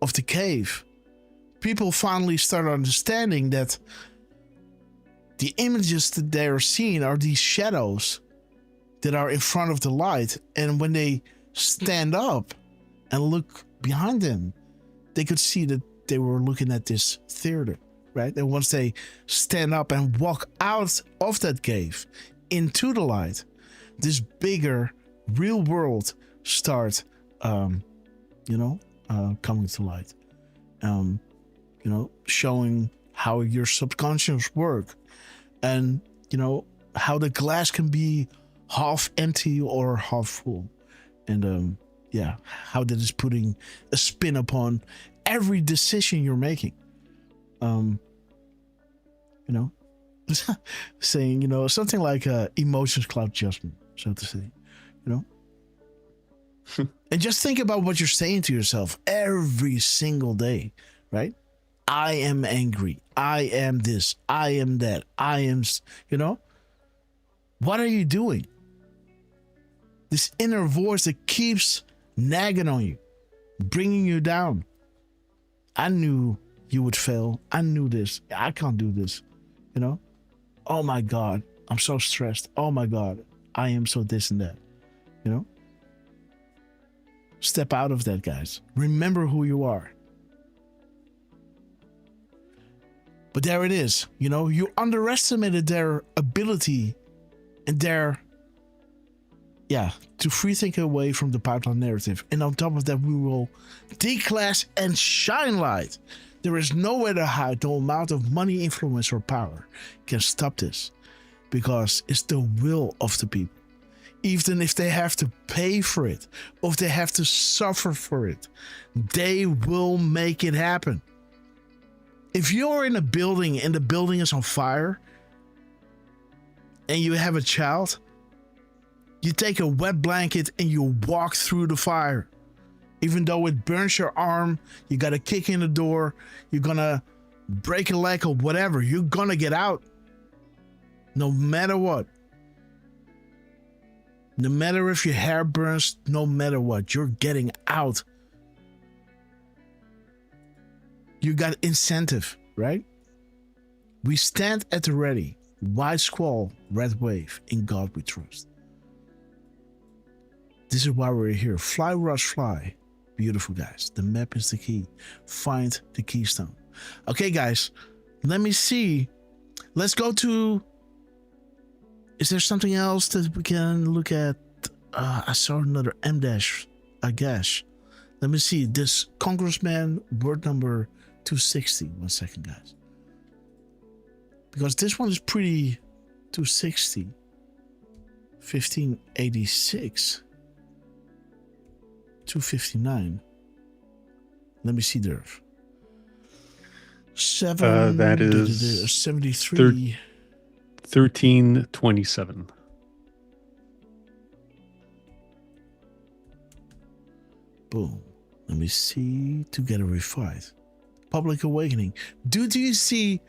of the cave, people finally start understanding that the images that they are seeing are these shadows that are in front of the light. And when they stand up and look behind them, they could see that they were looking at this theater, right? And once they stand up and walk out of that cave into the light, this bigger real world starts, coming to light, showing how your subconscious work, and how the glass can be half empty or half full, and how that is putting a spin upon every decision you're making. Saying something like emotions cloud judgment, so to say. And just think about what you're saying to yourself every single day, right? I am angry. I am this. I am that. I am, what are you doing? This inner voice that keeps nagging on you, bringing you down. I knew you would fail. I knew this. I can't do this. Oh my God, I'm so stressed. Oh my God, I am so this and that. Step out of that, guys. Remember who you are. But there it is. You underestimated their ability and their, to free think away from the pipeline narrative. And on top of that, we will declass and shine light. There is nowhere to hide. No amount of money, influence, or power can stop this, because it's the will of the people. Even if they have to pay for it, or if they have to suffer for it, they will make it happen. If you're in a building and the building is on fire and you have a child, you take a wet blanket and you walk through the fire. Even though it burns your arm, you got to kick in the door, you're going to break a leg or whatever, you're going to get out. No matter what. No matter if your hair burns, no matter what, you're getting out. You got incentive, right? We stand at the ready. White squall, red wave, in God we trust. This is why we're here. Fly, rush, fly. Beautiful, guys. The map is the key. Find the keystone. Okay, guys. Let me see. Let's go to... Is there something else that we can look at? I saw another M-dash, I guess. Let me see. This Congressman, word number 260. 1 second, guys. Because this one is pretty 260. 1586. 259. Let me see, Derf. 7. That is 73. 1327. Boom. Let me see. Together we fight. Public Awakening. Do you see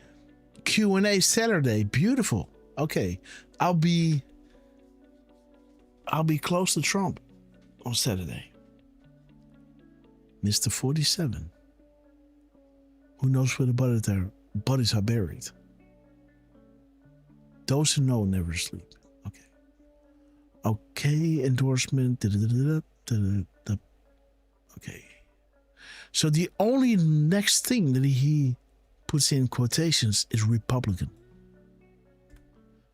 Q&A Saturday? Beautiful. Okay. I'll be close to Trump on Saturday. Mr. 47. Who knows where the bodies are buried? Those who know never sleep. Okay. Okay, endorsement. Okay. So the only next thing that he puts in quotations is Republican.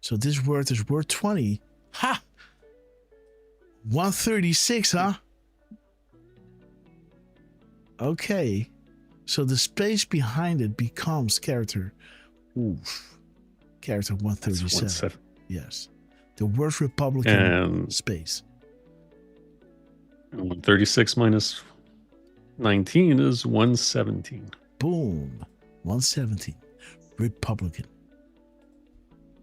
So this word is word 20. Ha! 136, huh? Okay. So the space behind it becomes character. Oof. Character 137. Yes. The word Republican and space. 136 minus 19 is 117. Boom. 117. Republican.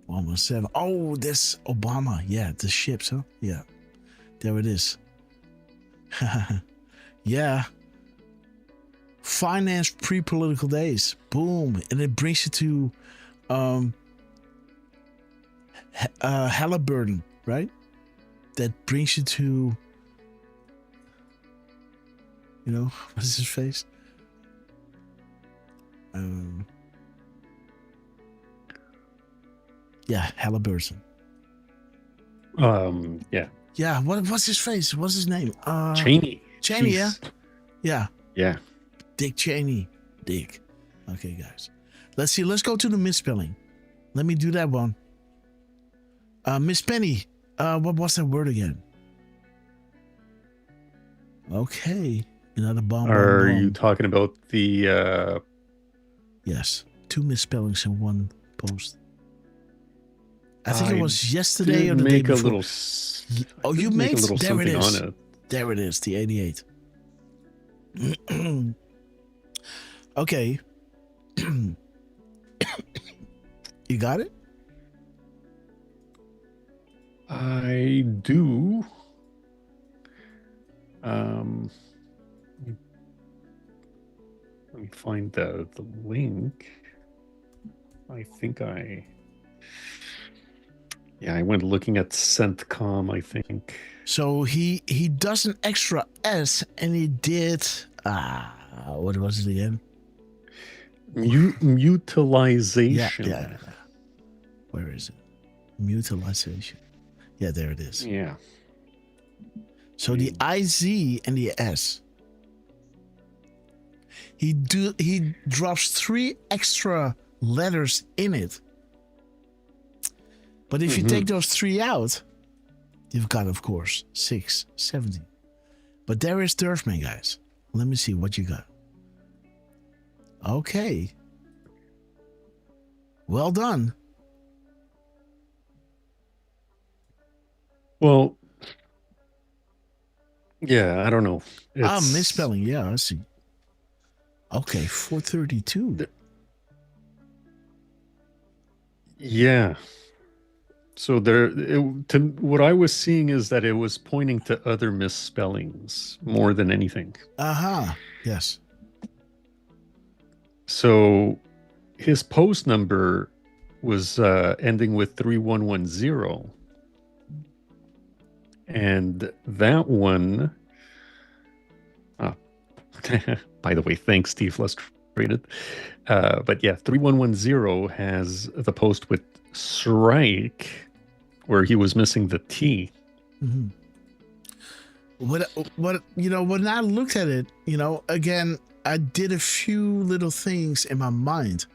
117. Oh, that's Obama. Yeah, the ships, huh? Yeah. There it is. Yeah. Finance pre-political days. Boom. And it brings you to Halliburton, right? That brings you to, what is his face? Yeah, Halliburton. Yeah. Yeah, what's his face? What's his name? Cheney. Cheney, yeah? Yeah. Yeah. Dick Cheney. Dick. Okay, guys. Let's see. Let's go to the misspelling. Let me do that one. Miss Penny. What was that word again? Okay. Another bomb. Are you talking about the... Yes. 2 misspellings in one post. I think it was yesterday or the day before. You made a little there something it is. on it. There it is. The 88. Okay. You got it? I do. Let me find the link. I think I went looking at CENTCOM, I think. So he does an extra S, and he did what was it again? Mutilization. Yeah. Where is it? Mutilization. Yeah, there it is. Yeah. So the IZ and the S. He drops 3 extra letters in it. But if you take those 3 out, you've got, of course, 6, 17. But there is Derfman, guys. Let me see what you got. Okay. Well done. Well, yeah, I don't know. Misspelling. Yeah, I see. Okay, 432. Yeah. So what I was seeing is that it was pointing to other misspellings more than anything. Yes. So his post number was ending with 3110. And that one, by the way, thanks, Steve Frustrated. But yeah, 3110 has the post with strike, where he was missing the T. Mm-hmm. What when I looked at it, again, I did a few little things in my mind.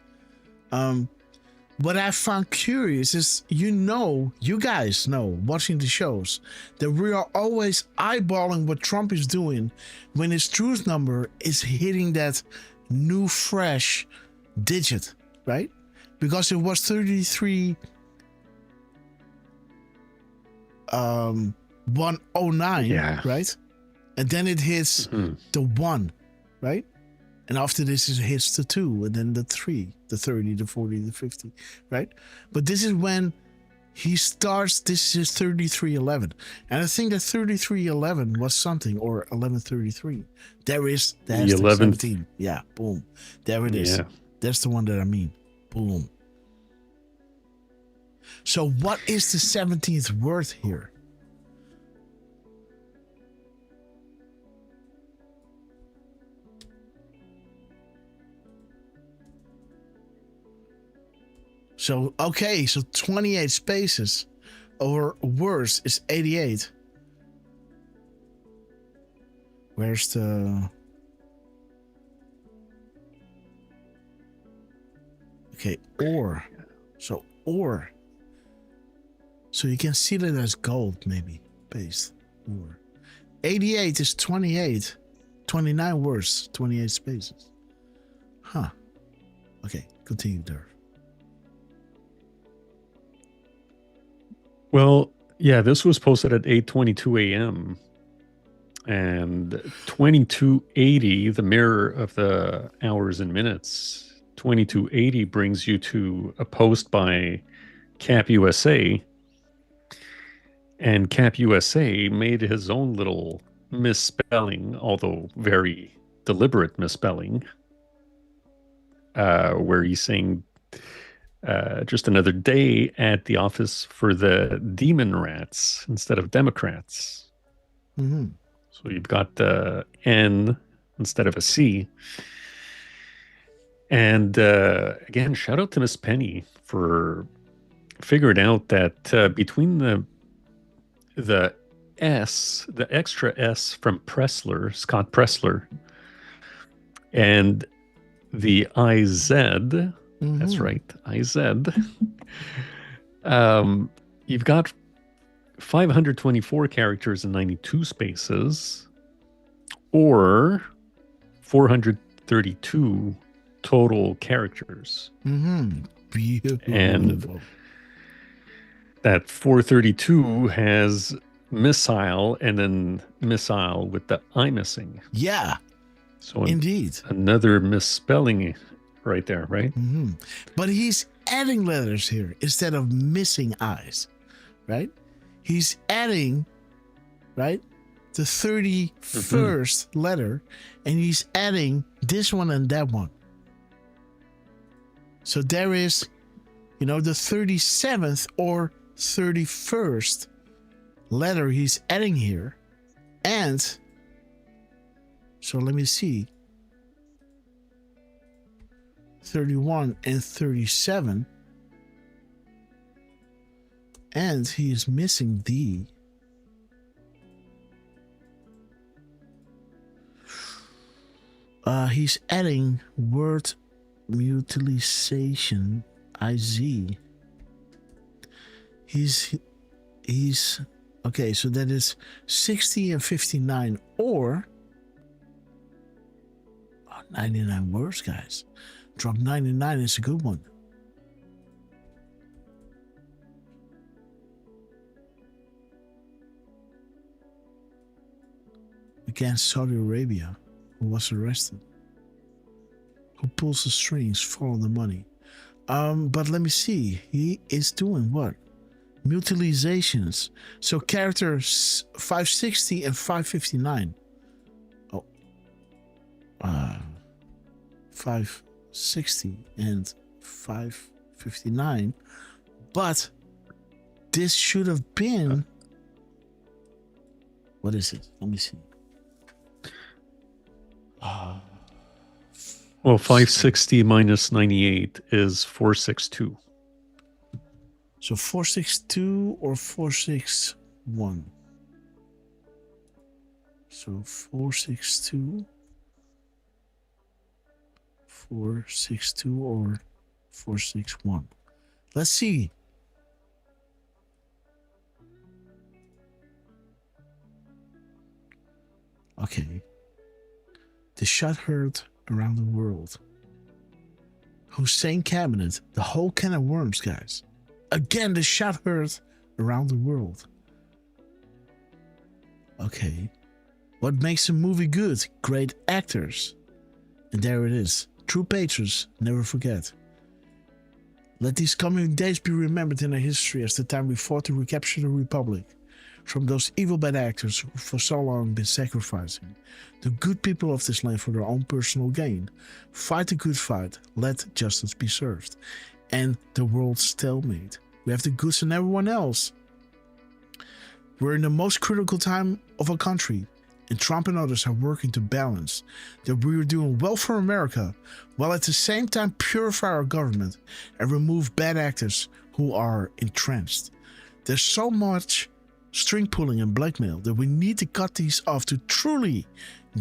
What I found curious is, you guys know, watching the shows, that we are always eyeballing what Trump is doing when his truth number is hitting that new, fresh digit, right? Because it was 33 109, right? And then it hits the 1, right? And after this, it hits the 2, and then the 3, the 30, the 40, the 50, right? But this is when he starts, this is 3311. And I think that 3311 was something, or 1133. That's the 17. Yeah, boom. There it is. Yeah. That's the one that I mean. Boom. So what is the 17th worth here? So, okay, so 28 spaces or worse is 88. Where's the... Okay, or. So, or. So you can see that as gold, maybe. Paste. Or. 88 is 28. 29 words, 28 spaces. Huh. Okay, continue there. Well, yeah, this was posted at 8:22 a.m. and 2280, the mirror of the hours and minutes, 2280 brings you to a post by Cap USA. And Cap USA made his own little misspelling, although very deliberate misspelling, where he's saying just another day at the office for the demon rats instead of Democrats. Mm-hmm. So you've got the N instead of a C. And again, shout out to Miss Penny for figuring out that between the S, the extra S from Pressler, Scott Pressler, and the IZ, that's right, IZ, you've got 524 characters and 92 spaces, or 432 total characters. Beautiful. And that 432 has missile and then missile with the I missing. Yeah. So indeed. Another misspelling right there, right? Mm-hmm. But he's adding letters here instead of missing I's, right? He's adding, right? the 31st letter, and he's adding this one and that one. So there is, the 37th or 31st letter he's adding here. And so let me see. 31 and 37. And he is missing the he's adding word mutilization IZ. He's okay, so that is 60 and 59 or 99 words, guys. Drop 99 is a good one. Against Saudi Arabia, who was arrested. Who pulls the strings, follow the money. But let me see. He is doing what? Mutilizations. So characters 560 and 559. Oh. 560 and 559. But this should have been... What is it? Let me see. Well, 560 minus 98 is 462. So 462 or 461? So 462, 462 or 461. Let's see. Okay. The shot heard around the world. Hussein Cabinet, the whole can of worms, guys. Again, the shot heard around the world. Okay. What makes a movie good? Great actors. And there it is. True patriots never forget. Let these coming days be remembered in our history as the time we fought to recapture the Republic from those evil bad actors who for so long been sacrificing the good people of this land for their own personal gain. Fight the good fight, let justice be served. And the world's stalemate. We have the goods and everyone else. We're in the most critical time of our country, and Trump and others are working to balance that we are doing well for America, while at the same time purify our government and remove bad actors who are entrenched. There's so much string pulling and blackmail that we need to cut these off to truly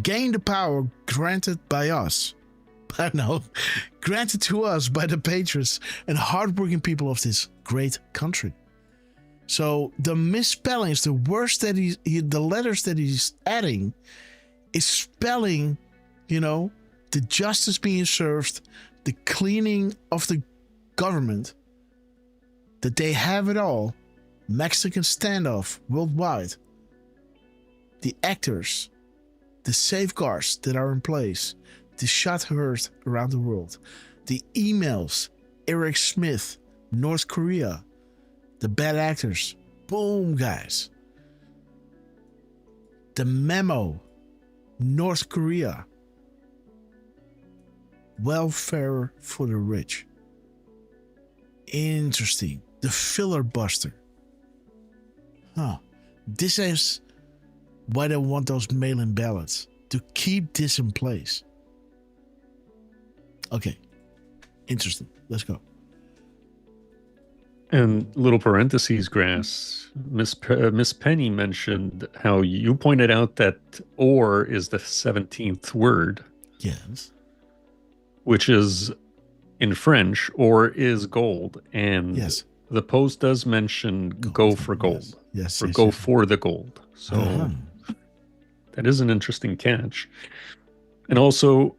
gain the power granted by us. I know, granted to us by the patriots and hardworking people of this great country. So the misspellings, the words that the letters that he's adding is spelling, the justice being served, the cleaning of the government, that they have it all, Mexican standoff worldwide, the actors, the safeguards that are in place, the shot heard around the world, the emails, Eric Smith, North Korea, the bad actors, boom, guys. The memo, North Korea, welfare for the rich. Interesting. The filler buster. This is why they want those mail-in ballots, to keep this in place. Okay. Interesting. Let's go. And little parentheses, Grass. Miss Penny mentioned how you pointed out that "or" is the 17th word. Yes. Which is in French, "or" is gold, and yes, the post does mention "go for gold." Yes. Or go for the gold. So that is an interesting catch. And also,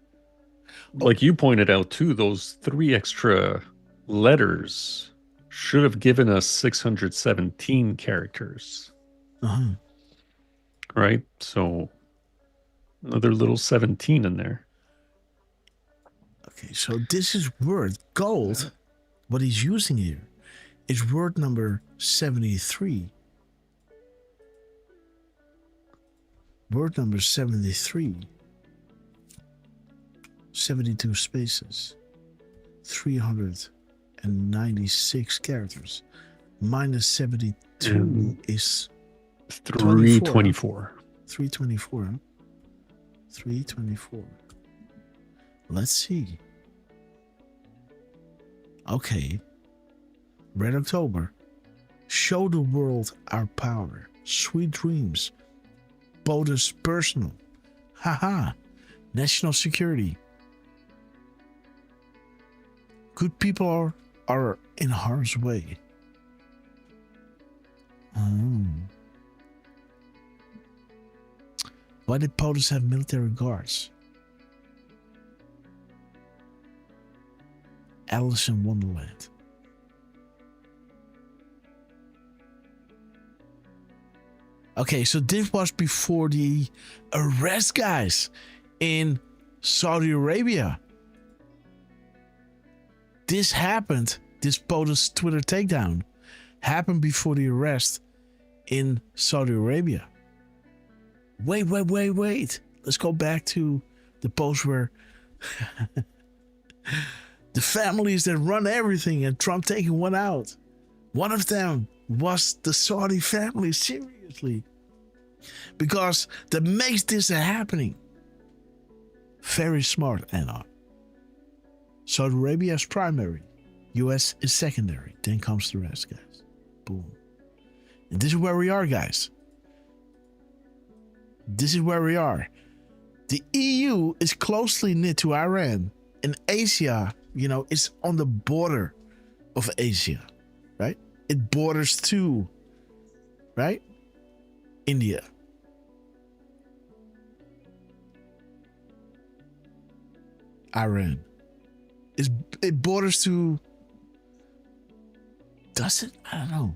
like you pointed out too, those 3 extra letters should have given us 617 characters. Right? So another little 17 in there. Okay, so this is word gold. What he's using here is word number 73. Word number 73. 72 spaces. 396 characters. Minus 72 is 324. 324. Huh? 324. Let's see. Okay. Red October. Show the world our power. Sweet dreams. POTUS personal. Haha. National security. Good people are in harm's way. Why did POTUS have military guards? Alice in Wonderland. Okay, so this was before the arrest, guys, in Saudi Arabia. This happened, this POTUS Twitter takedown happened before the arrest in Saudi Arabia. Wait. Let's go back to the post where the families that run everything and Trump taking one out. One of them was the Saudi family, seriously. Because that makes this happening. Very smart, Anna. Saudi Arabia is primary. US is secondary. Then comes the rest, guys. Boom. And this is where we are, guys. This is where we are. The EU is closely knit to Iran. And Asia, is on the border of Asia, right? It borders to, right? India. Iran. It borders to... Does it? I don't know.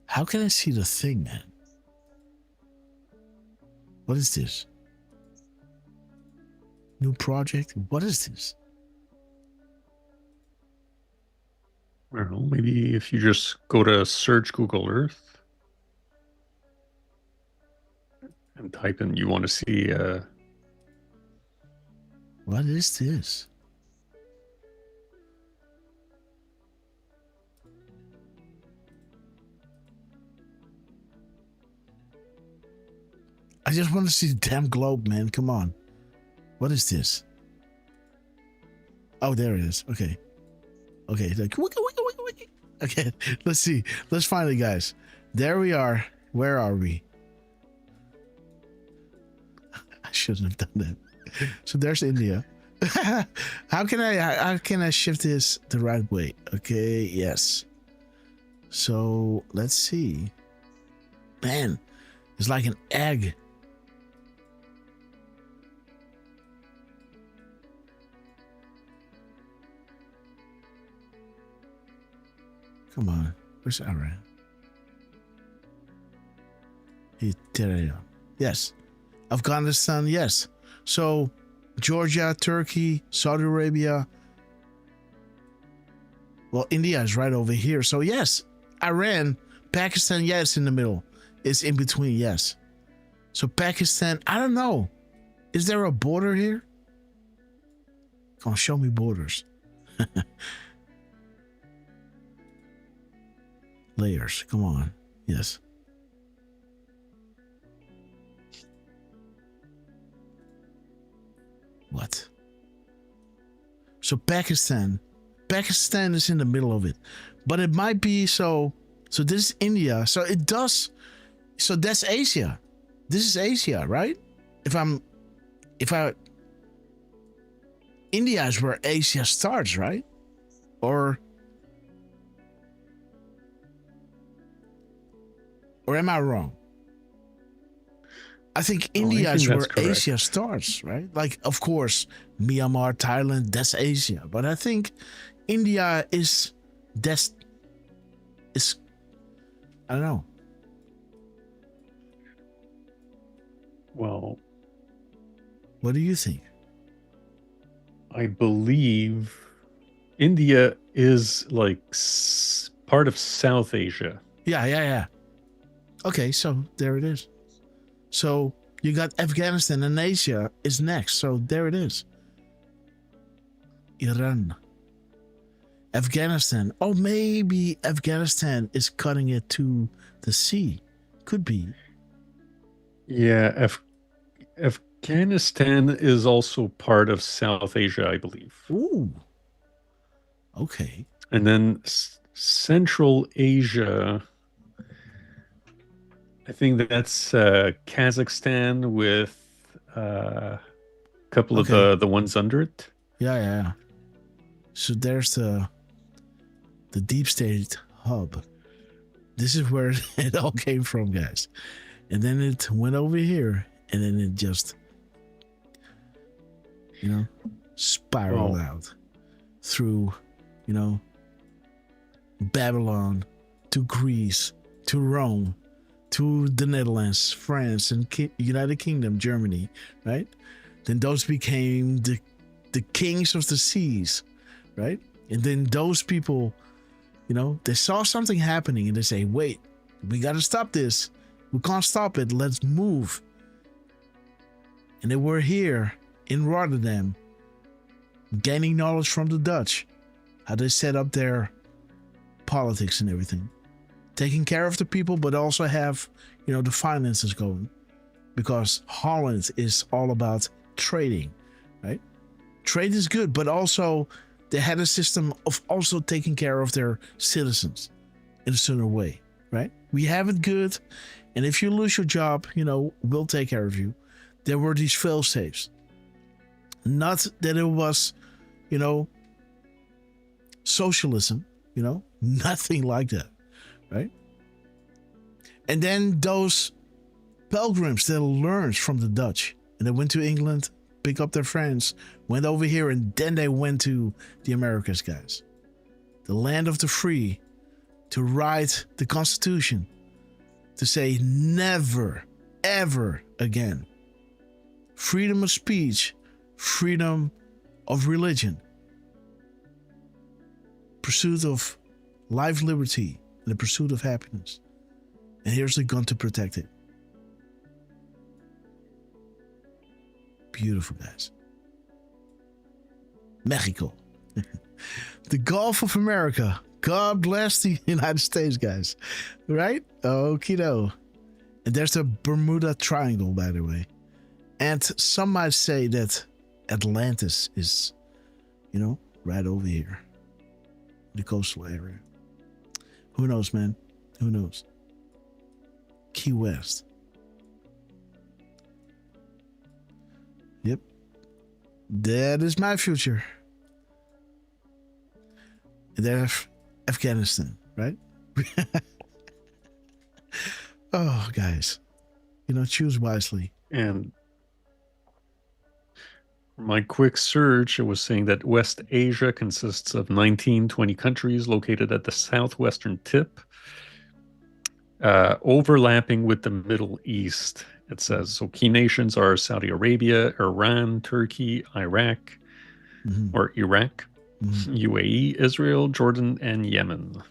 How can I see the thing, man? What is this? New project? What is this? I don't know, maybe if you just go to search Google Earth and type in you want to see what is this? I just want to see the damn globe, man. Come on. What is this? Oh, there it is. Okay. Okay. Like, wiki. Okay. Let's see. Let's find it, guys. There we are. Where are we? I shouldn't have done that. So there's India. How can I shift this the right way? Okay. Yes. So let's see. Man, it's like an egg. Come on, where's Iran? Yes. Afghanistan, yes. So, Georgia, Turkey, Saudi Arabia. Well, India is right over here. So, yes. Iran, Pakistan, yes, in the middle. It's in between, yes. So, Pakistan, I don't know. Is there a border here? Come on, show me borders. Layers, come on. Yes. What? So Pakistan is in the middle of it. But it might be so this is India. So that's Asia. This is Asia, right? India is where Asia starts, right? Or am I wrong? I think India is where Asia starts, right? Like, of course, Myanmar, Thailand, that's Asia. But I think India is I don't know. Well, what do you think? I believe India is like part of South Asia. Yeah. Okay, so there it is. So you got Afghanistan, and Asia is next. So there it is. Iran. Afghanistan. Oh, maybe Afghanistan is cutting it to the sea. Could be. Yeah, Afghanistan is also part of South Asia, I believe. Ooh. Okay. And then Central Asia, I think that's Kazakhstan with a couple of the ones under it. Yeah. So there's the deep state hub. This is where it all came from, guys. And then it went over here, and then it just, spiraled out through, Babylon to Greece to Rome to the Netherlands, France, and United Kingdom, Germany, right? Then those became the kings of the seas, right? And then those people, they saw something happening and they say, wait, we got to stop this. We can't stop it. Let's move. And they were here in Rotterdam, gaining knowledge from the Dutch, how they set up their politics and everything, taking care of the people, but also have, the finances going, because Holland is all about trading, right? Trade is good, but also they had a system of also taking care of their citizens in a certain way, right? We have it good, and if you lose your job, we'll take care of you. There were these fail safes. Not that it was, socialism, nothing like that, right? And then those pilgrims that learned from the Dutch, and they went to England, pick up their friends, went over here, and then they went to the Americas, guys. The land of the free, to write the Constitution, to say never, ever again. Freedom of speech, freedom of religion, pursuit of life, liberty, and the pursuit of happiness. And here's the gun to protect it. Beautiful, guys. Mexico. The Gulf of America. God bless the United States, guys. Right? Okie-do. And there's the Bermuda Triangle, by the way. And some might say that Atlantis is, right over here. The coastal area. Who knows, man? Who knows? Key West. Yep. That is my future. And there's Afghanistan, right? Oh, guys. Choose wisely. And my quick search, it was saying that West Asia consists of 19-20 countries located at the southwestern tip, overlapping with the Middle East. It says, so key nations are Saudi Arabia, Iran, Turkey, Iraq, UAE, Israel, Jordan, and Yemen.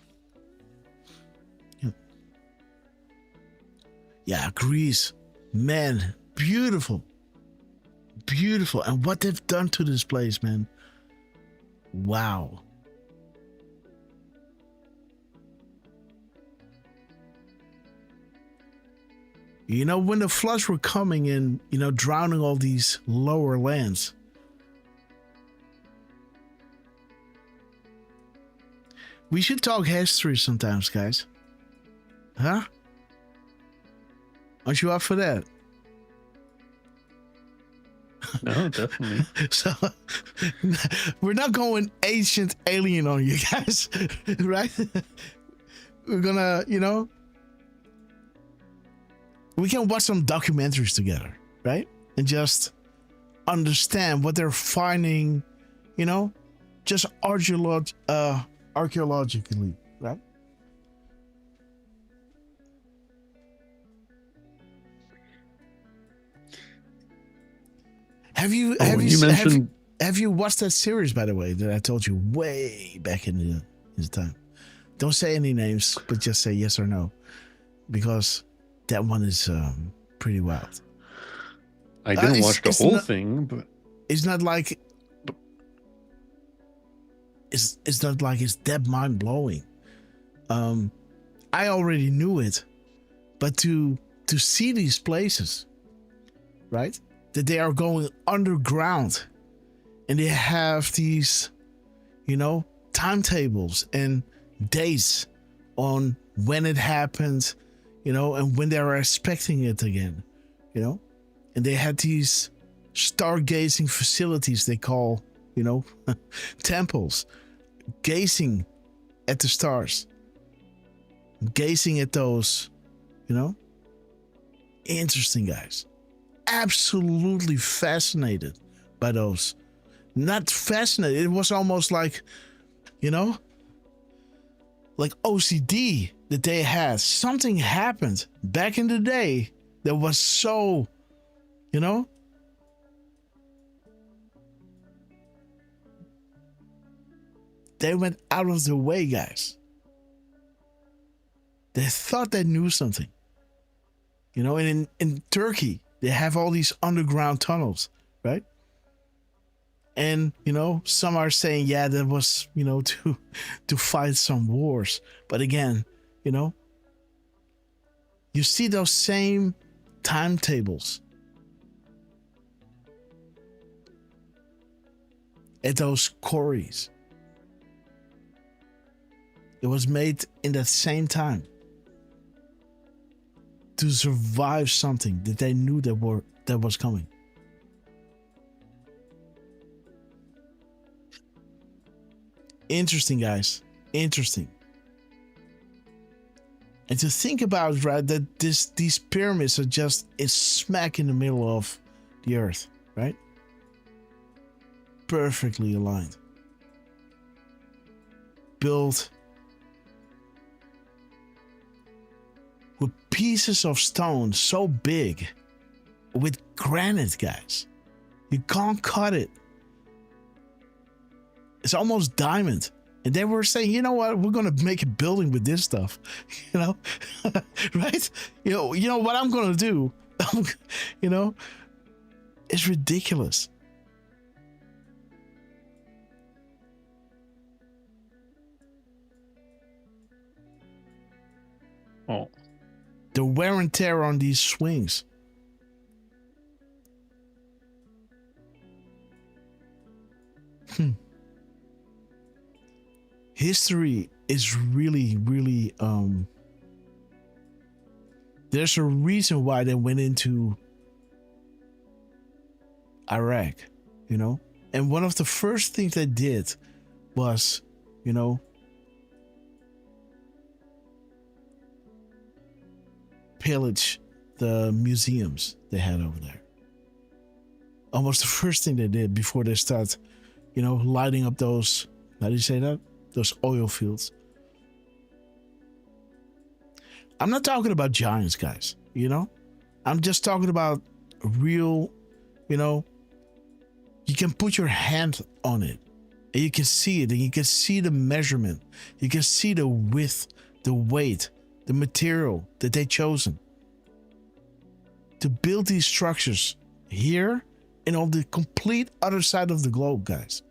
Yeah, Greece. Man, beautiful. Beautiful. And what they've done to this place, man. Wow. When the floods were coming and, drowning all these lower lands, we should talk history sometimes, guys. Huh? Aren't you up for that? No, definitely. So, we're not going ancient alien on you guys, right? We're gonna, we can watch some documentaries together, right? And just understand what they're finding, just archaeologically, right? Have you have you watched that series, by the way, that I told you way back in the time? Don't say any names, but just say yes or no, because that one is pretty wild. I didn't watch the whole thing, but it's not like it's not like it's that mind blowing. I already knew it, but to see these places, right? That they are going underground, and they have these, timetables and dates on when it happened, and when they are expecting it again, and they had these stargazing facilities they call, temples, gazing at the stars, gazing at those, interesting, guys. Absolutely fascinated by those. Not fascinated. It was almost like, like OCD that they had. Something happened back in the day that was so, they went out of the way, guys. They thought they knew something. And in Turkey, they have all these underground tunnels, right? And, some are saying, yeah, that was, to fight some wars. But again, you see those same timetables at those quarries. It was made in that same time to survive something that they knew that was coming. Interesting, guys. Interesting. And to think about, right, that these pyramids are just smack in the middle of the earth, right? Perfectly aligned. Built with pieces of stone so big, with granite, guys. You can't cut it. It's almost diamond. And they were saying, you know what, we're going to make a building with this stuff, right? You know what I'm going to do, it's ridiculous. Oh. The wear and tear on these swings. History is really, really, there's a reason why they went into Iraq, and one of the first things they did was, pillage the museums they had over there. Almost the first thing they did before they start, lighting up those, how do you say that? Those oil fields. I'm not talking about giants, guys, I'm just talking about real, you can put your hand on it and you can see it, and you can see the measurement, you can see the width, the weight, the material that they chosen to build these structures here and on the complete other side of the globe, guys.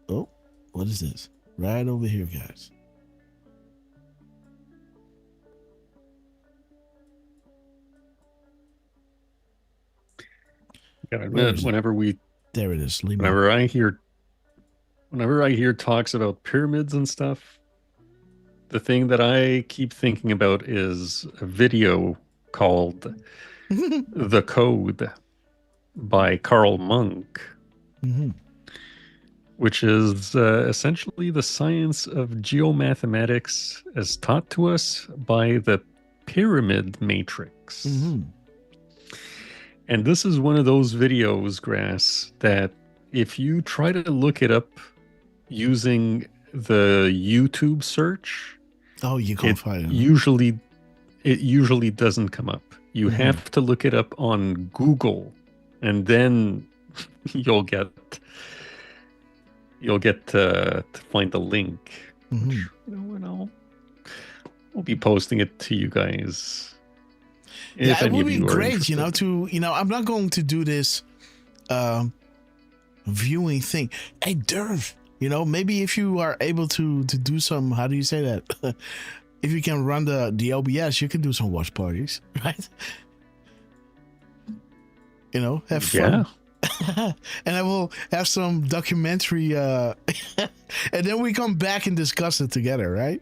Oh, what is this? Right over here, guys. Gotta admit, whenever there it is. Whenever I hear talks about pyramids and stuff, the thing that I keep thinking about is a video called Decode by Carl Monk, which is essentially the science of geomathematics as taught to us by the pyramid matrix. And this is one of those videos, Grass, that if you try to look it up using the YouTube search, Oh, you can't find it. It usually doesn't come up. You have to look it up on Google, and then you'll get to find the link. Which, I'll be posting it to you guys. Yeah, it would be great, I'm not going to do this viewing thing. Hey, Derf, maybe if you are able to do some, how do you say that? If you can run the OBS, you can do some watch parties, right? Have fun. Yeah. And I will have some documentary, and then we come back and discuss it together, right?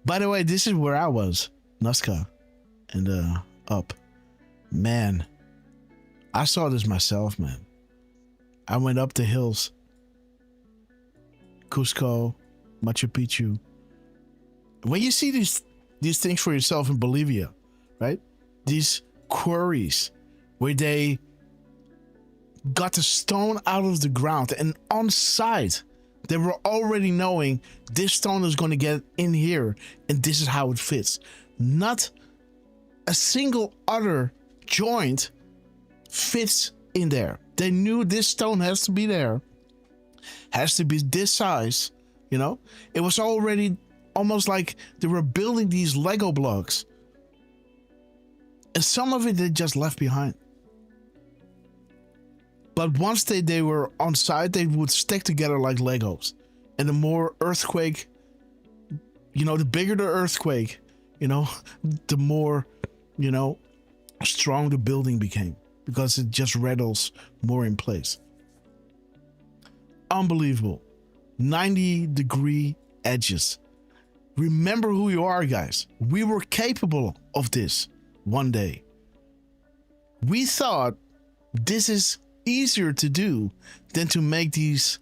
By the way, this is where I was, Nazca, and up. Man, I saw this myself, man. I went up the hills, Cusco, Machu Picchu. When you see these things for yourself in Bolivia, right? These quarries where they got the stone out of the ground, and on site they were already knowing this stone is going to get in here and this is how it fits. Not a single other joint fits in there. They knew this stone has to be there, has to be this size. It was already almost like they were building these Lego blocks, and some of it they just left behind. But once they were on site, they would stick together like Legos. And the more earthquake, the bigger the earthquake, the more, strong the building became, because it just rattles more in place. Unbelievable. 90-degree edges. Remember who you are, guys. We were capable of this one day. We thought this is easier to do than to make these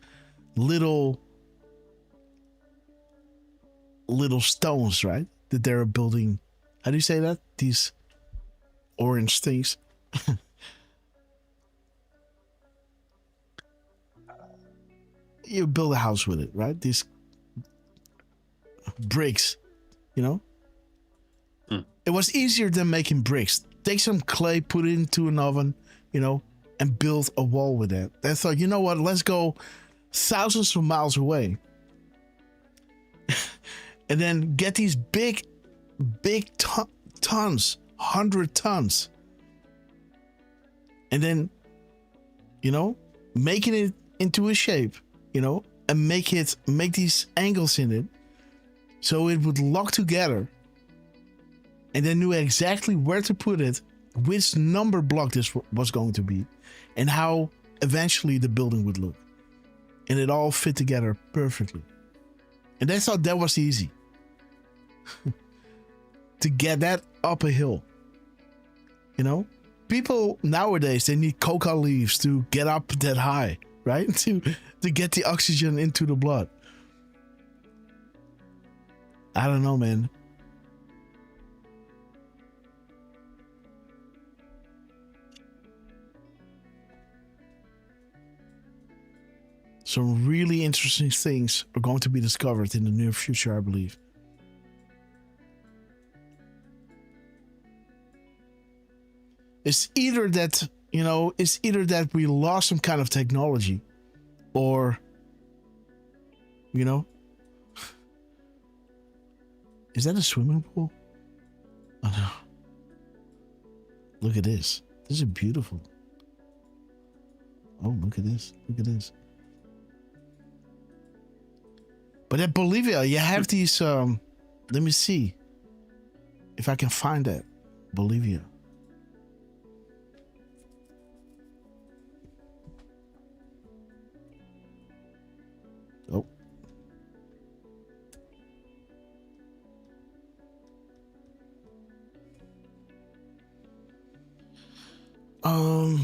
little stones, right? That they're building. How do you say that? These orange things. You build a house with it, right? These bricks, It was easier than making bricks. Take some clay, put it into an oven, and build a wall with that. They thought, you know what, let's go thousands of miles away and then get these big tons, 100 tons, and then, making it into a shape, and make these angles in it so it would lock together, and they knew exactly where to put it, which number block this was going to be, and how eventually the building would look. And it all fit together perfectly. And they thought that was easy. To get that up a hill. People nowadays, they need coca leaves to get up that high, right? To get the oxygen into the blood. I don't know, man. Some really interesting things are going to be discovered in the near future, I believe. It's either that, we lost some kind of technology, or, is that a swimming pool? Oh no. Look at this. This is beautiful. Oh, look at this. Look at this. But at Bolivia, you have these, let me see if I can find that. Bolivia. Oh.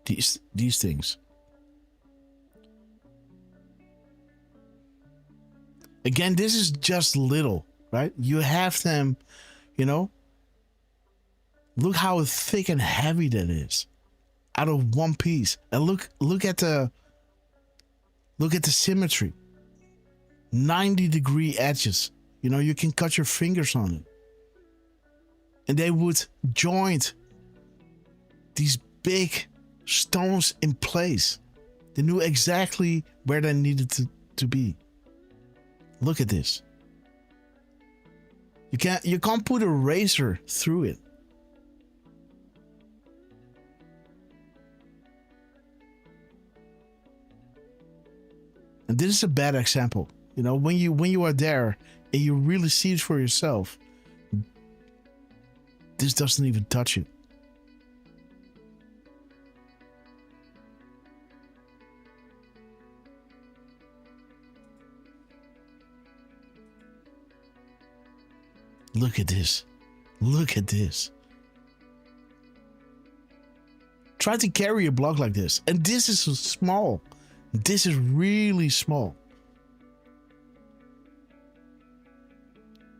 These things. Again, this is just little, right? You have them, you know. Look how thick and heavy that is, out of one piece. And look at the symmetry. 90-degree edges. You know, you can cut your fingers on it. And they would join these big stones in place. They knew exactly where they needed to be. Look at this. You can't put a razor through it. And this is a bad example. You know, when you are there and you really see it for yourself, this doesn't even touch it. Look at this. Look at this. Try to carry a block like this. And this is small. This is really small.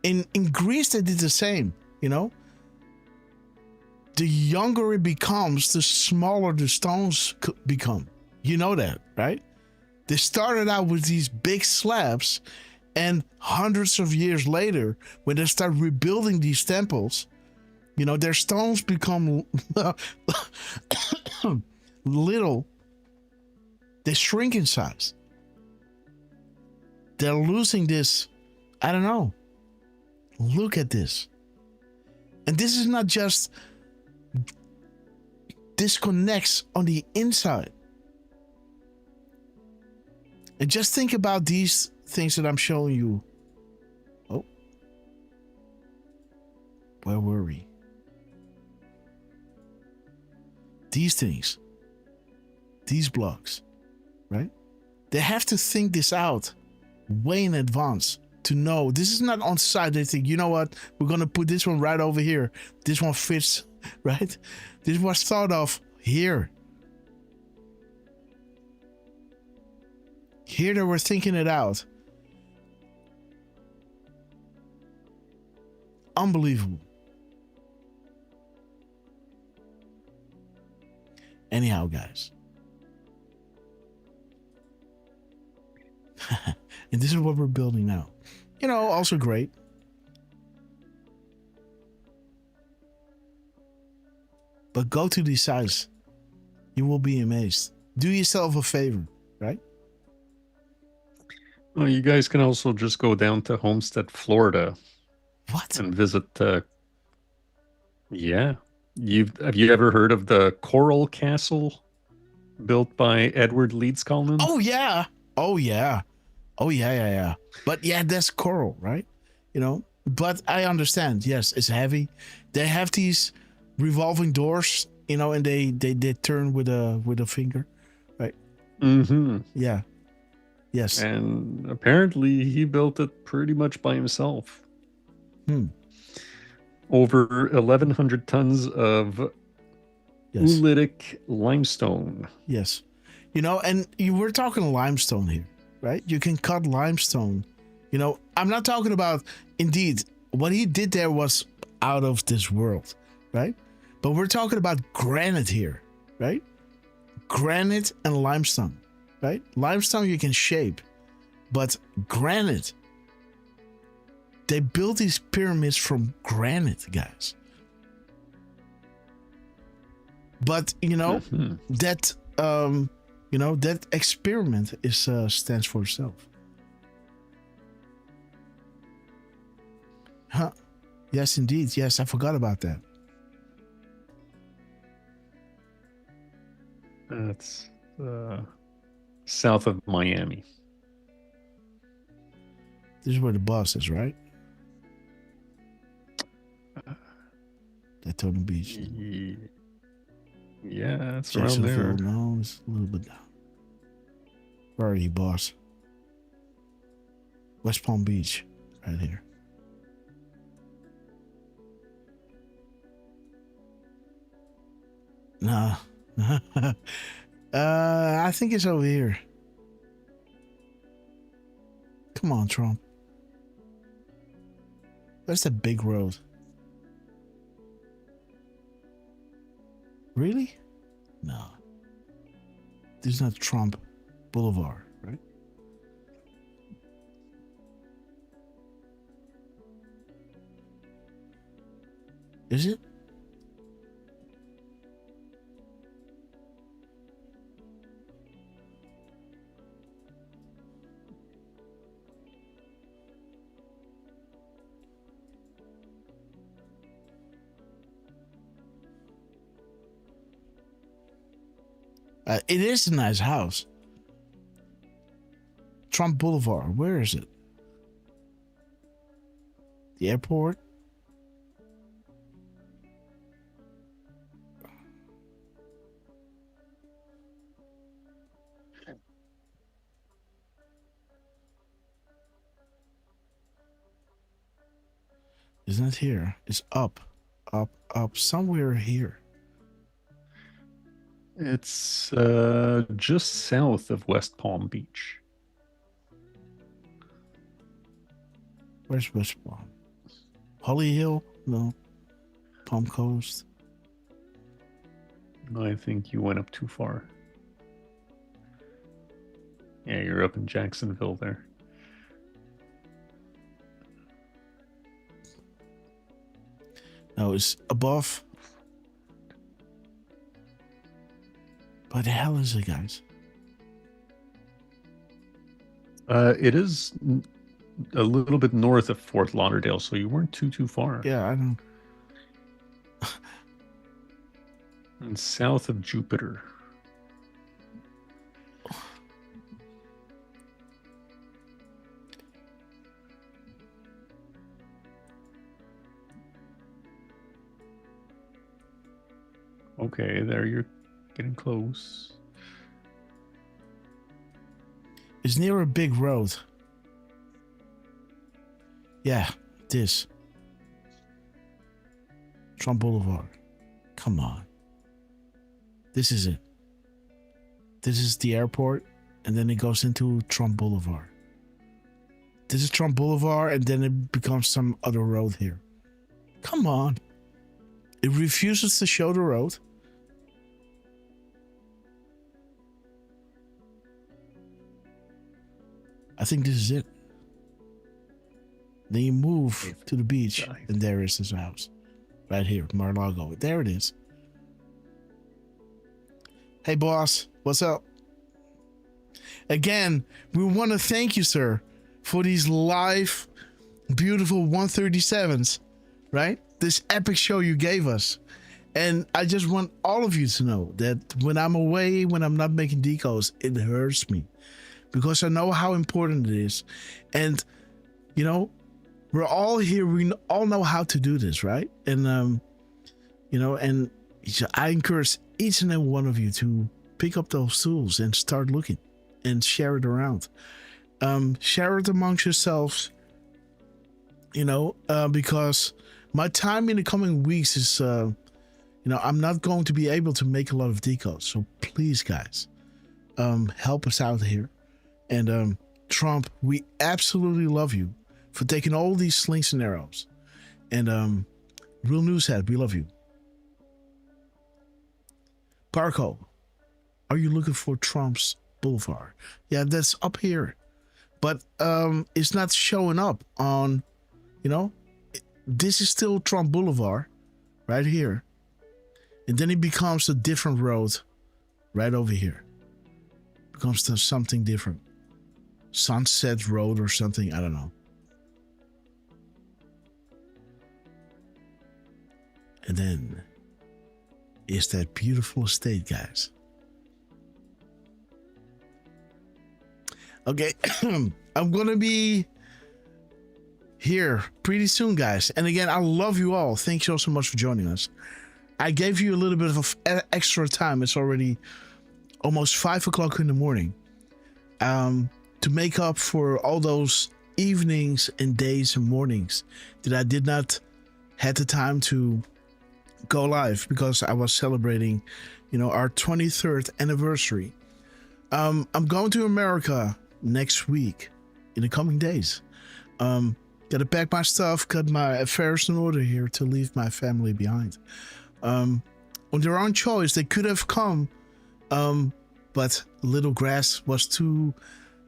In Greece, they did the same, you know. The younger it becomes, the smaller the stones become. You know that, right? They started out with these big slabs, and hundreds of years later, when they start rebuilding these temples, you know, their stones become little. They shrink in size. They're losing this, I don't know. Look at this. And this is not just disconnects on the inside. And just think about these things that I'm showing you. Oh. Where were we? These things. These blocks. Right? They have to think this out way in advance to know. This is not on site. They think, you know what? We're going to put this one right over here. This one fits, right? This was thought of here. Here they were thinking it out. Unbelievable. Anyhow, guys. And this is what we're building now. You know, also great. But go to these sites. You will be amazed. Do yourself a favor, right? Well, you guys can also just go down to Homestead, Florida. What? And visit yeah. Have you ever heard of the Coral Castle built by Edward Leeds Coleman? Oh yeah. Oh yeah. Oh yeah. But yeah, that's coral, right? You know, but I understand. Yes, it's heavy. They have these revolving doors, you know, and they turn with a finger, right? Mm-hmm. Yeah. Yes. And apparently he built it pretty much by himself. Over 1,100 tons of oolitic limestone. Yes. You know, and you were talking limestone here, right? You can cut limestone. You know, I'm not talking about, indeed, what he did there was out of this world, right? But we're talking about granite here, right? Granite and limestone, right? Limestone you can shape, but granite, they built these pyramids from granite, guys. But, you know, that, you know, that experiment is stands for itself. Huh. Yes, indeed. Yes, I forgot about that. That's south of Miami. This is where the boss is, right? Daytona Beach. Yeah, it's around there. No, it's a little bit down. Where are you, boss? West Palm Beach, right here. Nah, I think it's over here. Come on, Trump. Where's the big road? Really? No. This is not Trump Boulevard, right? Is it? It is a nice house. Trump Boulevard. Where is it? The airport? It's not here. It's up, somewhere here. It's just south of West Palm Beach. Where's West Palm? Holly Hill? No. Palm Coast? I think you went up too far. Yeah, you're up in Jacksonville there. No, it's above. What the hell is it, guys? It is a little bit north of Fort Lauderdale, so you weren't too far. Yeah, I don't. And south of Jupiter. Okay, there you're getting close. It's near a big road. Yeah, this. Trump Boulevard. Come on. This is it. This is the airport, and then it goes into Trump Boulevard. This is Trump Boulevard, and then it becomes some other road here. Come on. It refuses to show the road. I think this is it. Then you move to the beach, and there is his house. Right here, Mar-a-Lago. There it is. Hey, boss. What's up? Again, we want to thank you, sir, for these live, beautiful 137s, right? This epic show you gave us. And I just want all of you to know that when I'm away, when I'm not making decodes, it hurts me. Because I know how important it is. And, you know, we're all here. We all know how to do this, right? And, you know, and I encourage each and every one of you to pick up those tools and start looking and share it around. Share it amongst yourselves, you know, because my time in the coming weeks is, you know, I'm not going to be able to make a lot of decodes. So please, guys, help us out here. And Trump, we absolutely love you for taking all these slings and arrows. And Real Newshead, we love you. Parco, are you looking for Trump's Boulevard? Yeah, that's up here. But it's not showing up on, you know, this is still Trump Boulevard right here. And then it becomes a different road right over here. Becomes to something different. Sunset Road or something, I don't know. And then is that beautiful estate, guys. Okay, I'm gonna be here pretty soon, guys. And again, I love you all. Thank you all so much for joining us. I gave you a little bit of extra time. It's already almost 5 o'clock in the morning. To make up for all those evenings and days and mornings that I did not have the time to go live because I was celebrating, our 23rd anniversary. I'm going to America next week, in the coming days. Gotta pack my stuff, got my affairs in order here to leave my family behind. On their own choice, they could have come, but Little Grass was too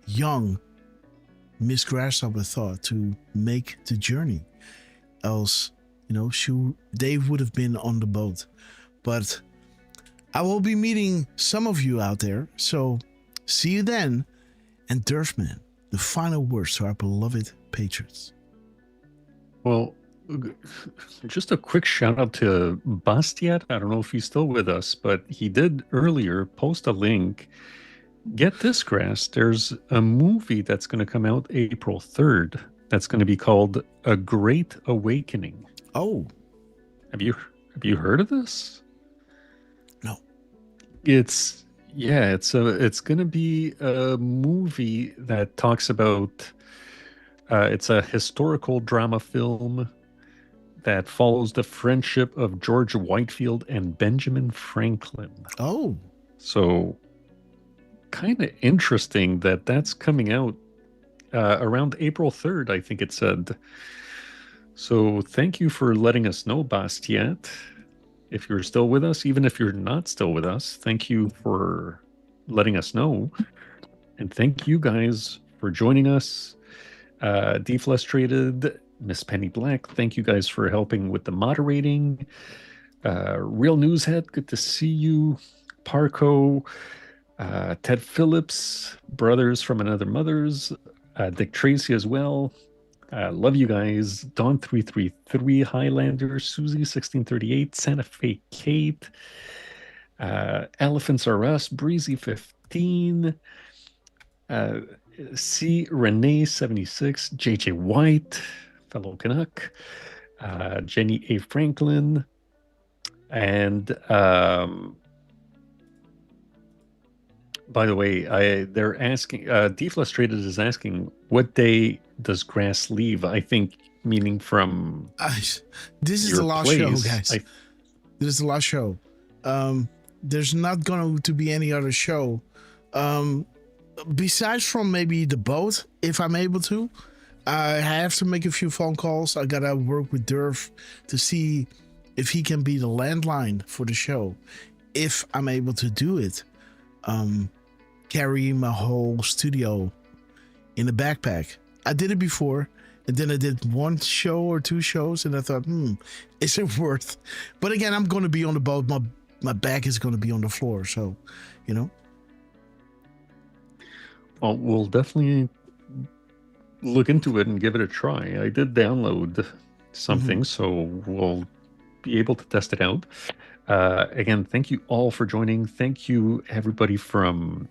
young, Miss Grasshopper thought, to make the journey. Else, they would have been on the boat. But I will be meeting some of you out there, so see you then. And Derfman, the final words to our beloved patrons. Well, just a quick shout out to Bastiat. I don't know if he's still with us, but he did earlier post a link. Get this, Grass. There's a movie that's going to come out April 3rd that's going to be called A Great Awakening. Oh. Have you heard of this? No. It's going to be a movie that talks about it's a historical drama film that follows the friendship of George Whitefield and Benjamin Franklin. Oh. So kind of interesting that that's coming out around April 3rd, I think it said. So thank you for letting us know, Bastiat. If you're still with us, even if you're not still with us, thank you for letting us know. And thank you guys for joining us. Deflustrated, Miss Penny Black, thank you guys for helping with the moderating. Real Newshead, good to see you. Parco, Ted Phillips, Brothers from Another Mother's, Dick Tracy as well. Love you guys. Dawn333, Highlander, Susie 1638, Santa Fe Kate, Elephants Are Us, Breezy 15, C. Renee 76, JJ White, fellow Canuck, Jenny A. Franklin, and by the way, they're asking, Deflustrated is asking, what day does Grass leave? I think meaning from this is the last show, guys. This is the last show. There's not going to be any other show. Besides from maybe the boat, if I'm able to. I have to make a few phone calls. I gotta work with Derf to see if he can be the landline for the show. If I'm able to do it. Carry my whole studio in a backpack. I did it before, and then I did one show or two shows, and I thought, is it worth? But again, I'm going to be on the boat. My back is going to be on the floor, so, Well, we'll definitely look into it and give it a try. I did download something, so we'll be able to test it out. Again, thank you all for joining. Thank you, everybody from,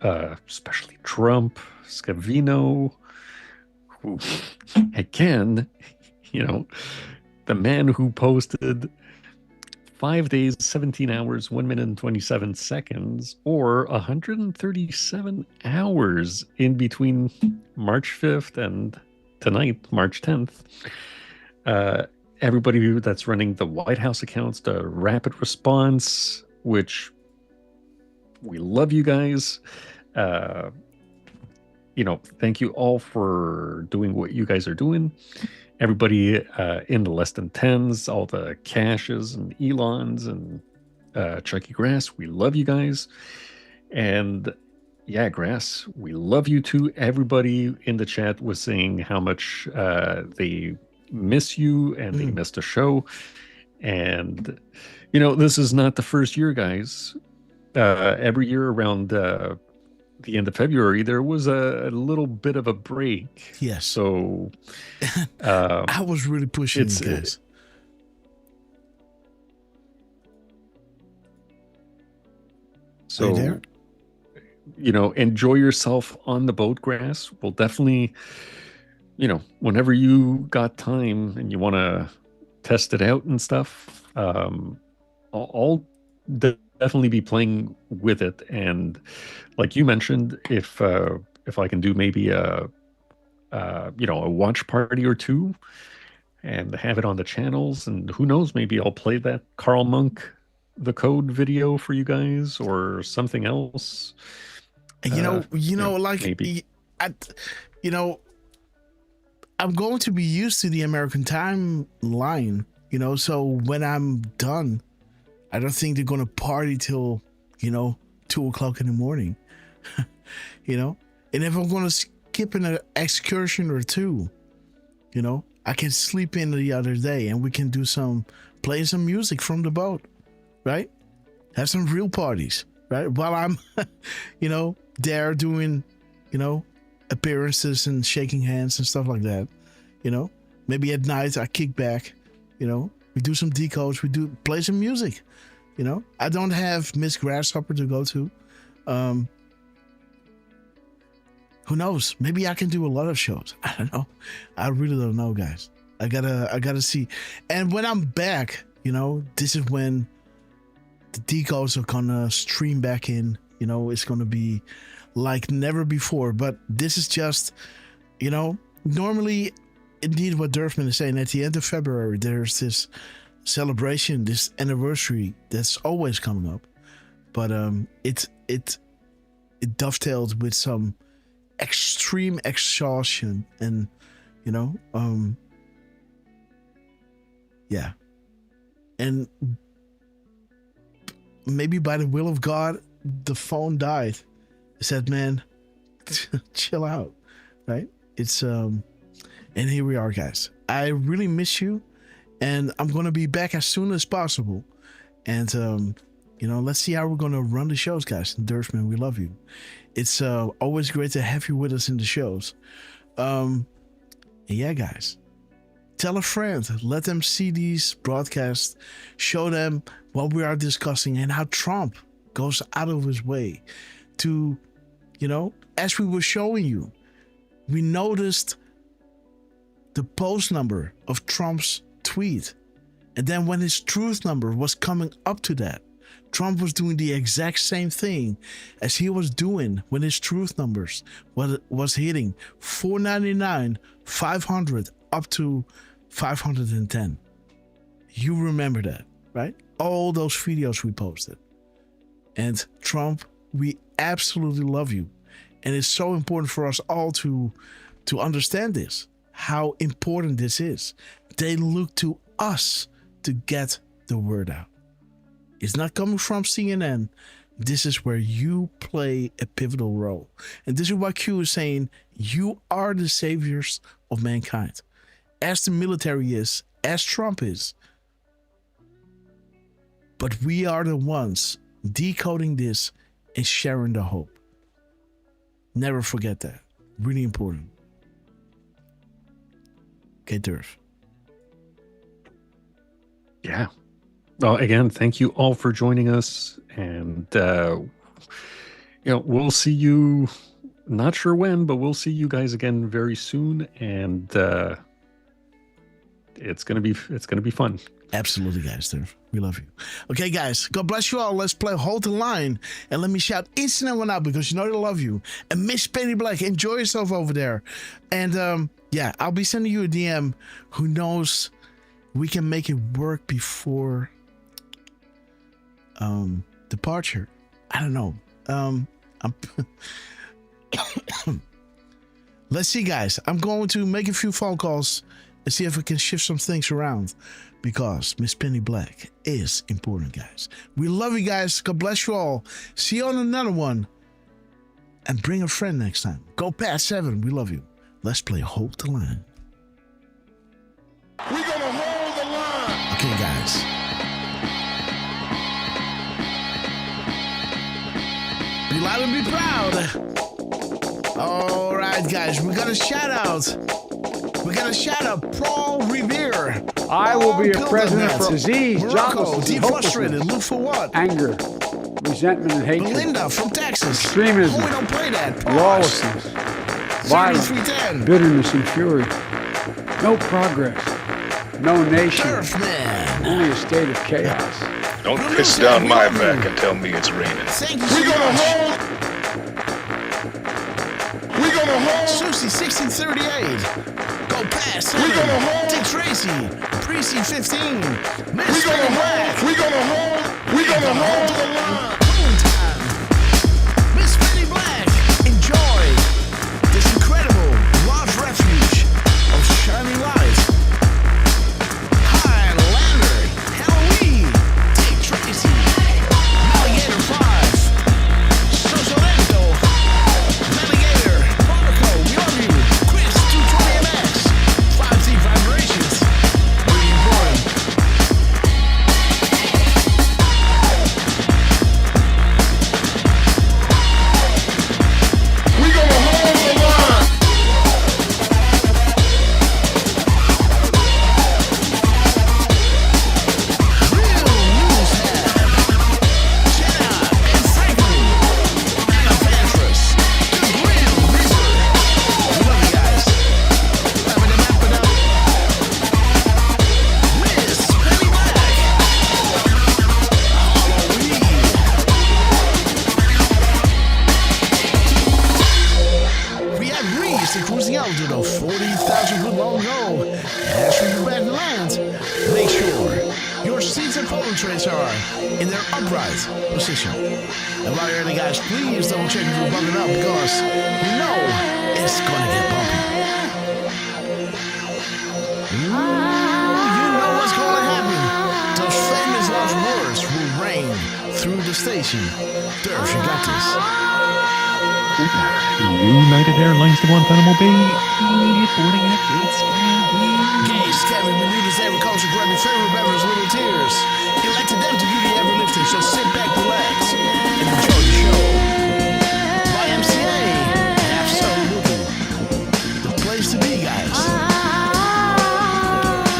especially Trump, Scavino, who, again, the man who posted 5 days, 17 hours, 1 minute and 27 seconds, or 137 hours in between March 5th and tonight, March 10th. Everybody that's running the White House accounts, the Rapid Response, which we love you guys. Thank you all for doing what you guys are doing. Everybody in the less than tens, all the Cashes and Elons and Chucky Grass, we love you guys. And yeah, Grass, we love you too. Everybody in the chat was saying how much they miss you and they missed the show. And, this is not the first year, guys. Every year around the end of February, there was a little bit of a break. Yes. So I was really pushing you guys. So, enjoy yourself on the boat, Grass. We'll definitely, whenever you got time and you want to test it out and stuff, I'll definitely be playing with it. And like you mentioned, if I can do maybe a watch party or two, and have it on the channels. And who knows, maybe I'll play that Karl Monk The Code video for you guys or something else. Maybe. I'm going to be used to the American timeline, so when I'm done, I don't think they're going to party till, 2:00 in the morning, and if I'm going to skip an excursion or two, I can sleep in the other day and we can play some music from the boat, right? Have some real parties, right? While I'm, there doing, appearances and shaking hands and stuff like that, maybe at night I kick back, we do some decodes, play some music, I don't have Miss Grasshopper to go to. Who knows? Maybe I can do a lot of shows. I don't know. I really don't know, guys. I gotta see. And when I'm back, this is when the decodes are gonna stream back in. It's gonna be like never before. But this is just, normally, indeed, what Derfman is saying. At the end of February, there's this celebration, this anniversary that's always coming up. But it dovetails with some extreme exhaustion and yeah, and maybe by the will of God the phone died. I said, man, chill out, right? It's and here we are, guys. I really miss you, and I'm gonna be back as soon as possible. And let's see how we're gonna run the shows, guys. And Derfman, we love you. It's always great to have you with us in the shows. And yeah, guys, tell a friend, let them see these broadcasts, show them what we are discussing and how Trump goes out of his way to, as we were showing you, we noticed the post number of Trump's tweet. And then when his truth number was coming up to that, Trump was doing the exact same thing as he was doing when his truth numbers was hitting 499, 500, up to 510. You remember that, right? All those videos we posted. And Trump, we absolutely love you. And it's so important for us all to understand this, how important this is. They look to us to get the word out. It's not coming from CNN. This is where you play a pivotal role. And this is what Q is saying. You are the saviors of mankind. As the military is, as Trump is. But we are the ones decoding this and sharing the hope. Never forget that. Really important. Okay, Derf. Yeah. Well, again, thank you all for joining us. And, we'll see you, not sure when, but we'll see you guys again very soon. And it's going to be fun. Absolutely, guys. We love you. Okay, guys. God bless you all. Let's play Hold the Line. And let me shout each and everyone out because you know they love you. And Miss Penny Black, enjoy yourself over there. And, I'll be sending you a DM. Who knows? We can make it work before departure. I don't know. Let's see, guys. I'm going to make a few phone calls and see if we can shift some things around because Miss Penny Black is important, guys. We love you guys. God bless you all. See you on another one. And bring a friend next time. Go past 7. We love you. Let's play Hold the Line. We're gonna hold the line. Okay, guys. Be loud and be proud. All right, guys. We got a shout out. Paul Revere. I will be a president for disease, Morocco, defrustrated. Look for what? Anger, resentment, and hatred. Belinda from Texas. Extremism. Oh, we don't play that. Lawlessness. Violence. Bitterness and fury. No progress. No nation. Derf, man. Only a state of chaos. Don't piss down my back and tell me it's raining. We're gonna hold. Susie 1638. Go Pass. We gonna hold. Dick Tracy. Precinct 15. Miss Penny Black. We gonna hold. We gonna hold the line. Boom time. Miss Penny Black. Enjoy this incredible large refuge of shining light. Highlander. Halloween. Dick Tracy. Alligator 5. Sosolento. Navigator. Barnacle. We love you. Chris 220MX. 5Z vibrations. Really important. We gonna hold the line. Real news head. Jenna and Franklin. And Adventurous. The Real Reaper. We love you guys. Miss Penny Black. Halloween. We have reached the cruising altitude of 40,000 foot long ago. As we prepare to land, make sure your seats and photo trays are in their upright position. And while you're there, guys, please double check if you're bumping up because you know it's gonna get bumpy. Ooh, you know what's gonna happen. The famous last words will rain through the station. Derf, you got this. United Airlines to Guantanamo Bay. Immediate boarding at gate scan. Gay Scabbing Bermuda's agriculture, grab your favorite beverage, little tears. Elected them to do the heavy lifting, so sit back, relax, and enjoy the show. YMCA, absolutely. The place to be, guys.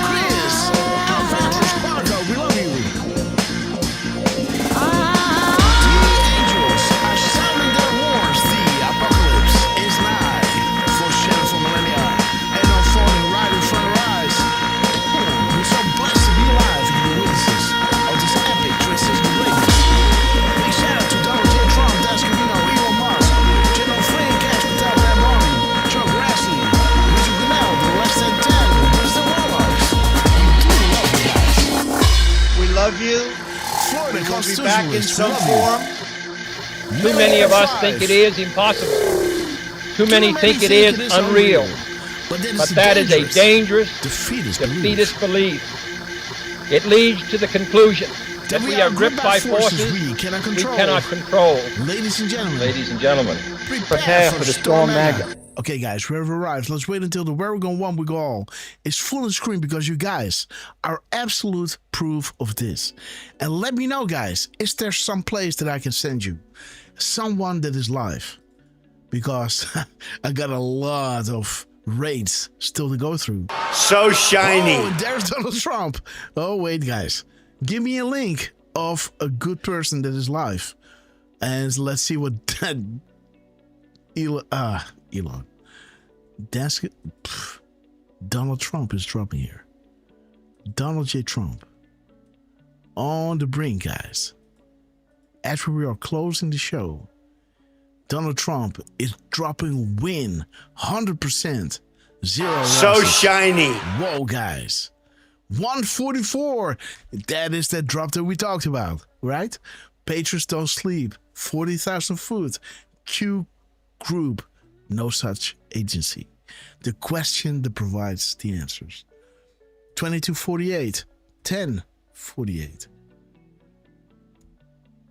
Chris, Alphonsus Barco, we love you. The angels are sounding their horns. The apocalypse is nigh. Foreshadow for millennia. And unfolding right in front of our eyes. We're so blessed to be alive and be witnesses of this epic transition greatness. Big shout out to Donald J. Trump, Das Camino, Elon Musk, General Frank, Cash Patel, Matt Barney, Joe Grassley, Richard Goodell, the Less Than 10, Wisdom Warlocks. We do love you guys. We love you. Florida We'll be back in constituents, some we love you. form. Too many of us think it is impossible. Too many think it is unreal. But that is a dangerous, defeatist belief. It leads to the conclusion that we are gripped by forces we cannot control. Ladies and gentlemen, prepare for the storm magnet. Okay, guys, we have arrived. Let's wait until the Where We Go One We Go All is full on screen because you guys are absolute proof of this. And let me know, guys, is there some place that I can send you? Someone that is live? Because I got a lot of raids still to go through. So shiny. Oh, and there's Donald Trump. Oh, wait, guys. Give me a link of a good person that is live. And let's see what that Elon. That's Donald Trump is dropping here. Donald J. Trump. On the brink, guys. After we are closing the show, Donald Trump is dropping win 100%. Zero So losses. shiny. Whoa, guys. 144. That is that drop that we talked about, right? Patriots don't sleep. 40,000 foot. Q group. No such agency. The question that provides the answers. 2248. 1048.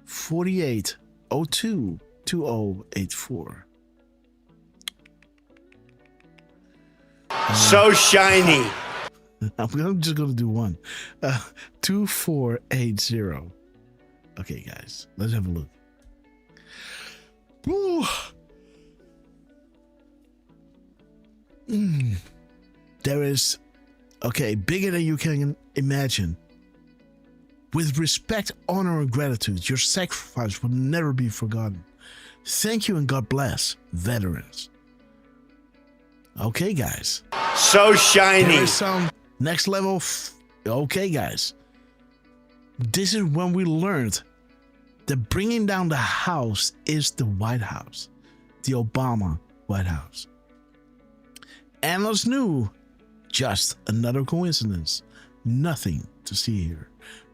4802 2084. So shiny. I'm just going to do one. 2480. Okay, guys, let's have a look. Ooh. There is, okay, bigger than you can imagine. With respect, honor, and gratitude, your sacrifice will never be forgotten. Thank you and God bless, veterans. Okay, guys. So shiny. There is some next level. Okay, guys. This is when we learned that bringing down the house is the White House, the Obama White House. Analysts knew Just another coincidence. Nothing to see here.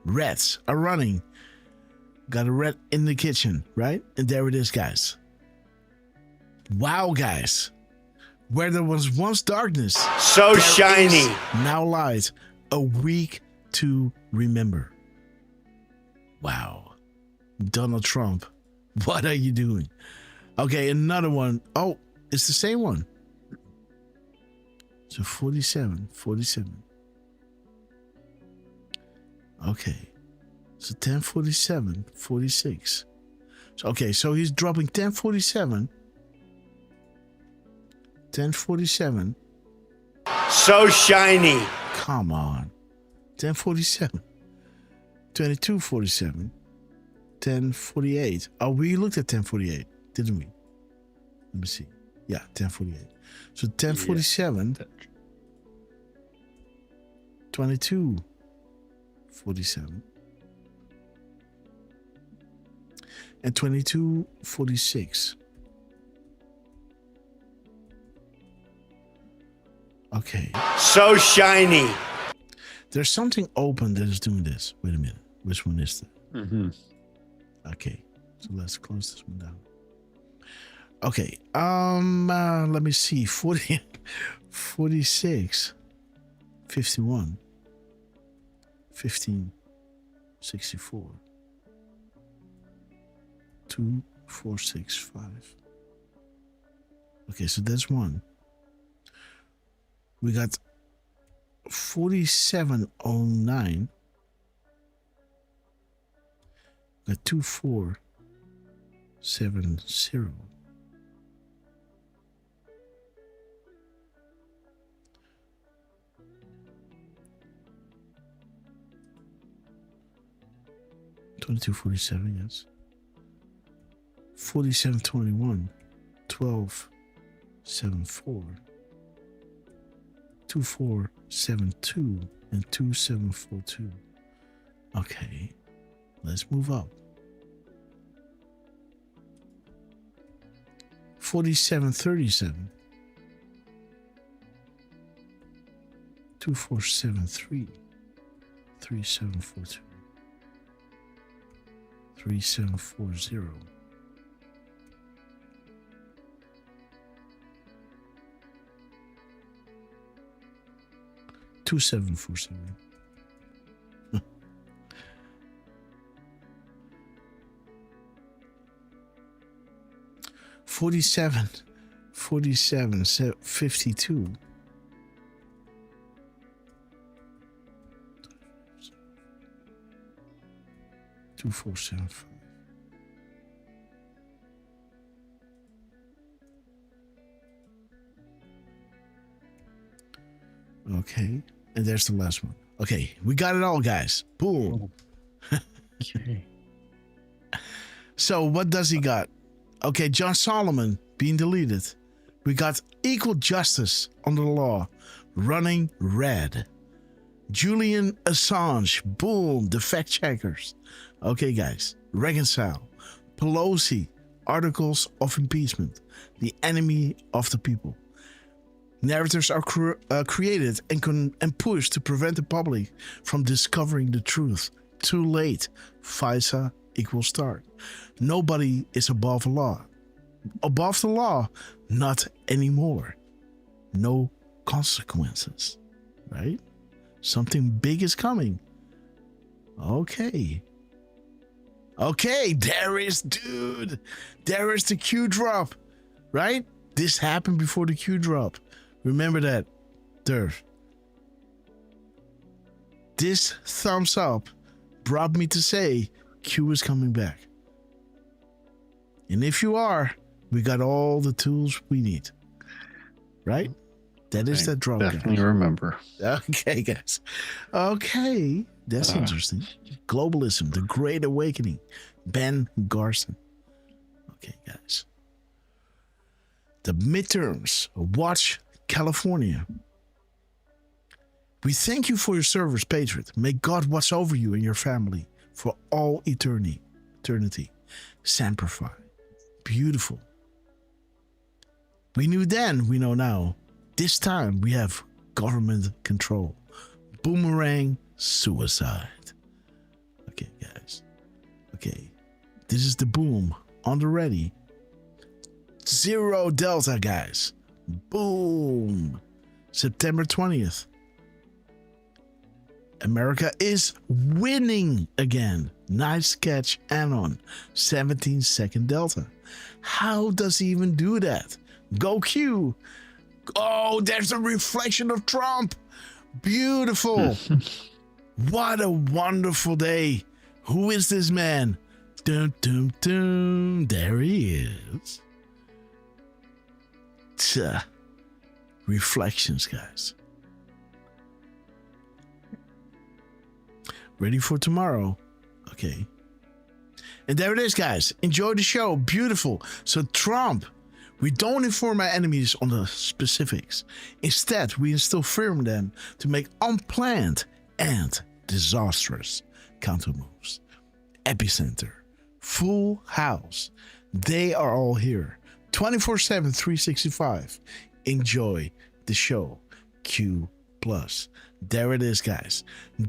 Rats are running. Got a rat in the kitchen, right? And there it is, guys. Wow, guys. Where there was once darkness, So shiny. now light. A week to remember. Wow. Donald Trump, what are you doing? Okay, another one. Oh, it's the same one. So 47. Okay. So 1047, 46. So, okay, so he's dropping 1047. 1047. So shiny. Come on. 1047. 2247. 1048. Oh, we looked at 1048, didn't we? Let me see. Yeah, 1048. So 1047. 2247. And 2246. Okay. So shiny. There's something open that is doing this. Wait a minute. Which one is that? Mm-hmm. Okay. So let's close this one down. Okay. Let me see. 40, 46, 51, 15, 64, 2, 4, 6, 5. Okay, so that's one. We got 4709. Got 2470. $22.47, yes. 4721, 1274, 2472, and 2742. Okay, let's move up. 4737, 2473, 3742, 3740. Two 747. 47, 52. Two 475. Okay, and there's the last one. Okay, we got it all, guys. Boom. Okay. So what does he got? Okay, John Solomon being deleted. We got equal justice under the law, running red. Julian Assange, boom, the fact checkers. Okay, guys, reconcile. Pelosi, articles of impeachment, the enemy of the people. Narratives are created and pushed to prevent the public from discovering the truth. Too late. FISA equals start. Nobody is above the law. Above the law, not anymore. No consequences, right? Something big is coming. Okay. Okay, there is the Q drop, right? This happened before the Q drop. Remember that, Derf. This thumbs up brought me to say Q is coming back. And if you are, we got all the tools we need. Right? That is that drop. Definitely remember. Okay, guys. Okay. That's interesting. Globalism, the Great Awakening. Ben Garson. Okay, guys. The midterms. Watch California. We thank you for your service, Patriot. May God watch over you and your family for all eternity. Semper. Beautiful. We knew then, we know now. This time we have government control. Boomerang suicide. Okay, guys. Okay. This is the boom on the ready. 0 Delta, guys. Boom. September 20th. America is winning again. Nice catch, Anon. 17-second Delta. How does he even do that? Go Q. Oh, there's a reflection of Trump. Beautiful. What a wonderful day. Who is this man? Dun, dun, dun. There he is. Tch. Reflections, guys. Ready for tomorrow. Okay. And there it is, guys. Enjoy the show. Beautiful. So Trump, we don't inform our enemies on the specifics. Instead, we instill fear in them to make unplanned and disastrous counter moves. Epicenter. Full house. They are all here. 24/7, 365. Enjoy the show. Q+. There it is, guys.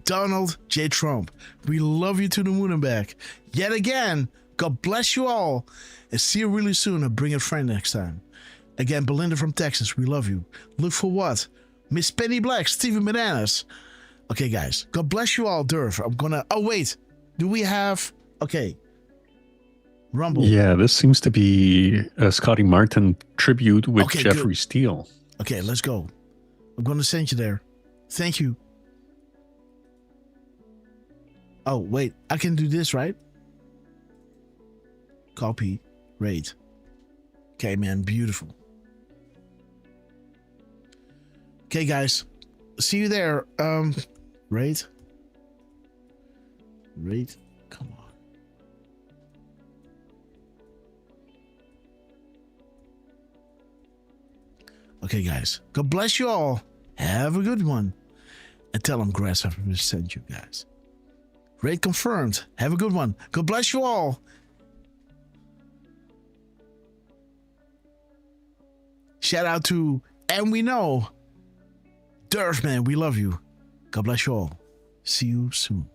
Donald J. Trump, we love you to the moon and back. Yet again, God bless you all. And see you really soon and bring a friend next time. Again, Belinda from Texas, we love you. Look for what? Miss Penny Black, Steven Bananas. Okay, guys. God bless you all, Derf. I'm gonna... Oh, wait. Do we have... Okay. Rumble. Yeah, this seems to be a Scotty Martin tribute with Okay, Jeffrey good. Steele. Okay, let's go. I'm gonna send you there. Thank you. Oh, wait. I can do this, right? Copy. Rate. Okay, man. Beautiful. Okay, guys. See you there. Rate. Rate. Come on. Okay, guys. God bless you all. Have a good one. And tell them Grasshopper sent you guys. Rate confirmed. Have a good one. God bless you all. Shout out to, and we know, Derf, man, we love you. God bless you all. See you soon.